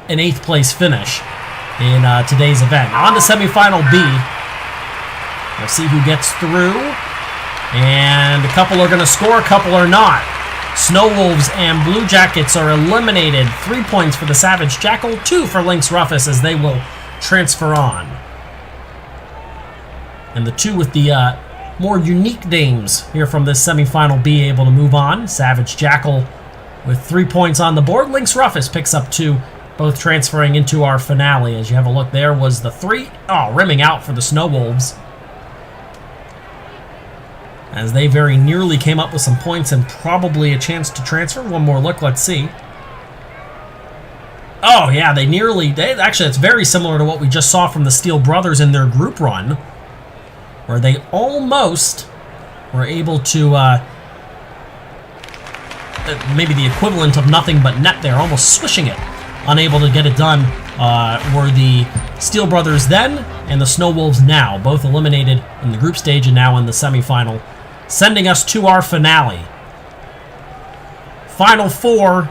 an 8th place finish in today's event. On to Semifinal B. We'll see who gets through, and a couple are going to score, a couple are not. Snow Wolves and Blue Jackets are eliminated. 3 points for the Savage Jackal, 2 for Lynx Rufus, as they will transfer on. And the 2 with the more unique names here from this Semifinal B able to move on. Savage Jackal with 3 points on the board. Lynx Rufus picks up 2, both transferring into our finale. As you have a look, there was the 3. Oh, rimming out for the Snow Wolves, as they very nearly came up with some points and probably a chance to transfer. One more look, let's see. Oh, yeah, actually, it's very similar to what we just saw from the Steel Brothers in their group run, where they almost were able to, maybe the equivalent of nothing but net there, almost swishing it. Unable to get it done were the Steel Brothers then and the Snow Wolves now, both eliminated in the group stage and now in the semifinal, sending us to our finale. Final 4,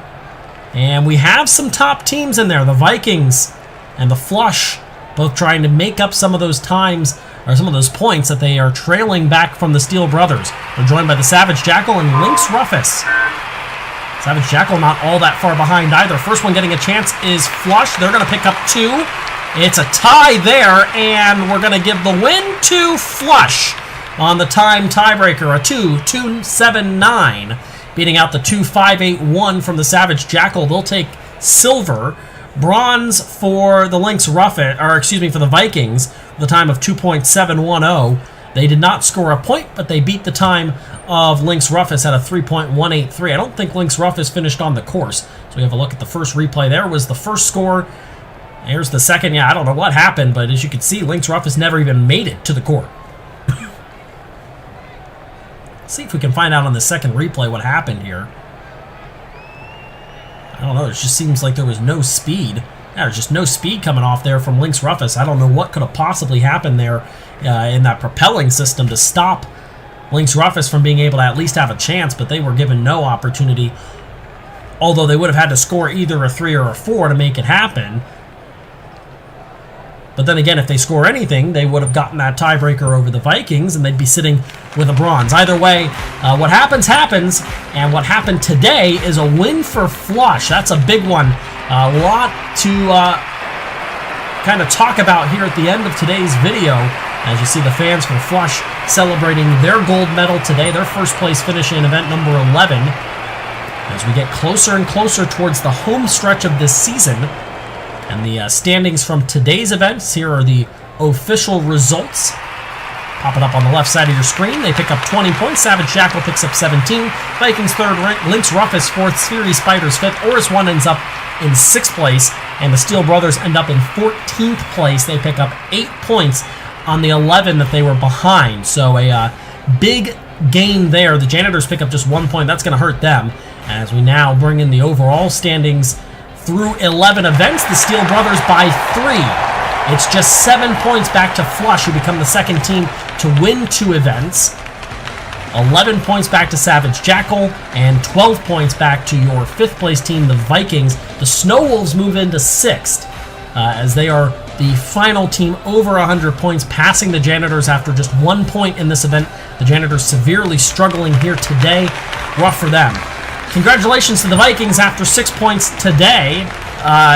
and we have some top teams in there. The Vikings and the Flush, both trying to make up some of those times, or some of those points that they are trailing back from the Steel Brothers. They're joined by the Savage Jackal and Lynx Rufus. Savage Jackal not all that far behind either. First one getting a chance is Flush. They're going to pick up 2. It's a tie there, and we're going to give the win to Flush on the time tiebreaker, a 2-2-7-9, beating out the 2-5-8-1 from the Savage Jackal. They'll take silver. Bronze for the Lynx Rufus, or excuse me, for the Vikings, with a time of 2.710. They did not score a point, but they beat the time of Lynx Rufus at a 3.183. I don't think Lynx Rufus finished on the course. So we have a look at the first replay. There was the first score. Here's the second. Yeah, I don't know what happened, but as you can see, Lynx Rufus never even made it to the court. See if we can find out on the second replay what happened here. I don't know. It just seems like there was no speed. Yeah, there's just no speed coming off there from Lynx Rufus. I don't know what could have possibly happened there in that propelling system to stop Lynx Rufus from being able to at least have a chance, but they were given no opportunity, although they would have had to score either a 3 or a 4 to make it happen. But then again, if they score anything, they would have gotten that tiebreaker over the Vikings, and they'd be sitting with a bronze. Either way, what happens, happens, and what happened today is a win for Flush. That's a big one. A lot to kind of talk about here at the end of today's video, as you see the fans from Flush celebrating their gold medal today, their first place finish in event number 11. As we get closer and closer towards the home stretch of this season, and the standings from today's events, here are the official results. Pop it up on the left side of your screen. They pick up 20 points. Savage Jackal picks up 17. Vikings 3rd, Lynx Rufus 4th, Sphery Spiders 5th. Oris 1 ends up in 6th place, and the Steel Brothers end up in 14th place. They pick up 8 points on the 11 that they were behind. So a big gain there. The Janitors pick up just 1 point. That's going to hurt them. As we now bring in the overall standings through 11 events, the Steel Brothers by 3. It's just 7 points back to Flush, who become the second team to win 2 events. 11 points back to Savage Jackal, and 12 points back to your 5th place team, the Vikings. The Snow Wolves move into 6th, as they are the final team over 100 points, passing the Janitors after just 1 point in this event. The Janitors severely struggling here today. Rough for them. Congratulations to the Vikings after 6 points today.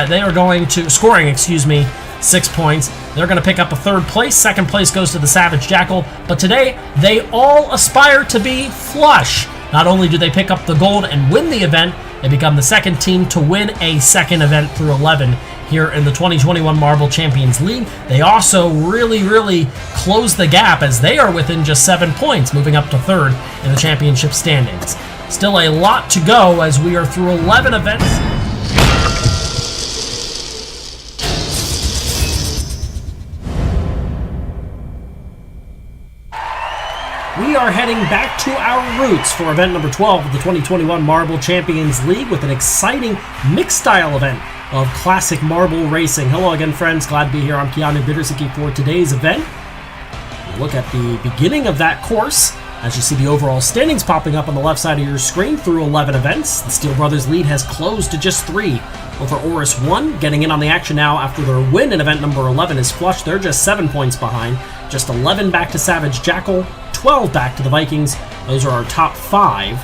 They are going to, scoring, 6 points. They're going to pick up a 3rd place. 2nd place goes to the Savage Jackal. But today, they all aspire to be Flush. Not only do they pick up the gold and win the event, they become the second team to win a second event through 11 here in the 2021 Marble Champions League. They also really close the gap, as they are within just 7 points, moving up to 3rd in the championship standings. Still a lot to go as we are through 11 events. We are heading back to our roots for event number 12 of the 2021 Marble Champions League with an exciting mixed-style event of classic marble racing. Hello again, friends. Glad to be here. I'm Keanu Bittersiki for today's event. We'll look at the beginning of that course. As you see the overall standings popping up on the left side of your screen through 11 events, the Steel Brothers lead has closed to just 3 over Oris 1. Getting in on the action now after their win in event number 11 is Flush. They're just 7 points behind. Just 11 back to Savage Jackal, 12 back to the Vikings. Those are our top 5.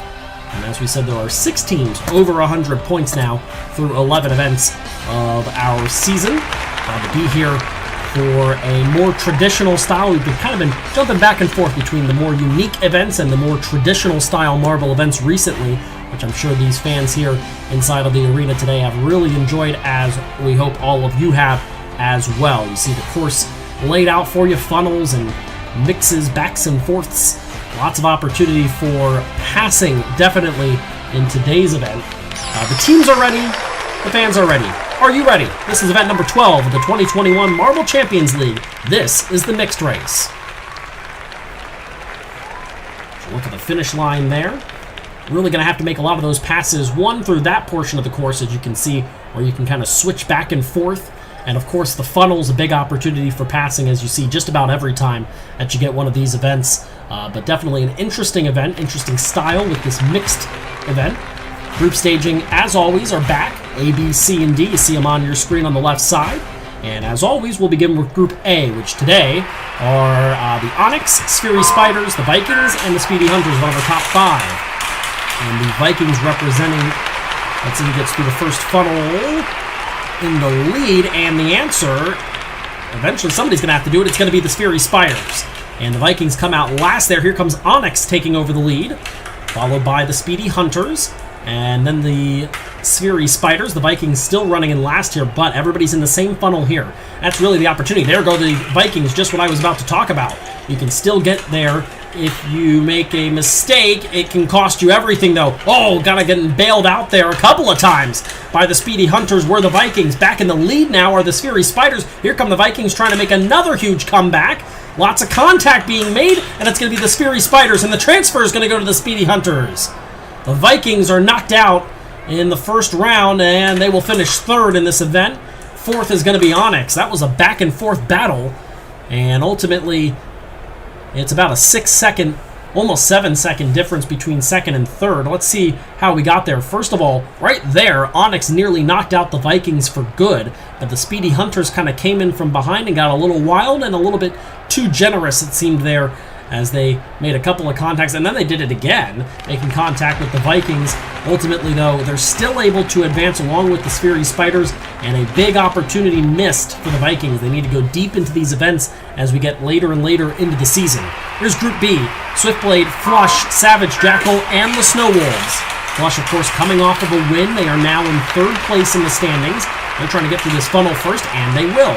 And as we said, there are 6 teams over 100 points now through 11 events of our season. Glad to be here for a more traditional style. We've kind of been jumping back and forth between the more unique events and the more traditional style marble events recently, which I'm sure these fans here inside of the arena today have really enjoyed, as we hope all of you have as well. You see the course laid out for you, funnels and mixes, backs and forths. Lots of opportunity for passing, definitely, in today's event. The teams are ready. The fans are ready. Are you ready? This is event number 12 of the 2021 Marble Champions League. This is the mixed race. So look at the finish line there. Really going to have to make a lot of those passes, one through that portion of the course, as you can see, where you can kind of switch back and forth. And of course, the funnel's a big opportunity for passing, as you see just about every time that you get one of these events. But definitely an interesting event, interesting style with this mixed event. Group staging, as always, are back. A, B, C, and D. You see them on your screen on the left side. And as always, we'll begin with Group A, which today are the Onyx, Sphery Spiders, the Vikings, and the Speedy Hunters, one of our top 5. And the Vikings representing, let's see who gets through the first funnel in the lead. And the answer, eventually somebody's going to have to do it. It's going to be the Sphery Spiders. And the Vikings come out last there. Here comes Onyx taking over the lead, followed by the Speedy Hunters. And then the Sphery Spiders, the Vikings still running in last here, but everybody's in the same funnel here. That's really the opportunity. There go the Vikings, just what I was about to talk about. You can still get there. If you make a mistake, it can cost you everything, though. Oh, gotta get bailed out there a couple of times by the Speedy Hunters. Were the Vikings. Back in the lead now are the Sphery Spiders. Here come the Vikings trying to make another huge comeback. Lots of contact being made, and it's going to be the Sphery Spiders, and the transfer is going to go to the Speedy Hunters. The Vikings are knocked out in the first round, and they will finish third in this event. Fourth is going to be Onyx. That was a back-and-forth battle, and ultimately, it's about a 6-second, almost 7-second difference between second and third. Let's see how we got there. First of all, right there, Onyx nearly knocked out the Vikings for good, but the Speedy Hunters kind of came in from behind and got a little wild and a little bit too generous, it seemed, there, as they made a couple of contacts, and then they did it again, making contact with the Vikings. Ultimately, though, they're still able to advance along with the Sphery Spiders, and a big opportunity missed for the Vikings. They need to go deep into these events as we get later and later into the season. Here's Group B: Swiftblade, Flush, Savage Jackal, and the Snow Wolves. Flush, of course, coming off of a win. They are now in third place in the standings. They're trying to get through this funnel first, and they will.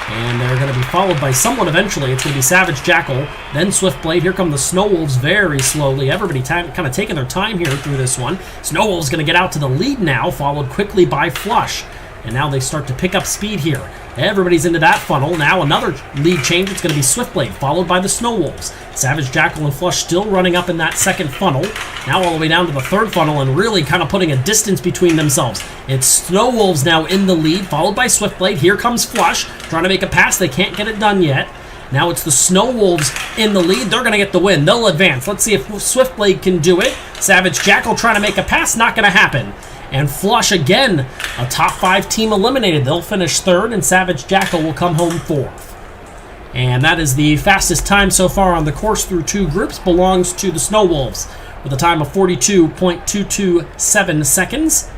And they're going to be followed by someone eventually. It's going to be Savage Jackal, then Swiftblade. Here come the Snow Wolves very slowly. Everybody kind of taking their time here through this one. Snow Wolves going to get out to the lead now, followed quickly by Flush. And now they start to pick up speed here. Everybody's into that funnel. Now another lead change. It's going to be Swiftblade, followed by the Snow Wolves. Savage Jackal and Flush still running up in that second funnel. Now all the way down to the third funnel and really kind of putting a distance between themselves. It's Snow Wolves now in the lead, followed by Swiftblade. Here comes Flush, trying to make a pass. They can't get it done yet. Now it's the Snow Wolves in the lead. They're going to get the win. They'll advance. Let's see if Swiftblade can do it. Savage Jackal trying to make a pass. Not going to happen. And Flush, again, a top 5 team eliminated. They'll finish third, and Savage Jackal will come home fourth. And that is the fastest time so far on the course through 2 groups. Belongs to the Snow Wolves with a time of 42.227 seconds.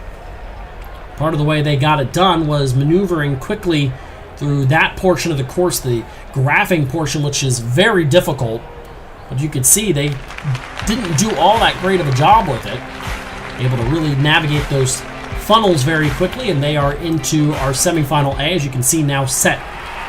Part of the way they got it done was maneuvering quickly through that portion of the course, the graphing portion, which is very difficult. But you could see they didn't do all that great of a job with it. Able to really navigate those funnels very quickly, and they are into our Semifinal A, as you can see now set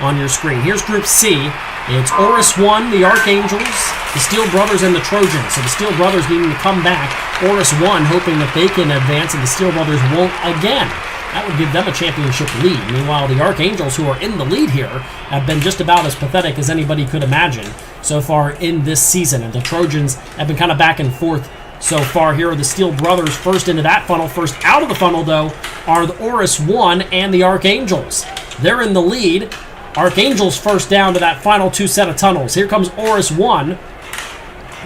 on your screen. Here's Group C. It's Orus 1, the Archangels, the Steel Brothers, and the Trojans. So the Steel Brothers needing to come back. Orus 1 hoping that they can advance, and the Steel Brothers won't again. That would give them a championship lead. Meanwhile, the Archangels, who are in the lead here, have been just about as pathetic as anybody could imagine so far in this season. And the Trojans have been kind of back and forth so far. Here are the Steel Brothers first into that funnel. First out of the funnel, though, are the Orus 1 and the Archangels. They're in the lead. Archangels first down to that final 2 set of tunnels. Here comes Orus 1.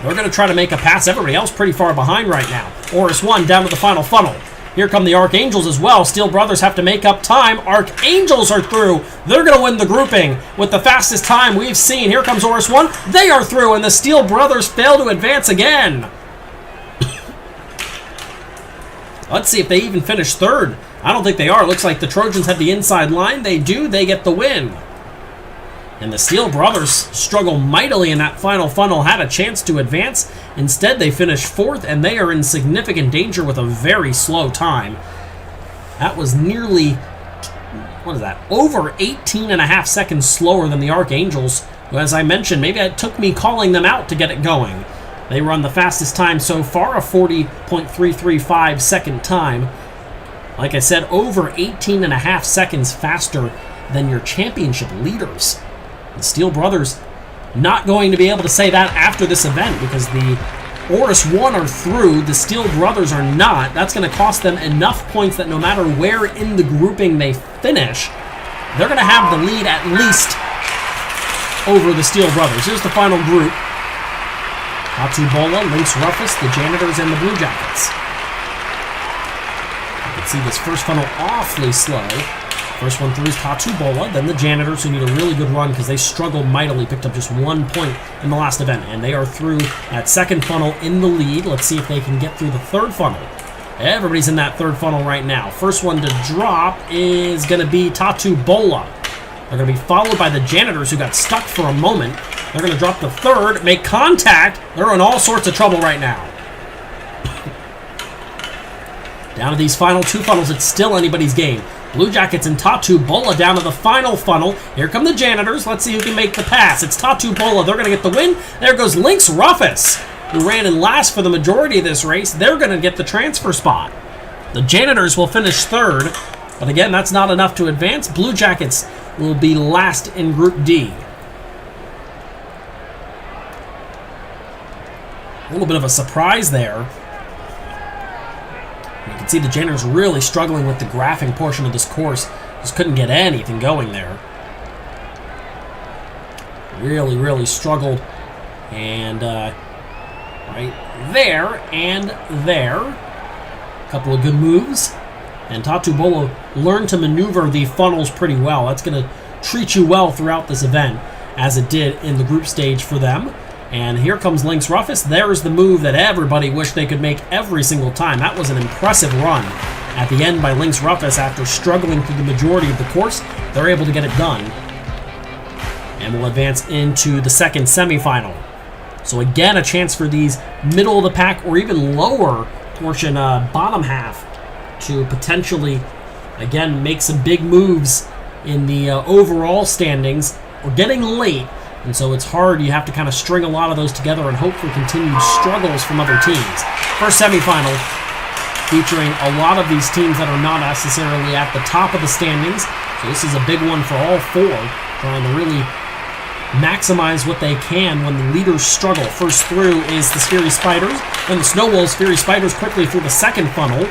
They're going to try to make a pass. Everybody else pretty far behind right now. Orus 1 down to the final funnel. Here come the Archangels as well. Steel Brothers have to make up time. Archangels are through. They're going to win the grouping with the fastest time we've seen. Here comes Orus 1. They are through, and the Steel Brothers fail to advance again. Let's see if they even finish third. I don't think they are. Looks like the Trojans have the inside line. They do. They get the win. And the Steel Brothers struggle mightily in that final funnel, had a chance to advance. Instead, they finish 4th, and they are in significant danger with a very slow time. That was nearly, what is that, over 18.5 seconds slower than the Archangels, who, as I mentioned, maybe it took me calling them out to get it going. They run the fastest time so far, a 40.335 second time. Like I said, over 18.5 seconds faster than your championship leaders. The Steel Brothers not going to be able to say that after this event because the Oris 1 are through, the Steel Brothers are not. That's going to cost them enough points that no matter where in the grouping they finish, they're going to have the lead at least over the Steel Brothers. Here's the final group. Bola, Lynx Rufus, the Janitors, and the Blue Jackets. You can see this first funnel awfully slow. First one through is Bola, then the Janitors, who need a really good run because they struggled mightily, picked up just 1 point in the last event, and they are through that second funnel in the lead. Let's see if they can get through the third funnel. Everybody's in that third funnel right now. First one to drop is going to be Bola. They're going to be followed by the Janitors, who got stuck for a moment. They're going to drop the third, make contact. They're in all sorts of trouble right now. Down to these final 2 funnels, it's still anybody's game. Blue Jackets and Bola down to the final funnel. Here come the Janitors. Let's see who can make the pass. It's Bola. They're going to get the win. There goes Lynx Rufus, who ran in last for the majority of this race. They're going to get the transfer spot. The Janitors will finish 3rd, but again, that's not enough to advance. Blue Jackets will be last in Group D. A little bit of a surprise there. You can see the Janitors really struggling with the graphing portion of this course. Just couldn't get anything going there. Really, really struggled. And right there and there. A couple of good moves. And Bola learned to maneuver the funnels pretty well. That's going to treat you well throughout this event, as it did in the group stage for them. And here comes Lynx Rufus. There's the move that everybody wished they could make every single time. That was an impressive run at the end by Lynx Rufus. After struggling through the majority of the course, they're able to get it done. And we'll advance into the second semifinal. So again, a chance for these middle of the pack or even lower portion, bottom half, to potentially, again, make some big moves in the overall standings. We're getting late, and so it's hard. You have to kind of string a lot of those together and hope for continued struggles from other teams. First semifinal featuring a lot of these teams that are not necessarily at the top of the standings. So this is a big one for all 4, trying to really maximize what they can when the leaders struggle. First through is the Fury Spiders, then the Snow Wolves. Fury Spiders quickly through the second funnel,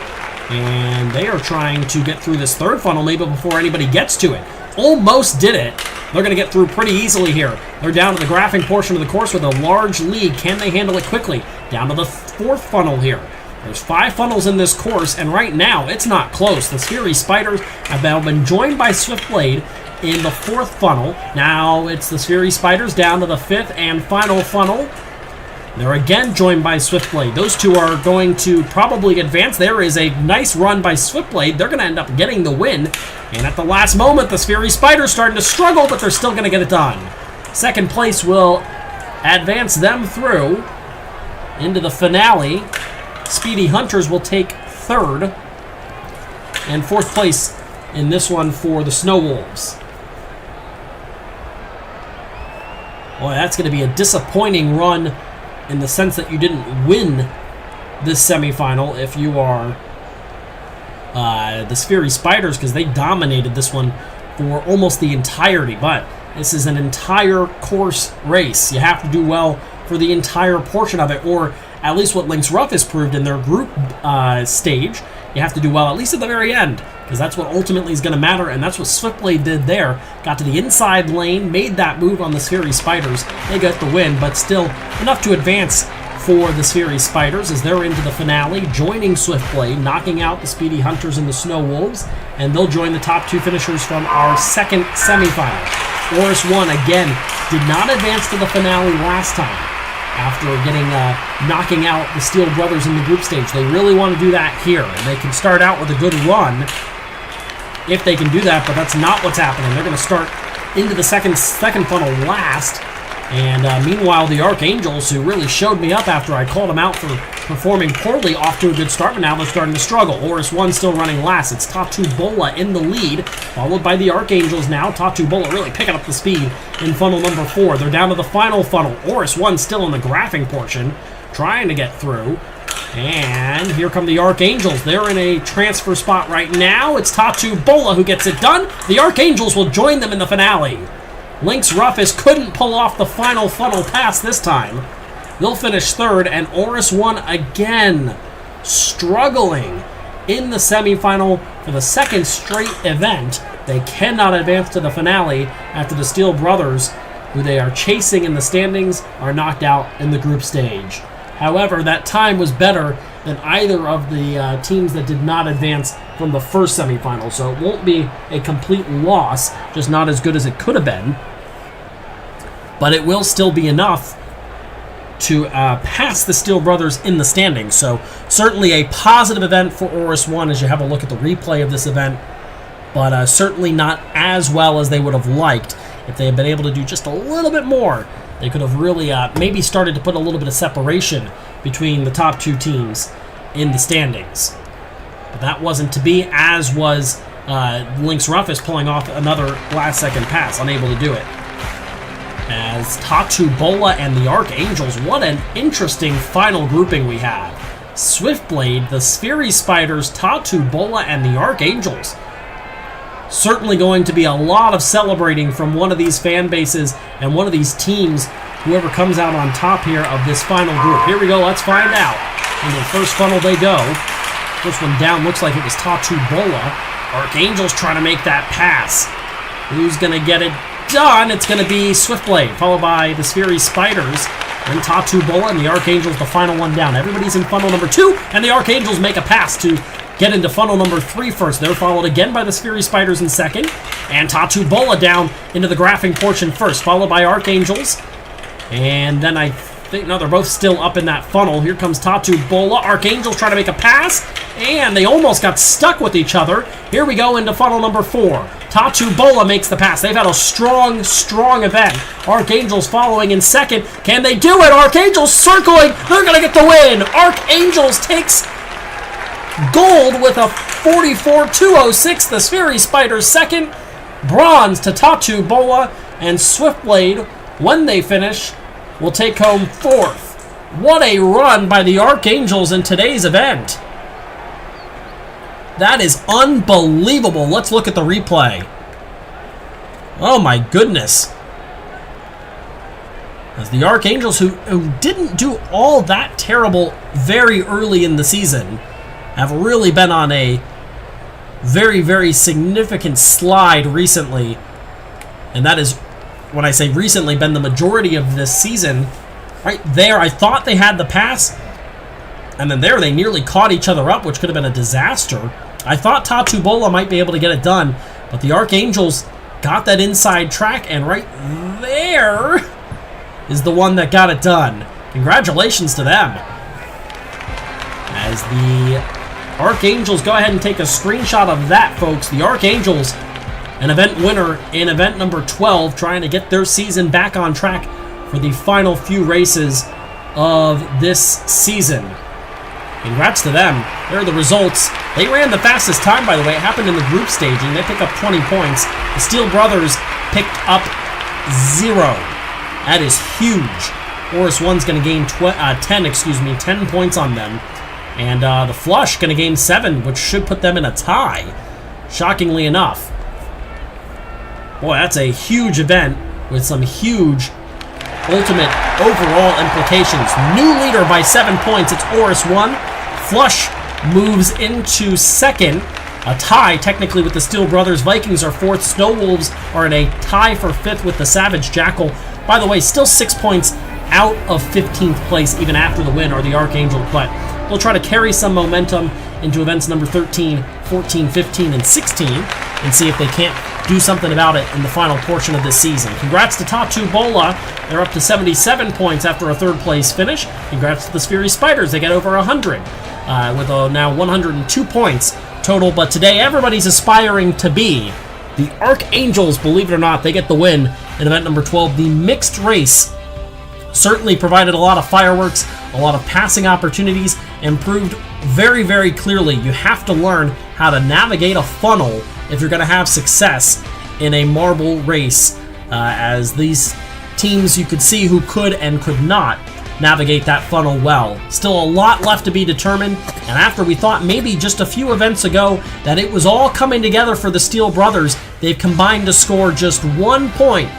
and they are trying to get through this third funnel maybe before anybody gets to it. Almost did it. They're going to get through pretty easily here. They're down to the graphing portion of the course with a large lead. Can they handle it quickly? Down to the fourth funnel here. There's 5 funnels in this course, and right now it's not close. The Fury Spiders have now been joined by Swiftblade in the 4th funnel. Now it's the Fury Spiders down to the 5th and final funnel. They're again joined by Swiftblade. Those two are going to probably advance. There is a nice run by Swiftblade. They're going to end up getting the win. And at the last moment, the Fury Spiders starting to struggle, but they're still going to get it done. Second place will advance them through into the finale. Speedy Hunters will take 3rd. And 4th place in this one for the Snow Wolves. Boy, that's going to be a disappointing run in the sense that you didn't win this semifinal if you are the Fury Spiders, because they dominated this one for almost the entirety. But this is an entire course race. You have to do well for the entire portion of it, or at least what Lynx Rufus proved in their group stage. You have to do well at least at the very end, because that's what ultimately is going to matter, and that's what Swiftblade did there. Got to the inside lane, made that move on the Fury Spiders. They got the win, but still enough to advance for the Fury Spiders as they're into the finale, joining Swiftblade, knocking out the Speedy Hunters and the Snow Wolves, and they'll join the top 2 finishers from our second semifinal. Oris 1, again, did not advance to the finale last time after knocking out the Steel Brothers in the group stage. They really want to do that here, and they can start out with a good run if they can do that, but that's not what's happening. They're going to start into the second funnel last. And meanwhile, the Archangels, who really showed me up after I called them out for performing poorly, off to a good start, but now they're starting to struggle. Oris 1 still running last. It's Tatu Bola in the lead, followed by the Archangels now. Tatu Bola really picking up the speed in funnel number 4. They're down to the final funnel. Oris 1 still in the graphing portion, trying to get through. And here come the Archangels. They're in a transfer spot right now. It's Tatu Bola who gets it done. The Archangels will join them in the finale. Lynx Rufus couldn't pull off the final funnel pass this time. They'll finish third, and Oris 1 again struggling in the semifinal for the second straight event. They cannot advance to the finale after the Steel Brothers, who they are chasing in the standings, are knocked out in the group stage. However, that time was better than either of the teams that did not advance from the first semifinal, so it won't be a complete loss, just not as good as it could have been. But it will still be enough to pass the Steel Brothers in the standings. So certainly a positive event for Oris 1 as you have a look at the replay of this event, but certainly not as well as they would have liked. If they had been able to do just a little bit more, they could have really maybe started to put a little bit of separation between the top two teams in the standings. But that wasn't to be, as was Lynx Rufus pulling off another last-second pass, unable to do it. As Tatu Bola and the Archangels, what an interesting final grouping we have. Swiftblade, the Sphery Spiders, Tatu Bola, and the Archangels. Certainly going to be a lot of celebrating from one of these fan bases and one of these teams, whoever comes out on top here of this final group. Here we go, let's find out. In the first funnel they go. First one down looks like it was Tatu Bola. Archangels trying to make that pass. Who's going to get it done? It's going to be Swiftblade, followed by the Sphery Spiders, and Tatu Bola, and the Archangels the final one down. Everybody's in funnel number 2, and the Archangels make a pass to get into funnel number 3 first. They're followed again by the Sphery Spiders in second, and Tatu Bola down into the graphing portion first, followed by Archangels. And then I think, no, they're both still up in that funnel. Here comes Tatu Bola. Archangels trying to make a pass, and they almost got stuck with each other. Here we go into funnel number 4. Tatu Bola makes the pass. They've had a strong, strong event. Archangels following in second. Can they do it? Archangels circling. They're going to get the win. Archangels takes gold with a 44.206. The Sphery Spiders second. Bronze to Tatu Bola, and Swiftblade, when they finish, will take home fourth. What a run by the Archangels in today's event. That is unbelievable. Let's look at the replay. Oh my goodness. As the Archangels, who didn't do all that terrible very early in the season, have really been on a very, very significant slide recently. And that is, when I say recently, been the majority of this season. Right there, I thought they had the pass, and then there they nearly caught each other up, which could have been a disaster. I thought Tatu Bola might be able to get it done, but the Archangels got that inside track, and right there is the one that got it done. Congratulations to them. As the Archangels go ahead and take a screenshot of that, folks. The Archangels, an event winner in event number 12, trying to get their season back on track for the final few races of this season. Congrats to them. There are the results. They ran the fastest time, by the way. It happened in the group staging. They picked up 20 points. The Steel Brothers picked up 0. That is huge. Oris 1's going to gain 10 points on them. And the Flush going to gain 7, which should put them in a tie, shockingly enough. Boy, that's a huge event with some huge ultimate overall implications. New leader by 7 points. It's Oris 1. Flush moves into second. A tie, technically, with the Steel Brothers. Vikings are 4th. Snow Wolves are in a tie for 5th with the Savage Jackal. By the way, still 6 points out of 15th place, even after the win, are the Archangels. But they'll try to carry some momentum into events number 13, 14, 15, and 16, and see if they can't do something about it in the final portion of this season. Congrats to Tatu Bola. They're up to 77 points after a 3rd place finish. Congrats to the Sphery Spiders. They get over 100 with now 102 points total. But today, everybody's aspiring to be The Archangels, believe it or not, they get the win in event number 12. The mixed race certainly provided a lot of fireworks, a lot of passing opportunities, and proved very, very clearly you have to learn how to navigate a funnel if you're going to have success in a marble race, as these teams you could see who could and could not navigate that funnel well. Still a lot left to be determined, and after we thought maybe just a few events ago that it was all coming together for the Steele brothers, they've combined to score just 1 point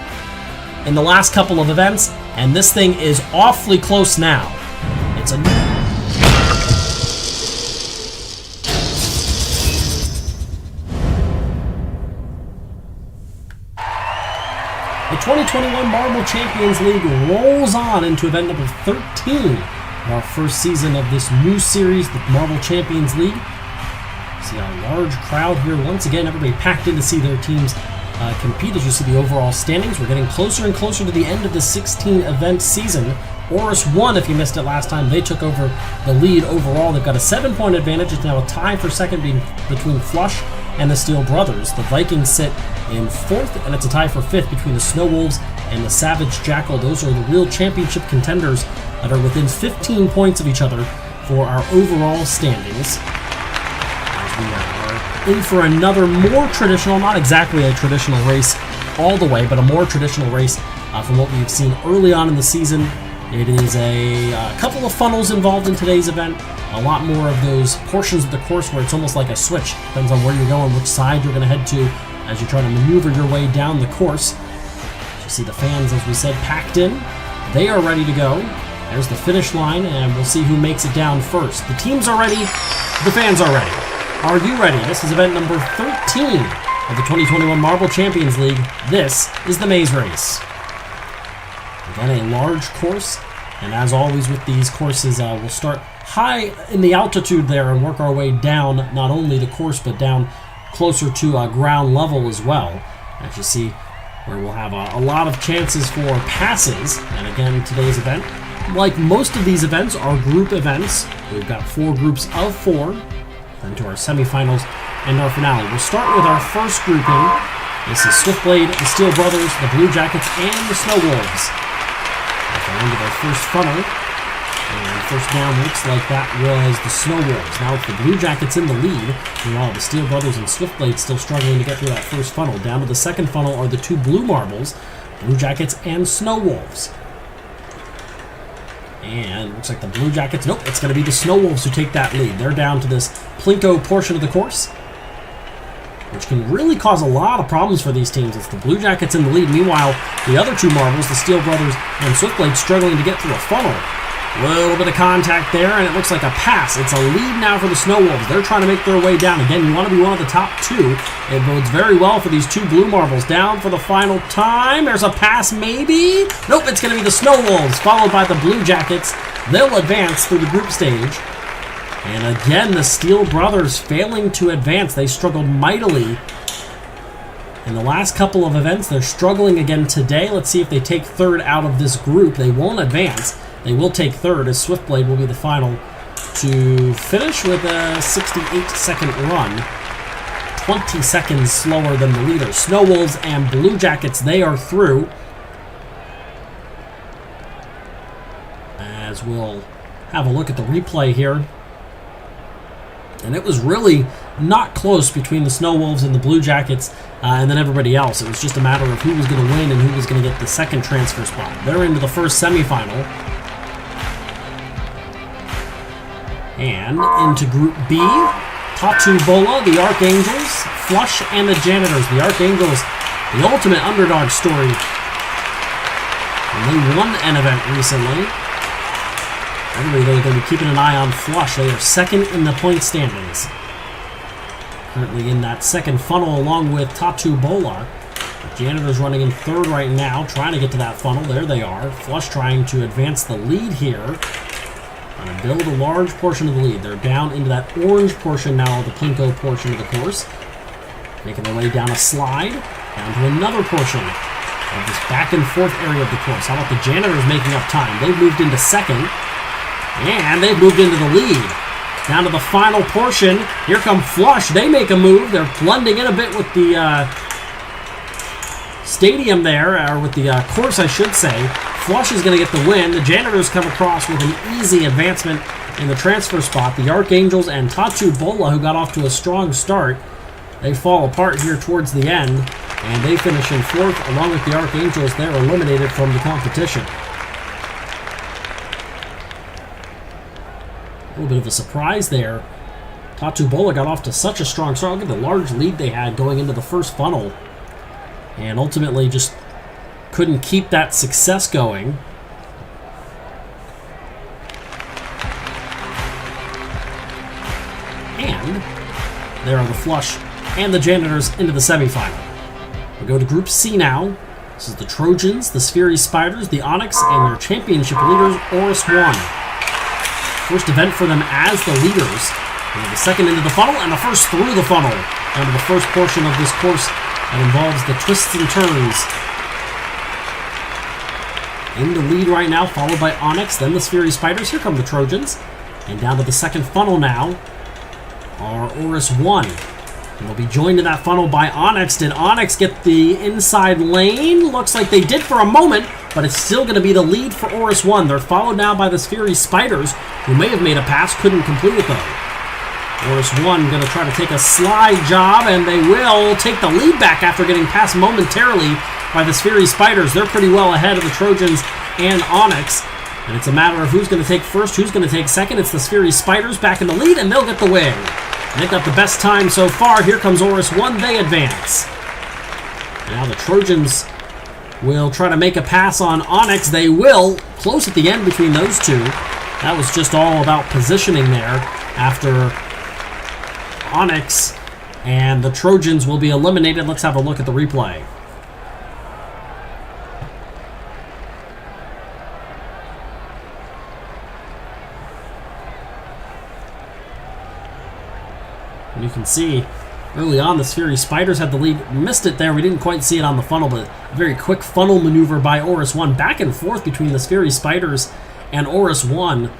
in the last couple of events, and this thing is awfully close now. It's a The 2021 Marble Champions League rolls on into event number 13 of our first season of this new series, the Marble Champions League. See a large crowd here once again, everybody packed in to see their teams compete. As you see the overall standings, we're getting closer and closer to the end of the 16-event season. Oris won. If you missed it last time, they took over the lead overall. They've got a 7-point advantage. It's now a tie for second between Flush and the Steele brothers. The Vikings sit in fourth, and it's a tie for fifth between the Snow Wolves and the Savage Jackal. Those are the real championship contenders that are within 15 points of each other for our overall standings. As we are in for another more traditional, not exactly a traditional race all the way, but a more traditional race from what we've seen early on in the season. It is a couple of funnels involved in today's event. A lot more of those portions of the course where it's almost like a switch. Depends on where you're going, which side you're going to head to as you try to maneuver your way down the course. You see the fans, as we said, packed in. They are ready to go. There's the finish line, and we'll see who makes it down first. The teams are ready. The fans are ready. Are you ready? This is event number 13 of the 2021 Marble Champions League. This is the Maze Race. Again, a large course, and as always with these courses, we'll start high in the altitude there and work our way down not only the course but down closer to ground level as well. As you see, where we'll have a lot of chances for passes. And again, today's event, like most of these events, are group events. We've got 4 groups of 4, then to our semifinals and our finale. We'll start with our first grouping. This is Swiftblade, the Steele brothers, the Blue Jackets, and the Snow Wolves. Into their first funnel, and first down looks like that was the Snow Wolves. Now it's the Blue Jackets in the lead, meanwhile the Steele brothers and Swiftblade still struggling to get through that first funnel. Down to the second funnel are the 2 blue marbles, Blue Jackets and Snow Wolves. And looks like the Blue Jackets, nope, it's going to be the Snow Wolves who take that lead. They're down to this Plinko portion of the course, which can really cause a lot of problems for these teams. It's the Blue Jackets in the lead. Meanwhile, the other 2 marbles, the Steele brothers and Swiftblade, struggling to get through a funnel. A little bit of contact there, and it looks like a pass. It's a lead now for the Snow Wolves. They're trying to make their way down. Again, you want to be one of the top 2. It bodes very well for these 2 blue marbles. Down for the final time. There's a pass, maybe? Nope, it's going to be the Snow Wolves, followed by the Blue Jackets. They'll advance through the group stage. And again, the Steele brothers failing to advance. They struggled mightily in the last couple of events. They're struggling again today. Let's see if they take third out of this group. They won't advance. They will take third, as Swiftblade will be the final to finish with a 68-second run. 20 seconds slower than the leader. Snow Wolves and Blue Jackets, they are through. As we'll have a look at the replay here. And it was really not close between the Snow Wolves and the Blue Jackets and then everybody else. It was just a matter of who was going to win and who was going to get the second transfer spot. They're into the first semifinal. And into Group B, Tatu Bola, the Archangels, Flush, and the Janitors. The Archangels, the ultimate underdog story. And they won an event recently. Everybody, they're going to be keeping an eye on Flush. They are second in the point standings. Currently in that second funnel along with Tatu Bola. The Janitors running in third right now, trying to get to that funnel. There they are. Flush trying to advance the lead here. Trying to build a large portion of the lead. They're down into that orange portion now, the Plinko portion of the course. Making their way down a slide, down to another portion of this back and forth area of the course. How about the Janitors making up time? They've moved into second. And they've moved into the lead. Down to the final portion. Here come Flush. They make a move. They're blending in a bit with the stadium there, or with the course, I should say. Flush is going to get the win. The Janitors come across with an easy advancement in the transfer spot. The Archangels and Tatu Bola, who got off to a strong start, they fall apart here towards the end, and they finish in 4th. Along with the Archangels, they're eliminated from the competition. A little bit of a surprise there. Tatu Bola got off to such a strong start. Look at the large lead they had going into the first funnel, and ultimately just couldn't keep that success going. And there are the Flush and the Janitors into the semifinal. We go to Group C now. This is the Trojans, the Spheri Spiders, the Onyx, and your championship leaders, Oris 1. First event for them as the leaders. And the second into the funnel, and the first through the funnel. Down to the first portion of this course that involves the twists and turns. In the lead right now, followed by Onyx, then the Spheri Spiders. Here come the Trojans. And down to the second funnel now are Oris 1. And they'll be joined in that funnel by Onyx. Did Onyx get the inside lane? Looks like they did for a moment, but it's still going to be the lead for Oris 1. They're followed now by the Spheri Spiders, who may have made a pass, couldn't complete it though. Oris 1 going to try to take a slide job, and they will take the lead back after getting passed momentarily by the Spheri Spiders. They're pretty well ahead of the Trojans and Onyx, and it's a matter of who's going to take first, who's going to take second. It's the Spheri Spiders back in the lead, and they'll get the win. They've got the best time so far. Here comes Oris 1. They advance. Now the Trojans will try to make a pass on Onyx. They will. Close at the end between those two. That was just all about positioning there after Onyx and the Trojans will be eliminated. Let's have a look at the replay. And you can see early on the Spheri Spiders had the lead. Missed it there. We didn't quite see it on the funnel, but a very quick funnel maneuver by Oris 1. Back and forth between the Spheri Spiders and Oris 1.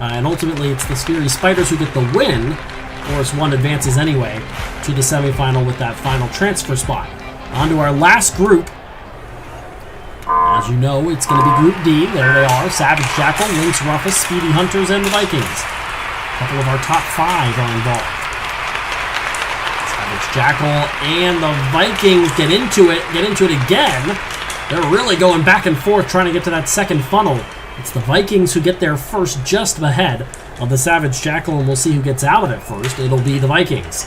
And ultimately it's the Spheri Spiders who get the win. Oris 1 advances anyway to the semifinal with that final transfer spot. On to our last group. As you know, it's going to be Group D. There they are. Savage Jackal, Lynx Rufus, Speedy Hunters, and the Vikings. A couple of our top 5 are involved. Jackal and the Vikings get into it again. They're really going back and forth trying to get to that second funnel. It's the Vikings who get there first, just ahead of the Savage Jackal, and we'll see who gets out of it first. It'll be the Vikings.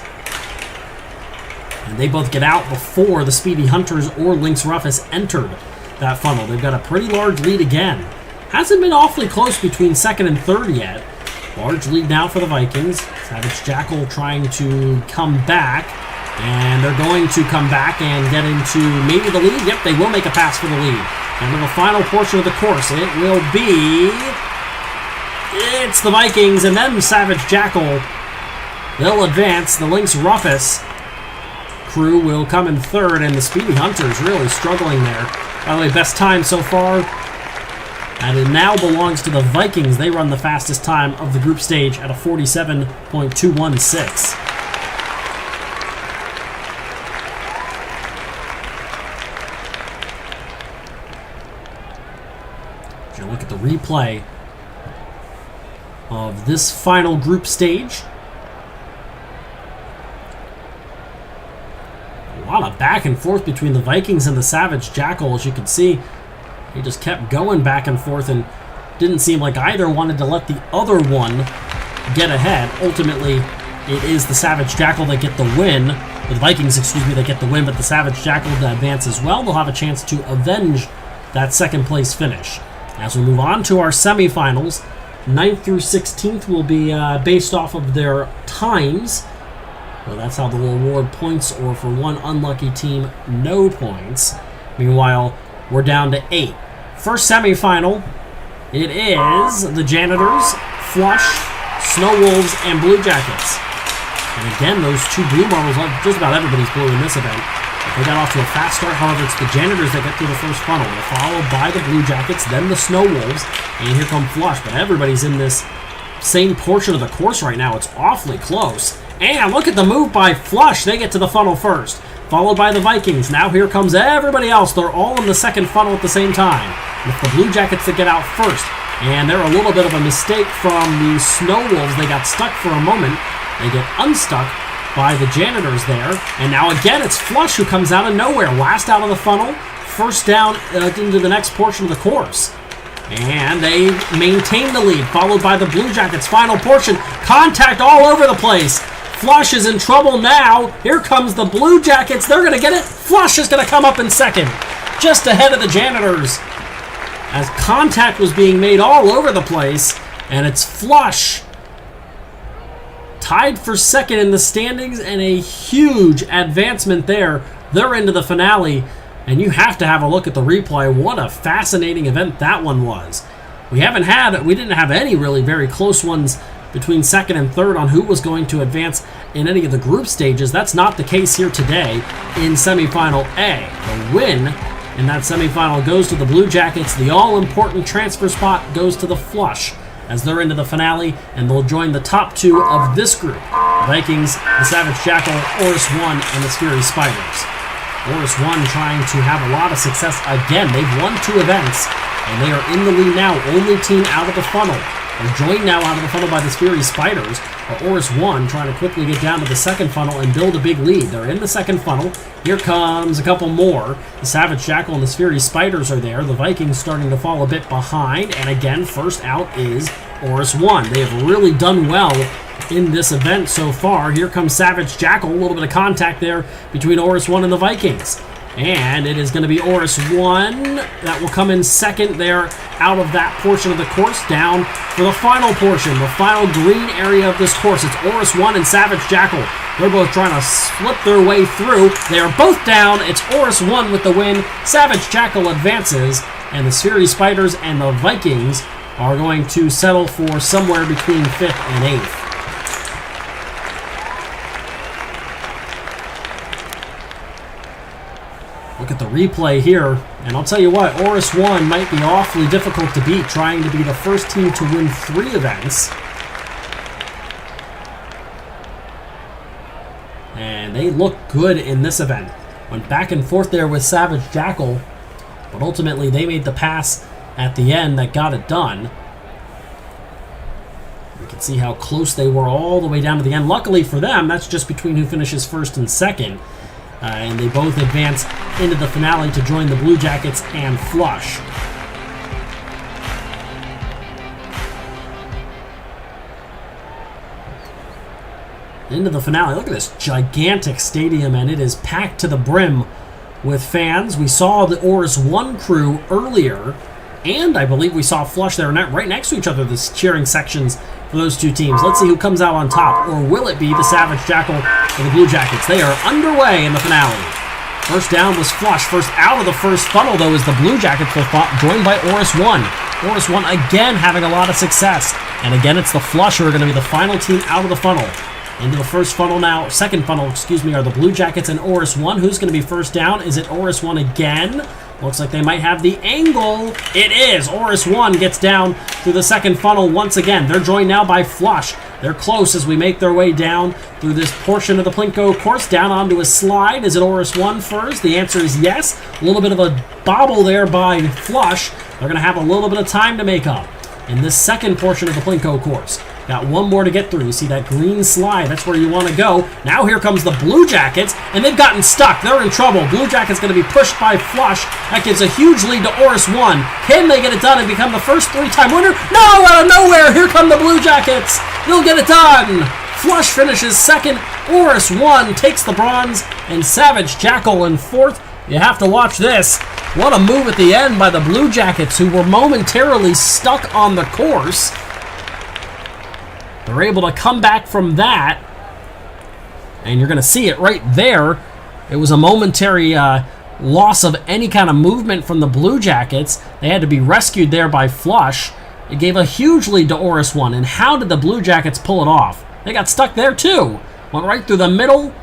And they both get out before the Speedy Hunters or Lynx Rufus entered that funnel. They've got a pretty large lead again. Hasn't been awfully close between second and third yet. Large lead now for the Vikings. Savage Jackal trying to come back. And they're going to come back and get into maybe the lead. Yep, they will make a pass for the lead. And in the final portion of the course, it will be... It's the Vikings and then Savage Jackal. They'll advance. The Lynx Rufus crew will come in third, and the Speedy Hunters really struggling there. By the way, best time so far. And it now belongs to the Vikings. They run the fastest time of the group stage at a 47.216. If you look at the replay of this final group stage, a lot of back and forth between the Vikings and the Savage Jackal. As you can see, he just kept going back and forth and didn't seem like either wanted to let the other one get ahead. Ultimately, it is the Savage Jackal that get the win. The Vikings, excuse me, that get the win, but the Savage Jackal that advance as well. They'll have a chance to avenge that second place finish. As we move on to our semifinals, 9th through 16th will be based off of their times. Well, that's how they'll award points, or for one unlucky team, no points. Meanwhile, we're down to 8. First semifinal, it is the Janitors, Flush, Snow Wolves, and Blue Jackets. And again, those two blue marbles, just about everybody's blue in this event. They got off to a fast start. However, it's the Janitors that get through the first funnel. They're followed by the Blue Jackets, then the Snow Wolves, and here come Flush. But everybody's in this same portion of the course right now. It's awfully close. And look at the move by Flush. They get to the funnel first. followed by the Vikings. Now here comes everybody else. They're all in the second funnel at the same time. With the Blue Jackets that get out first. And they're a little bit of a mistake from the Snow Wolves. They got stuck for a moment. They get unstuck by the janitors there. And now again, it's Flush who comes out of nowhere. Last out of the funnel. First down into the next portion of the course. And they maintain the lead, followed by the Blue Jackets' final portion. Contact all over the place. Flush is in trouble now. Here comes the Blue Jackets. They're going to get it. Flush is going to come up in second, just ahead of the janitors, as contact was being made all over the place. And it's Flush tied for second in the standings, and a huge advancement there. They're into the finale. And you have to have a look at the replay. What a fascinating event that one was. We didn't have any really very close ones between second and third on who was going to advance in any of the group stages. That's not the case here today in Semifinal A. The win in that semifinal goes to the Blue Jackets. The all-important transfer spot goes to the Flush as they're into the finale, and they'll join the top two of this group. The Vikings, the Savage Jackal, Oris 1, and the Fury Spiders. Oris 1 trying to have a lot of success again. They've won 2 events, and they are in the lead now. Only team out of the funnel. They're joined now out of the funnel by the Fury Spiders. But Oris 1 trying to quickly get down to the second funnel and build a big lead. They're in the second funnel. Here comes a couple more. The Savage Jackal and the Fury Spiders are there. The Vikings starting to fall a bit behind. And again, first out is Oris 1. They have really done well in this event so far. Here comes Savage Jackal. A little bit of contact there between Oris 1 and the Vikings. And it is going to be Oris 1 that will come in second there out of that portion of the course, down for the final portion, the final green area of this course. It's Oris 1 and Savage Jackal. They're both trying to slip their way through. They are both down. It's Oris 1 with the win. Savage Jackal advances, and the Fury Spiders and the Vikings are going to settle for somewhere between 5th and 8th. Look at the replay here, and I'll tell you what, Oris 1 might be awfully difficult to beat, trying to be the first team to win 3 events. And they look good in this event. Went back and forth there with Savage Jackal, but ultimately they made the pass at the end that got it done. You can see how close they were all the way down to the end. Luckily for them, that's just between who finishes first and second. And they both advance into the finale to join the Blue Jackets and Flush. Into the finale. Look at this gigantic stadium, and it is packed to the brim with fans. We saw the Oris 1 crew earlier, and I believe we saw Flush there right next to each other, the cheering sections for those two teams. Let's see who comes out on top, or will it be the Savage Jackal or the Blue Jackets? They are underway in the finale. First down was Flush. First out of the first funnel, though, is the Blue Jackets, joined by Oris 1. Oris 1 again having a lot of success. And again, it's the Flush who are going to be the final team out of the funnel. Into the first funnel now, second funnel, are the Blue Jackets and Oris 1. Who's going to be first down? Is it Oris 1 again? Looks like they might have the angle. It is. Oris 1 gets down through the second funnel once again. They're joined now by Flush. They're close as we make their way down through this portion of the Plinko course, down onto a slide. Is it Oris 1 first? The answer is yes. A little bit of a bobble there by Flush. They're going to have a little bit of time to make up in this second portion of the Plinko course. Got one more to get through. You see that green slide. That's where you want to go. Now here comes the Blue Jackets, and they've gotten stuck. They're in trouble. Blue Jackets going to be pushed by Flush. That gives a huge lead to Oris 1. Can they get it done and become the first 3-time winner? No, out of nowhere. Here come the Blue Jackets. They'll get it done. Flush finishes second. Oris 1 takes the bronze, and Savage Jackal in fourth. You have to watch this. What a move at the end by the Blue Jackets, who were momentarily stuck on the course. They're able to come back from that, and you're going to see it right there. It was a momentary loss of any kind of movement from the Blue Jackets. They had to be rescued there by Flush. It gave a huge lead to Oris 1, and how did the Blue Jackets pull it off? They got stuck there too. Went right through the middle,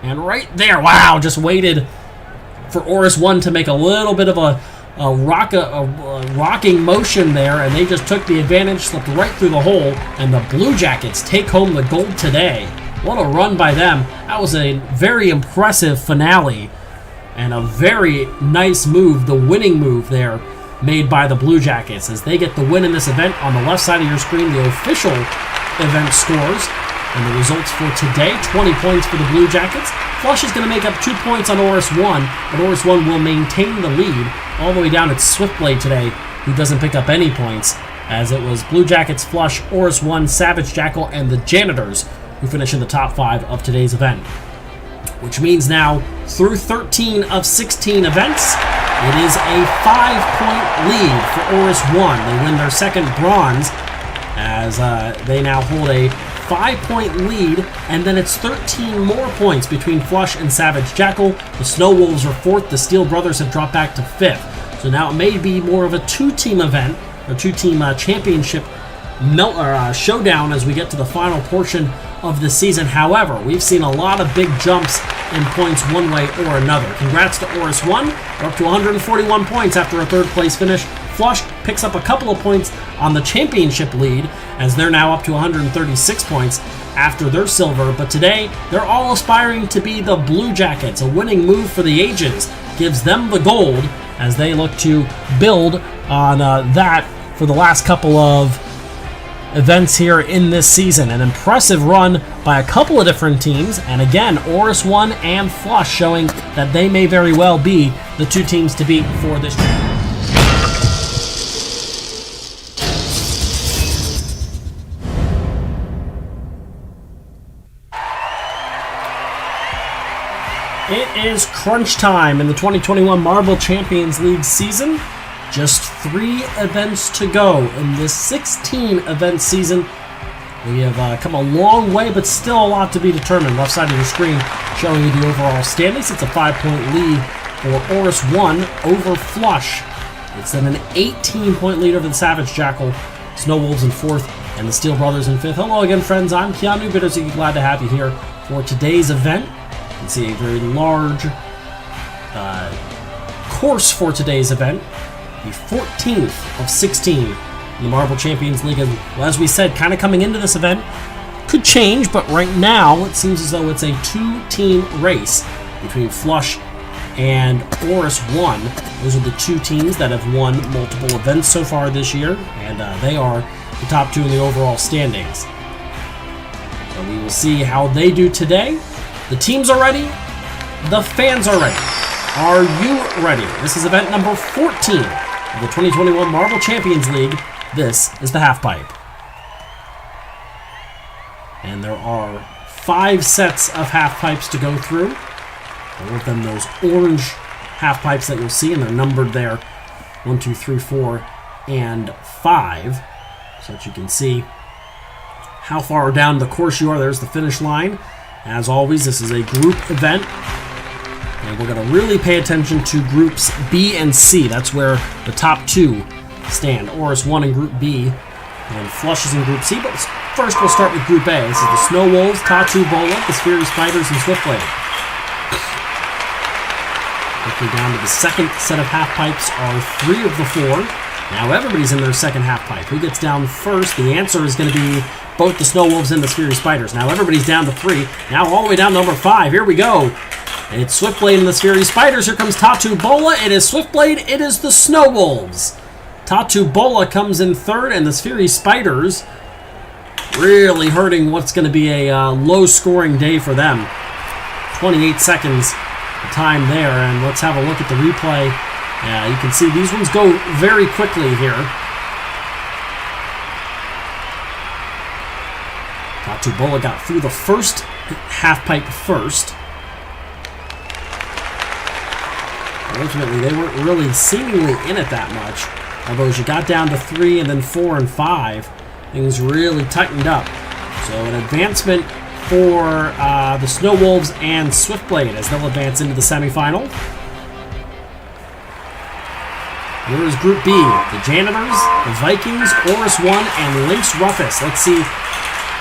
and right there, wow, just waited for Oris 1 to make a little bit of a rocking motion there, and they just took the advantage, slipped right through the hole, and the Blue Jackets take home the gold today. What a run by them. That was a very impressive finale and a very nice move, the winning move there made by the Blue Jackets as they get the win in this event. On the left side of your screen, the official event scores and the results for today. 20 points for the Blue Jackets. Flush is going to make up 2 points on Oris 1, but Oris 1 will maintain the lead all the way down at Swiftblade today, who doesn't pick up any points, as it was Blue Jackets, Flush, Oris 1, Savage Jackal, and the Janitors who finish in the top 5 of today's event. Which means now, through 13 of 16 events, it is a 5-point lead for Oris 1. They win their second bronze, as they now hold a 5-point lead, and then it's 13 more points between Flush and Savage Jackal. The Snow Wolves are 4th, the Steel Brothers have dropped back to 5th. So now it may be more of a 2-team event, or 2-team championship showdown as we get to the final portion of the season. However, we've seen a lot of big jumps in points one way or another. Congrats to Oris 1. They're up to 141 points after a 3rd place finish. Flush picks up a couple of points on the championship lead as they're now up to 136 points after their silver. But today, they're all aspiring to be the Blue Jackets. A winning move for the ages gives them the gold as they look to build on that for the last couple of events here in this season. An impressive run by a couple of different teams, and again, Oris 1 and Flush showing that they may very well be the 2 teams to beat for this year. It is crunch time in the 2021 Marble Champions League season. Just 3 events to go in this 16-event season. We have come a long way, but still a lot to be determined. Left side of your screen showing you the overall standings. It's a 5-point lead for Oris 1 over Flush. It's then an 18-point lead over the Savage Jackal, Snow Wolves in 4th, and the Steel Brothers in 5th. Hello again, friends. I'm Keanu Bittersey. Glad to have you here for today's event. You can see a very large course for today's event. The 14th of 16 in the Marble Champions League. Well, as we said, kind of coming into this event, could change, but right now it seems as though it's a 2-team race between Flush and Oris 1. Those are the 2 teams that have won multiple events so far this year, and they are the top 2 in the overall standings. So we will see how they do today. The teams are ready. The fans are ready. Are you ready? This is event number 14 of the 2021 Marble Champions League. This is the halfpipe. And there are 5 sets of halfpipes to go through. All of them those orange halfpipes that you'll see, and they're numbered there 1, 2, 3, 4, and 5. So that you can see how far down the course you are. There's the finish line. As always, this is a group event. And we're going to really pay attention to groups B and C. That's where the top 2 stand. Oris 1 in Group B, and Flush is in Group C. But first, we'll start with Group A. This is the Snow Wolves, Tattoo Bola, the Fury Spiders, and Swiftblade. Looking down to the second set of half pipes are 3 of the 4. Now everybody's in their second half pipe. Who gets down first? The answer is going to be both the Snow Wolves and the Fury Spiders. Now everybody's down to 3. Now all the way down to number 5. Here we go. It's Swiftblade and the Fury Spiders. Here comes Tattoo Bola. It is Swiftblade. It is the Snow Wolves. Tattoo Bola comes in 3rd, and the Fury Spiders really hurting what's going to be a low-scoring day for them. 28 seconds time there, and let's have a look at the replay. You can see these ones go very quickly here. Tattoo Bola got through the first half pipe first. Ultimately, they weren't really seemingly in it that much. Although as you got down to 3 and then 4 and 5, things really tightened up. So an advancement for the Snow Wolves and Swiftblade as they'll advance into the semifinal. Here is Group B. The Janitors, the Vikings, Oris 1, and Lynx Rufus. Let's see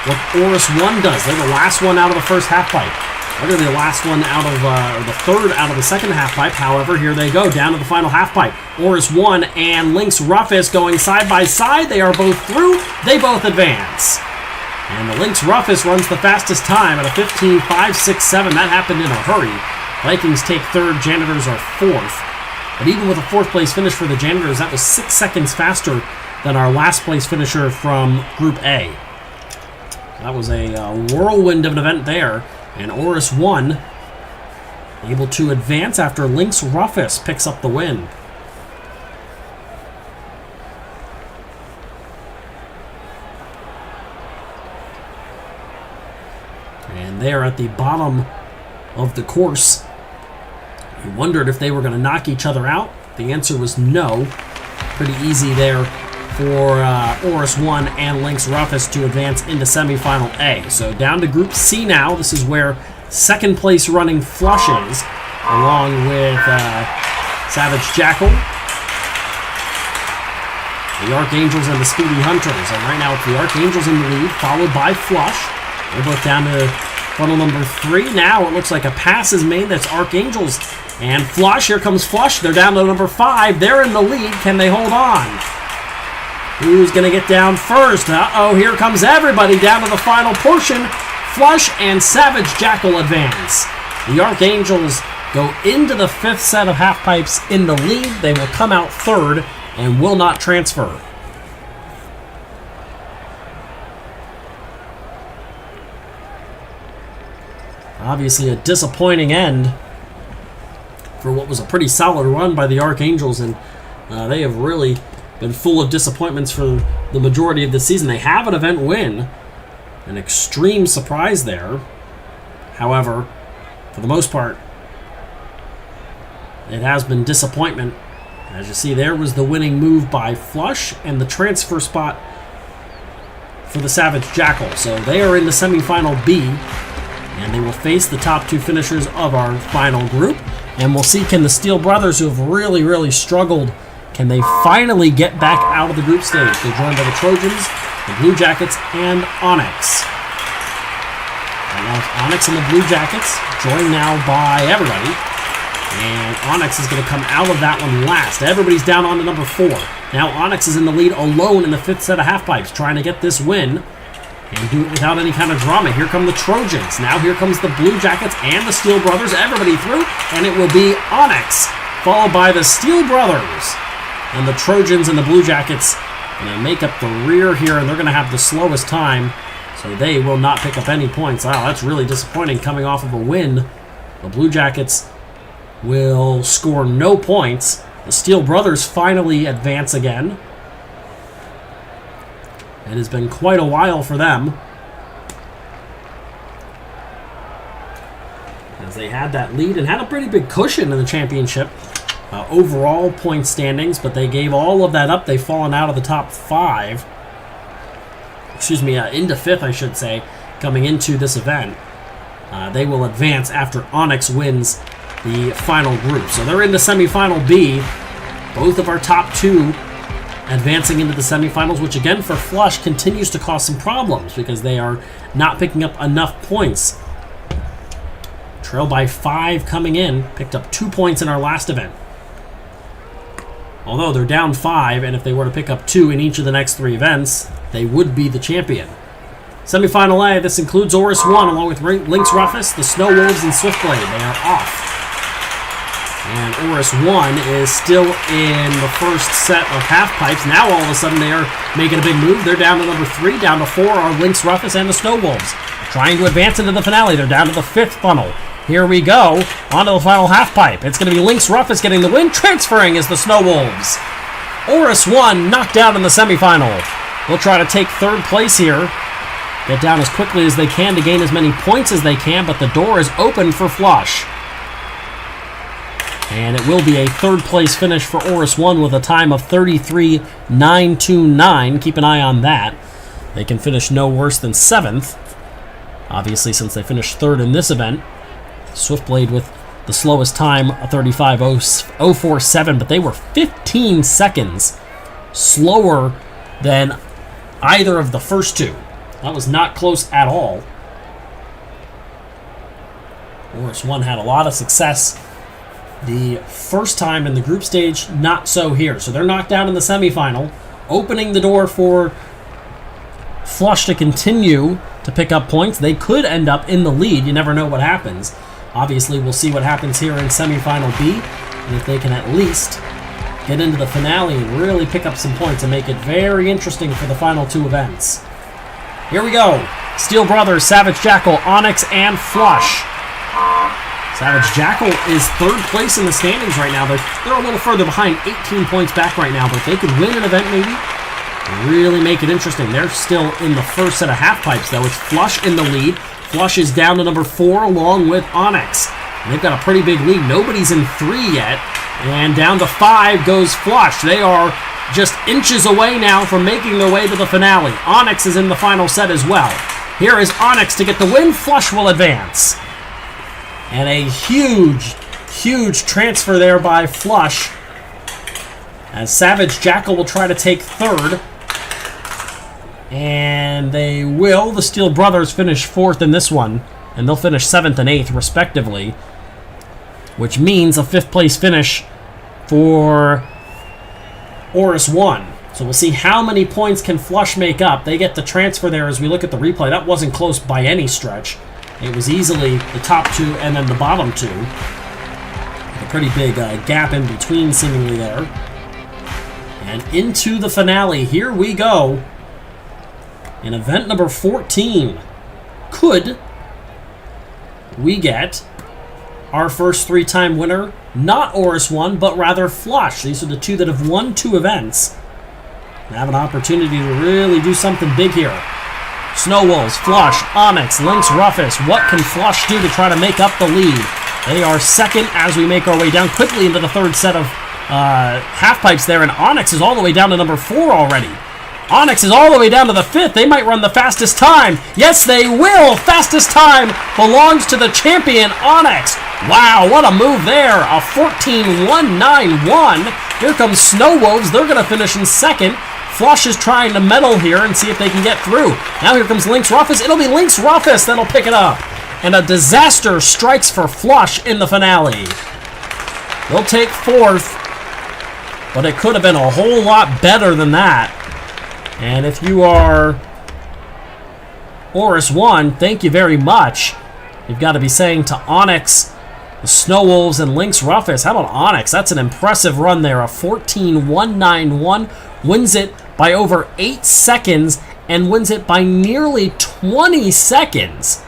what Oris 1 does. They're the last one out of the first half pipe. They're the last one out of, or the third out of the second half pipe. However, here they go, down to the final half pipe. Oris 1 and Lynx Rufus going side by side. They are both through. They both advance. And the Lynx Roughest runs the fastest time at a 15.567. That happened in a hurry. Vikings take third, Janitors are fourth. But even with a fourth place finish for the Janitors, that was 6 seconds faster than our last place finisher from Group A. That was a whirlwind of an event there. And Oris 1 able to advance after Lynx Roughest picks up the win. And there at the bottom of the course, you wondered if they were going to knock each other out. The answer was no. Pretty easy there for Oris 1 and Lynx Roughest to advance into Semifinal A. So down to Group C now. This is where second place running Flush is, along with Savage Jackal, the Archangels, and the Speedy Hunters. And right now it's the Archangels in the lead, followed by Flush. They're both down to funnel number 3. Now it looks like a pass is made. That's Archangels and Flush. Here comes Flush. They're down to number 5. They're in the lead. Can they hold on? Who's going to get down first? Uh-oh, here comes everybody down to the final portion. Flush and Savage Jackal advance. The Archangels go into the 5th set of half pipes in the lead. They will come out third and will not transfer. Obviously a disappointing end for what was a pretty solid run by the Archangels, and they have really been full of disappointments for the majority of the season. They have an event win, an extreme surprise there. However, for the most part, it has been disappointment. As you see, there was the winning move by Flush and the transfer spot for the Savage Jackal. So they are in the Semifinal B, and they will face the top 2 finishers of our final group. And we'll see, can the Steel Brothers, who have really, really struggled, can they finally get back out of the group stage? They're joined by the Trojans, the Blue Jackets, and Onyx. Right now it's Onyx and the Blue Jackets, joined now by everybody. And Onyx is going to come out of that one last. Everybody's down on to number 4. Now Onyx is in the lead alone in the 5th set of half pipes, trying to get this win and do it without any kind of drama. Here come the Trojans. Now here comes the Blue Jackets and the Steel Brothers. Everybody through, and it will be Onyx, followed by the Steel Brothers. And the Trojans and the Blue Jackets going to make up the rear here, and they're going to have the slowest time, so they will not pick up any points. Wow, that's really disappointing coming off of a win. The Blue Jackets will score no points. The Steel Brothers finally advance again. It has been quite a while for them, as they had that lead and had a pretty big cushion in the championship overall point standings, but they gave all of that up. They've fallen out of the top 5. Excuse me, into 5th, I should say, coming into this event. They will advance after Onyx wins the final group. So they're in the Semifinal B. Both of our top 2 advancing into the semifinals, which again for Flush continues to cause some problems because they are not picking up enough points. Trail by 5 coming in, picked up 2 points in our last event. Although they're down 5, and if they were to pick up 2 in each of the next 3 events, they would be the champion. Semifinal A, this includes Oris 1 along with Lynx Roughest, the Snow Wolves, and Swiftblade. They are off. And Oris 1 is still in the first set of half pipes. Now all of a sudden they are making a big move. They're down to number 3. Down to 4 are Lynx Roughest and the Snow Wolves, trying to advance into the finale. They're down to the 5th funnel. Here we go, onto the final half pipe. It's going to be Lynx Roughest getting the win. Transferring is the Snow Wolves. Oris 1 knocked out in the semifinal. They'll try to take 3rd place here. Get down as quickly as they can to gain as many points as they can, but the door is open for Flush. And it will be a 3rd place finish for Oris 1 with a time of 33.929. Keep an eye on that. They can finish no worse than 7th. Obviously, since they finished 3rd in this event. Swiftblade with the slowest time, a 35.047, but they were 15 seconds slower than either of the first 2. That was not close at all. Oris 1 had a lot of success the first time in the group stage, not so here. So they're knocked out in the semifinal, opening the door for Flush to continue to pick up points. They could end up in the lead. You never know what happens. Obviously, we'll see what happens here in Semifinal B, and if they can at least get into the finale and really pick up some points and make it very interesting for the final two events. Here we go. Steel Brothers, Savage Jackal, Onyx, and Flush. Savage Jackal is third place in the standings right now. They're a little further behind, 18 points back right now, but if they could win an event maybe, really make it interesting. They're still in the first set of half pipes, though. It's Flush in the lead. Flush is down to number 4 along with Onyx. And they've got a pretty big lead. Nobody's in 3 yet. And down to 5 goes Flush. They are just inches away now from making their way to the finale. Onyx is in the final set as well. Here is Onyx to get the win. Flush will advance. And a huge, huge transfer there by Flush, as Savage Jackal will try to take third. And they will. The Steel Brothers finish 4th in this one, and they'll finish 7th and 8th, respectively, which means a 5th place finish for Oris 1. So we'll see how many points can Flush make up. They get the transfer there as we look at the replay. That wasn't close by any stretch. It was easily the top 2 and then the bottom 2. A pretty big gap in between seemingly there. And into the finale. Here we go. In event number 14, could we get our first 3-time winner? Not Oris 1, but rather Flush. These are the 2 that have won 2 events. And have an opportunity to really do something big here. Snow Wolves, Flush, Onyx, Lynx, Rufus. What can Flush do to try to make up the lead? They are second as we make our way down quickly into the 3rd set of half pipes there, and Onyx is all the way down to number 4 already. Onyx is all the way down to the 5th. They might run the fastest time. Yes, they will. Fastest time belongs to the champion, Onyx. Wow, what a move there. A 14.191. Here comes Snow Wolves. They're going to finish in 2nd. Flush is trying to medal here and see if they can get through. Now here comes Lynx Rufus. It'll be Lynx Rufus that'll pick it up. And a disaster strikes for Flush in the finale. They'll take 4th, but it could have been a whole lot better than that. And if you are Oris 1, thank you very much. You've got to be saying to Onyx, the Snow Wolves, and Lynx Rufus. How about Onyx? That's an impressive run there. A 14.191. Wins it by over 8 seconds and wins it by nearly 20 seconds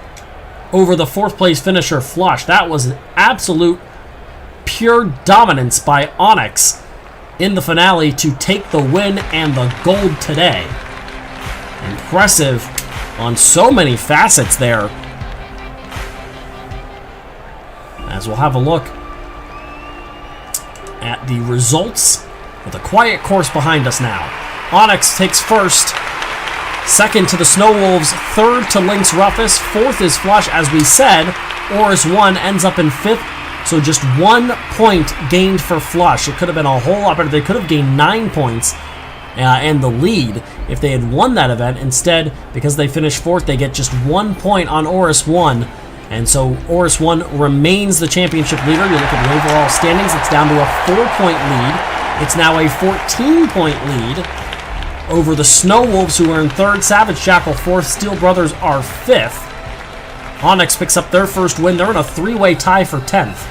over the 4th place finisher, Flush. That was an absolute pure dominance by Onyx in the finale to take the win and the gold today. Impressive on so many facets there. As we'll have a look at the results with a quiet course behind us now. Onyx takes 1st, 2nd to the Snow Wolves, 3rd to Lynx Rufus, 4th is Flush. As we said, Oris 1 ends up in 5th. So just 1 point gained for Flush. It could have been a whole lot better. They could have gained 9 points and the lead if they had won that event. Instead, because they finished 4th, they get just 1 point on Oris 1. And so Oris 1 remains the championship leader. You look at the overall standings, it's down to a 4-point lead. It's now a 14-point lead over the Snow Wolves, who are in 3rd, Savage Jackal 4th, Steel Brothers are 5th. Onyx picks up their first win. They're in a 3-way tie for 10th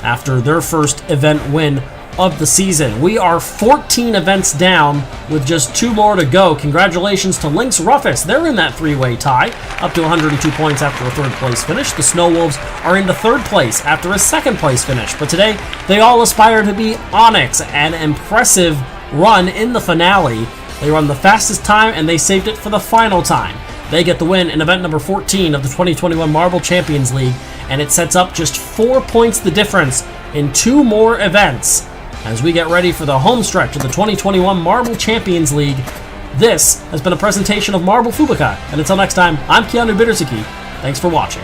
after their first event win of the season. We are 14 events down with just 2 more to go. Congratulations to Lynx Rufus. They're in that 3-way tie, up to 102 points after a 3rd place finish. The Snow Wolves are into 3rd place after a 2nd place finish. But today, they all aspire to be Onyx. An impressive run in the finale. They run the fastest time, and they saved it for the final time. They get the win in event number 14 of the 2021 Marble Champions League, and it sets up just 4 points the difference in 2 more events as we get ready for the home stretch of the 2021 Marble Champions League. This has been a presentation of Marble Fubeca, and until next time, I'm Keanu Bittersaki. Thanks for watching.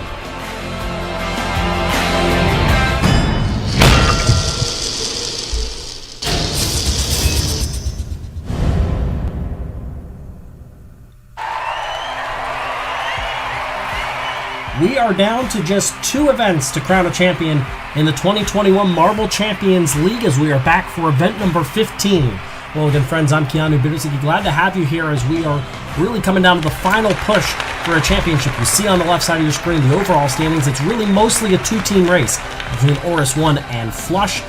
We are down to just 2 events to crown a champion in the 2021 Marble Champions League as we are back for event number 15. Well, again, friends, I'm Keanu Bittersky. Glad to have you here as we are really coming down to the final push for a championship. You see on the left side of your screen the overall standings. It's really mostly a two-team race between Oris 1 and Flush.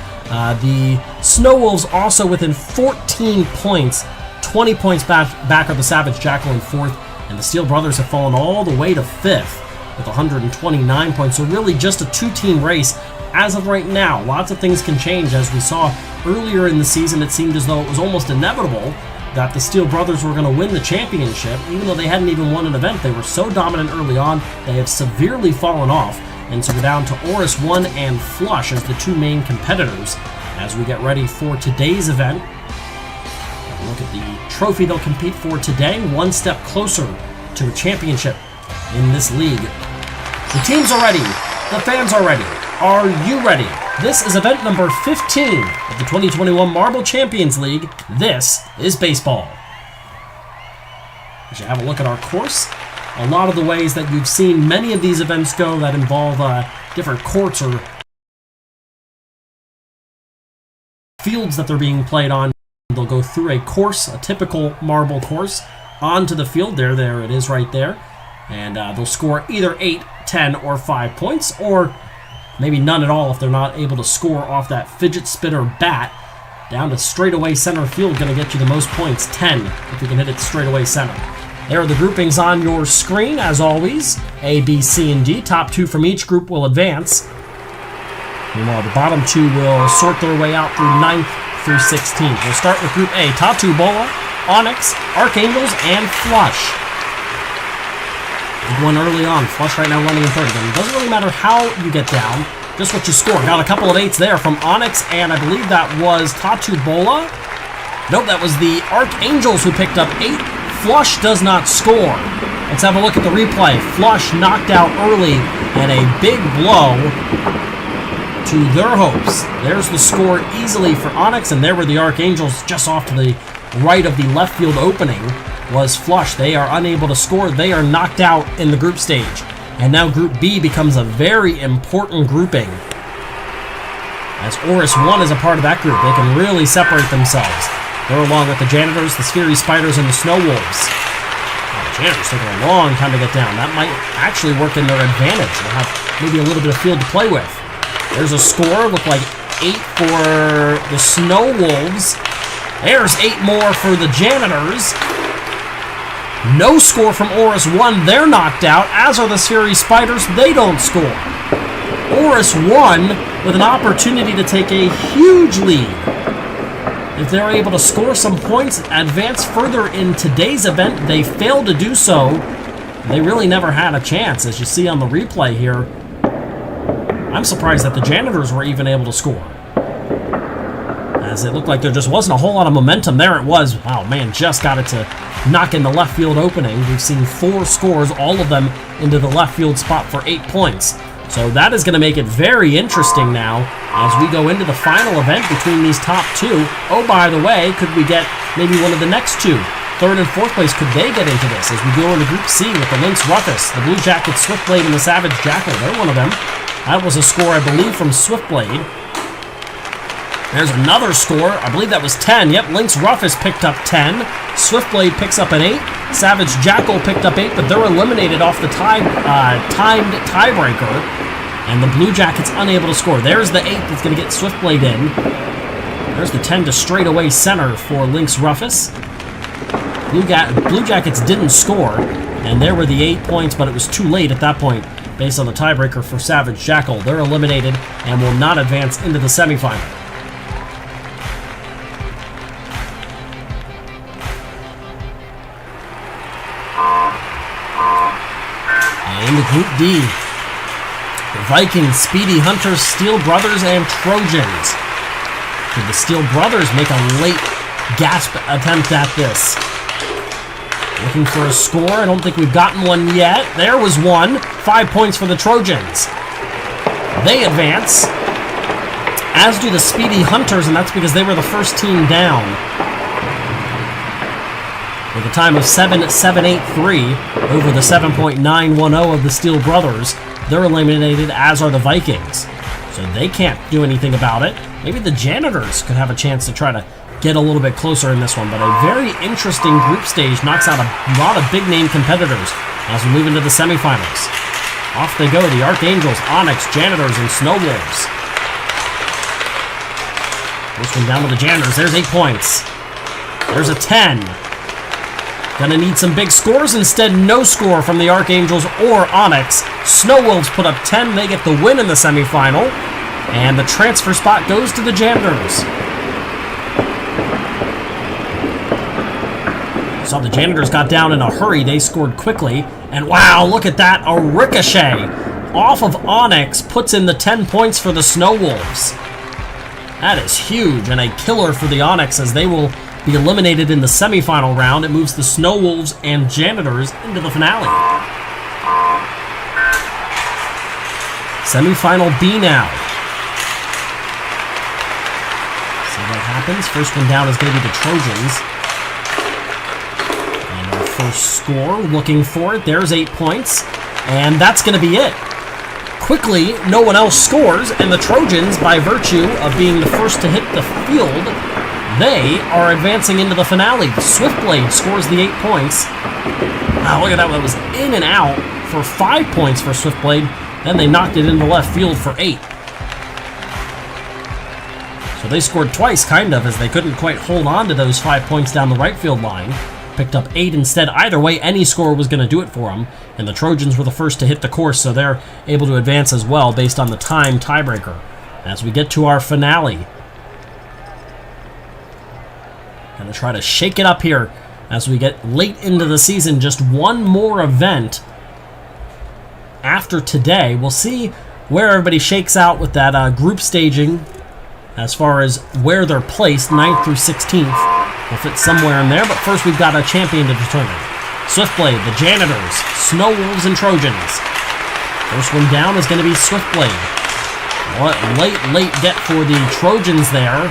The Snow Wolves also within 14 points. 20 points back are the Savage Jackal in 4th. And the Steel Brothers have fallen all the way to 5th with 129 points. So really just a two-team race as of right now. Lots of things can change. As we saw earlier in the season, it seemed as though it was almost inevitable that the Steel Brothers were going to win the championship. Even though they hadn't even won an event, they were so dominant early on, they have severely fallen off. And so we're down to Oris 1 and Flush as the two main competitors as we get ready for today's event. Have a look at the trophy they'll compete for today, one step closer to a championship in this league. The teams are ready. The fans are ready. Are you ready? This is event number 15 of the 2021 Marble Champions League. This is baseball. We should have a look at our course. A lot of the ways that you've seen many of these events go that involve different courts or fields that they're being played on. They'll go through a course, a typical marble course, onto the field. There it is right there. And they'll score either 8, 10, or 5 points, or maybe none at all if they're not able to score off that fidget spinner bat. Down to straightaway center field, going to get you the most points, 10, if you can hit it straightaway center. There are the groupings on your screen, as always. A, B, C, and D. Top 2 from each group will advance. Meanwhile, the bottom 2 will sort their way out through 9th through 16th. We'll start with Group A. Top 2, Bola, Onyx, Archangels, and Flush. Big one early on. Flush right now running in third. Again, it doesn't really matter how you get down, just what you score. Got a couple of 8s there from Onyx, and I believe that was Tatu Bola. Nope, that was the Archangels who picked up 8. Flush does not score. Let's have a look at the replay. Flush knocked out early, and a big blow to their hopes. There's the score easily for Onyx, and there were the Archangels just off to the right of the left field opening was Flush. They are unable to score. They are knocked out in the group stage. And now Group B becomes a very important grouping. As Oris 1 is a part of that group, they can really separate themselves. They're along with the Janitors, the Sphery Spiders, and the Snow Wolves. Well, the Janitors taking a long time to get down. That might actually work in their advantage. They'll have maybe a little bit of field to play with. There's a score. Look like 8 for the Snow Wolves. There's 8 more for the Janitors. No score from Oris 1. They're knocked out, as are the Sphery Spiders. They don't score. Oris 1 with an opportunity to take a huge lead. If they're able to score some points, advance further in today's event, they failed to do so. They really never had a chance, as you see on the replay here. I'm surprised that the Janitors were even able to score, as it looked like there just wasn't a whole lot of momentum. There it was. Wow, man, just got it to knock in the left field opening. We've seen 4 scores, all of them into the left field spot for 8 points. So that is going to make it very interesting now as we go into the final event between these top 2. Oh, by the way, could we get maybe one of the next 2? 3rd and 4th place, could they get into this as we go into Group C with the Lynx Ruffus, the Blue Jackets, Swiftblade, and the Savage Jackal? They're one of them. That was a score, I believe, from Swiftblade. There's another score. I believe that was 10. Yep, Lynx Ruffus picked up 10. Swiftblade picks up an 8. Savage Jackal picked up 8, but they're eliminated off the timed tiebreaker. And the Blue Jackets unable to score. There's the 8 that's going to get Swiftblade in. There's the 10 to straightaway center for Lynx Ruffus. Blue Jackets didn't score, and there were the 8 points, but it was too late at that point based on the tiebreaker for Savage Jackal. They're eliminated and will not advance into the semifinal. And into Group D, the Vikings, Speedy Hunters, Steel Brothers, and Trojans. Did the Steel Brothers make a late gasp attempt at this? Looking for a score. I don't think we've gotten one yet. There was one. 5 points for the Trojans. They advance, as do the Speedy Hunters, and that's because they were the first team down. With a time of 7.783 over the 7.910 of the Steel Brothers, they're eliminated, as are the Vikings. So they can't do anything about it. Maybe the Janitors could have a chance to try to get a little bit closer in this one. But a very interesting group stage knocks out a lot of big-name competitors as we move into the semifinals. Off they go, the Archangels, Onyx, Janitors, and Snow Wolves. First one down to the Janitors. There's 8 points. There's a 10. Gonna need some big scores. Instead, no score from the Archangels or Onyx. Snow Wolves put up 10. They get the win in the semifinal. And the transfer spot goes to the Janitors. Saw the Janitors got down in a hurry. They scored quickly. And wow, look at that. A ricochet off of Onyx puts in the 10 points for the Snow Wolves. That is huge and a killer for the Onyx as they will be eliminated in the semifinal round. It moves the Snow Wolves and Janitors into the finale. Semifinal B now. See what happens. First one down is going to be the Trojans. And our first score, looking for it. There's 8 points. And that's going to be it. Quickly, no one else scores, and the Trojans, by virtue of being the first to hit the field, they are advancing into the finale. Swiftblade scores the 8 points. Wow, look at that. That was in and out for 5 points for Swiftblade. Then they knocked it into left field for 8. So they scored twice, kind of, as they couldn't quite hold on to those 5 points down the right field line. Picked up 8 instead. Either way, any score was going to do it for them. And the Trojans were the first to hit the course, so they're able to advance as well based on the time tiebreaker. As we get to our finale. Going to try to shake it up here as we get late into the season. Just one more event after today. We'll see where everybody shakes out with that group staging as far as where they're placed, 9th through 16th. We'll fit somewhere in there, but first we've got a champion to determine. Swiftblade, the Janitors, Snow Wolves, and Trojans. First one down is going to be Swiftblade. What late get for the Trojans there,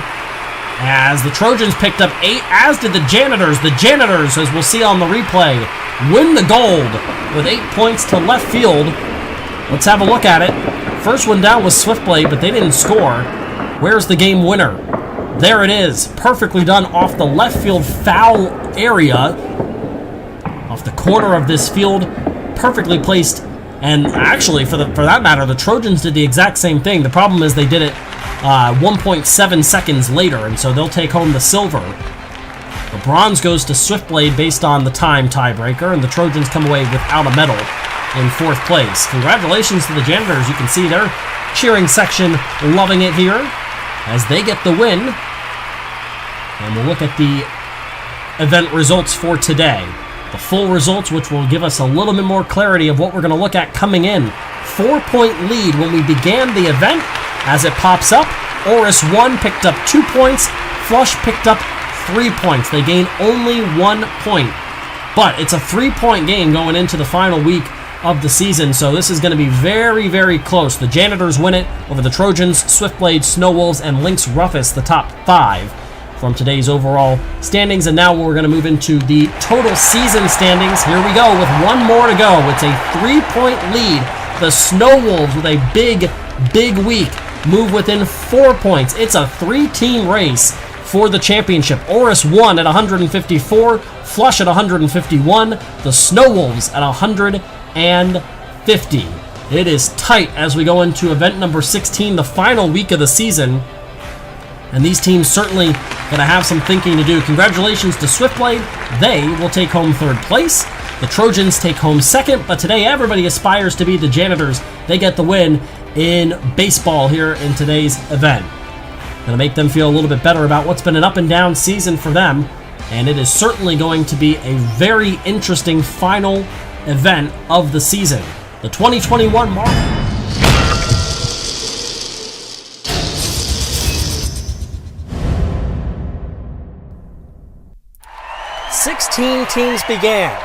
as the Trojans picked up 8, as did the Janitors. The Janitors, as we'll see on the replay, win the gold with 8 points to left field. Let's have a look at it. First one down was Swiftblade, but they didn't score. Where's the game winner? There it is. Perfectly done off the left field foul area. Off the corner of this field. Perfectly placed. And actually, for that matter, the Trojans did the exact same thing. The problem is they did it 1.7 seconds later, and so they'll take home the silver. The bronze goes to Swiftblade based on the time tiebreaker, and the Trojans come away without a medal in 4th place. Congratulations to the Janitors. You can see their cheering section loving it here as they get the win. And we'll look at the event results for today. The full results, which will give us a little bit more clarity of what we're going to look at coming in. 4-point lead when we began the event. As it pops up, Oris 1 picked up 2 points. Flush picked up 3 points. They gain only 1 point. But it's a 3-point game going into the final week of the season, so this is going to be very, very close. The Janitors win it over the Trojans, Swiftblade, Snow Wolves, and Lynx Ruffus, the top 5 from today's overall standings. And now we're going to move into the total season standings. Here we go with one more to go. It's a 3-point lead. The Snow Wolves, with a big week, move within 4 points. It's a 3-team race for the championship. Oris 1 at 154, Flush at 151, the Snow Wolves at 150. It is tight as we go into event number 16, the final week of the season. And these teams certainly going to have some thinking to do. Congratulations to Swiftblade. They will take home 3rd place. The Trojans take home 2nd, but today everybody aspires to be the Janitors. They get the win in baseball here in today's event. Going to make them feel a little bit better about what's been an up and down season for them. And it is certainly going to be a very interesting final event of the season. The 2021 Marvel. 16 teams began.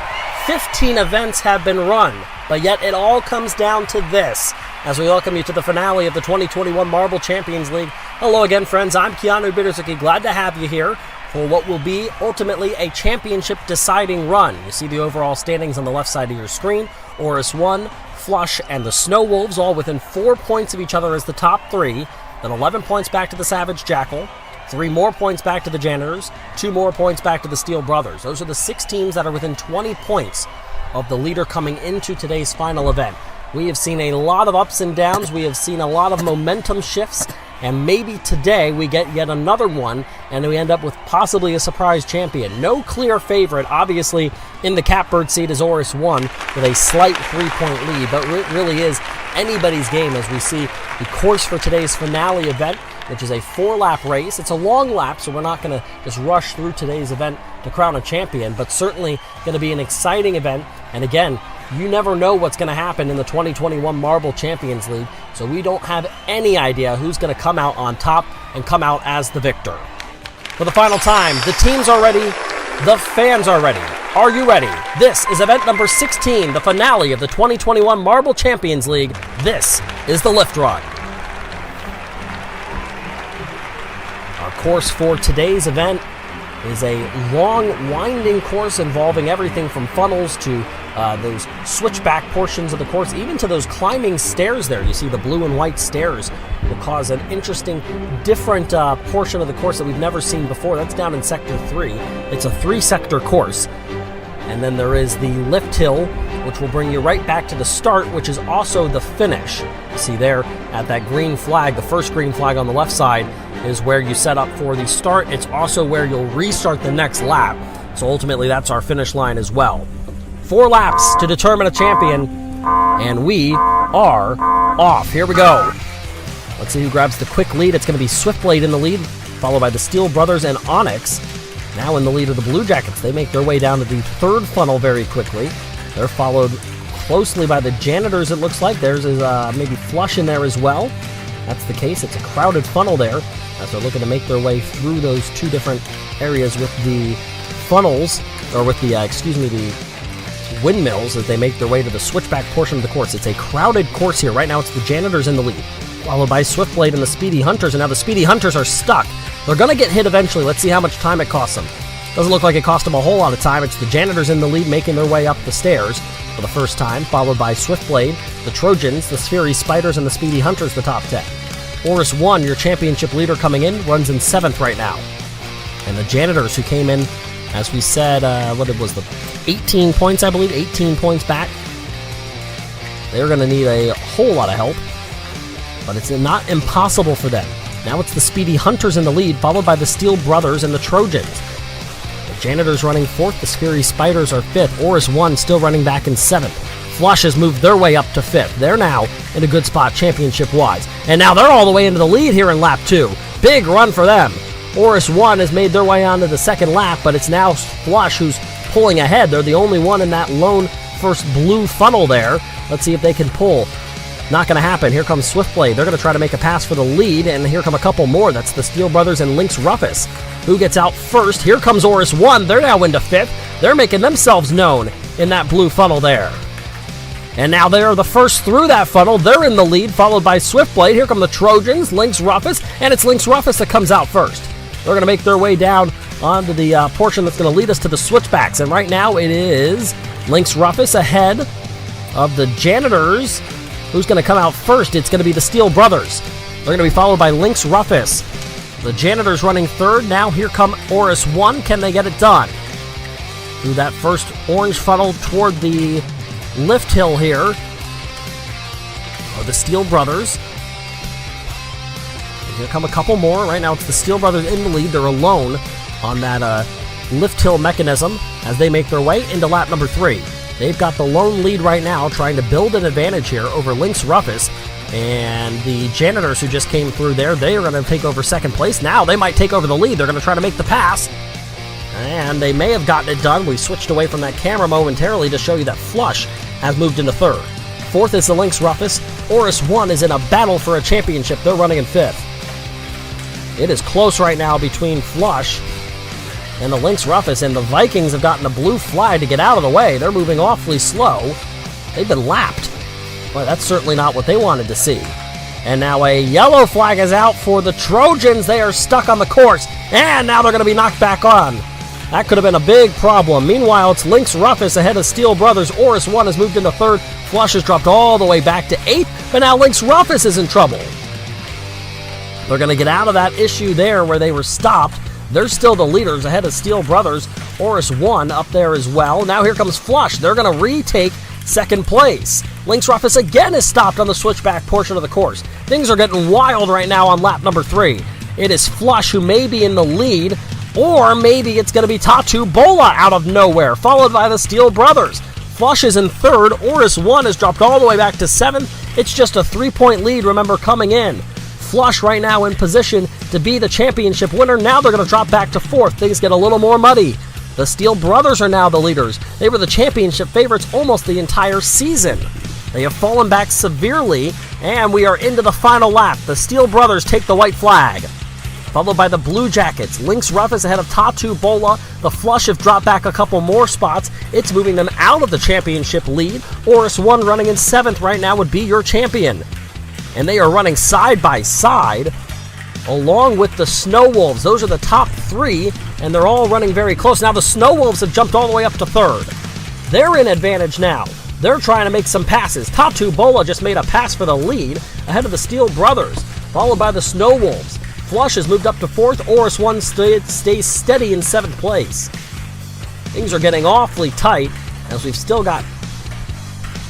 15 events have been run, but yet it all comes down to this as we welcome you to the finale of the 2021 Marble Champions League. Hello again, friends. I'm Keanu Bitterzuki. Glad to have you here for what will be ultimately a championship deciding run. You see the overall standings on the left side of your screen. Oris 1, Flush, and the Snow Wolves all within 4 points of each other as the top 3. Then 11 points back to the Savage Jackal. 3 more points back to the Janitors, 2 more points back to the Steel Brothers. Those are the 6 teams that are within 20 points of the leader coming into today's final event. We have seen a lot of ups and downs. We have seen a lot of momentum shifts. And maybe today we get yet another one, and we end up with possibly a surprise champion. No clear favorite. Obviously, in the catbird seat is Oris 1 with a slight 3-point lead, but it really is anybody's game as we see the course for today's finale event, which is a 4-lap race. It's a long lap, so we're not going to just rush through today's event to crown a champion, but certainly going to be an exciting event. And again, you never know what's going to happen in the 2021 Marble Champions League, so we don't have any idea who's going to come out on top and come out as the victor. For the final time, the teams are ready, the fans are ready. Are you ready? This is event number 16, the finale of the 2021 Marble Champions League. This is the lift run. Our course for today's event is a long, winding course involving everything from funnels to those switchback portions of the course, even to those climbing stairs there. You see the blue and white stairs will cause an interesting, different portion of the course that we've never seen before. That's down in Sector 3. It's a 3-sector course. And then there is the lift hill, which will bring you right back to the start, which is also the finish. You see there at that green flag, the first green flag on the left side, is where you set up for the start. It's also where you'll restart the next lap. So ultimately, that's our finish line as well. 4 laps to determine a champion, and we are off. Here we go. Let's see who grabs the quick lead. It's going to be Swiftblade in the lead, followed by the Steel Brothers and Onyx. Now in the lead of the Blue Jackets. They make their way down to the 3rd funnel very quickly. They're followed closely by the Janitors, it looks like. There's maybe Flush in there as well. That's the case. It's a crowded funnel there as they're looking to make their way through those 2 different areas with the funnels, or with the, the windmills as they make their way to the switchback portion of the course. It's a crowded course here. Right now it's the Janitors in the lead, followed by Swiftblade and the Speedy Hunters, and now the Speedy Hunters are stuck. They're going to get hit eventually. Let's see how much time it costs them. Doesn't look like it cost them a whole lot of time. It's the Janitors in the lead making their way up the stairs for the first time, followed by Swiftblade, the Trojans, the Sphery Spiders, and the Speedy Hunters, the top 10. Oris 1, your championship leader coming in, runs in 7th right now. And the Janitors, who came in, as we said, what it was, the 18 points, I believe, 18 points back. They're going to need a whole lot of help, but it's not impossible for them. Now it's the Speedy Hunters in the lead, followed by the Steel Brothers and the Trojans. The Janitors running 4th, the Sphery Spiders are 5th, Oris 1 still running back in 7th. Flush has moved their way up to 5th. They're now in a good spot championship-wise. And now they're all the way into the lead here in lap 2. Big run for them. Oris 1 has made their way onto the 2nd lap, but it's now Flush who's pulling ahead. They're the only one in that lone first blue funnel there. Let's see if they can pull. Not going to happen. Here comes Swiftblade. They're going to try to make a pass for the lead, and here come a couple more. That's the Steel Brothers and Lynx Rufus. Who gets out first? Here comes Oris 1. They're now into 5th. They're making themselves known in that blue funnel there. And now they are the first through that funnel. They're in the lead, followed by Swiftblade. Here come the Trojans, Lynx Rufus, and it's Lynx Rufus that comes out first. They're going to make their way down onto the portion that's going to lead us to the switchbacks. And right now it is Lynx Rufus ahead of the Janitors. Who's going to come out first? It's going to be the Steel Brothers. They're going to be followed by Lynx Rufus. The Janitors running 3rd. Now here come Oris 1. Can they get it done? Through that first orange funnel toward the lift hill here are the Steel Brothers. Here come a couple more. Right now it's the Steel Brothers in the lead. They're alone on that lift hill mechanism as they make their way into lap number 3. They've got the lone lead right now, trying to build an advantage here over Lynx Rufus. And the Janitors who just came through there, they are going to take over 2nd place. Now they might take over the lead. They're going to try to make the pass. And they may have gotten it done. We switched away from that camera momentarily to show you that Flush has moved into 3rd. 4th is the Lynx Rufus. Oris 1 is in a battle for a championship. They're running in 5th. It is close right now between Flush and the Lynx Rufus, and the Vikings have gotten a blue flag to get out of the way. They're moving awfully slow. They've been lapped. Well, that's certainly not what they wanted to see. And now a yellow flag is out for the Trojans. They are stuck on the course, and now they're going to be knocked back on. That could have been a big problem. Meanwhile, it's Lynx Rufus ahead of Steel Brothers. Oris 1 has moved into 3rd. Flush has dropped all the way back to 8th, but now Lynx Rufus is in trouble. They're going to get out of that issue there where they were stopped. They're still the leaders ahead of Steel Brothers. Oris 1 up there as well. Now here comes Flush. They're going to retake second place. Lynx Rufus again is stopped on the switchback portion of the course. Things are getting wild right now on lap number 3. It is Flush who may be in the lead, or maybe it's going to be Tatu Bola out of nowhere, followed by the Steel Brothers. Flush is in third. Oris 1 has dropped all the way back to 7th. It's just a 3-point lead, remember, coming in. Flush right now in position to be the championship winner. Now they're going to drop back to 4th. Things get a little more muddy. The Steel Brothers are now the leaders. They were the championship favorites almost the entire season. They have fallen back severely, and we are into the final lap. The Steel Brothers take the white flag, followed by the Blue Jackets. Lynx Rufus ahead of Tatu Bola. The Flush have dropped back a couple more spots. It's moving them out of the championship lead. Oris 1 running in 7th right now would be your champion. And they are running side by side along with the Snow Wolves. Those are the top 3, and they're all running very close. Now the Snow Wolves have jumped all the way up to 3rd. They're in advantage now. They're trying to make some passes. Tatu Bola just made a pass for the lead ahead of the Steel Brothers, followed by the Snow Wolves. Flush has moved up to 4th. Oris 1 stays steady in 7th place. Things are getting awfully tight as we've still got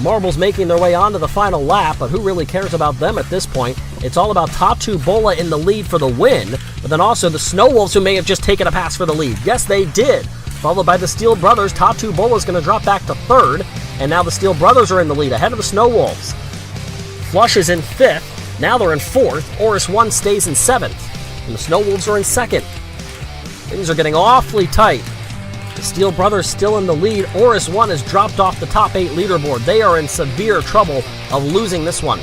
marbles making their way onto the final lap, but who really cares about them at this point? It's all about Tatu Bola in the lead for the win, but then also the Snow Wolves who may have just taken a pass for the lead. Yes, they did. Followed by the Steel Brothers. Tatu Bola is going to drop back to 3rd, and now the Steel Brothers are in the lead ahead of the Snow Wolves. Flush is in 5th. Now they're in 4th. Oris 1 stays in 7th, and the Snow Wolves are in 2nd. Things are getting awfully tight. The Steel Brothers still in the lead. Oris 1 has dropped off the top 8 leaderboard. They are in severe trouble of losing this one.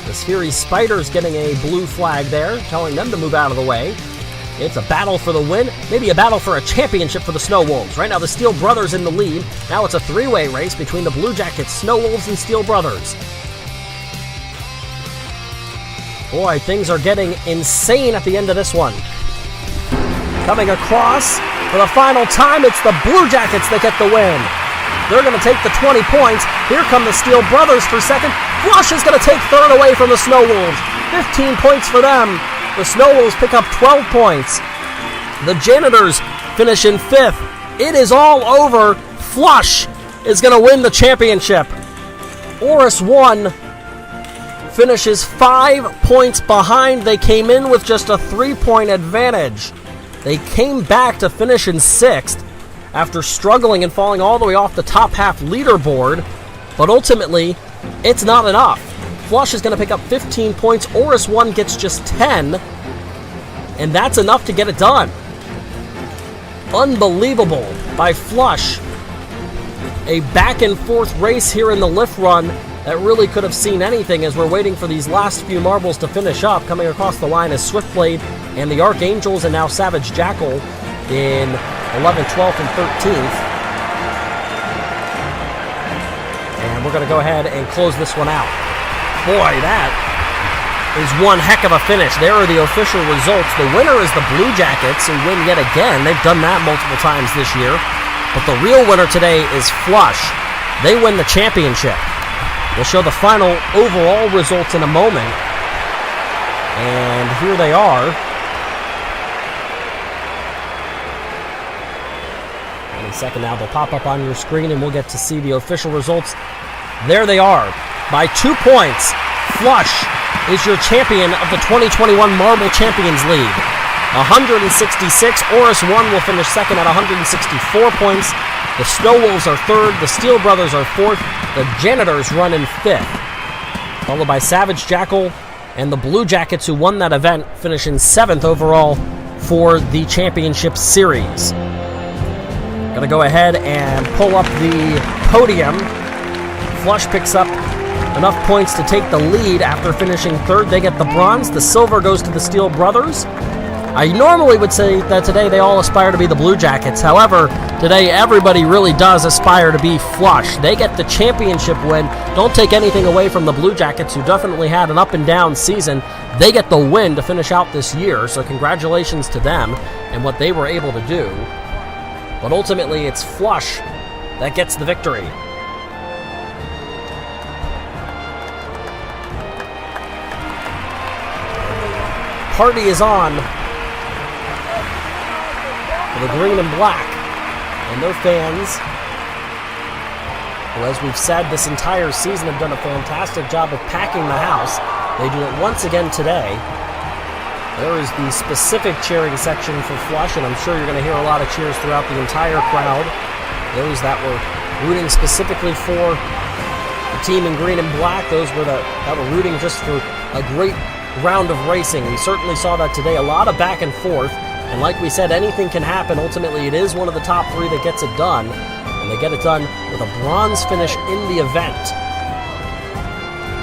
The Sphery Spiders getting a blue flag there, telling them to move out of the way. It's a battle for the win, maybe a battle for a championship for the Snow Wolves. Right now the Steel Brothers in the lead. Now it's a 3-way race between the Blue Jackets, Snow Wolves, and Steel Brothers. Boy, things are getting insane at the end of this one. Coming across for the final time, it's the Blue Jackets that get the win. They're going to take the 20 points. Here come the Steel Brothers for 2nd. Flush is going to take 3rd away from the Snow Wolves. 15 points for them. The Snow Wolves pick up 12 points. The Janitors finish in 5th. It is all over. Flush is going to win the championship. Oris 1 finishes 5 points behind. They came in with just a 3-point advantage. They came back to finish in 6th after struggling and falling all the way off the top half leaderboard, but ultimately, it's not enough. Flush is going to pick up 15 points. Oris 1 gets just 10, and that's enough to get it done. Unbelievable by Flush. A back and forth race here in the lift run that really could have seen anything as we're waiting for these last few marbles to finish up. Coming across the line is Swiftblade and the Archangels, and now Savage Jackal in 11th, 12th, and 13th. And we're going to go ahead and close this one out. Boy, that is one heck of a finish. There are the official results. The winner is the Blue Jackets, who win yet again. They've done that multiple times this year. But the real winner today is Flush. They win the championship. We'll show the final overall results in a moment. And here they are. In a second now, they'll pop up on your screen and we'll get to see the official results. There they are. By 2 points, Flush is your champion of the 2021 Marble Champions League. 166. Oris 1 will finish 2nd at 164 points. The Snow Wolves are 3rd. The Steel Brothers are 4th. The Janitors run in 5th. Followed by Savage Jackal and the Blue Jackets, who won that event, finish in 7th overall for the championship series. Gonna go ahead and pull up the podium. Flush picks up enough points to take the lead after finishing 3rd. They get the bronze. The silver goes to the Steel Brothers. I normally would say that today they all aspire to be the Blue Jackets. However, today everybody really does aspire to be Flush. They get the championship win. Don't take anything away from the Blue Jackets, who definitely had an up and down season. They get the win to finish out this year, so congratulations to them and what they were able to do. But ultimately, it's Flush that gets the victory. party is on for the green and black and their fans, who, as we've said this entire season, have done a fantastic job of packing the house. They do it once again today. There is the specific cheering section for Flush, and I'm sure you're going to hear a lot of cheers throughout the entire crowd. Those that were rooting specifically for the team in green and black, those that were rooting just for a great round of racing. We certainly saw that today. A lot of back and forth, and like we said, anything can happen. Ultimately, it is one of the top three that gets it done, and they get it done with a bronze finish in the event.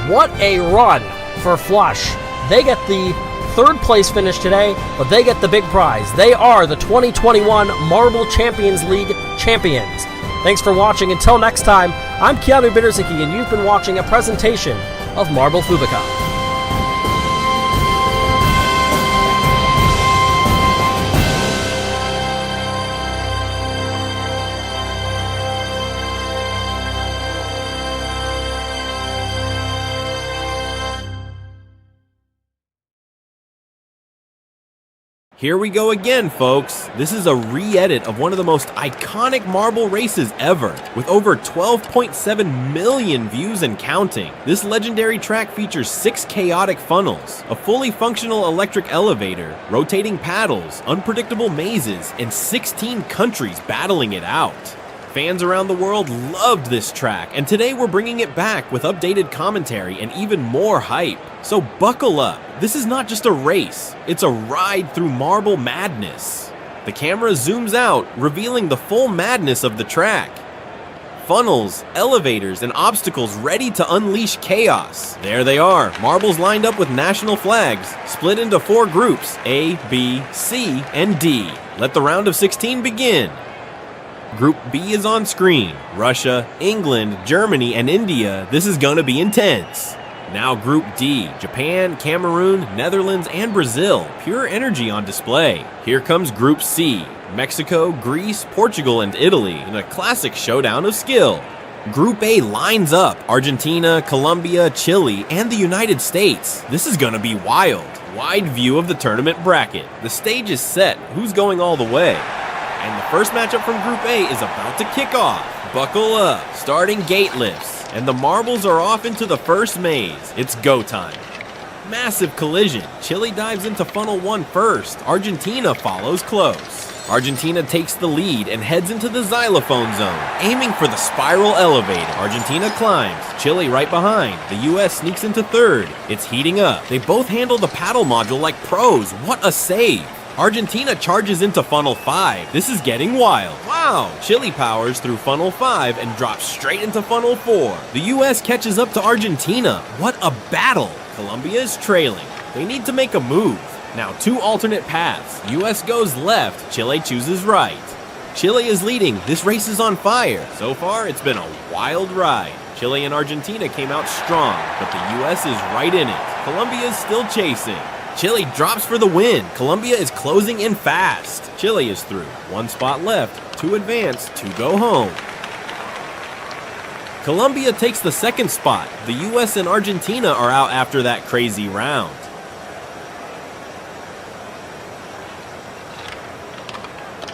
What a run for Flush. They get the third place finish today, but they get the big prize. They are the 2021 Marble Champions League champions. Thanks for watching. Until next time, I'm Keanu Bittersicki, and you've been watching a presentation of Marble Fubeca. Here we go again, folks. This is a re-edit of one of the most iconic marble races ever, with over 12.7 million views and counting. This legendary track features 6 chaotic funnels, a fully functional electric elevator, rotating paddles, unpredictable mazes, and 16 countries battling it out. Fans around the world loved this track, and today we're bringing it back with updated commentary and even more hype. So buckle up. This is not just a race, it's a ride through marble madness. The camera zooms out, revealing the full madness of the track. Funnels, elevators, and obstacles ready to unleash chaos. There they are, marbles lined up with national flags, split into 4 groups, A, B, C, and D. Let the round of 16 begin. Group B is on screen. Russia, England, Germany, and India. This is gonna be intense. Now Group D, Japan, Cameroon, Netherlands, and Brazil. Pure energy on display. Here comes Group C, Mexico, Greece, Portugal, and Italy in a classic showdown of skill. Group A lines up Argentina, Colombia, Chile, and the United States. This is gonna be wild. Wide view of the tournament bracket. The stage is set. Who's going all the way? And the first matchup from Group A is about to kick off. Buckle up. Starting gate lifts, and the marbles are off into the first maze. It's go time. Massive collision. Chile dives into funnel 1 first. Argentina follows close. Argentina takes the lead and heads into the xylophone zone, aiming for the spiral elevator. Argentina climbs. Chile right behind. The US sneaks into third. It's heating up. They both handle the paddle module like pros. What a save. Argentina charges into funnel 5. This is getting wild. Wow! Chile powers through funnel 5 and drops straight into funnel 4. The US catches up to Argentina. What a battle! Colombia is trailing. They need to make a move. Now 2 alternate paths. US goes left, Chile chooses right. Chile is leading. This race is on fire. So far, it's been a wild ride. Chile and Argentina came out strong, but the US is right in it. Colombia is still chasing. Chile drops for the win. Colombia is closing in fast. Chile is through. 1 spot left. 2 advance, 2 go home. Colombia takes the 2nd spot. The US and Argentina are out after that crazy round.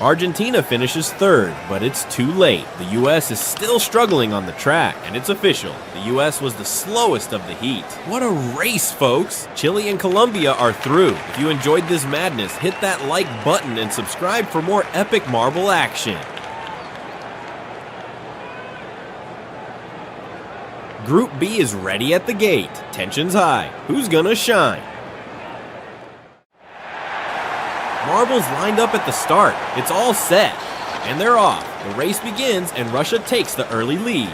Argentina finishes 3rd, but it's too late. The US is still struggling on the track, and it's official. The US was the slowest of the heat. What a race, folks! Chile and Colombia are through. If you enjoyed this madness, hit that like button and subscribe for more epic marble action. Group B is ready at the gate. Tension's high. Who's gonna shine? Marbles lined up at the start. It's all set. And they're off. The race begins and Russia takes the early lead.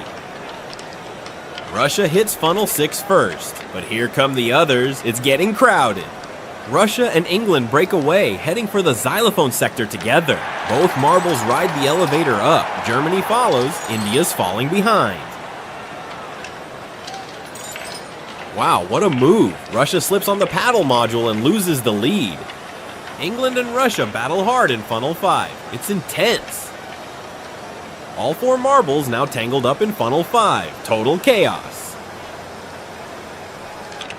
Russia hits funnel 6 first, but here come the others. It's getting crowded. Russia and England break away, heading for the xylophone sector together. Both marbles ride the elevator up. Germany follows. India's falling behind. Wow, what a move. Russia slips on the paddle module and loses the lead. England and Russia battle hard in funnel 5. It's intense. All 4 marbles now tangled up in funnel 5. Total chaos.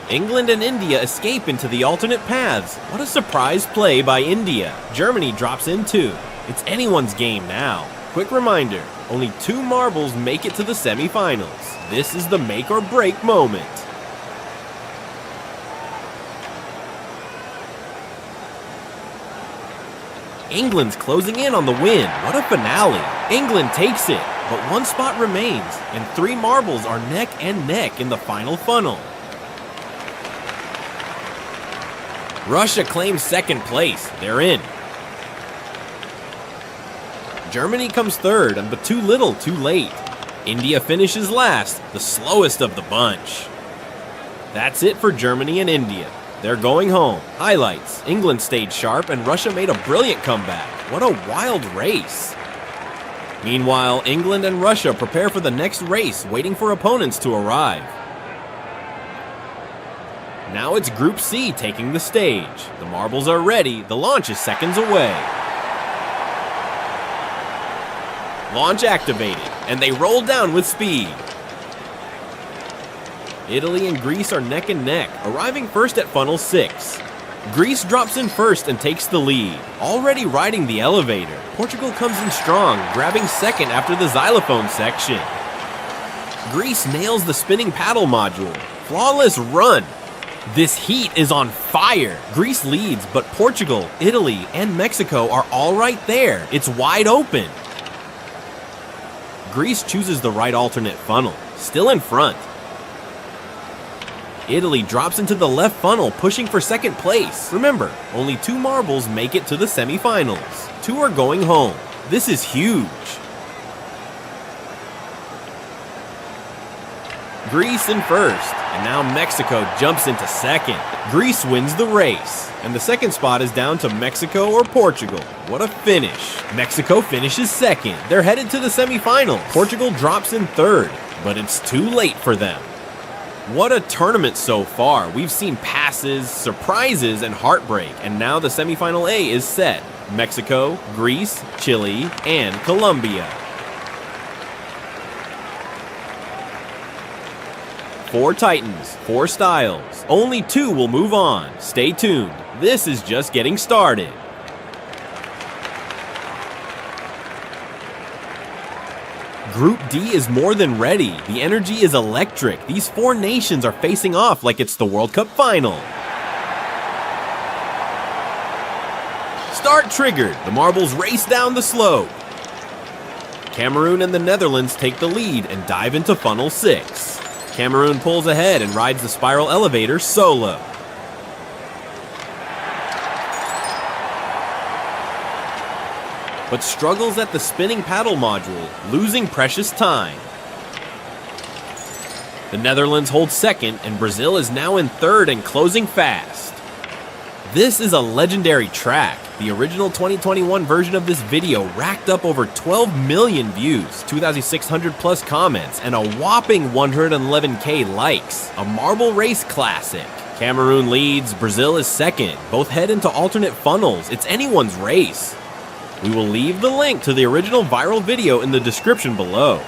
England and India escape into the alternate paths. What a surprise play by India. Germany drops in too. It's anyone's game now. Quick reminder, only 2 marbles make it to the semifinals. This is the make or break moment. England's closing in on the win. What a finale. England takes it, but 1 spot remains, and 3 marbles are neck and neck in the final funnel. Russia claims 2nd place. They're in. Germany comes 3rd, but too little, too late. India finishes last, the slowest of the bunch. That's it for Germany and India. They're going home. Highlights: England stayed sharp and Russia made a brilliant comeback. What a wild race. Meanwhile, England and Russia prepare for the next race, waiting for opponents to arrive. Now it's Group C taking the stage. The marbles are ready. The launch is seconds away. Launch activated, and they roll down with speed. Italy and Greece are neck and neck, arriving first at funnel 6. Greece drops in first and takes the lead, already riding the elevator. Portugal comes in strong, grabbing 2nd after the xylophone section. Greece nails the spinning paddle module. Flawless run. This heat is on fire. Greece leads, but Portugal, Italy, and Mexico are all right there. It's wide open. Greece chooses the right alternate funnel, still in front. Italy drops into the left funnel, pushing for 2nd place. Remember, only 2 marbles make it to the semifinals. 2 are going home. This is huge. Greece in first, and now Mexico jumps into 2nd. Greece wins the race, and the 2nd spot is down to Mexico or Portugal. What a finish. Mexico finishes 2nd. They're headed to the semifinals. Portugal drops in 3rd, but it's too late for them. What a tournament so far. We've seen passes, surprises, and heartbreak, and now the Semifinal A is set. Mexico, Greece, Chile, and Colombia. 4 Titans, 4 styles. Only 2 will move on. Stay tuned. This is just getting started. Group D is more than ready. The energy is electric. These 4 nations are facing off like it's the World Cup final. Start triggered. The marbles race down the slope. Cameroon and the Netherlands take the lead and dive into funnel 6. Cameroon pulls ahead and rides the spiral elevator solo. But struggles at the spinning paddle module, losing precious time. The Netherlands hold 2nd, and Brazil is now in 3rd and closing fast. This is a legendary track. The original 2021 version of this video racked up over 12 million views, 2,600 plus comments, and a whopping 111K likes. A marble race classic. Cameroon leads, Brazil is 2nd. Both head into alternate funnels. It's anyone's race. We will leave the link to the original viral video in the description below.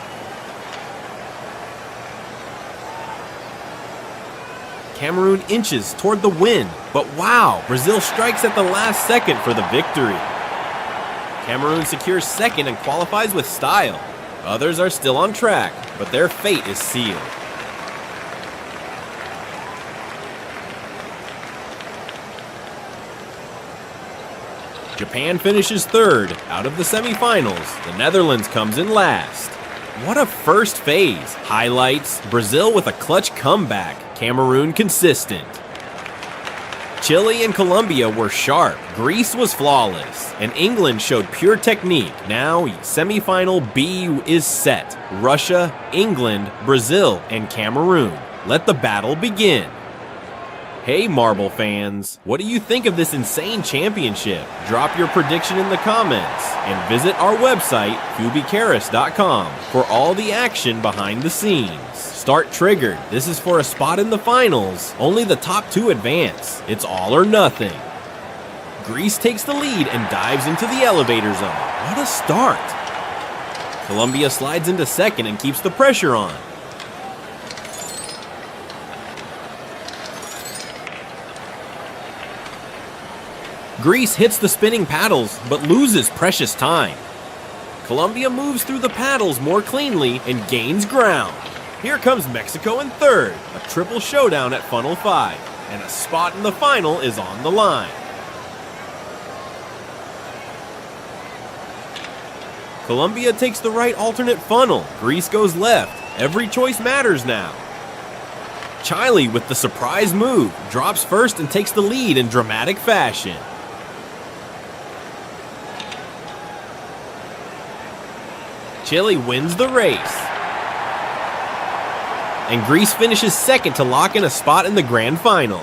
Cameroon inches toward the win, but wow, Brazil strikes at the last second for the victory. Cameroon secures 2nd and qualifies with style. Others are still on track, but their fate is sealed. Japan finishes 3rd. Out of the semifinals, the Netherlands comes in last. What a first phase. Highlights: Brazil with a clutch comeback, Cameroon consistent. Chile and Colombia were sharp, Greece was flawless, and England showed pure technique. Now, Semifinal B is set. Russia, England, Brazil, and Cameroon. Let the battle begin. Hey marble fans, what do you think of this insane championship? Drop your prediction in the comments, and visit our website, fubeca.com, for all the action behind the scenes. Start triggered. This is for a spot in the finals. Only the top 2 advance. It's all or nothing. Greece takes the lead and dives into the elevator zone. What a start. Colombia slides into 2nd and keeps the pressure on. Greece hits the spinning paddles, but loses precious time. Colombia moves through the paddles more cleanly and gains ground. Here comes Mexico in third, a triple showdown at funnel 5, and a spot in the final is on the line. Colombia takes the right alternate funnel. Greece goes left. Every choice matters now. Chile, with the surprise move, drops first and takes the lead in dramatic fashion. Chile wins the race. And Greece finishes second to lock in a spot in the grand final.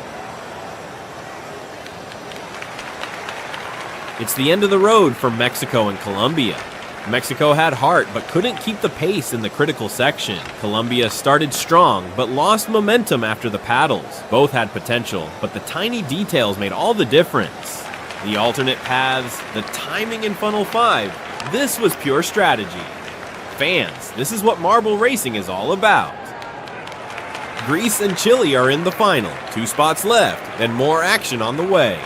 It's the end of the road for Mexico and Colombia. Mexico had heart but couldn't keep the pace in the critical section. Colombia started strong but lost momentum after the paddles. Both had potential, but the tiny details made all the difference. The alternate paths, the timing in funnel 5, this was pure strategy. Fans, this is what marble racing is all about. Greece and Chile are in the final, 2 spots left, and more action on the way.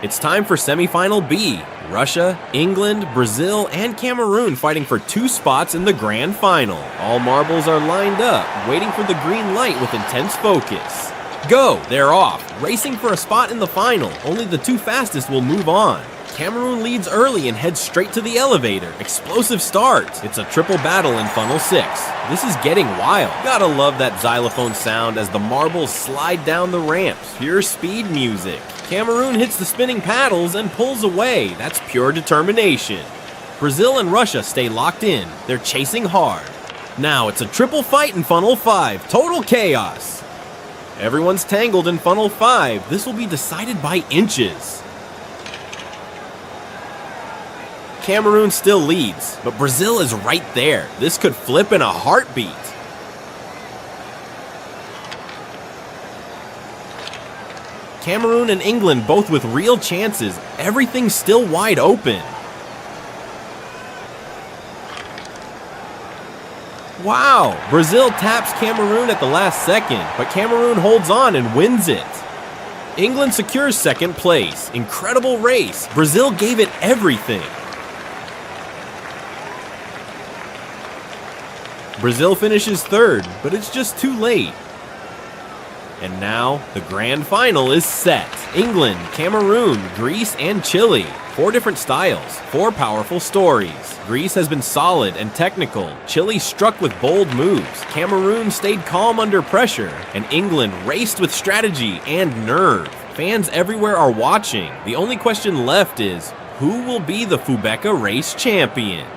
It's time for Semifinal B. Russia, England, Brazil, and Cameroon fighting for 2 spots in the grand final. All marbles are lined up, waiting for the green light with intense focus. Go! They're off, racing for a spot in the final. Only the 2 fastest will move on. Cameroon leads early and heads straight to the elevator. Explosive start. It's a triple battle in funnel 6. This is getting wild. Gotta love that xylophone sound as the marbles slide down the ramps. Pure speed music. Cameroon hits the spinning paddles and pulls away. That's pure determination. Brazil and Russia stay locked in. They're chasing hard. Now it's a triple fight in funnel 5. Total chaos. Everyone's tangled in funnel 5. This will be decided by inches. Cameroon still leads, but Brazil is right there. This could flip in a heartbeat. Cameroon and England both with real chances. Everything's still wide open. Wow! Brazil taps Cameroon at the last second, but Cameroon holds on and wins it. England secures second place. Incredible race. Brazil gave it everything. Brazil finishes third, but it's just too late. And now, the grand final is set. England, Cameroon, Greece, and Chile. 4 different styles, 4 powerful stories. Greece has been solid and technical. Chile struck with bold moves. Cameroon stayed calm under pressure. And England raced with strategy and nerve. Fans everywhere are watching. The only question left is, who will be the Fubeca race champion?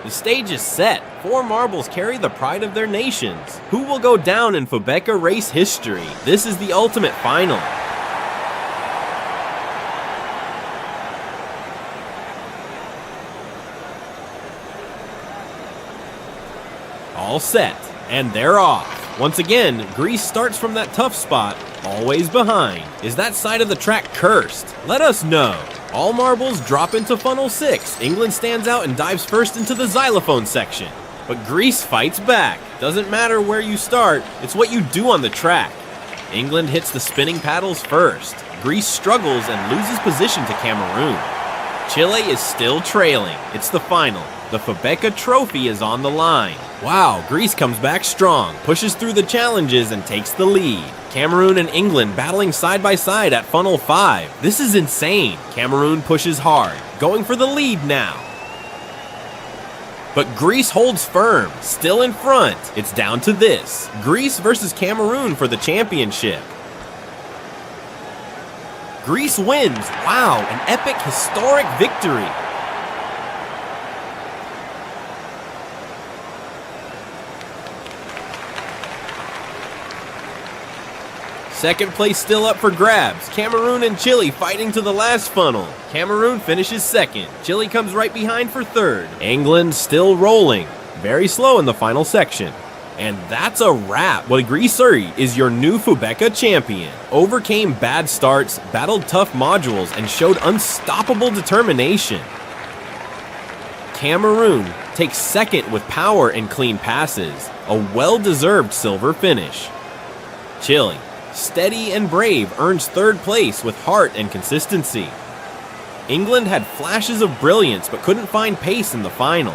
The stage is set. 4 marbles carry the pride of their nations. Who will go down in Fubeca race history? This is the ultimate final. All set, and they're off. Once again, Greece starts from that tough spot, always behind. Is that side of the track cursed? Let us know. All marbles drop into funnel 6. England stands out and dives first into the xylophone section. But Greece fights back. Doesn't matter where you start, it's what you do on the track. England hits the spinning paddles first. Greece struggles and loses position to Cameroon. Chile is still trailing. It's the final. The Fubeca trophy is on the line. Wow, Greece comes back strong, pushes through the challenges and takes the lead. Cameroon and England battling side by side at funnel 5. This is insane. Cameroon pushes hard, going for the lead now. But Greece holds firm, still in front. It's down to this. Greece versus Cameroon for the championship. Greece wins. Wow, an epic, historic victory. Second place still up for grabs. Cameroon and Chile fighting to the last funnel. Cameroon finishes second. Chile comes right behind for third. England still rolling. Very slow in the final section. And that's a wrap. Well, Greece is your new Fubeca champion. Overcame bad starts, battled tough modules, and showed unstoppable determination. Cameroon takes second with power and clean passes, a well-deserved silver finish. Chile, steady and brave, earns third place with heart and consistency. England had flashes of brilliance but couldn't find pace in the final.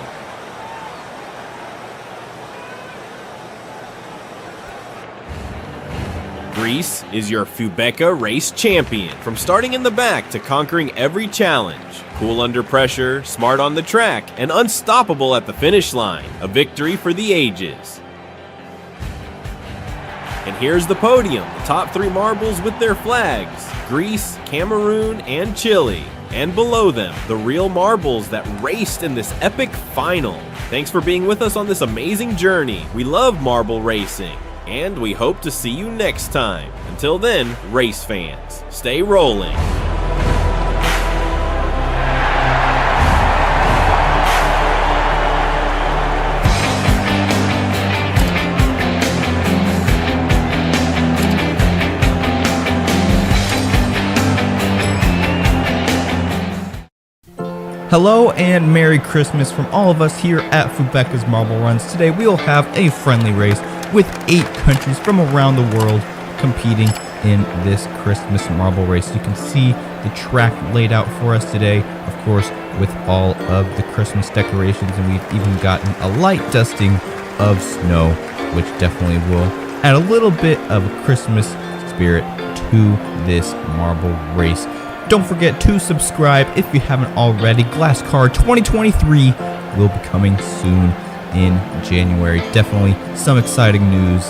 Greece is your Fubeca race champion, from starting in the back to conquering every challenge. Cool under pressure, smart on the track, and unstoppable at the finish line. A victory for the ages. And here's the podium, the top 3 marbles with their flags: Greece, Cameroon, and Chile. And below them, the real marbles that raced in this epic final. Thanks for being with us on this amazing journey. We love marble racing, and we hope to see you next time. Until then, race fans, stay rolling. Hello and Merry Christmas from all of us here at Fubeca's Marble Runs. Today we will have a friendly race with 8 countries from around the world competing in this Christmas marble race. You can see the track laid out for us today, of course, with all of the Christmas decorations, and we've even gotten a light dusting of snow, which definitely will add a little bit of a Christmas spirit to this marble race. Don't forget to subscribe if you haven't already. Glass Card 2023 will be coming soon in January. Definitely some exciting news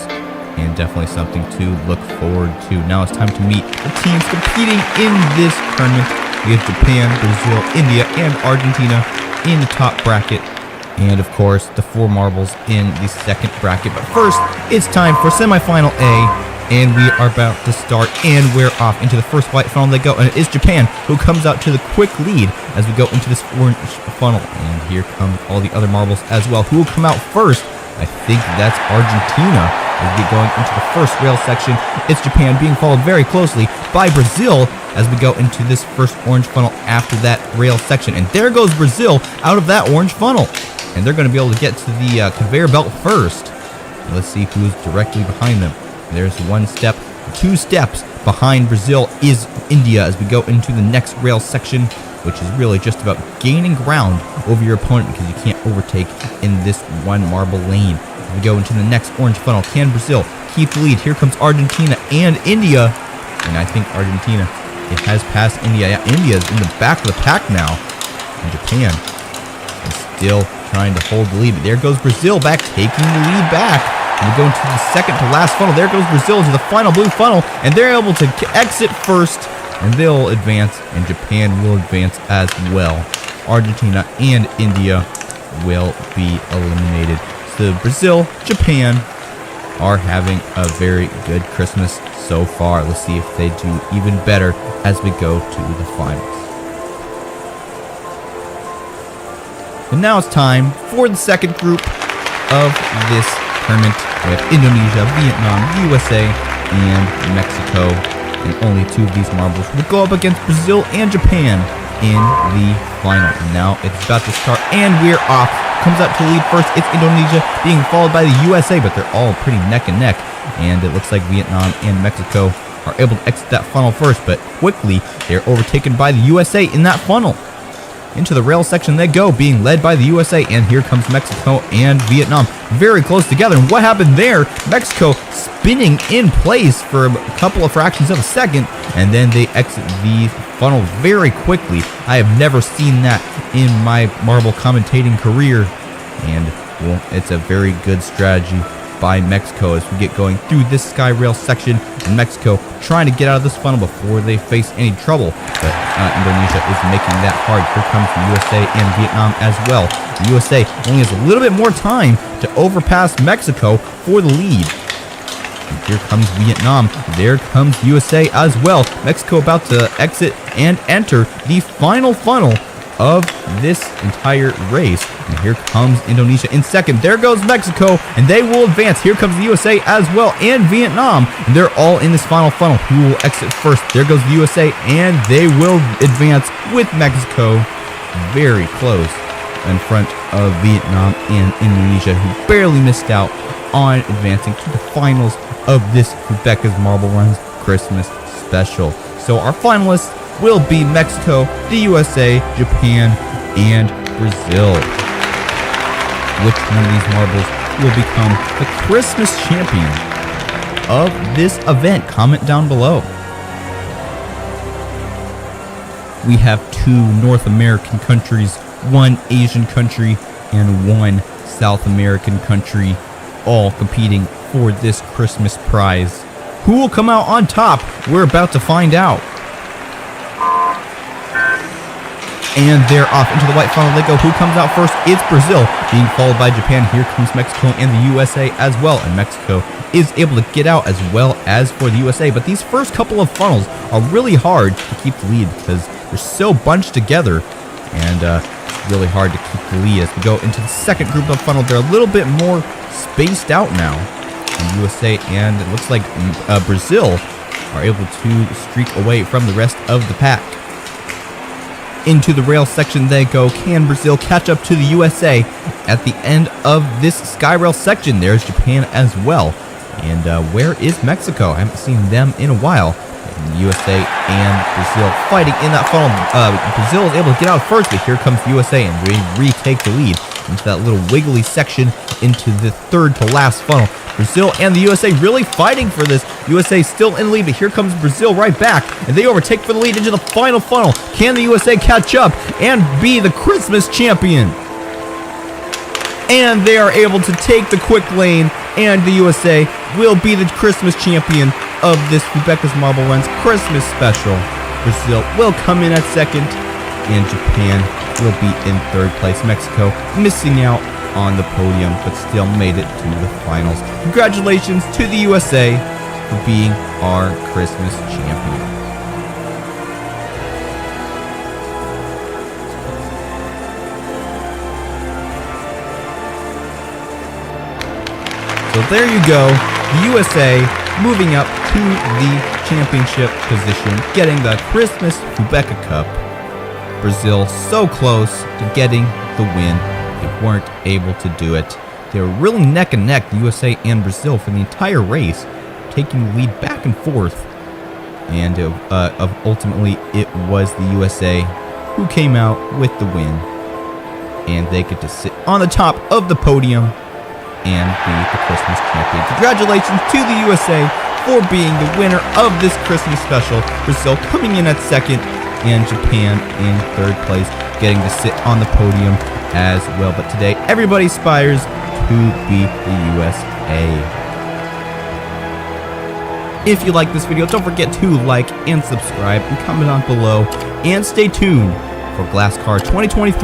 and definitely something to look forward to. Now it's time to meet the teams competing in this tournament. We have Japan, Brazil, India, and Argentina in the top bracket. And of course, the 4 marbles in the second bracket. But first, it's time for Semifinal A. And we are about to start, and we're off into the first white funnel they go, and it is Japan who comes out to the quick lead as we go into this orange funnel. And here come all the other marbles as well. Who will come out first? I think that's Argentina as we get going into the first rail section. It's Japan being followed very closely by Brazil as we go into this first orange funnel after that rail section. And there goes Brazil out of that orange funnel. And they're going to be able to get to the conveyor belt first. And let's see who's directly behind them. There's 1 step, 2 steps behind Brazil is India as we go into the next rail section, which is really just about gaining ground over your opponent because you can't overtake in this 1 marble lane. As we go into the next orange funnel, can Brazil keep the lead? Here comes Argentina and India, and I think Argentina, it has passed India. Yeah, India's in the back of the pack now, and Japan is still trying to hold the lead. But there goes Brazil back, taking the lead back. We go into the second to last funnel. There goes Brazil into the final blue funnel, and they're able to exit first, and they'll advance, and Japan will advance as well. Argentina and India will be eliminated. So Brazil, Japan are having a very good Christmas so far. Let's see if they do even better as we go to the finals. And now it's time for the second group of this tournament with Indonesia, Vietnam, USA, and Mexico. And only 2 of these marbles will go up against Brazil and Japan in the final. And now it's about to start, and we're off. Comes out to lead first. It's Indonesia being followed by the USA, but they're all pretty neck and neck. And it looks like Vietnam and Mexico are able to exit that funnel first, but quickly they're overtaken by the USA in that funnel. Into the rail section they go, being led by the USA, and here comes Mexico and Vietnam very close together. And what happened there? Mexico spinning in place for a couple of fractions of a second, and then they exit the funnel very quickly. I have never seen that in my marble commentating career, and well, it's a very good strategy by Mexico as we get going through this sky rail section, and Mexico trying to get out of this funnel before they face any trouble. But Indonesia is making that hard. Here comes the USA and Vietnam as well. The USA only has a little bit more time to overpass Mexico for the lead. And here comes Vietnam. There comes USA as well. Mexico about to exit and enter the final funnel of this entire race. And here comes Indonesia in second. There goes Mexico, and they will advance. Here comes the USA as well, and Vietnam. And they're all in this final funnel. Who will exit first? There goes the USA, and they will advance with Mexico very close in front of Vietnam and Indonesia, who barely missed out on advancing to the finals of this Fubeca's Marble Runs Christmas special. So our finalists will be Mexico, the USA, Japan, and Brazil. Which one of these marbles will become the Christmas champion of this event? Comment down below. We have 2 North American countries, 1 Asian country, and 1 South American country, all competing for this Christmas prize. Who will come out on top? We're about to find out. And they're off into the white final they go. Who comes out first? It's Brazil, being followed by Japan. Here comes Mexico and the USA as well. And Mexico is able to get out as well as for the USA. But these first couple of funnels are really hard to keep the lead because they're so bunched together. And it's really hard to keep the lead as we go into the second group of funnel. They're a little bit more spaced out now. And USA and it looks like Brazil are able to streak away from the rest of the pack. Into the rail section they go. Can Brazil catch up to the USA at the end of this sky rail section? There's Japan as well. And where is Mexico? I haven't seen them in a while. And the USA and Brazil fighting in that funnel. Brazil is able to get out first, but here comes the USA and they retake the lead into that little wiggly section into the third to last funnel. Brazil and the USA really fighting for this. USA still in the lead, but here comes Brazil right back, and they overtake for the lead into the final funnel. Can the USA catch up and be the Christmas champion? And they are able to take the quick lane, and the USA will be the Christmas champion of this Fubeca's Marble Runs Christmas special. Brazil will come in at second, and Japan will be in third place. Mexico missing out on the podium, but still made it to the finals. Congratulations to the USA for being our Christmas champion. So there you go, the USA moving up to the championship position, getting the Christmas Fubeca Cup. Brazil so close to getting the win. They weren't able to do it. They were really neck and neck, the USA and Brazil, for the entire race, taking the lead back and forth. And ultimately, it was the USA who came out with the win. And they get to sit on the top of the podium and be the Christmas champion. Congratulations to the USA for being the winner of this Christmas special. Brazil coming in at second, and Japan in third place, getting to sit on the podium as well. But today, everybody aspires to be the USA. If you like this video, don't forget to like and subscribe and comment down below. And stay tuned for Glass Car 2023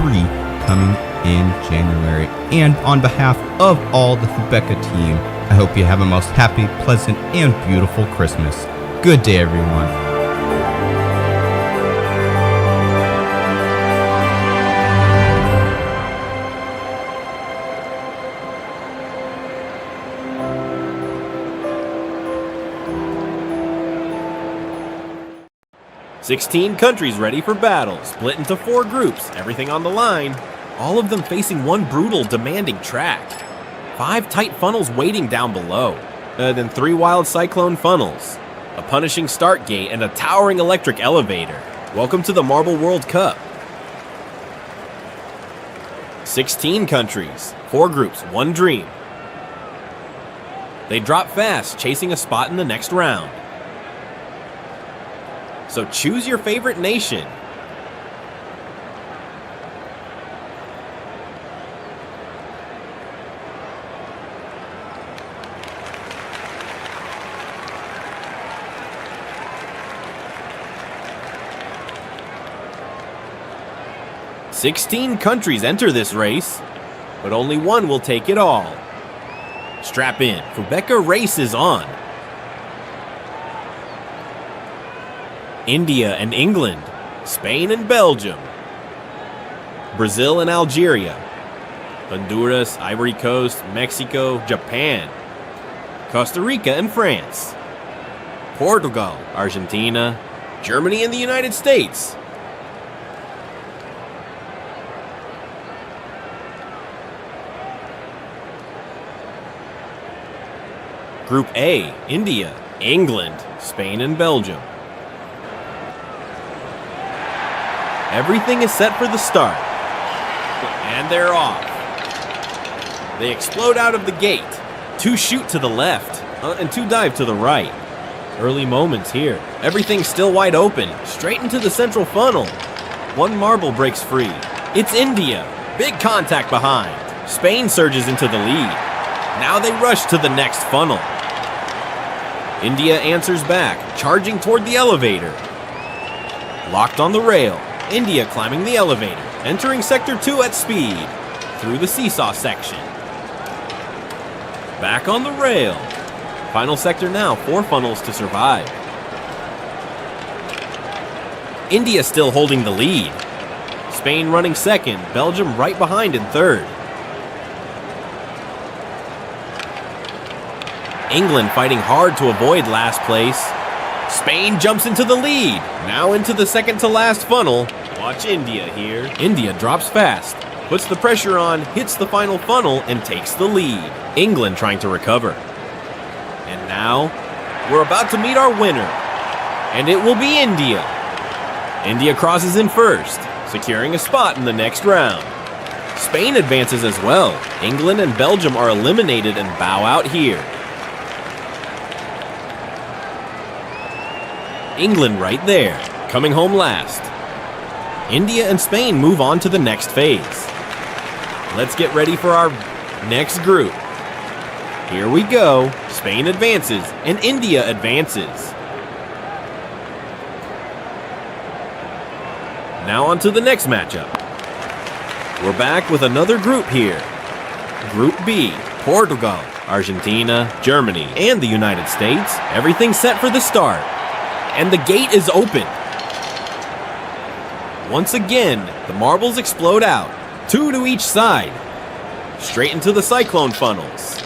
coming in January. And on behalf of all the Fubeca team, I hope you have a most happy, pleasant, and beautiful Christmas. Good day, everyone. 16 countries ready for battle, split into 4 groups, everything on the line. All of them facing one brutal, demanding track. 5 tight funnels waiting down below. Then 3 wild cyclone funnels. A punishing start gate and a towering electric elevator. Welcome to the Marble World Cup. 16 countries, 4 groups, 1 dream. They drop fast, chasing a spot in the next round. So choose your favorite nation. "16 countries enter this race, but only one will take it all. Strap in, Fubeca race is on. India and England, Spain and Belgium, Brazil and Algeria, Honduras, Ivory Coast, Mexico, Japan, Costa Rica and France, Portugal, Argentina, Germany and the United States, Group A, India, England, Spain, and Belgium. Everything is set for the start. And they're off. They explode out of the gate. 2 shoot to the left, and 2 dive to the right. Early moments here. Everything's still wide open, straight into the central funnel. 1 marble breaks free. It's India. Big contact behind. Spain surges into the lead. Now they rush to the next funnel. India answers back, charging toward the elevator. Locked on the rail. India climbing the elevator, entering Sector 2 at speed, through the seesaw section. Back on the rail. Final sector now, 4 funnels to survive. India still holding the lead. Spain running second, Belgium right behind in third. England fighting hard to avoid last place. Spain jumps into the lead, now into the second to last funnel. Watch India here. India drops fast, puts the pressure on, hits the final funnel, and takes the lead. England trying to recover. And now, we're about to meet our winner. And it will be India. India crosses in first, securing a spot in the next round. Spain advances as well. England and Belgium are eliminated and bow out here. England right there, coming home last. India and Spain move on to the next phase. Let's get ready for our next group. Here we go. Spain advances and India advances. Now on to the next matchup. We're back with another group here. Group B, Portugal, Argentina, Germany, and the United States. Everything's set for the start. And the gate is open. Once again, the marbles explode out, 2 to each side, straight into the cyclone funnels.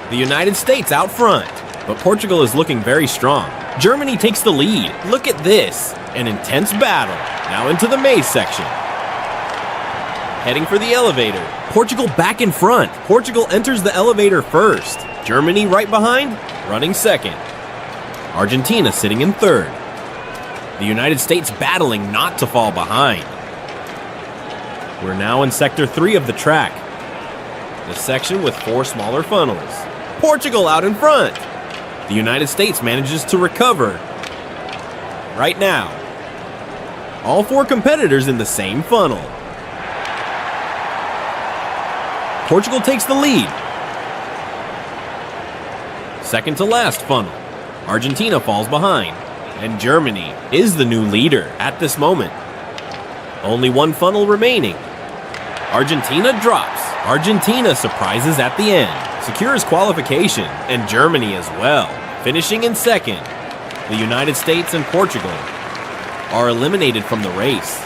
The United States out front, but Portugal is looking very strong. Germany takes the lead. Look at this, an intense battle. Now into the maze section. Heading for the elevator. Portugal back in front. Portugal enters the elevator first. Germany right behind, running second. Argentina sitting in third. The United States battling not to fall behind. We're now in Sector 3 of the track, the section with 4 smaller funnels. Portugal out in front. The United States manages to recover. Right now, all 4 competitors in the same funnel. Portugal takes the lead. Second to last funnel. Argentina falls behind, and Germany is the new leader at this moment. Only 1 funnel remaining. Argentina drops. Argentina surprises at the end, secures qualification, and Germany as well, finishing in second. The United States and Portugal are eliminated from the race.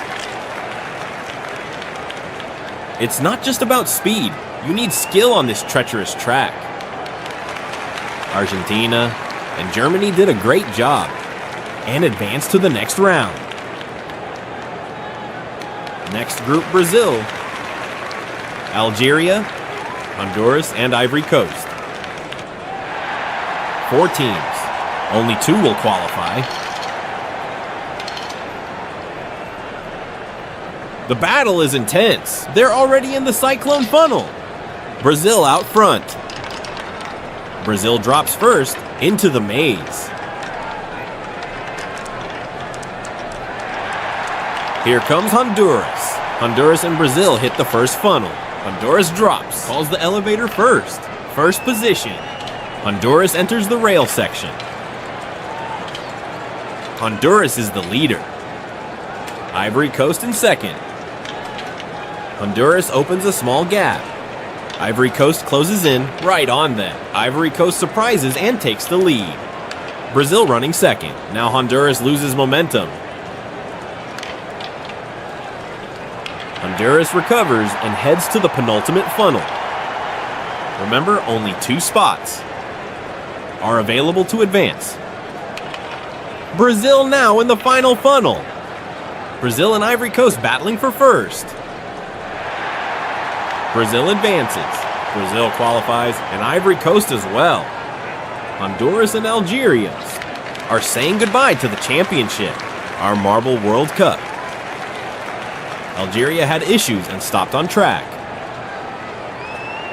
It's not just about speed. You need skill on this treacherous track. Argentina and Germany did a great job and advanced to the next round. Next group, Brazil, Algeria, Honduras, and Ivory Coast. 4 teams. Only 2 will qualify. The battle is intense. They're already in the cyclone funnel. Brazil out front. Brazil drops first into the maze. Here comes Honduras. Honduras and Brazil hit the first funnel. Honduras drops, calls the elevator first. First position. Honduras enters the rail section. Honduras is the leader. Ivory Coast in second. Honduras opens a small gap. Ivory Coast closes in right on them. Ivory Coast surprises and takes the lead. Brazil running second. Now Honduras loses momentum. Honduras recovers and heads to the penultimate funnel. Remember, only 2 spots are available to advance. Brazil now in the final funnel. Brazil and Ivory Coast battling for first. Brazil advances. Brazil qualifies, and Ivory Coast as well. Honduras and Algeria are saying goodbye to the championship, our Marble World Cup. Algeria had issues and stopped on track.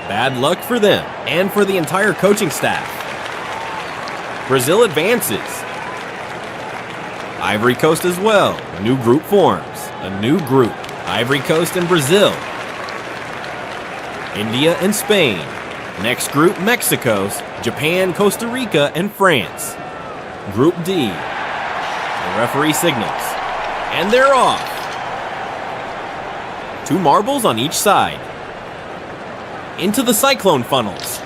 Bad luck for them and for the entire coaching staff. Brazil advances. Ivory Coast as well. A new group forms. A new group. Ivory Coast and Brazil. India and Spain. Next group, Mexico, Japan, Costa Rica, and France. Group D. The referee signals. And they're off. 2 marbles on each side. Into the cyclone funnels.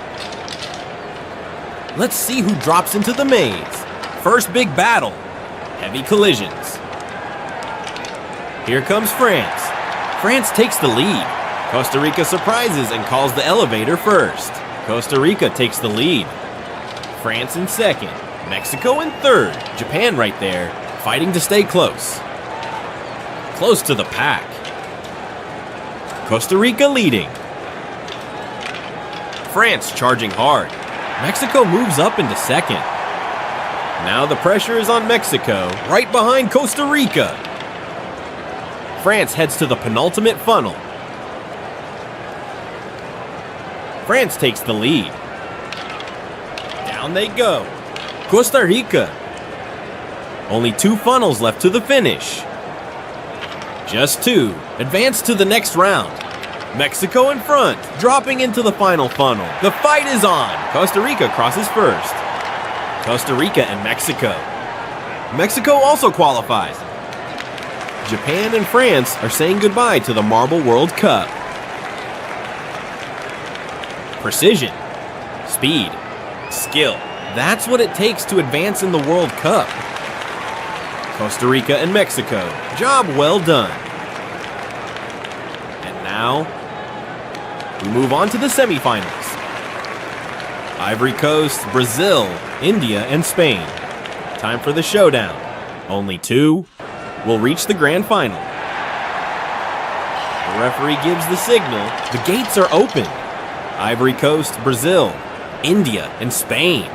Let's see who drops into the maze. First big battle. Heavy collisions. Here comes France. France takes the lead. Costa Rica surprises and calls the elevator first. Costa Rica takes the lead. France in second. Mexico in third. Japan right there, fighting to stay close. Close to the pack. Costa Rica leading. France charging hard. Mexico moves up into second. Now the pressure is on Mexico, right behind Costa Rica. France heads to the penultimate funnel. France takes the lead. Down they go. Costa Rica. Only 2 funnels left to the finish. Just 2. Advance to the next round. Mexico in front, dropping into the final funnel. The fight is on. Costa Rica crosses first. Costa Rica and Mexico. Mexico also qualifies. Japan and France are saying goodbye to the Marble World Cup. Precision, speed, skill. That's what it takes to advance in the World Cup. Costa Rica and Mexico. Job well done. And now, we move on to the semifinals. Ivory Coast, Brazil, India, and Spain. Time for the showdown. Only 2 will reach the grand final. The referee gives the signal. The gates are open. Ivory Coast, Brazil, India, and Spain.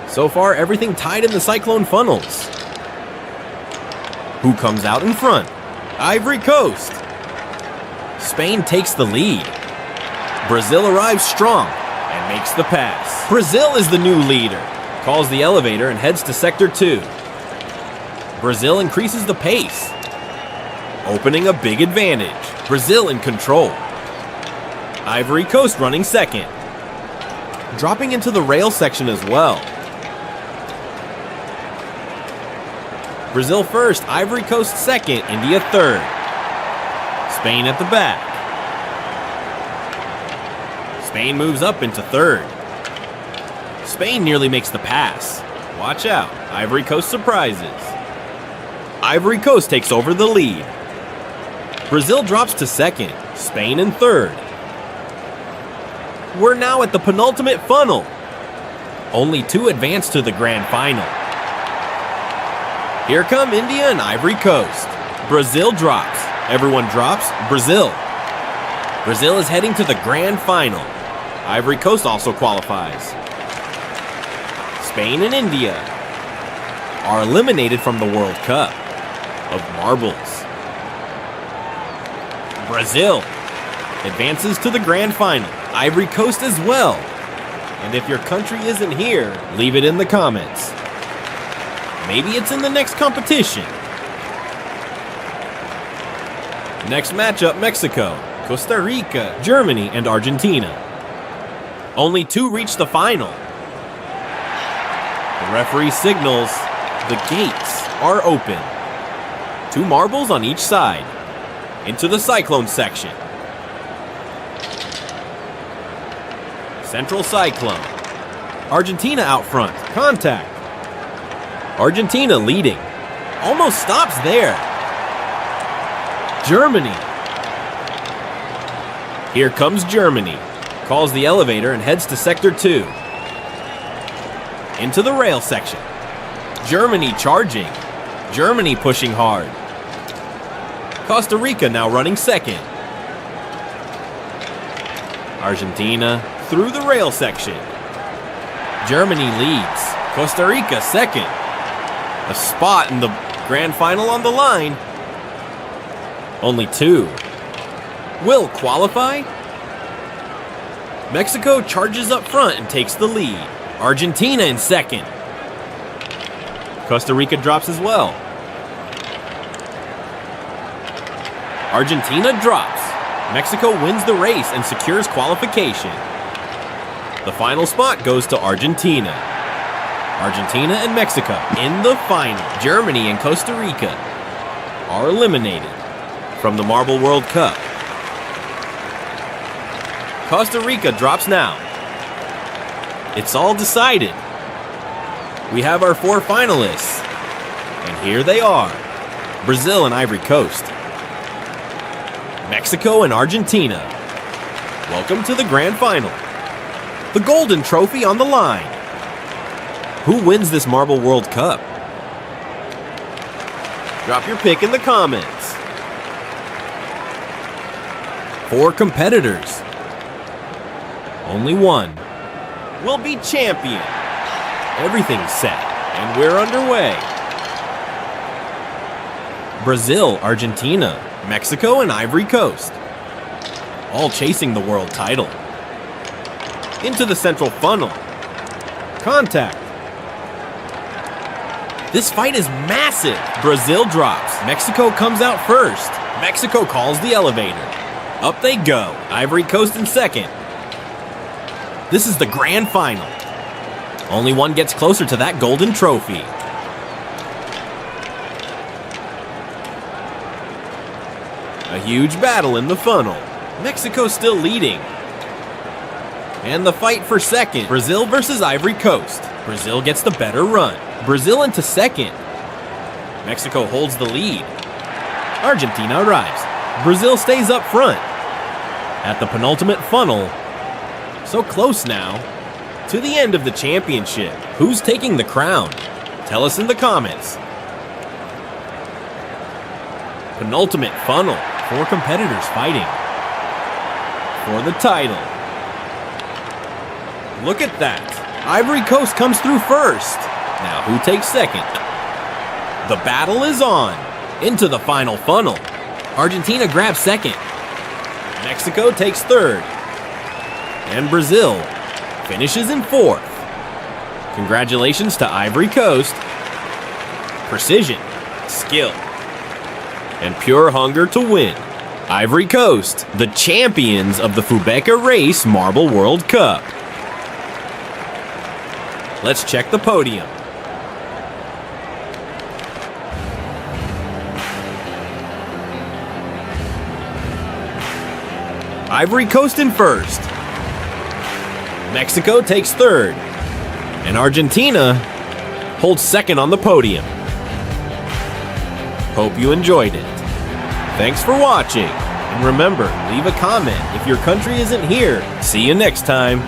So far, everything tied in the cyclone funnels. Who comes out in front? Ivory Coast. Spain takes the lead. Brazil arrives strong and makes the pass. Brazil is the new leader. Calls the elevator and heads to Sector 2. Brazil increases the pace, opening a big advantage. Brazil in control. Ivory Coast running second. Dropping into the rail section as well. Brazil first, Ivory Coast second, India third. Spain at the back. Spain moves up into third. Spain nearly makes the pass. Watch out, Ivory Coast surprises. Ivory Coast takes over the lead. Brazil drops to second, Spain in third. We're now at the penultimate funnel. Only 2 advance to the grand final. Here come India and Ivory Coast. Brazil drops. Everyone drops. Brazil. Brazil is heading to the grand final. Ivory Coast also qualifies. Spain and India are eliminated from the World Cup of Marbles. Brazil advances to the grand final. Ivory Coast as well. And if your country isn't here, leave it in the comments. Maybe it's in the next competition. Next matchup, Mexico, Costa Rica, Germany, and Argentina. Only 2 reach the final. The referee signals the gates are open. 2 marbles on each side. Into the cyclone section. Central cyclone. Argentina out front. Contact. Argentina leading. Almost stops there. Germany. Here comes Germany. Calls the elevator and heads to Sector 2. Into the rail section. Germany charging. Germany pushing hard. Costa Rica now running second. Argentina through the rail section. Germany leads. Costa Rica second. A spot in the grand final on the line. Only 2. Will qualify? Mexico charges up front and takes the lead. Argentina in second. Costa Rica drops as well. Argentina drops. Mexico wins the race and secures qualification. The final spot goes to Argentina. Argentina and Mexico in the final. Germany and Costa Rica are eliminated from the Marble World Cup. Costa Rica drops now. It's all decided. We have our 4 finalists, and here they are. Brazil and Ivory Coast. Mexico and Argentina. Welcome to the grand final. The golden trophy on the line. Who wins this Marble World Cup? Drop your pick in the comments. 4 competitors. Only one will be champion. Everything's set, and we're underway. Brazil, Argentina, Mexico, and Ivory Coast. All chasing the world title. Into the central funnel. Contact. This fight is massive. Brazil drops. Mexico comes out first. Mexico calls the elevator. Up they go. Ivory Coast in second. This is the grand final. Only one gets closer to that golden trophy. A huge battle in the funnel. Mexico still leading. And the fight for second. Brazil versus Ivory Coast. Brazil gets the better run. Brazil into second. Mexico holds the lead. Argentina arrives. Brazil stays up front. At the penultimate funnel. So close now to the end of the championship. Who's taking the crown? Tell us in the comments. Penultimate funnel. 4 competitors fighting for the title. Look at that. Ivory Coast comes through first. Now who takes second? The battle is on. Into the final funnel. Argentina grabs second. Mexico takes third. And Brazil finishes in 4th. Congratulations to Ivory Coast. Precision, skill, and pure hunger to win. Ivory Coast, the champions of the Fubeca Race Marble World Cup. Let's check the podium. Ivory Coast in first. Mexico takes third. And Argentina holds second on the podium. Hope you enjoyed it. Thanks for watching. And remember, leave a comment if your country isn't here. See you next time.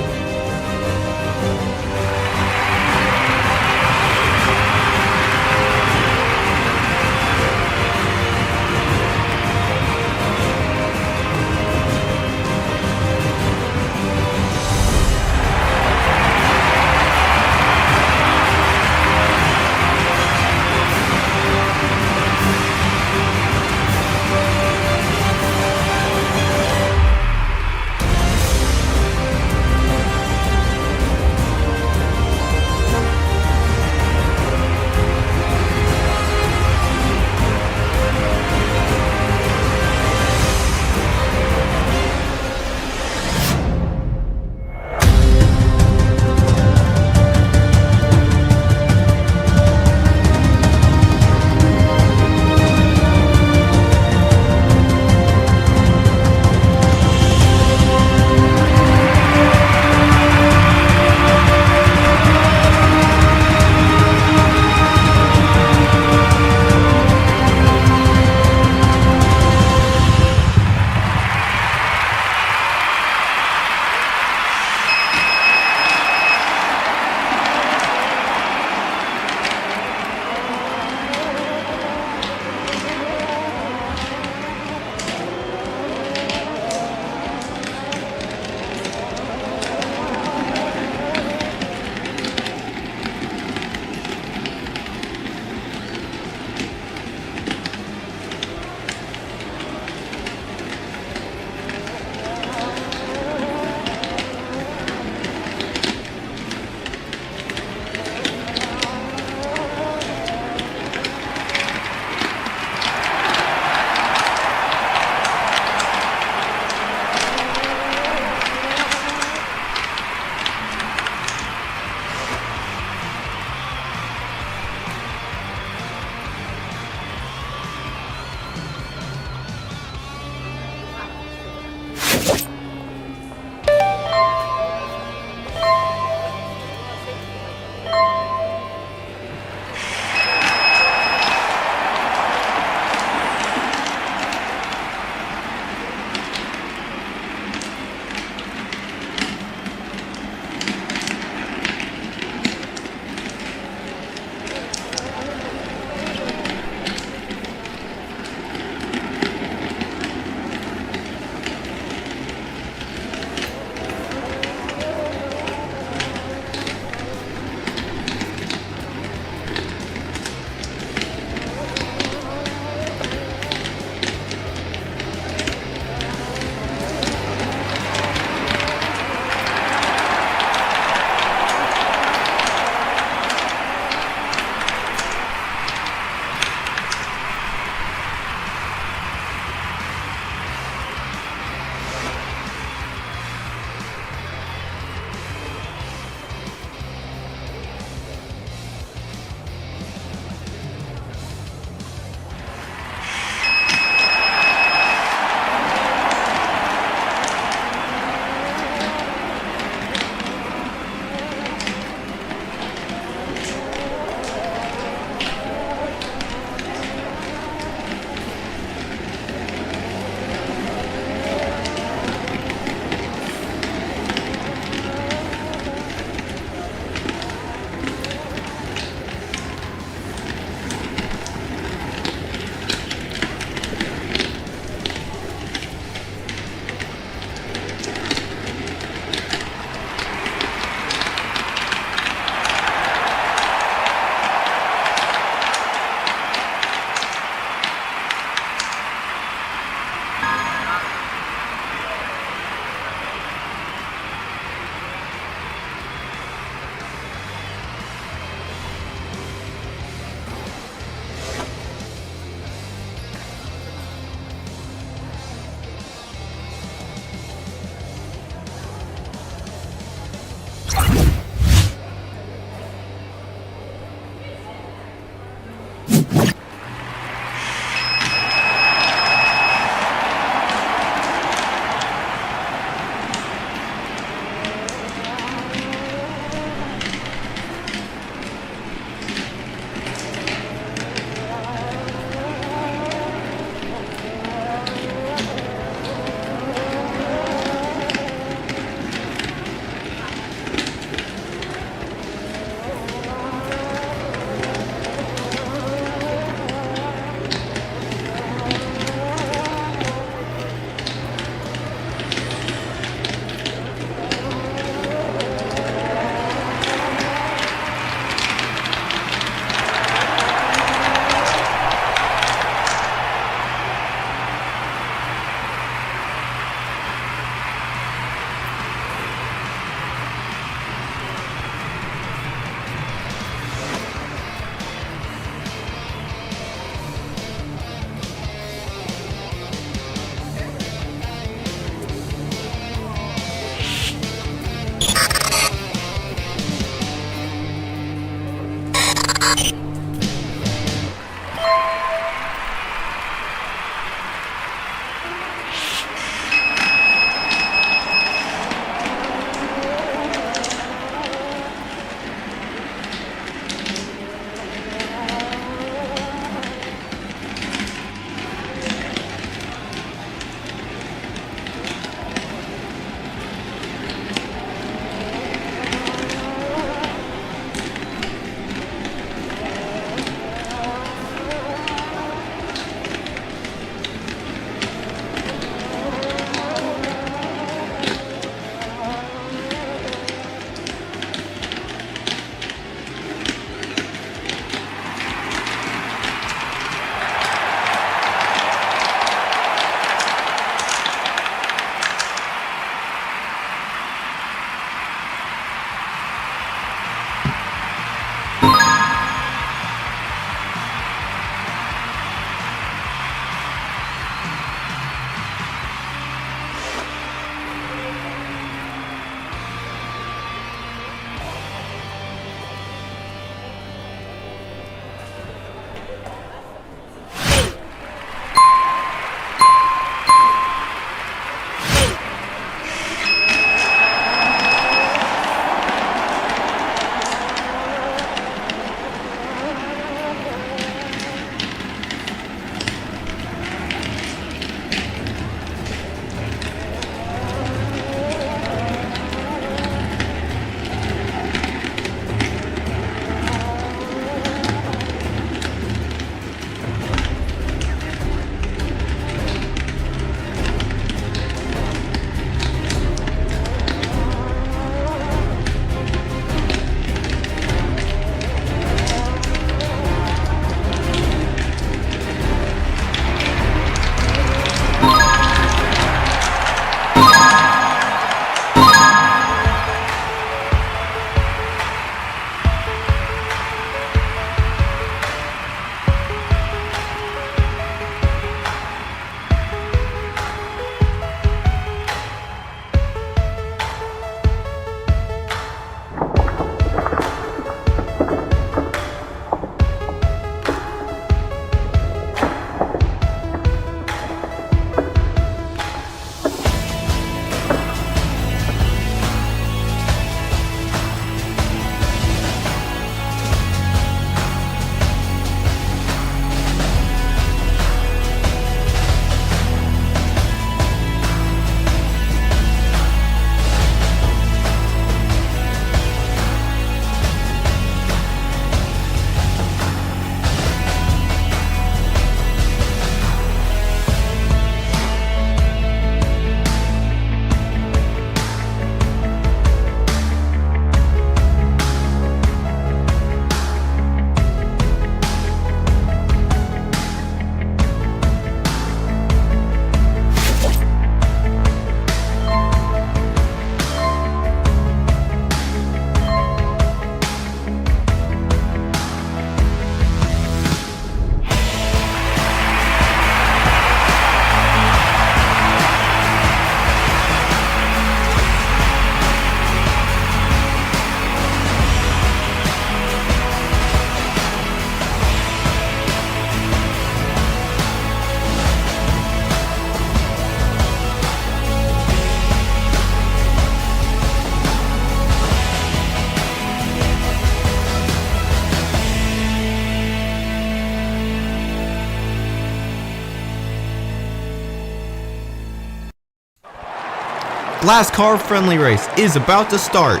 last car friendly race is about to start.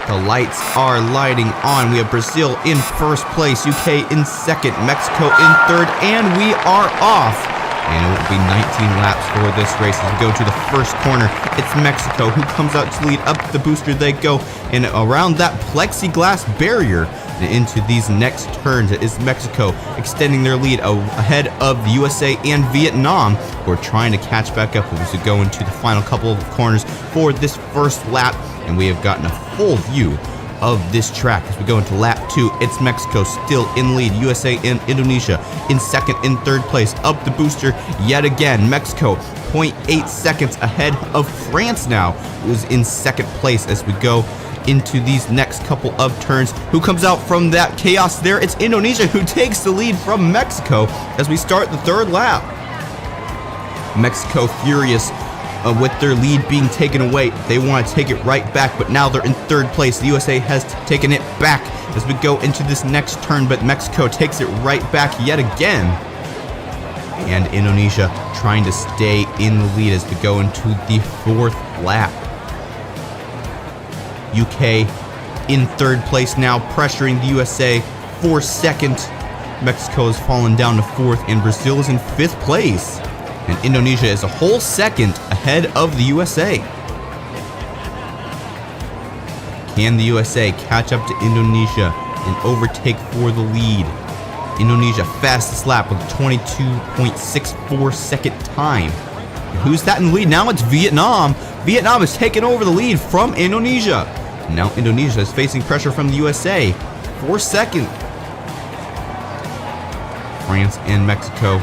The lights are lighting on. We have Brazil in first place, UK in second, Mexico in third, and we are off. And it will be 19 laps for this race as we go to the first corner. It's Mexico who comes out to lead. Up the booster they go, and around that plexiglass barrier and into these next turns. It is Mexico extending their lead ahead of the USA and Vietnam, who are trying to catch back up as we go into the final couple of corners for this first lap. And we have gotten a full view of this track as we go into lap 2. It's Mexico still in lead, USA and Indonesia in second and third place. Up the booster yet again, Mexico 0.8 seconds ahead of France now, who's in second place as we go into these next couple of turns. Who comes out from that chaos there? It's Indonesia who takes the lead from Mexico as we start the third lap. Mexico furious with their lead being taken away. They want to take it right back, but now they're in third place. The USA has taken it back as we go into this next turn, but Mexico takes it right back yet again. And Indonesia trying to stay in the lead as we go into the fourth lap. UK in third place now, pressuring the USA for second. Mexico has fallen down to fourth, and Brazil is in fifth place. And Indonesia is a whole second ahead of the USA. Can the USA catch up to Indonesia and overtake for the lead? Indonesia fastest lap with 22.64 second time. And who's that in the lead? Now it's Vietnam. Vietnam is taking over the lead from Indonesia. And now Indonesia is facing pressure from the USA for second. France and Mexico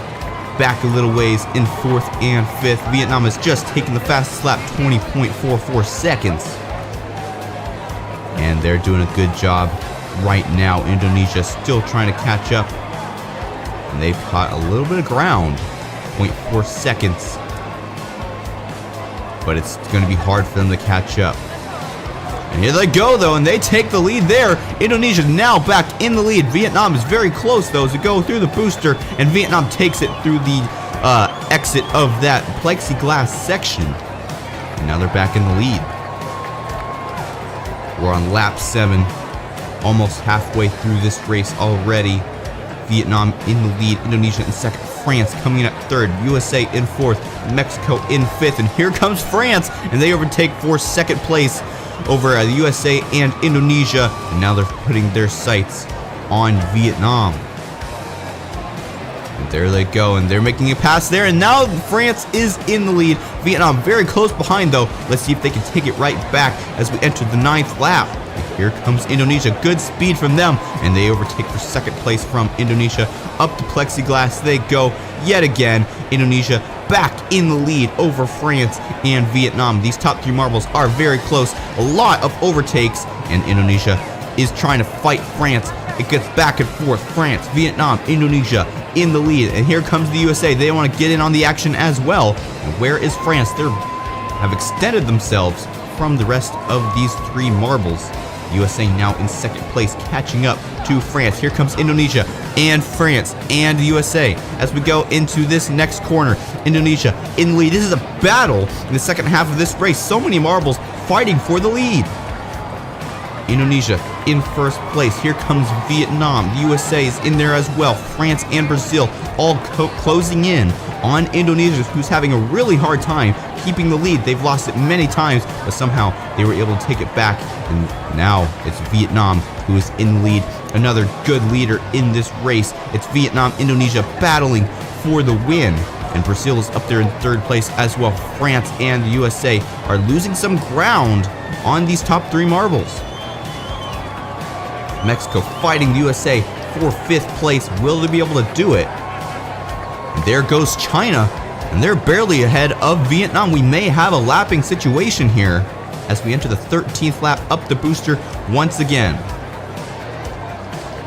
back a little ways in fourth and fifth. Vietnam has just taken the fastest lap, 20.44 seconds. And they're doing a good job right now. Indonesia still trying to catch up. And they've caught a little bit of ground, 0.4 seconds. But it's going to be hard for them to catch up. And here they go, though, and they take the lead there. Indonesia now back in the lead. Vietnam is very close, though, as they go through the booster, and Vietnam takes it through the exit of that plexiglass section. And now they're back in the lead. We're on lap 7, almost halfway through this race already. Vietnam in the lead, Indonesia in second, France coming in at third, USA in fourth, Mexico in fifth, and here comes France, and they overtake for second place over the USA and Indonesia, and now they're putting their sights on Vietnam. And there they go, and they're making a pass there, and now France is in the lead. Vietnam very close behind, though. Let's see if they can take it right back as we enter the 9th lap. And here comes Indonesia, good speed from them, and they overtake for second place from Indonesia. Up the plexiglass they go yet again. Indonesia back in the lead over France and Vietnam. These top 3 marbles are very close. A lot of overtakes, and Indonesia is trying to fight France. It gets back and forth. France, Vietnam, Indonesia in the lead. And here comes the USA. They want to get in on the action as well. And where is France? They have extended themselves from the rest of these 3 marbles. USA now in second place, catching up to France. Here comes Indonesia and France and the USA as we go into this next corner. Indonesia in the lead. This is a battle in the second half of this race. So many marbles fighting for the lead. Indonesia in first place. Here comes Vietnam. The USA is in there as well. France and Brazil all closing in on Indonesia, who's having a really hard time keeping the lead. They've lost it many times, but somehow they were able to take it back. And now it's Vietnam who is in the lead. Another good leader in this race. It's Vietnam, Indonesia battling for the win. And Brazil is up there in third place as well. France and the USA are losing some ground on these top 3 marbles. Mexico fighting the USA for 5th place. Will they be able to do it? And there goes China, and they're barely ahead of Vietnam. We may have a lapping situation here as we enter the 13th lap up the booster once again.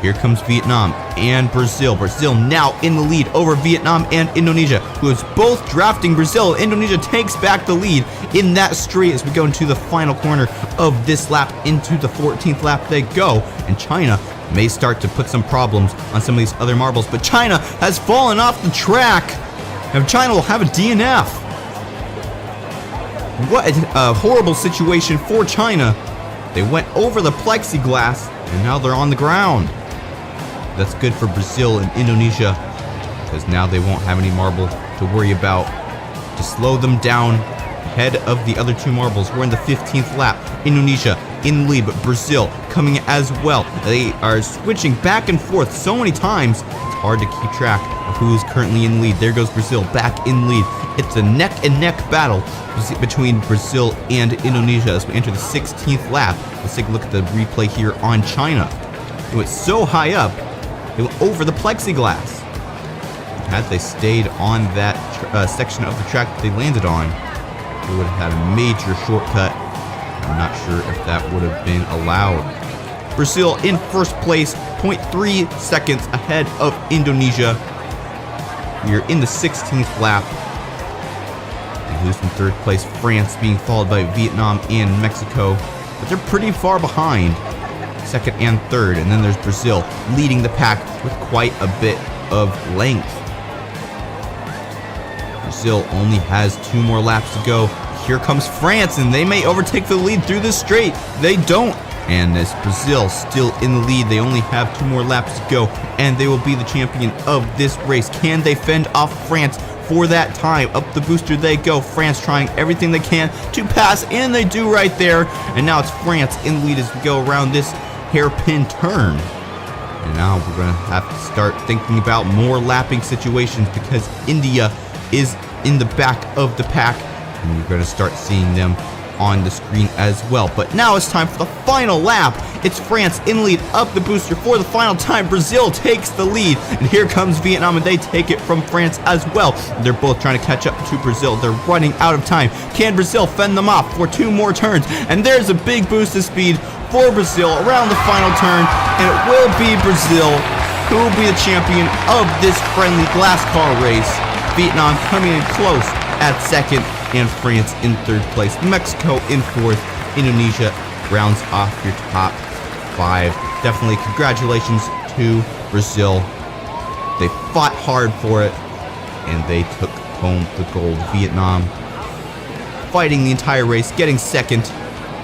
Here comes Vietnam and Brazil. Brazil now in the lead over Vietnam and Indonesia, who is both drafting Brazil. Indonesia takes back the lead in that straight as we go into the final corner of this lap. Into the 14th lap they go, and China may start to put some problems on some of these other marbles, but China has fallen off the track, and China will have a DNF. What a horrible situation for China. They went over the plexiglass, and now they're on the ground. That's good for Brazil and Indonesia, because now they won't have any marble to worry about to slow them down ahead of the other two marbles. We're in the 15th lap. Indonesia in the lead, but Brazil coming as well. They are switching back and forth so many times, it's hard to keep track of who is currently in the lead. There goes Brazil back in the lead. It's a neck-and-neck battle between Brazil and Indonesia as we enter the 16th lap. Let's take a look at the replay here on China. It went so high up, it went over the plexiglass. Had they stayed on that section of the track that they landed on, they would have had a major shortcut. I'm not sure if that would have been allowed. Brazil in first place, 0.3 seconds ahead of Indonesia. We're in the 16th lap. And who's in third place? France being followed by Vietnam and Mexico. But they're pretty far behind, second and third. And then there's Brazil leading the pack with quite a bit of length. Brazil only has 2 more laps to go. Here comes France, and they may overtake the lead through this straight. They don't. And as Brazil still in the lead, they only have 2 more laps to go, and they will be the champion of this race. Can they fend off France for that time? Up the booster they go. France trying everything they can to pass, and they do right there. And now it's France in the lead as we go around this hairpin turn. And now we're going to have to start thinking about more lapping situations because India is in the back of the pack, and you're going to start seeing them on the screen as well. But now it's time for the final lap. It's France in lead, up the booster for the final time. Brazil takes the lead, and here comes Vietnam, and they take it from France as well. They're both trying to catch up to Brazil. They're running out of time. Can Brazil fend them off for 2 more turns? And there's a big boost of speed for Brazil around the final turn, and it will be Brazil who will be the champion of this friendly glass car race. Vietnam coming in close at second, and France in third place. Mexico in fourth. Indonesia rounds off your top 5. Definitely congratulations to Brazil. They fought hard for it, and they took home the gold. Vietnam fighting the entire race, getting second,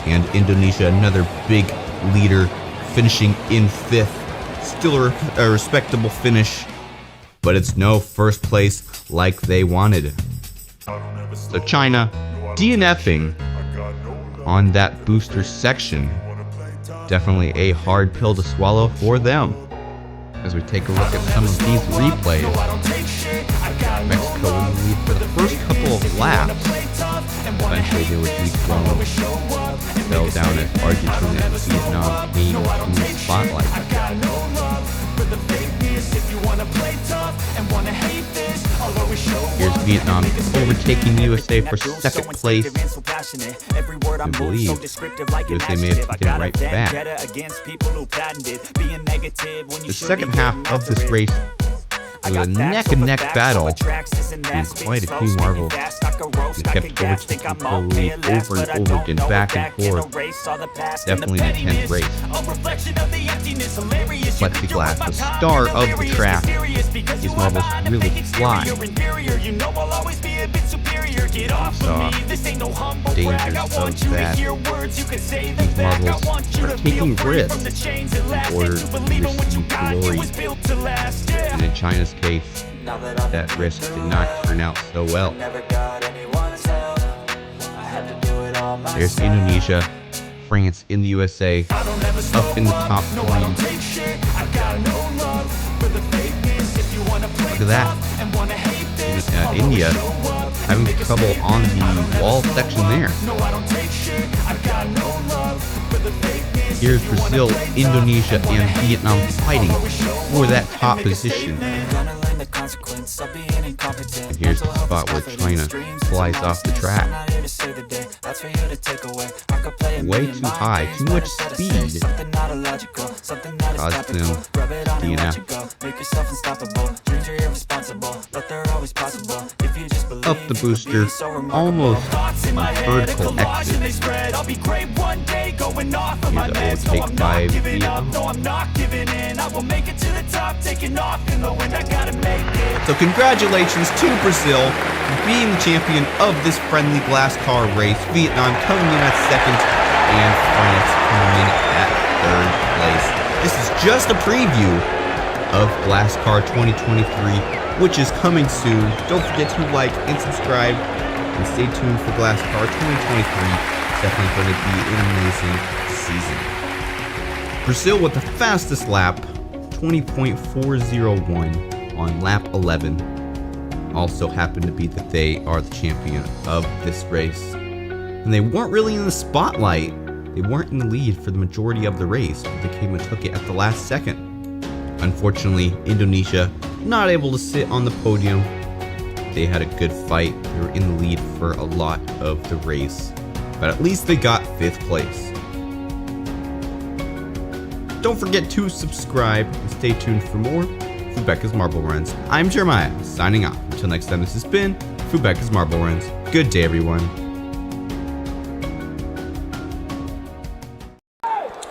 and Indonesia, another big leader, finishing in 5th. Still a respectable finish, but it's no first place like they wanted. So China DNFing on that booster section. Definitely a hard pill to swallow for them. As we take a look at some of these replays, Mexico in the lead for the first couple of laps. Eventually they would be thrown, fell down as Argentina and Vietnam came in the spotlight. Here's Vietnam overtaking the USA for second place. I believe USA may have taken it right back. The second half of this race was a neck-and-neck battle between quite a few marbles. We kept overtaking the lead over and over again, back and forth. Definitely an intense race. Plexiglass, the star of the track. These marbles really fly. Saw dangers of that. These marbles are taking risks in order to receive glory. And in China's case, that risk did not turn out so well. There's Indonesia, France in the USA, up in the top 3. Look at that. India having trouble on the wall section there. Here's Brazil, Indonesia, and Vietnam fighting for that top position. And here's the spot where China flies off the track. Way too high, too much speed. Caused them DNF. Up the booster, almost vertical exit. Here's the overtake by Vietnam. So congratulations to Brazil being the champion of this friendly glass car race. Vietnam coming in at second, and France coming in at third place. This is just a preview of Glass Car 2023, which is coming soon. Don't forget to like and subscribe, and stay tuned for Glass Car 2023. It's definitely going to be an amazing season. Brazil with the fastest lap, 20.401 on lap 11. Also happened to be that they are the champion of this race. And they weren't really in the spotlight. They weren't in the lead for the majority of the race, but they came and took it at the last second. Unfortunately, Indonesia not able to sit on the podium. They had a good fight. They were in the lead for a lot of the race, but at least they got 5th place. Don't forget to subscribe and stay tuned for more Fubeca's Marble Runs. I'm Jeremiah, signing off. Until next time, this has been Fubeca's Marble Runs. Good day, everyone.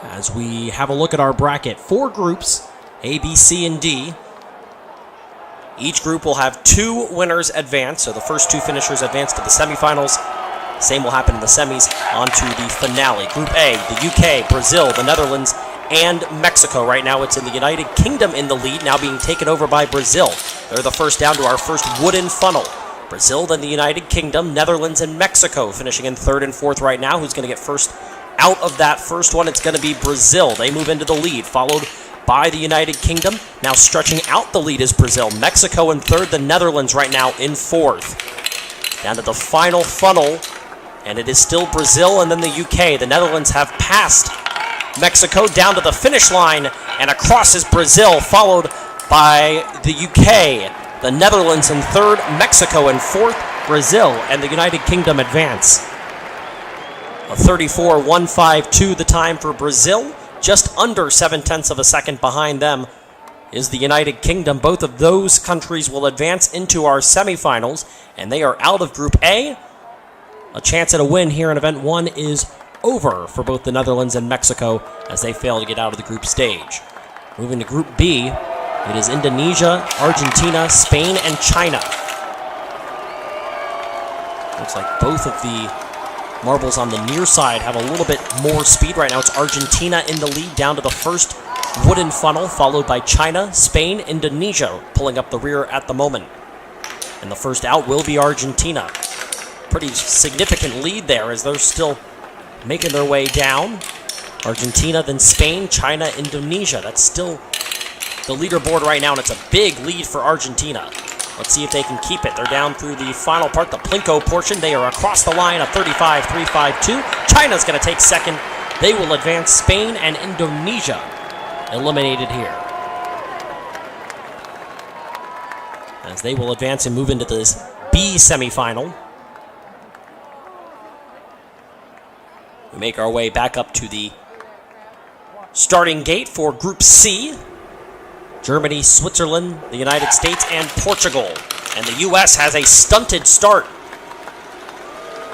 As we have a look at our bracket, 4 groups, A, B, C, and D. Each group will have 2 winners advance, so the first 2 finishers advance to the semifinals. Same will happen in the semis, on to the finale. Group A, the UK, Brazil, the Netherlands, and Mexico. Right now it's in the United Kingdom in the lead, now being taken over by Brazil. They're the first down to our first wooden funnel. Brazil, then the United Kingdom, Netherlands, and Mexico finishing in 3rd and 4th right now. Who's going to get first out of that first one? It's going to be Brazil. They move into the lead, followed by the United Kingdom. Now stretching out the lead is Brazil. Mexico in 3rd, the Netherlands right now in 4th. Down to the final funnel, and it is still Brazil and then the UK. The Netherlands have passed Mexico down to the finish line, and across is Brazil, followed by the UK. The Netherlands in 3rd, Mexico in 4th, Brazil and the United Kingdom advance. A 34.152 the time for Brazil, just under 0.7 of a second behind them is the United Kingdom. Both of those countries will advance into our semifinals, and they are out of Group A. A chance at a win here in Event 1 is over for both the Netherlands and Mexico as they fail to get out of the group stage. Moving to Group B, it is Indonesia, Argentina, Spain, and China. Looks like both of the marbles on the near side have a little bit more speed. Right now it's Argentina in the lead down to the first wooden funnel, followed by China, Spain, Indonesia pulling up the rear at the moment. And the first out will be Argentina. Pretty significant lead there as they're still making their way down. Argentina, then Spain, China, Indonesia. That's still the leaderboard right now, and it's a big lead for Argentina. Let's see if they can keep it. They're down through the final part, the Plinko portion. They are across the line, a 35.352. China's going to take second. They will advance. Spain and Indonesia eliminated here, as they will advance and move into this B semifinal. We make our way back up to the starting gate for Group C. Germany, Switzerland, the United States, and Portugal. And the U.S. has a stunted start.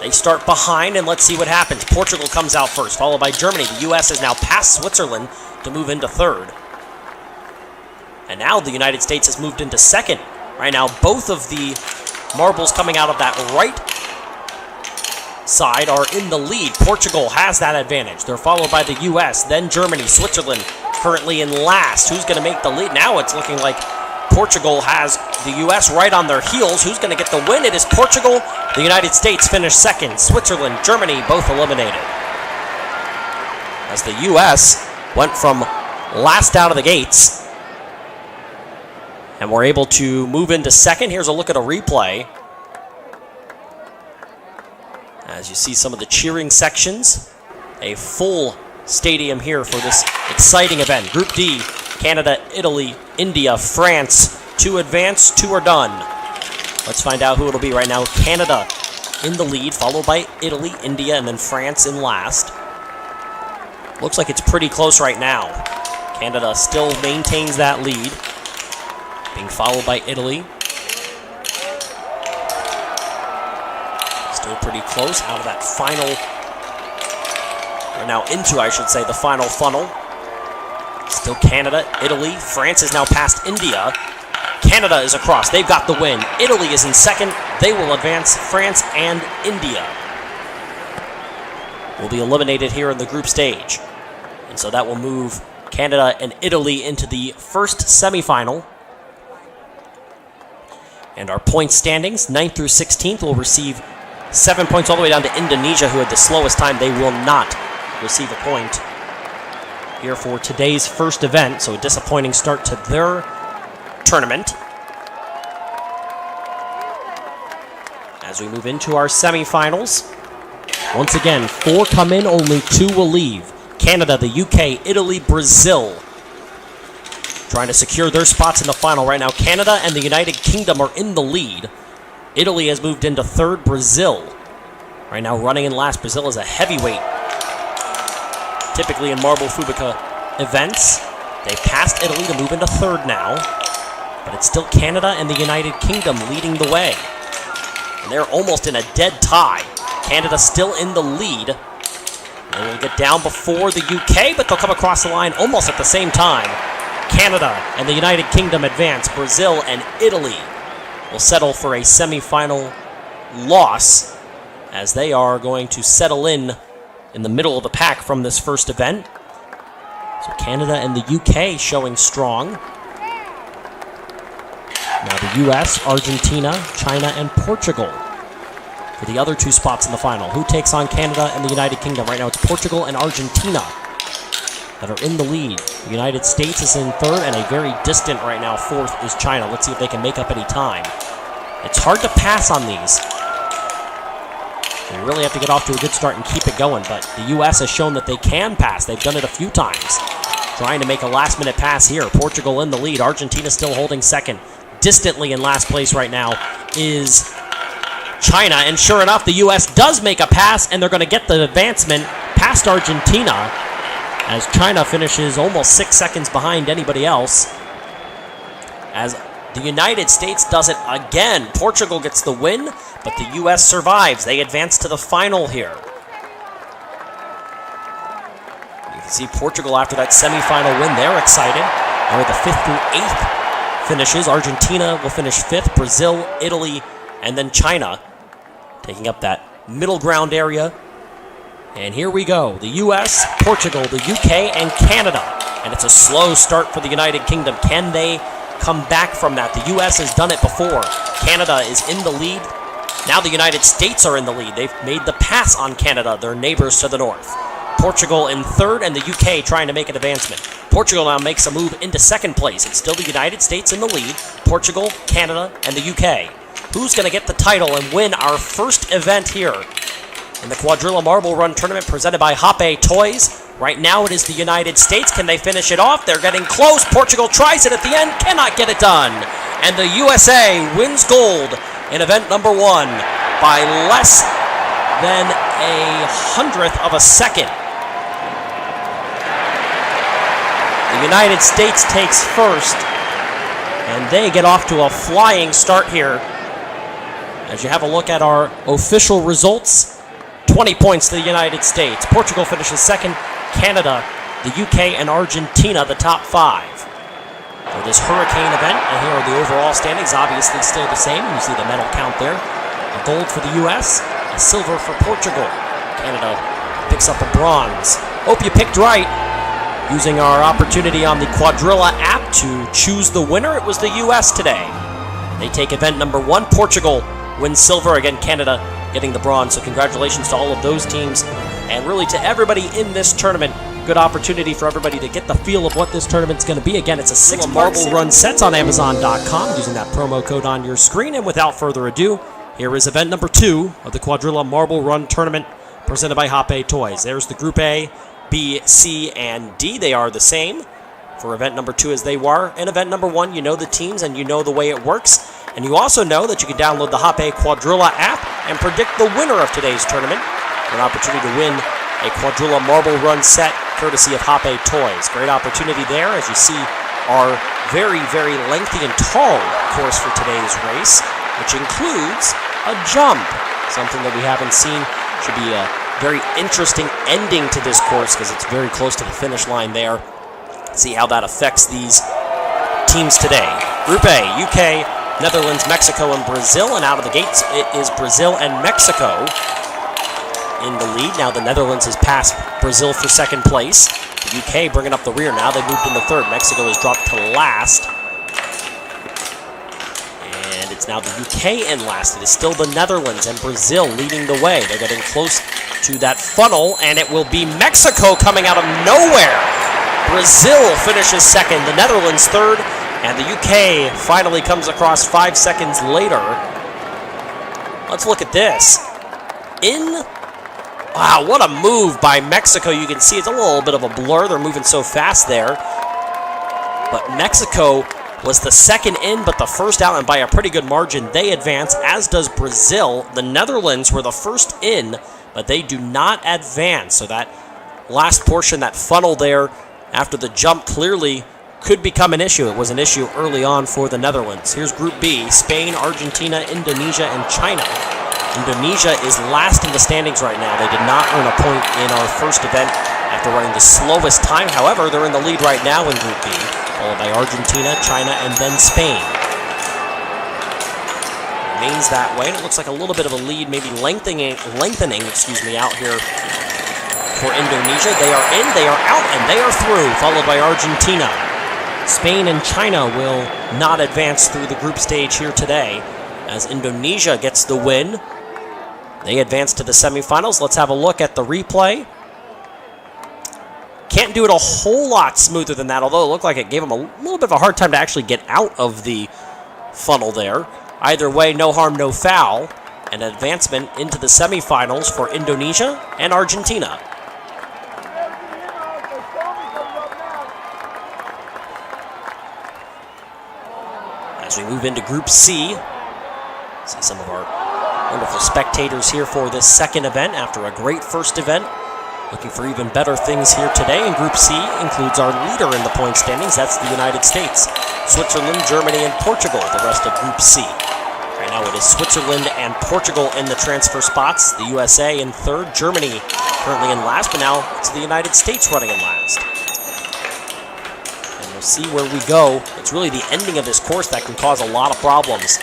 They start behind, and let's see what happens. Portugal comes out first, followed by Germany. The U.S. has now passed Switzerland to move into 3rd. And now the United States has moved into 2nd. Right now, both of the marbles coming out of that right side are in the lead. Portugal has that advantage. They're followed by the U.S., then Germany, Switzerland currently in last. Who's going to make the lead? Now it's looking like Portugal has the U.S. right on their heels. Who's going to get the win? It is Portugal. The United States finished 2nd. Switzerland, Germany, both eliminated. As the U.S. went from last out of the gates and were able to move into 2nd. Here's a look at a replay. As you see some of the cheering sections, a full stadium here for this exciting event. Group D, Canada, Italy, India, France. 2 advance, 2 are done. Let's find out who it'll be right now. Canada in the lead, followed by Italy, India, and then France in last. Looks like it's pretty close right now. Canada still maintains that lead, being followed by Italy. Still pretty close out of that final, or now into, I should say, the final funnel. Still Canada, Italy, France is now past India. Canada is across, they've got the win. Italy is in 2nd, they will advance. France and India will be eliminated here in the group stage. And so that will move Canada and Italy into the first semifinal. And our point standings, 9th through 16th, will receive 7 points all the way down to Indonesia, who had the slowest time. They will not receive a point here for today's first event. So a disappointing start to their tournament. As we move into our semifinals, once again, 4 come in, only 2 will leave. Canada, the UK, Italy, Brazil, trying to secure their spots in the final right now. Canada and the United Kingdom are in the lead. Italy has moved into 3rd. Brazil right now running in last. Brazil is a heavyweight. Typically in Marble Fubeca events, they passed Italy to move into 3rd now. But it's still Canada and the United Kingdom leading the way. And they're almost in a dead tie. Canada still in the lead. They will get down before the UK, but they'll come across the line almost at the same time. Canada and the United Kingdom advance. Brazil and Italy will settle for a semifinal loss, as they are going to settle in the middle of the pack from this first event. So Canada and the UK showing strong. Now the US, Argentina, China, and Portugal for the other 2 spots in the final. Who takes on Canada and the United Kingdom? Right now it's Portugal and Argentina that are in the lead. The United States is in 3rd, and a very distant right now 4th is China. Let's see if they can make up any time. It's hard to pass on these. You really have to get off to a good start and keep it going, but the U.S. has shown that they can pass. They've done it a few times. Trying to make a last-minute pass here. Portugal in the lead. Argentina still holding 2nd. Distantly in last place right now is China, and sure enough, the U.S. does make a pass, and they're going to get the advancement past Argentina, as China finishes almost 6 seconds behind anybody else. As the United States does it again. Portugal gets the win, but the U.S. survives. They advance to the final here. You can see Portugal after that semifinal win. They're excited. Are the 5th through 8th finishes. Argentina will finish 5th. Brazil, Italy, and then China taking up that middle ground area. And here we go. The U.S., Portugal, the UK, and Canada. And it's a slow start for the United Kingdom. Can they come back from that? The U.S. has done it before. Canada is in the lead. Now the United States are in the lead. They've made the pass on Canada, their neighbors to the north. Portugal in 3rd, and the UK trying to make an advancement. Portugal now makes a move into 2nd place. It's still the United States in the lead. Portugal, Canada, and the UK. Who's going to get the title and win our first event here in the Quadrilla Marble Run Tournament presented by Hoppe Toys? Right now it is the United States. Can they finish it off? They're getting close. Portugal tries it at the end, cannot get it done. And the USA wins gold in event number 1 by less than 1/100th of a second. The United States takes first, and they get off to a flying start here. As you have a look at our official results, 20 points to the United States. Portugal finishes 2nd. Canada, the UK, and Argentina, the top 5. For this hurricane event, and here are the overall standings, obviously still the same. You see the medal count there. A gold for the US, a silver for Portugal. Canada picks up a bronze. Hope you picked right. Using our opportunity on the Quadrilla app to choose the winner, it was the US today. They take event number 1. Portugal wins silver. Again, Canada getting the bronze. So congratulations to all of those teams, and really to everybody in this tournament. Good opportunity for everybody to get the feel of what this tournament's going to be. Again, it's a 6 marble run sets on Amazon.com using that promo code on your screen. And without further ado, here is event number 2 of the Quadrilla Marble Run Tournament presented by Hoppe Toys. There's the Group A, B, C, and D. They are the same for event number 2 as they were. In event number 1, you know the teams and you know the way it works. And you also know that you can download the Hoppe Quadrilla app and predict the winner of today's tournament. An opportunity to win a Quadrilla Marble Run set courtesy of Hoppe Toys. Great opportunity there, as you see our very, very lengthy and tall course for today's race, which includes a jump, something that we haven't seen. Should be a very interesting ending to this course because it's very close to the finish line there. See how that affects these teams today. Group A, UK, Netherlands, Mexico, and Brazil. And out of the gates, it is Brazil and Mexico in the lead. Now the Netherlands has passed Brazil for second place. The UK bringing up the rear now. They moved into third. Mexico has dropped to last. And it's now the UK in last. It is still the Netherlands and Brazil leading the way. They're getting close to that funnel, and it will be Mexico coming out of nowhere. Brazil finishes second, the Netherlands third, and the UK finally comes across 5 seconds later. Let's look at this. Wow, what a move by Mexico. You can see it's a little bit of a blur. They're moving so fast there. But Mexico was the second in, but the first out, and by a pretty good margin, they advance, as does Brazil. The Netherlands were the first in, but they do not advance. So that last portion, that funnel there after the jump, clearly could become an issue. It was an issue early on for the Netherlands. Here's Group B: Spain, Argentina, Indonesia, and China. Indonesia is last in the standings right now. They did not earn a point in our first event after running the slowest time. However, they're in the lead right now in Group B, followed by Argentina, China, and then Spain. Remains that way, and it looks like a little bit of a lead, maybe lengthening out here for Indonesia. They are in, they are out, and they are through, followed by Argentina. Spain and China will not advance through the group stage here today, as Indonesia gets the win. They advance to the semifinals. Let's have a look at the replay. Can't do it a whole lot smoother than that, although it looked like it gave them a little bit of a hard time to actually get out of the funnel there. Either way, no harm, no foul. An advancement into the semifinals for Indonesia and Argentina. As we move into Group C, see some of our wonderful spectators here for this second event after a great first event. Looking for even better things here today. And Group C includes our leader in the point standings. That's the United States, Switzerland, Germany, and Portugal, the rest of Group C. Right now it is Switzerland and Portugal in the transfer spots. The USA in third, Germany currently in last, but now it's the United States running in last. And we'll see where we go. It's really the ending of this course that can cause a lot of problems.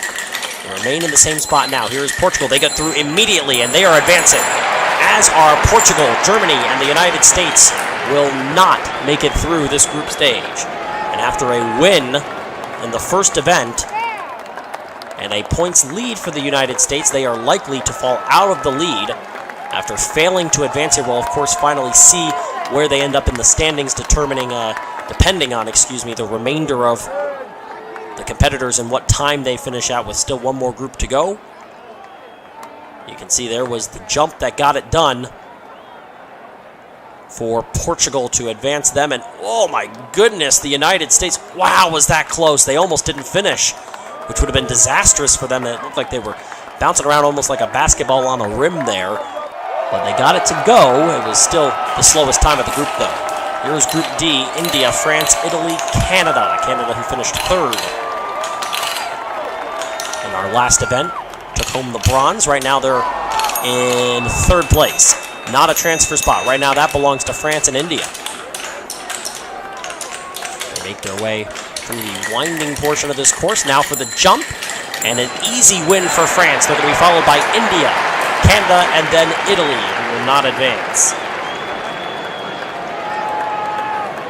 They remain in the same spot now. Here is Portugal. They get through immediately, and they are advancing. As are Portugal, Germany, and the United States will not make it through this group stage. And after a win in the first event and a points lead for the United States, they are likely to fall out of the lead after failing to advance here. We'll, of course, finally see where they end up in the standings, depending on the remainder of the competitors and what time they finish out with still one more group to go. You can see there was the jump that got it done for Portugal to advance them. And oh my goodness, the United States, wow, was that close. They almost didn't finish, which would have been disastrous for them. It looked like they were bouncing around almost like a basketball on a rim there. But they got it to go. It was still the slowest time of the group, though. Here's Group D: India, France, Italy, Canada. Canada, who finished third in our last event, took home the bronze. Right now they're in third place. Not a transfer spot. Right now that belongs to France and India. They make their way through the winding portion of this course. Now for the jump, and an easy win for France. They're going to be followed by India, Canada, and then Italy, who will not advance.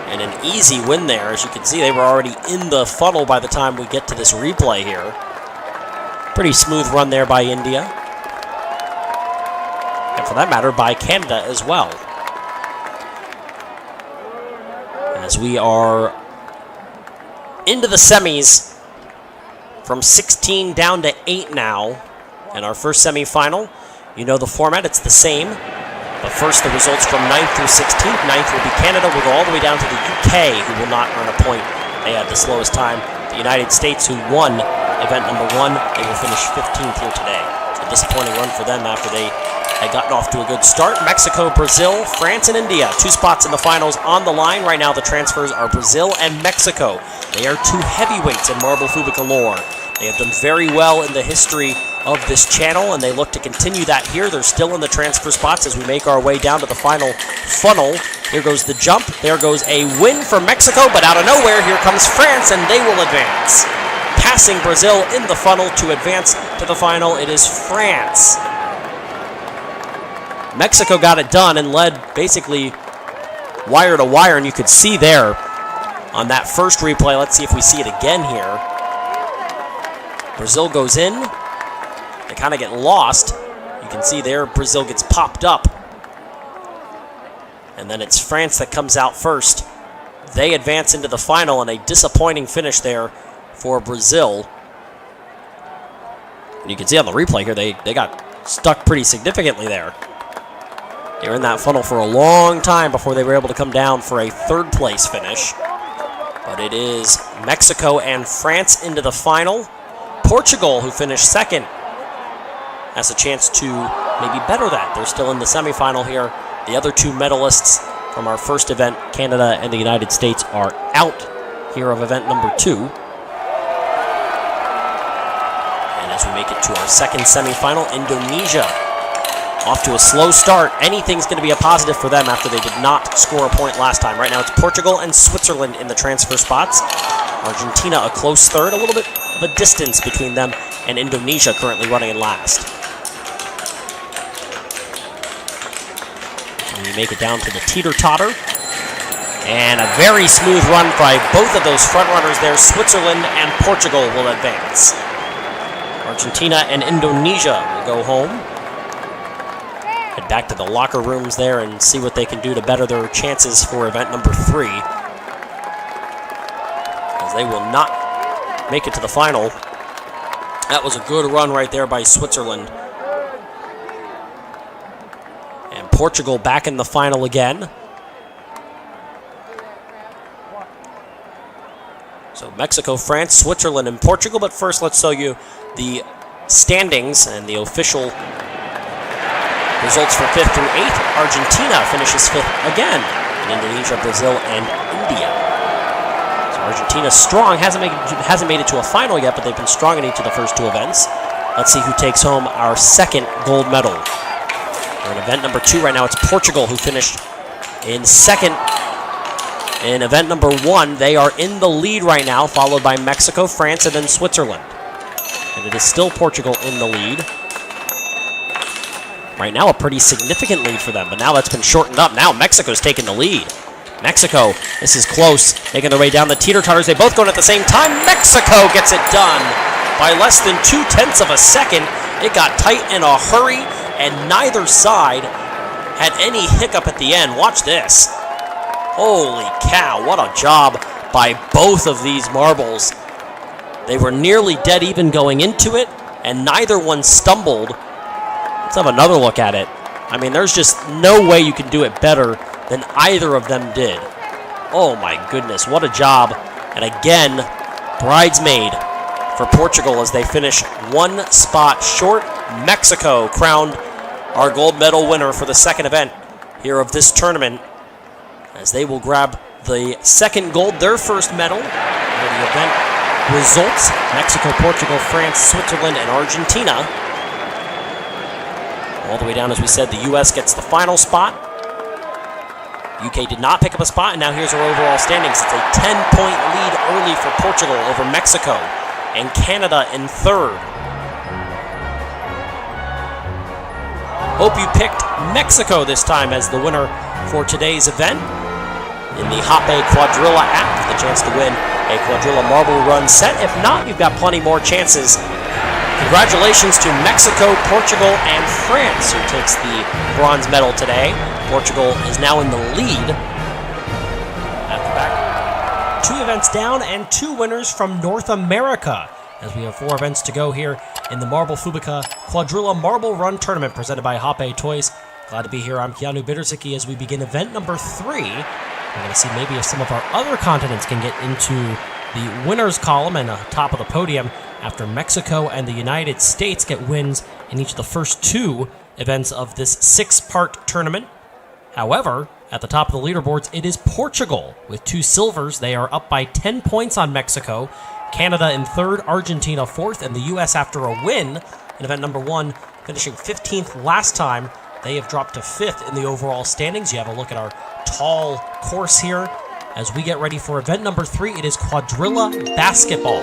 And an easy win there. As you can see, they were already in the funnel by the time we get to this replay here. Pretty smooth run there by India. And for that matter, by Canada as well. As we are into the semis, from 16 down to 8 now. And our first semifinal, you know the format, it's the same. But first, the results from 9th through 16th. 9th will be Canada. We'll go all the way down to the UK, who will not earn a point. They had the slowest time. The United States, who won event number 1, they will finish 15th here today. It's a disappointing run for them after they had gotten off to a good start. Mexico, Brazil, France, and India. 2 spots in the finals on the line. Right now, the transfers are Brazil and Mexico. They are 2 heavyweights in Marble Fubeca lore. They have done very well in the history of this channel, and they look to continue that here. They're still in the transfer spots as we make our way down to the final funnel. Here goes the jump. There goes a win for Mexico, but out of nowhere, here comes France, and they will advance. passing Brazil in the funnel to advance to the final. It is France. Mexico got it done and led basically wire to wire, and you could see there on that first replay. Let's see if we see it again here. Brazil goes in. They kind of get lost. You can see there Brazil gets popped up. And then it's France that comes out first. They advance into the final, and a disappointing finish there for Brazil. And you can see on the replay here, they got stuck pretty significantly there. They were in that funnel for a long time before they were able to come down for a third place finish. But it is Mexico and France into the final. Portugal, who finished second, has a chance to maybe better that. They're still in the semifinal here. The other two medalists from our first event, Canada and the United States, are out here of event number 2. And as we make it to our second semifinal, Indonesia off to a slow start. Anything's going to be a positive for them after they did not score a point last time. Right now it's Portugal and Switzerland in the transfer spots. Argentina a close third, a little bit of a distance between them and Indonesia currently running in last. And we make it down to the teeter-totter. And a very smooth run by both of those front runners there. Switzerland and Portugal will advance. Argentina and Indonesia will go home. Head back to the locker rooms there and see what they can do to better their chances for event number 3. As they will not make it to the final. That was a good run right there by Switzerland. And Portugal back in the final again. So Mexico, France, Switzerland, and Portugal. But first, let's show you the standings and the official results for 5th through 8th. Argentina finishes 5th again. In Indonesia, Brazil, and India. So Argentina strong. Hasn't made it to a final yet, but they've been strong in each of the first 2 events. Let's see who takes home our second gold medal. We're in event number 2 right now. It's Portugal who finished in second. In event number 1, they are in the lead right now, followed by Mexico, France, and then Switzerland. And it is still Portugal in the lead. Right now, a pretty significant lead for them, but now that's been shortened up. Now Mexico's taking the lead. Mexico, this is close, making their way down the teeter-totters. They both going at the same time. Mexico gets it done by less than 0.2 of a second. It got tight in a hurry, and neither side had any hiccup at the end. Watch this. Holy cow, what a job by both of these marbles. They were nearly dead even going into it, and neither one stumbled. Let's have another look at it. I mean, there's just no way you can do it better than either of them did. Oh my goodness, what a job. And again, bridesmaid for Portugal as they finish 1 spot short. Mexico crowned our gold medal winner for the second event here of this tournament, as they will grab the second gold, their first medal. And the event results: Mexico, Portugal, France, Switzerland, and Argentina. All the way down, as we said, the U.S. gets the final spot. UK did not pick up a spot, and now here's our overall standings. It's a 10-point lead early for Portugal over Mexico, and Canada in third. Hope you picked Mexico this time as the winner for today's event. In the Hoppe Quadrilla app, the chance to win a Quadrilla marble run set. If not, you've got plenty more chances. Congratulations to Mexico, Portugal, and France, who takes the bronze medal today. Portugal is now in the lead. At the back, 2 events down and 2 winners from North America, as we have 4 events to go here in the Marble Fubeca Quadrilla Marble Run Tournament presented by Hoppe Toys. Glad to be here. I'm Keanu Bittersicki as we begin event number 3. We're going to see maybe if some of our other continents can get into the winners column and top of the podium after Mexico and the United States get wins in each of the first 2 events of this 6-part tournament. However, at the top of the leaderboards, it is Portugal with 2 silvers. They are up by 10 points on Mexico. Canada in third, Argentina fourth, and the U.S. after a win in event number 1, finishing 15th last time. They have dropped to 5th in the overall standings. You have a look at our tall course here. As we get ready for event number 3, it is Quadrilla Basketball.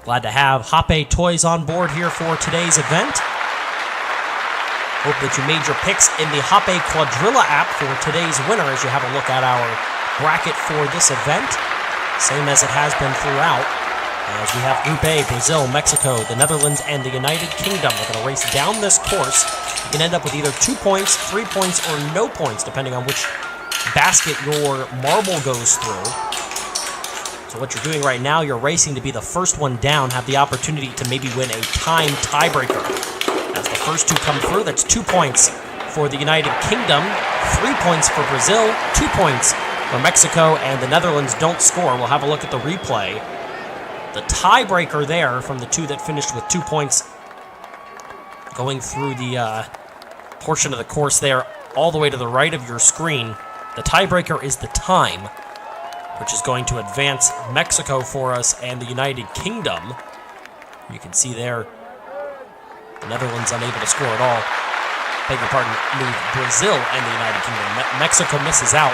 Glad to have Hoppe Toys on board here for today's event. Hope that you made your picks in the Hoppe Quadrilla app for today's winner as you have a look at our bracket for this event. Same as it has been throughout. As we have Group A, Brazil, Mexico, the Netherlands, and the United Kingdom. We're going to race down this course. You can end up with either 2 points, 3 points, or no points, depending on which basket your marble goes through. So what you're doing right now, you're racing to be the first one down, have the opportunity to maybe win a time tiebreaker. As the first two come through, that's 2 points for the United Kingdom, 3 points for Brazil, 2 points for Mexico, and the Netherlands don't score. We'll have a look at the replay. The tiebreaker there from the two that finished with 2 points going through the portion of the course there all the way to the right of your screen. The tiebreaker is the time, which is going to advance Mexico for us and the United Kingdom. You can see there, the Netherlands unable to score at all. Beg your pardon, move Brazil and the United Kingdom. Mexico misses out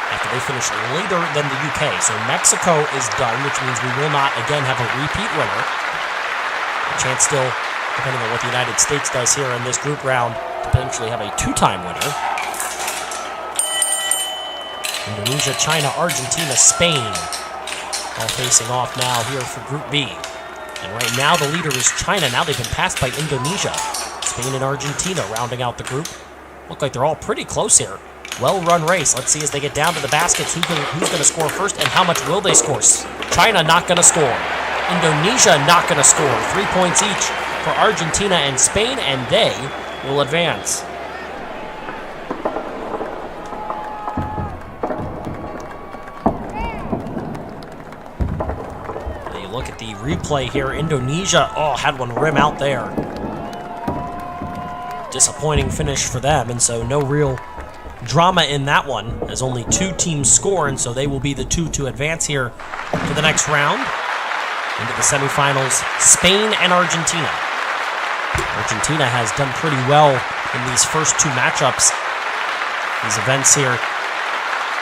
after they finish later than the UK. So Mexico is done, which means we will not again have a repeat winner. A chance still, depending on what the United States does here in this group round, to potentially have a two-time winner. Indonesia, China, Argentina, Spain, all facing off now here for Group B. And right now the leader is China. Now they've been passed by Indonesia. Spain and Argentina rounding out the group. Look like they're all pretty close here. Well-run race. Let's see as they get down to the baskets who's going to score first and how much will they score. China not going to score. Indonesia not going to score. 3 points each for Argentina and Spain, and they will advance. Look at the replay here. Indonesia, had one rim out there. Disappointing finish for them, and so no real drama in that one, as only 2 teams score, and so they will be the 2 to advance here to the next round. Into the semifinals, Spain and Argentina. Argentina has done pretty well in these first 2 matchups. These events here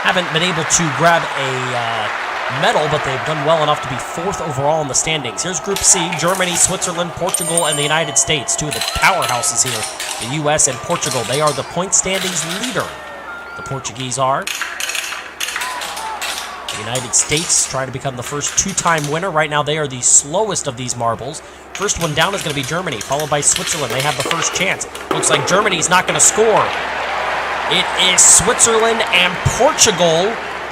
haven't been able to grab a medal, but they've done well enough to be 4th overall in the standings. Here's Group C, Germany, Switzerland, Portugal, and the United States. 2 of the powerhouses here, the U.S. and Portugal. They are the point standings leader. The Portuguese are. The United States trying to become the first 2-time winner. Right now they are the slowest of these marbles. First one down is going to be Germany, followed by Switzerland. They have the first chance. Looks like Germany's not going to score. It is Switzerland and Portugal,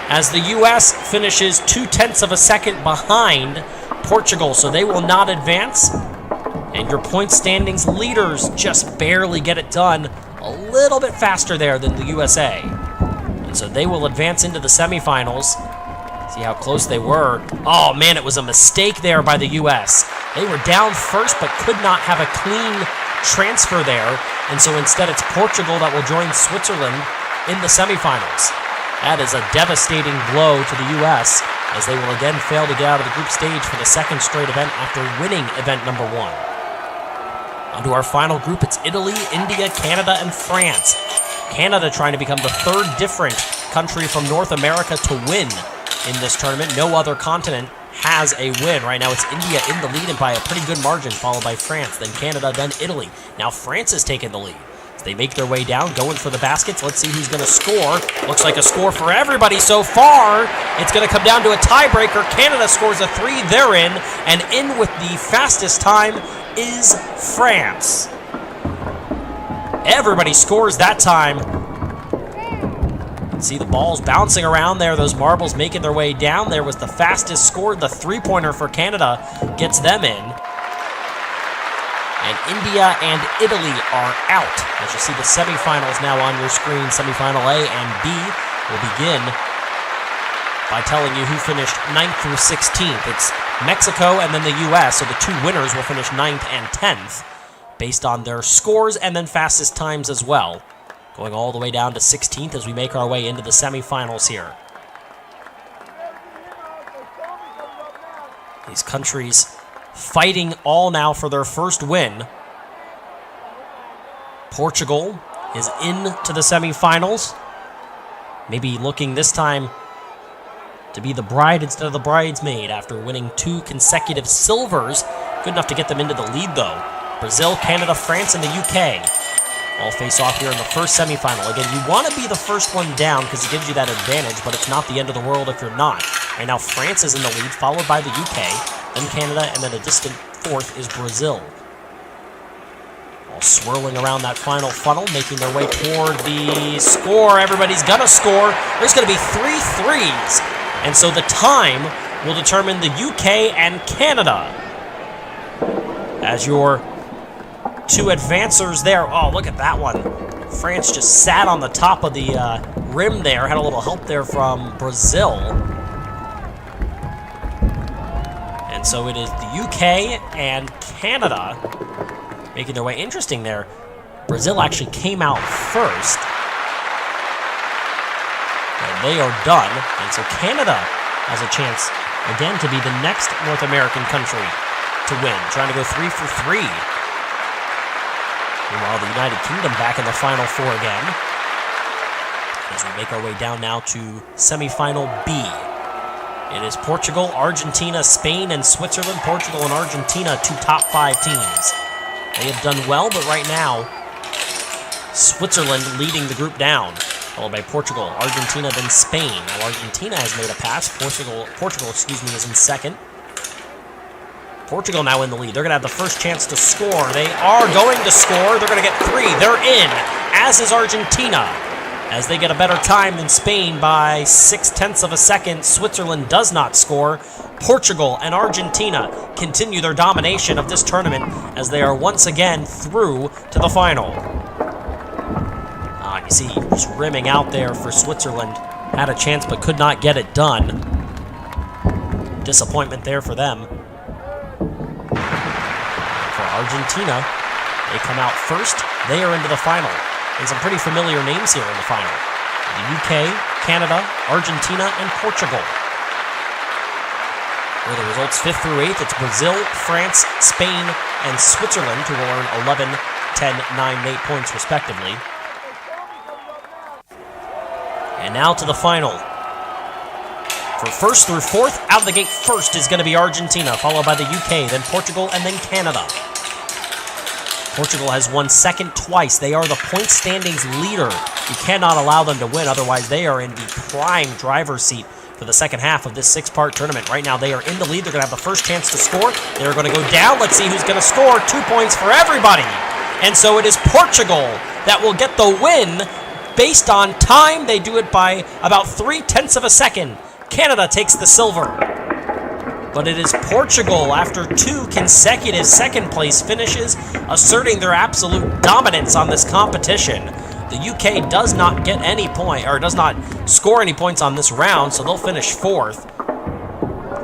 as the U.S. finishes 0.2 of a second behind Portugal, so they will not advance. And your point standings leaders just barely get it done, a little bit faster there than the USA. And so they will advance into the semifinals. See how close they were. Oh man, it was a mistake there by the U.S. They were down first, but could not have a clean transfer there. And so instead it's Portugal that will join Switzerland in the semifinals. That is a devastating blow to the U.S., as they will again fail to get out of the group stage for the 2nd straight event after winning event number 1. On to our final group, it's Italy, India, Canada, and France. Canada trying to become the 3rd different country from North America to win in this tournament. No other continent has a win. Right now it's India in the lead and by a pretty good margin, followed by France, then Canada, then Italy. Now France has taken the lead. They make their way down, going for the baskets. Let's see who's going to score. Looks like a score for everybody so far. It's going to come down to a tiebreaker. Canada scores a 3, they're in. And in with the fastest time is France. Everybody scores that time. See the balls bouncing around there. Those marbles making their way down. There was the fastest score. The 3-pointer for Canada gets them in. And India and Italy are out. As you see the semifinals now on your screen, Semifinal A and B will begin by telling you who finished 9th through 16th. It's Mexico and then the U.S., so the 2 winners will finish 9th and 10th based on their scores and then fastest times as well. Going all the way down to 16th as we make our way into the semifinals here. These countries fighting all now for their first win. Portugal is into the semifinals. Maybe looking this time to be the bride instead of the bridesmaid after winning 2 consecutive silvers. Good enough to get them into the lead, though. Brazil, Canada, France, and the UK all face off here in the first semifinal. Again, you want to be the first one down because it gives you that advantage, but it's not the end of the world if you're not. Right now, France is in the lead, followed by the UK, then Canada, and then a distant fourth is Brazil. All swirling around that final funnel, making their way toward the score. Everybody's gonna score. There's gonna be 3 threes. And so the time will determine the UK and Canada as your 2 advancers there. Oh, look at that one. France just sat on the top of the rim there. Had a little help there from Brazil. And so it is the UK and Canada making their way. Interesting there. Brazil actually came out first. And they are done. And so Canada has a chance, again, to be the next North American country to win. Trying to go 3 for 3. Meanwhile, the United Kingdom back in the Final Four again. As we make our way down now to Semifinal B. It is Portugal, Argentina, Spain, and Switzerland. Portugal and Argentina, 2 top 5 teams. They have done well, but right now, Switzerland leading the group down, followed by Portugal, Argentina, then Spain. Now Argentina has made a pass. Portugal, is in second. Portugal now in the lead. They're going to have the first chance to score. They are going to score. They're going to get 3. They're in, as is Argentina. As they get a better time than Spain by 0.6 of a second, Switzerland does not score. Portugal and Argentina continue their domination of this tournament as they are once again through to the final. You see, just rimming out there for Switzerland. Had a chance but could not get it done. Disappointment there for them. For Argentina, they come out first. They are into the final. And some pretty familiar names here in the final. The UK, Canada, Argentina, and Portugal. Where the results 5th through 8th, it's Brazil, France, Spain, and Switzerland who will earn 11, 10, 9, and 8 points respectively. And now to the final. For 1st through 4th, out of the gate first is going to be Argentina, followed by the UK, then Portugal, and then Canada. Portugal has won second twice. They are the point standings leader. You cannot allow them to win, otherwise they are in the prime driver's seat for the second half of this 6-part tournament. Right now they are in the lead. They're going to have the first chance to score. They're going to go down. Let's see who's going to score. 2 points for everybody. And so it is Portugal that will get the win based on time. They do it by about 0.3 of a second. Canada takes the silver. But it is Portugal, after 2 consecutive second-place finishes, asserting their absolute dominance on this competition. The UK does not get any point, or does not score any points on this round, so they'll finish 4th.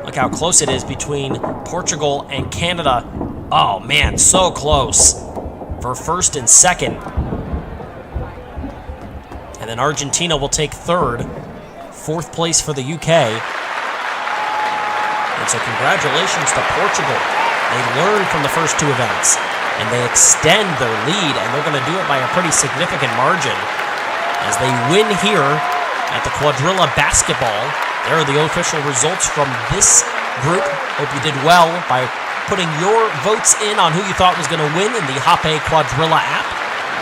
Look how close it is between Portugal and Canada. Oh man, so close for 1st and 2nd. And then Argentina will take 3rd. 4th place for the UK. And so congratulations to Portugal. They learned from the first 2 events, and they extend their lead, and they're going to do it by a pretty significant margin as they win here at the Quadrilla Basketball. There are the official results from this group. Hope you did well by putting your votes in on who you thought was going to win in the Hoppe Quadrilla app.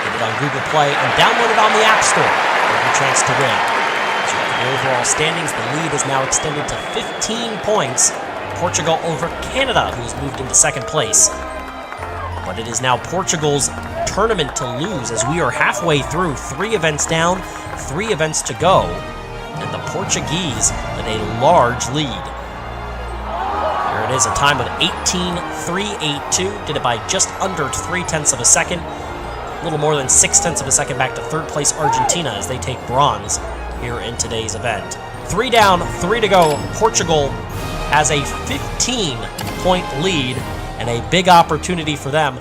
Get it on Google Play and download it on the App Store for your chance to win. So the overall standings, the lead is now extended to 15 points. Portugal over Canada, who has moved into 2nd place. But it is now Portugal's tournament to lose as we are halfway through. 3 events down, 3 events to go. And the Portuguese with a large lead. Here it is, a time of 18.382. Did it by just under 0.3 of a second. A little more than 0.6 of a second back to 3rd place Argentina as they take bronze here in today's event. 3 down, 3 to go. Portugal has a 15-point lead and a big opportunity for them.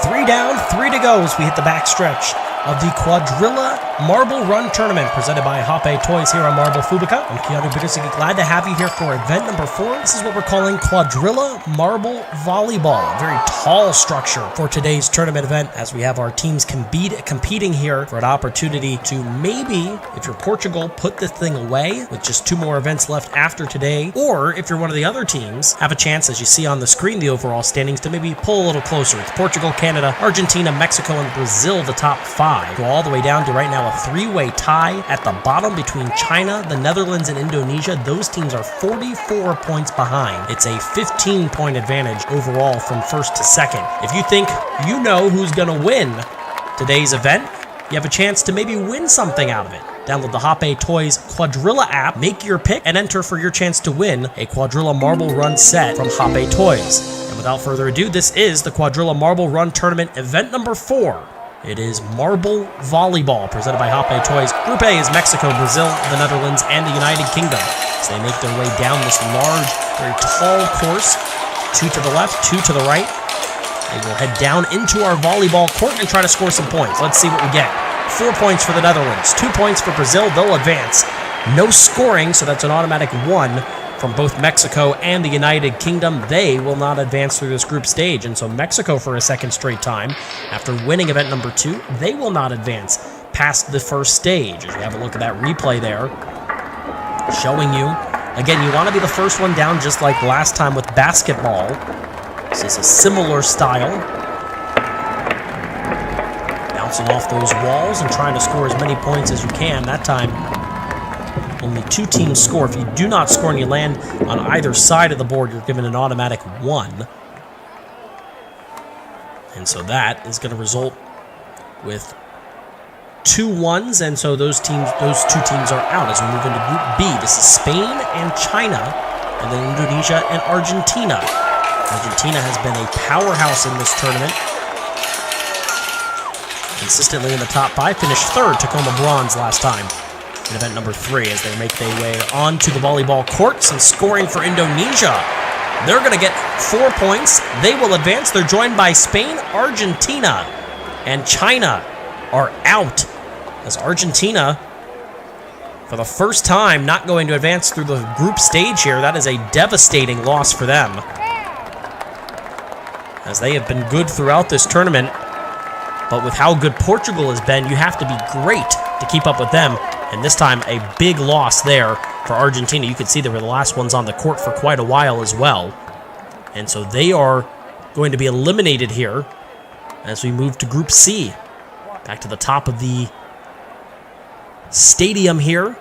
3 down, 3 to go as we hit the backstretch of the Quadrilla Marble Run Tournament presented by Hoppe Toys here on Marble Fubeca. I'm Keanu Bittersig, glad to have you here for event number 4. This is what we're calling Quadrilla Marble Volleyball, a very tall structure for today's tournament event as we have our teams competing here for an opportunity to maybe, if you're Portugal, put this thing away with just 2 more events left after today, or if you're one of the other teams, have a chance, as you see on the screen, the overall standings, to maybe pull a little closer. It's Portugal, Canada, Argentina, Mexico, and Brazil, the top 5. Go all the way down to right now a 3-way tie at the bottom between China, the Netherlands, and Indonesia. Those teams are 44 points behind. It's a 15-point advantage overall from first to second. If you think you know who's going to win today's event, you have a chance to maybe win something out of it. Download the Hoppe Toys Quadrilla app, make your pick, and enter for your chance to win a Quadrilla Marble Run set from Hoppe Toys. And without further ado, this is the Quadrilla Marble Run Tournament event number 4. It is Marble Volleyball, presented by Hoppe Toys. Group A is Mexico, Brazil, the Netherlands, and the United Kingdom. So they make their way down this large, very tall course. 2 to the left, 2 to the right. They will head down into our volleyball court and try to score some points. Let's see what we get. 4 points for the Netherlands, 2 points for Brazil. They'll advance. No scoring, so that's an automatic 1 from both Mexico and the United Kingdom. They will not advance through this group stage. And so Mexico, for a second straight time, after winning event number 2, they will not advance past the first stage. As we have a look at that replay there, showing you, again, you want to be the first one down just like last time with basketball. This is a similar style. Bouncing off those walls and trying to score as many points as you can. That time, only 2 teams score. If you do not score and you land on either side of the board, you're given an automatic 1. And so that is going to result with 2 1s, and so those 2 teams are out as we move into Group B. This is Spain and China, and then Indonesia and Argentina. Argentina has been a powerhouse in this tournament. Consistently in the top 5, finished 3rd, took home a bronze last time in event number 3 as they make their way onto the volleyball courts and scoring for Indonesia. They're going to get 4 points. They will advance. They're joined by Spain, Argentina, and China are out as Argentina, for the first time, not going to advance through the group stage here. That is a devastating loss for them, as they have been good throughout this tournament. But with how good Portugal has been, you have to be great to keep up with them. And this time, a big loss there for Argentina. You can see they were the last ones on the court for quite a while as well. And so they are going to be eliminated here as we move to Group C. Back to the top of the stadium here,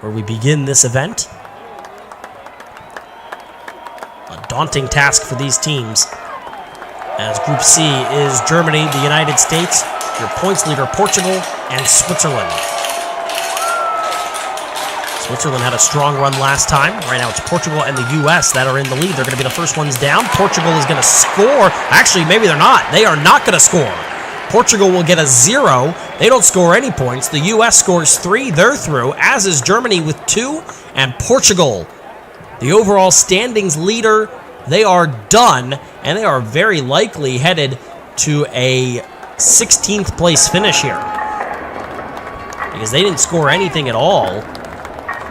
where we begin this event. A daunting task for these teams, as Group C is Germany, the United States, your points leader Portugal, and Switzerland. Switzerland had a strong run last time. Right now it's Portugal and the U.S. that are in the lead. They're going to be the first ones down. Portugal is going to score. Actually, maybe they're not. They are not going to score. Portugal will get a 0. They don't score any points. The U.S. scores 3. They're through, as is Germany with 2. And Portugal, the overall standings leader, they are done, and they are very likely headed to a 16th place finish here, because they didn't score anything at all.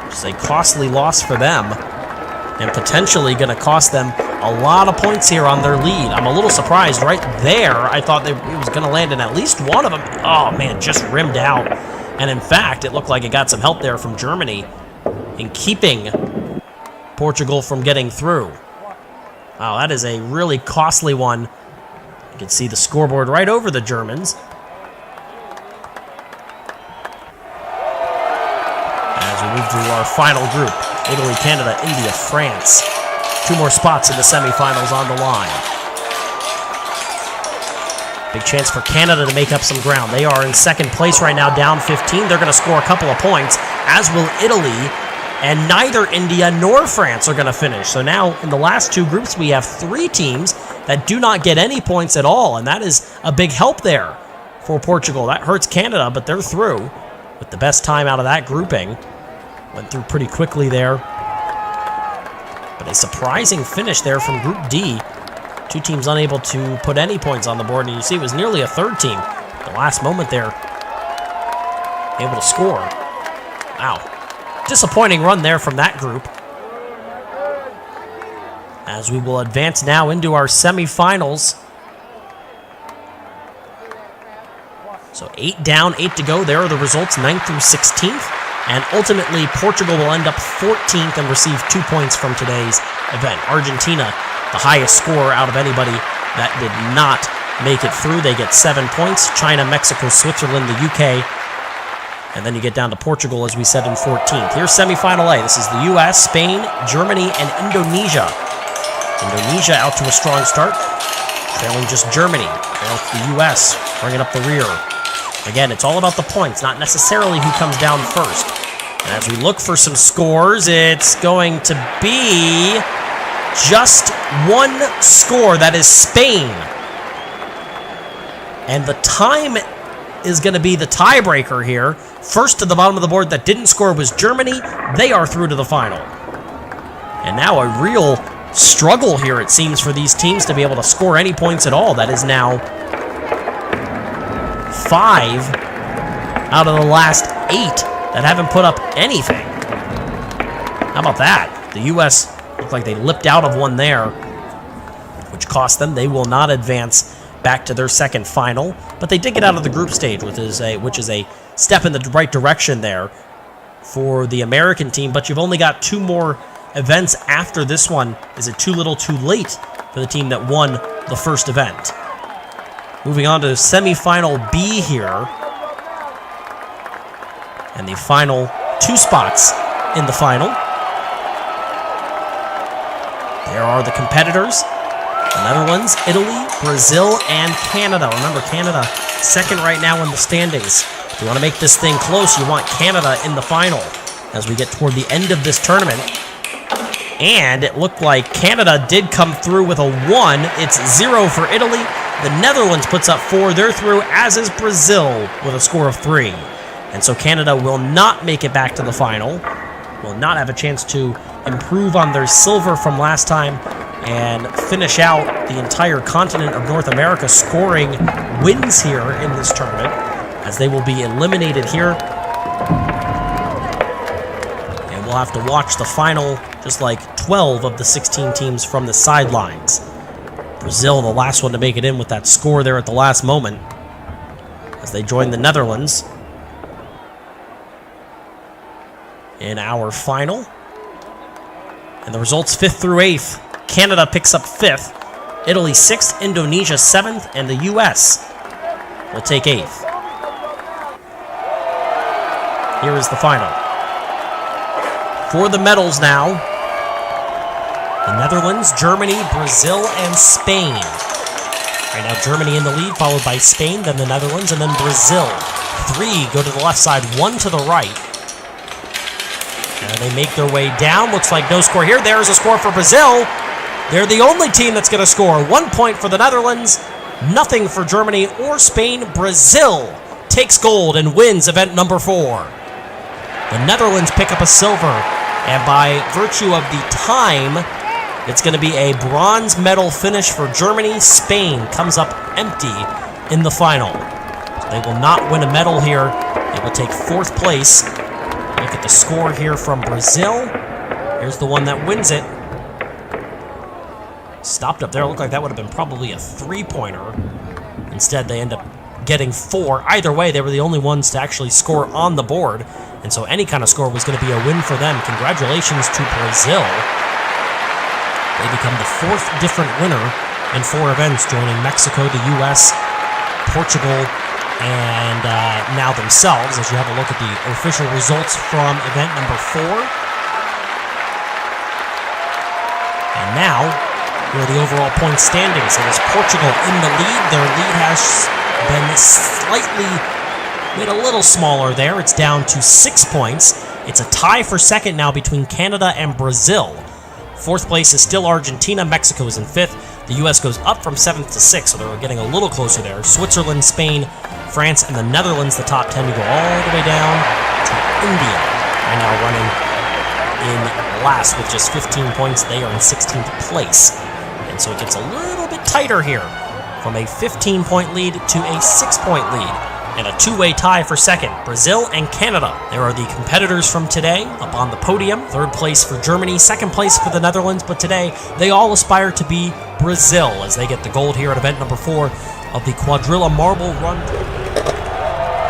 It's a costly loss for them, and potentially going to cost them a lot of points here on their lead. I'm a little surprised right there. I thought it was going to land in at least one of them. Oh, man, just rimmed out. And in fact, it looked like it got some help there from Germany in keeping Portugal from getting through. Wow, that is a really costly one. You can see the scoreboard right over the Germans. As we move to our final group, Italy, Canada, India, France. 2 more spots in the semifinals on the line. Big chance for Canada to make up some ground. They are in 2nd place right now, down 15. They're going to score a couple of points, as will Italy. And neither India nor France are going to finish. So now, in the last 2 groups, we have 3 teams that do not get any points at all. And that is a big help there for Portugal. That hurts Canada, but they're through with the best time out of that grouping. Went through pretty quickly there. But a surprising finish there from Group D. 2 teams unable to put any points on the board. And you see it was nearly a 3rd team the last moment there, able to score. Wow. Disappointing run there from that group. As we will advance now into our semifinals. So 8 down, 8 to go. There are the results, 9th through 16th. And ultimately, Portugal will end up 14th and receive 2 points from today's event. Argentina, the highest score out of anybody that did not make it through. They get 7 points. China, Mexico, Switzerland, the UK. And then you get down to Portugal, as we said, in 14th. Here's Semifinal A. This is the US, Spain, Germany, and Indonesia. Indonesia out to a strong start, trailing just Germany. Trails the US, bringing up the rear. Again, it's all about the points, not necessarily who comes down first. And as we look for some scores, it's going to be just one score. That is Spain. And the time is going to be the tiebreaker here. First to the bottom of the board that didn't score was Germany. They are through to the final. And now a real struggle here, it seems, for these teams to be able to score any points at all. That is now 5 out of the last 8 that haven't put up anything. How about that? The U.S. looked like they lipped out of one there, which cost them. They will not advance back to their second final, but they did get out of the group stage, which is a step in the right direction there for the American team. But you've only got 2 more events after this one. Is it too little too late for the team that won the first event? Moving on to Semifinal B here. And the final 2 spots in the final. There are the competitors. The Netherlands, Italy, Brazil, and Canada. Remember, Canada second right now in the standings. If you want to make this thing close, you want Canada in the final as we get toward the end of this tournament. And it looked like Canada did come through with a 1. It's 0 for Italy. The Netherlands puts up 4. They're through, as is Brazil, with a score of 3. And so Canada will not make it back to the final. Will not have a chance to improve on their silver from last time and finish out the entire continent of North America scoring wins here in this tournament, as they will be eliminated here. And we'll have to watch the final, just like 12 of the 16 teams from the sidelines. Brazil, the last one to make it in with that score there at the last moment, as they join the Netherlands in our final. And the results 5th through 8th. Canada picks up 5th, Italy 6th, Indonesia 7th, and the US will take 8th. Here is the final. For the medals now, the Netherlands, Germany, Brazil, and Spain. Right now, Germany in the lead, followed by Spain, then the Netherlands, and then Brazil. 3 go to the left side, 1 to the right. And they make their way down. Looks like no score here. There's a score for Brazil. They're the only team that's going to score. 1 point for the Netherlands, nothing for Germany or Spain. Brazil takes gold and wins event number 4. The Netherlands pick up a silver, and by virtue of the time, it's going to be a bronze medal finish for Germany. Spain comes up empty in the final. So they will not win a medal here. They will take 4th place. Look at the score here from Brazil. Here's the one that wins it. Stopped up there. Looked like that would have been probably a 3-pointer. Instead, they end up getting 4. Either way, they were the only ones to actually score on the board. And so any kind of score was going to be a win for them. Congratulations to Brazil. They become the 4th different winner in 4 events, joining Mexico, the US, Portugal, and now themselves, as you have a look at the official results from event number 4. And now, here are the overall point standings. It is Portugal in the lead. Their lead has been slightly made a little smaller there. It's down to 6 points. It's a tie for second now between Canada and Brazil. 4th place is still Argentina. Mexico is in 5th. The U.S. goes up from 7th to 6th, so they're getting a little closer there. Switzerland, Spain, France, and the Netherlands, the top 10, to go all the way down to India. Right now running in last with just 15 points. They are in 16th place. And so it gets a little bit tighter here from a 15-point lead to a 6-point lead. And a two-way tie for second, Brazil and Canada. There are the competitors from today up on the podium. Third place for Germany, second place for the Netherlands, but today they all aspire to be Brazil as they get the gold here at event number 4 of the Quadrilla Marble Run.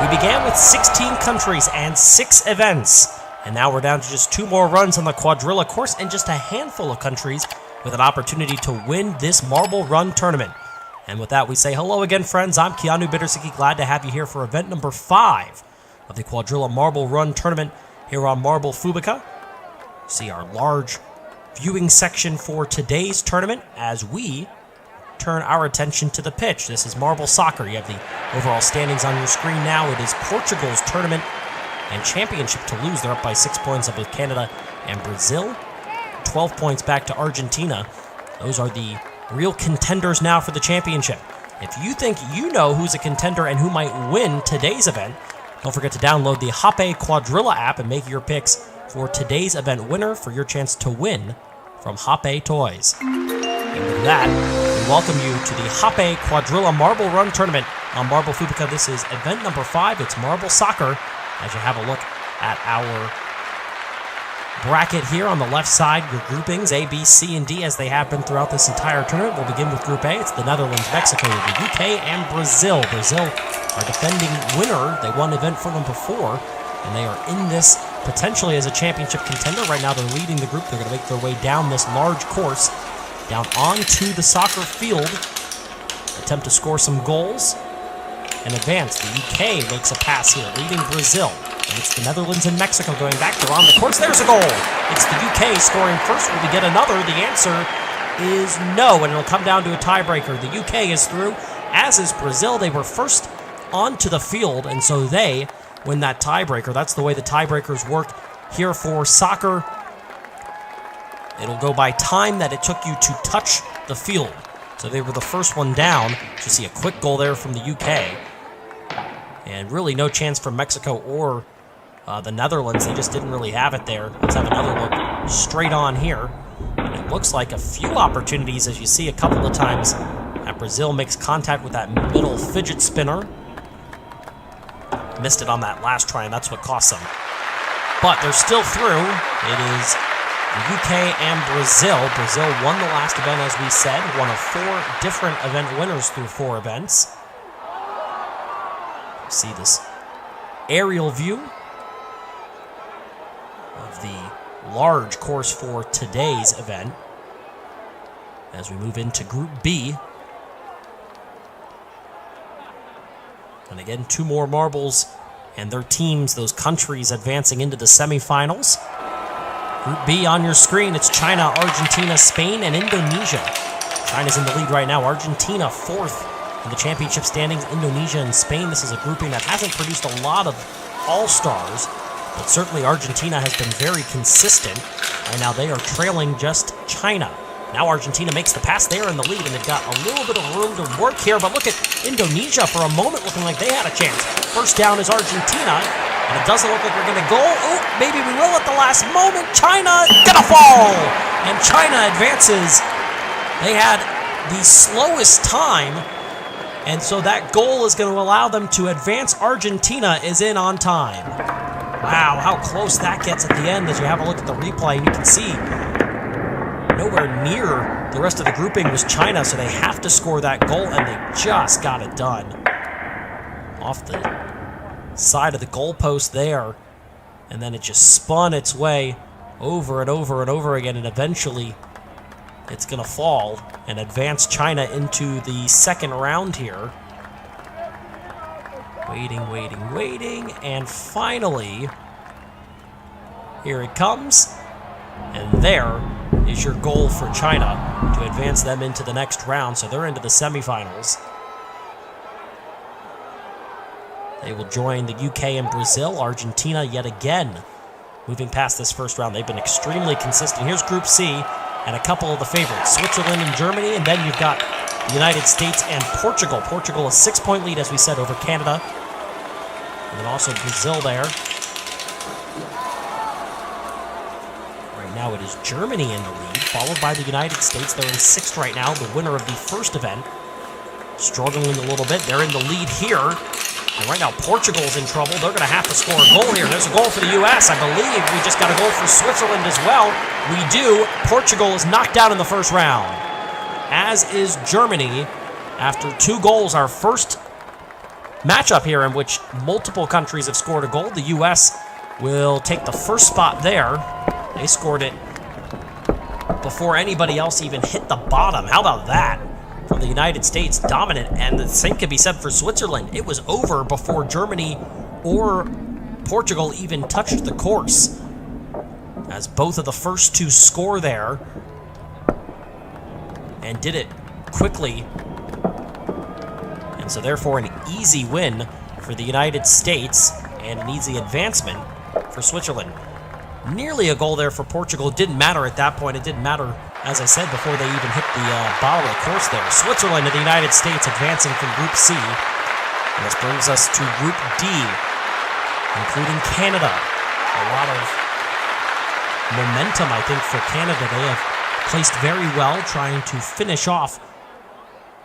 We began with 16 countries and 6 events, and now we're down to just 2 more runs on the Quadrilla course and just a handful of countries with an opportunity to win this Marble Run tournament. And with that, we say hello again, friends. I'm Keanu Bittersicki, glad to have you here for event number 5 of the Quadrilla Marble Run Tournament here on Marble Fubeca. See our large viewing section for today's tournament as we turn our attention to the pitch. This is Marble Soccer. You have the overall standings on your screen now. It is Portugal's tournament and championship to lose. They're up by 6 points up with Canada and Brazil. 12 points back to Argentina. Those are the real contenders now for the championship. If you think you know who's a contender and who might win today's event, don't forget to download the Hoppe Quadrilla app and make your picks for today's event winner for your chance to win from Hoppe Toys. And with that, we welcome you to the Hoppe Quadrilla Marble Run Tournament on Marble Fubeca. This is event number 5. It's Marble Soccer as you have a look at our bracket here on the left side, your groupings A, B, C, and D as they have been throughout this entire tournament. We'll begin with Group A. It's the Netherlands, Mexico, the UK, and Brazil. Brazil are defending winner. They won event for number 4, and they are in this potentially as a championship contender. Right now they're leading the group. They're going to make their way down this large course, down onto the soccer field, attempt to score some goals, and advance. The UK makes a pass here, leading Brazil. And it's the Netherlands and Mexico going back. They're on the course. There's a goal. It's the UK scoring first. Will we get another? The answer is no, and it'll come down to a tiebreaker. The UK is through, as is Brazil. They were first onto the field, and so they win that tiebreaker. That's the way the tiebreakers work here for soccer. It'll go by time that it took you to touch the field. So they were the first one down. You see a quick goal there from the UK. And really no chance for Mexico or the Netherlands. They just didn't really have it there. Let's have another look straight on here. And it looks like a few opportunities, as you see a couple of times, that Brazil makes contact with that middle fidget spinner. Missed it on that last try, and that's what cost them. But they're still through. It is the UK and Brazil. Brazil won the last event, as we said. One of 4 different event winners through 4 events. See this aerial view of the large course for today's event as we move into Group B. And again, 2 more marbles and their teams, those countries advancing into the semifinals. Group B on your screen, it's China, Argentina, Spain, and Indonesia. China's in the lead right now. Argentina 4th in the championship standings. Indonesia and Spain. This is a grouping that hasn't produced a lot of all-stars, but certainly Argentina has been very consistent. Right now they are trailing just China. Now Argentina makes the pass. They're in the lead, and they've got a little bit of room to work here, but look at Indonesia for a moment looking like they had a chance. First down is Argentina, and it doesn't look like we're going to go. Oh, maybe we will at the last moment. China gonna fall, and China advances. They had the slowest time, and so that goal is going to allow them to advance. Argentina is in on time. Wow, how close that gets at the end as you have a look at the replay, and you can see nowhere near the rest of the grouping was China, so they have to score that goal, and they just got it done. Off the side of the goalpost there, and then it just spun its way over and over and over again, and eventually it's going to fall and advance China into the second round here. Waiting, waiting, waiting, and finally, here it comes. And there is your goal for China to advance them into the next round, so they're into the semifinals. They will join the UK and Brazil. Argentina yet again moving past this first round. They've been extremely consistent. Here's Group C, and a couple of the favorites, Switzerland and Germany, and then you've got the United States and Portugal. Portugal a 6-point lead, as we said, over Canada. And then also Brazil there. Right now it is Germany in the lead, followed by the United States. They're in 6th right now, the winner of the first event. struggling a little bit. They're in the lead here. And right now, Portugal's in trouble. They're going to have to score a goal here. There's a goal for the U.S. I believe we just got a goal for Switzerland as well. We do. Portugal is knocked out in the first round, as is Germany. After 2 goals, our first matchup here in which multiple countries have scored a goal. The U.S. will take the first spot there. They scored it before anybody else even hit the bottom. How about that? From the United States, dominant, and the same can be said for Switzerland. It was over before Germany or Portugal even touched the course, as both of the first 2 score there, and did it quickly. And so therefore an easy win for the United States and an easy advancement for Switzerland. Nearly a goal there for Portugal. It didn't matter at that point. It didn't matter, as I said, before they even hit the bottom of the course there. Switzerland and the United States advancing from Group C. And this brings us to Group D, including Canada. A lot of momentum, I think, for Canada. They have placed very well, trying to finish off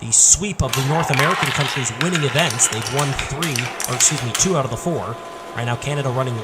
the sweep of the North American countries winning events. They've won 2 out of the 4. Right now, Canada running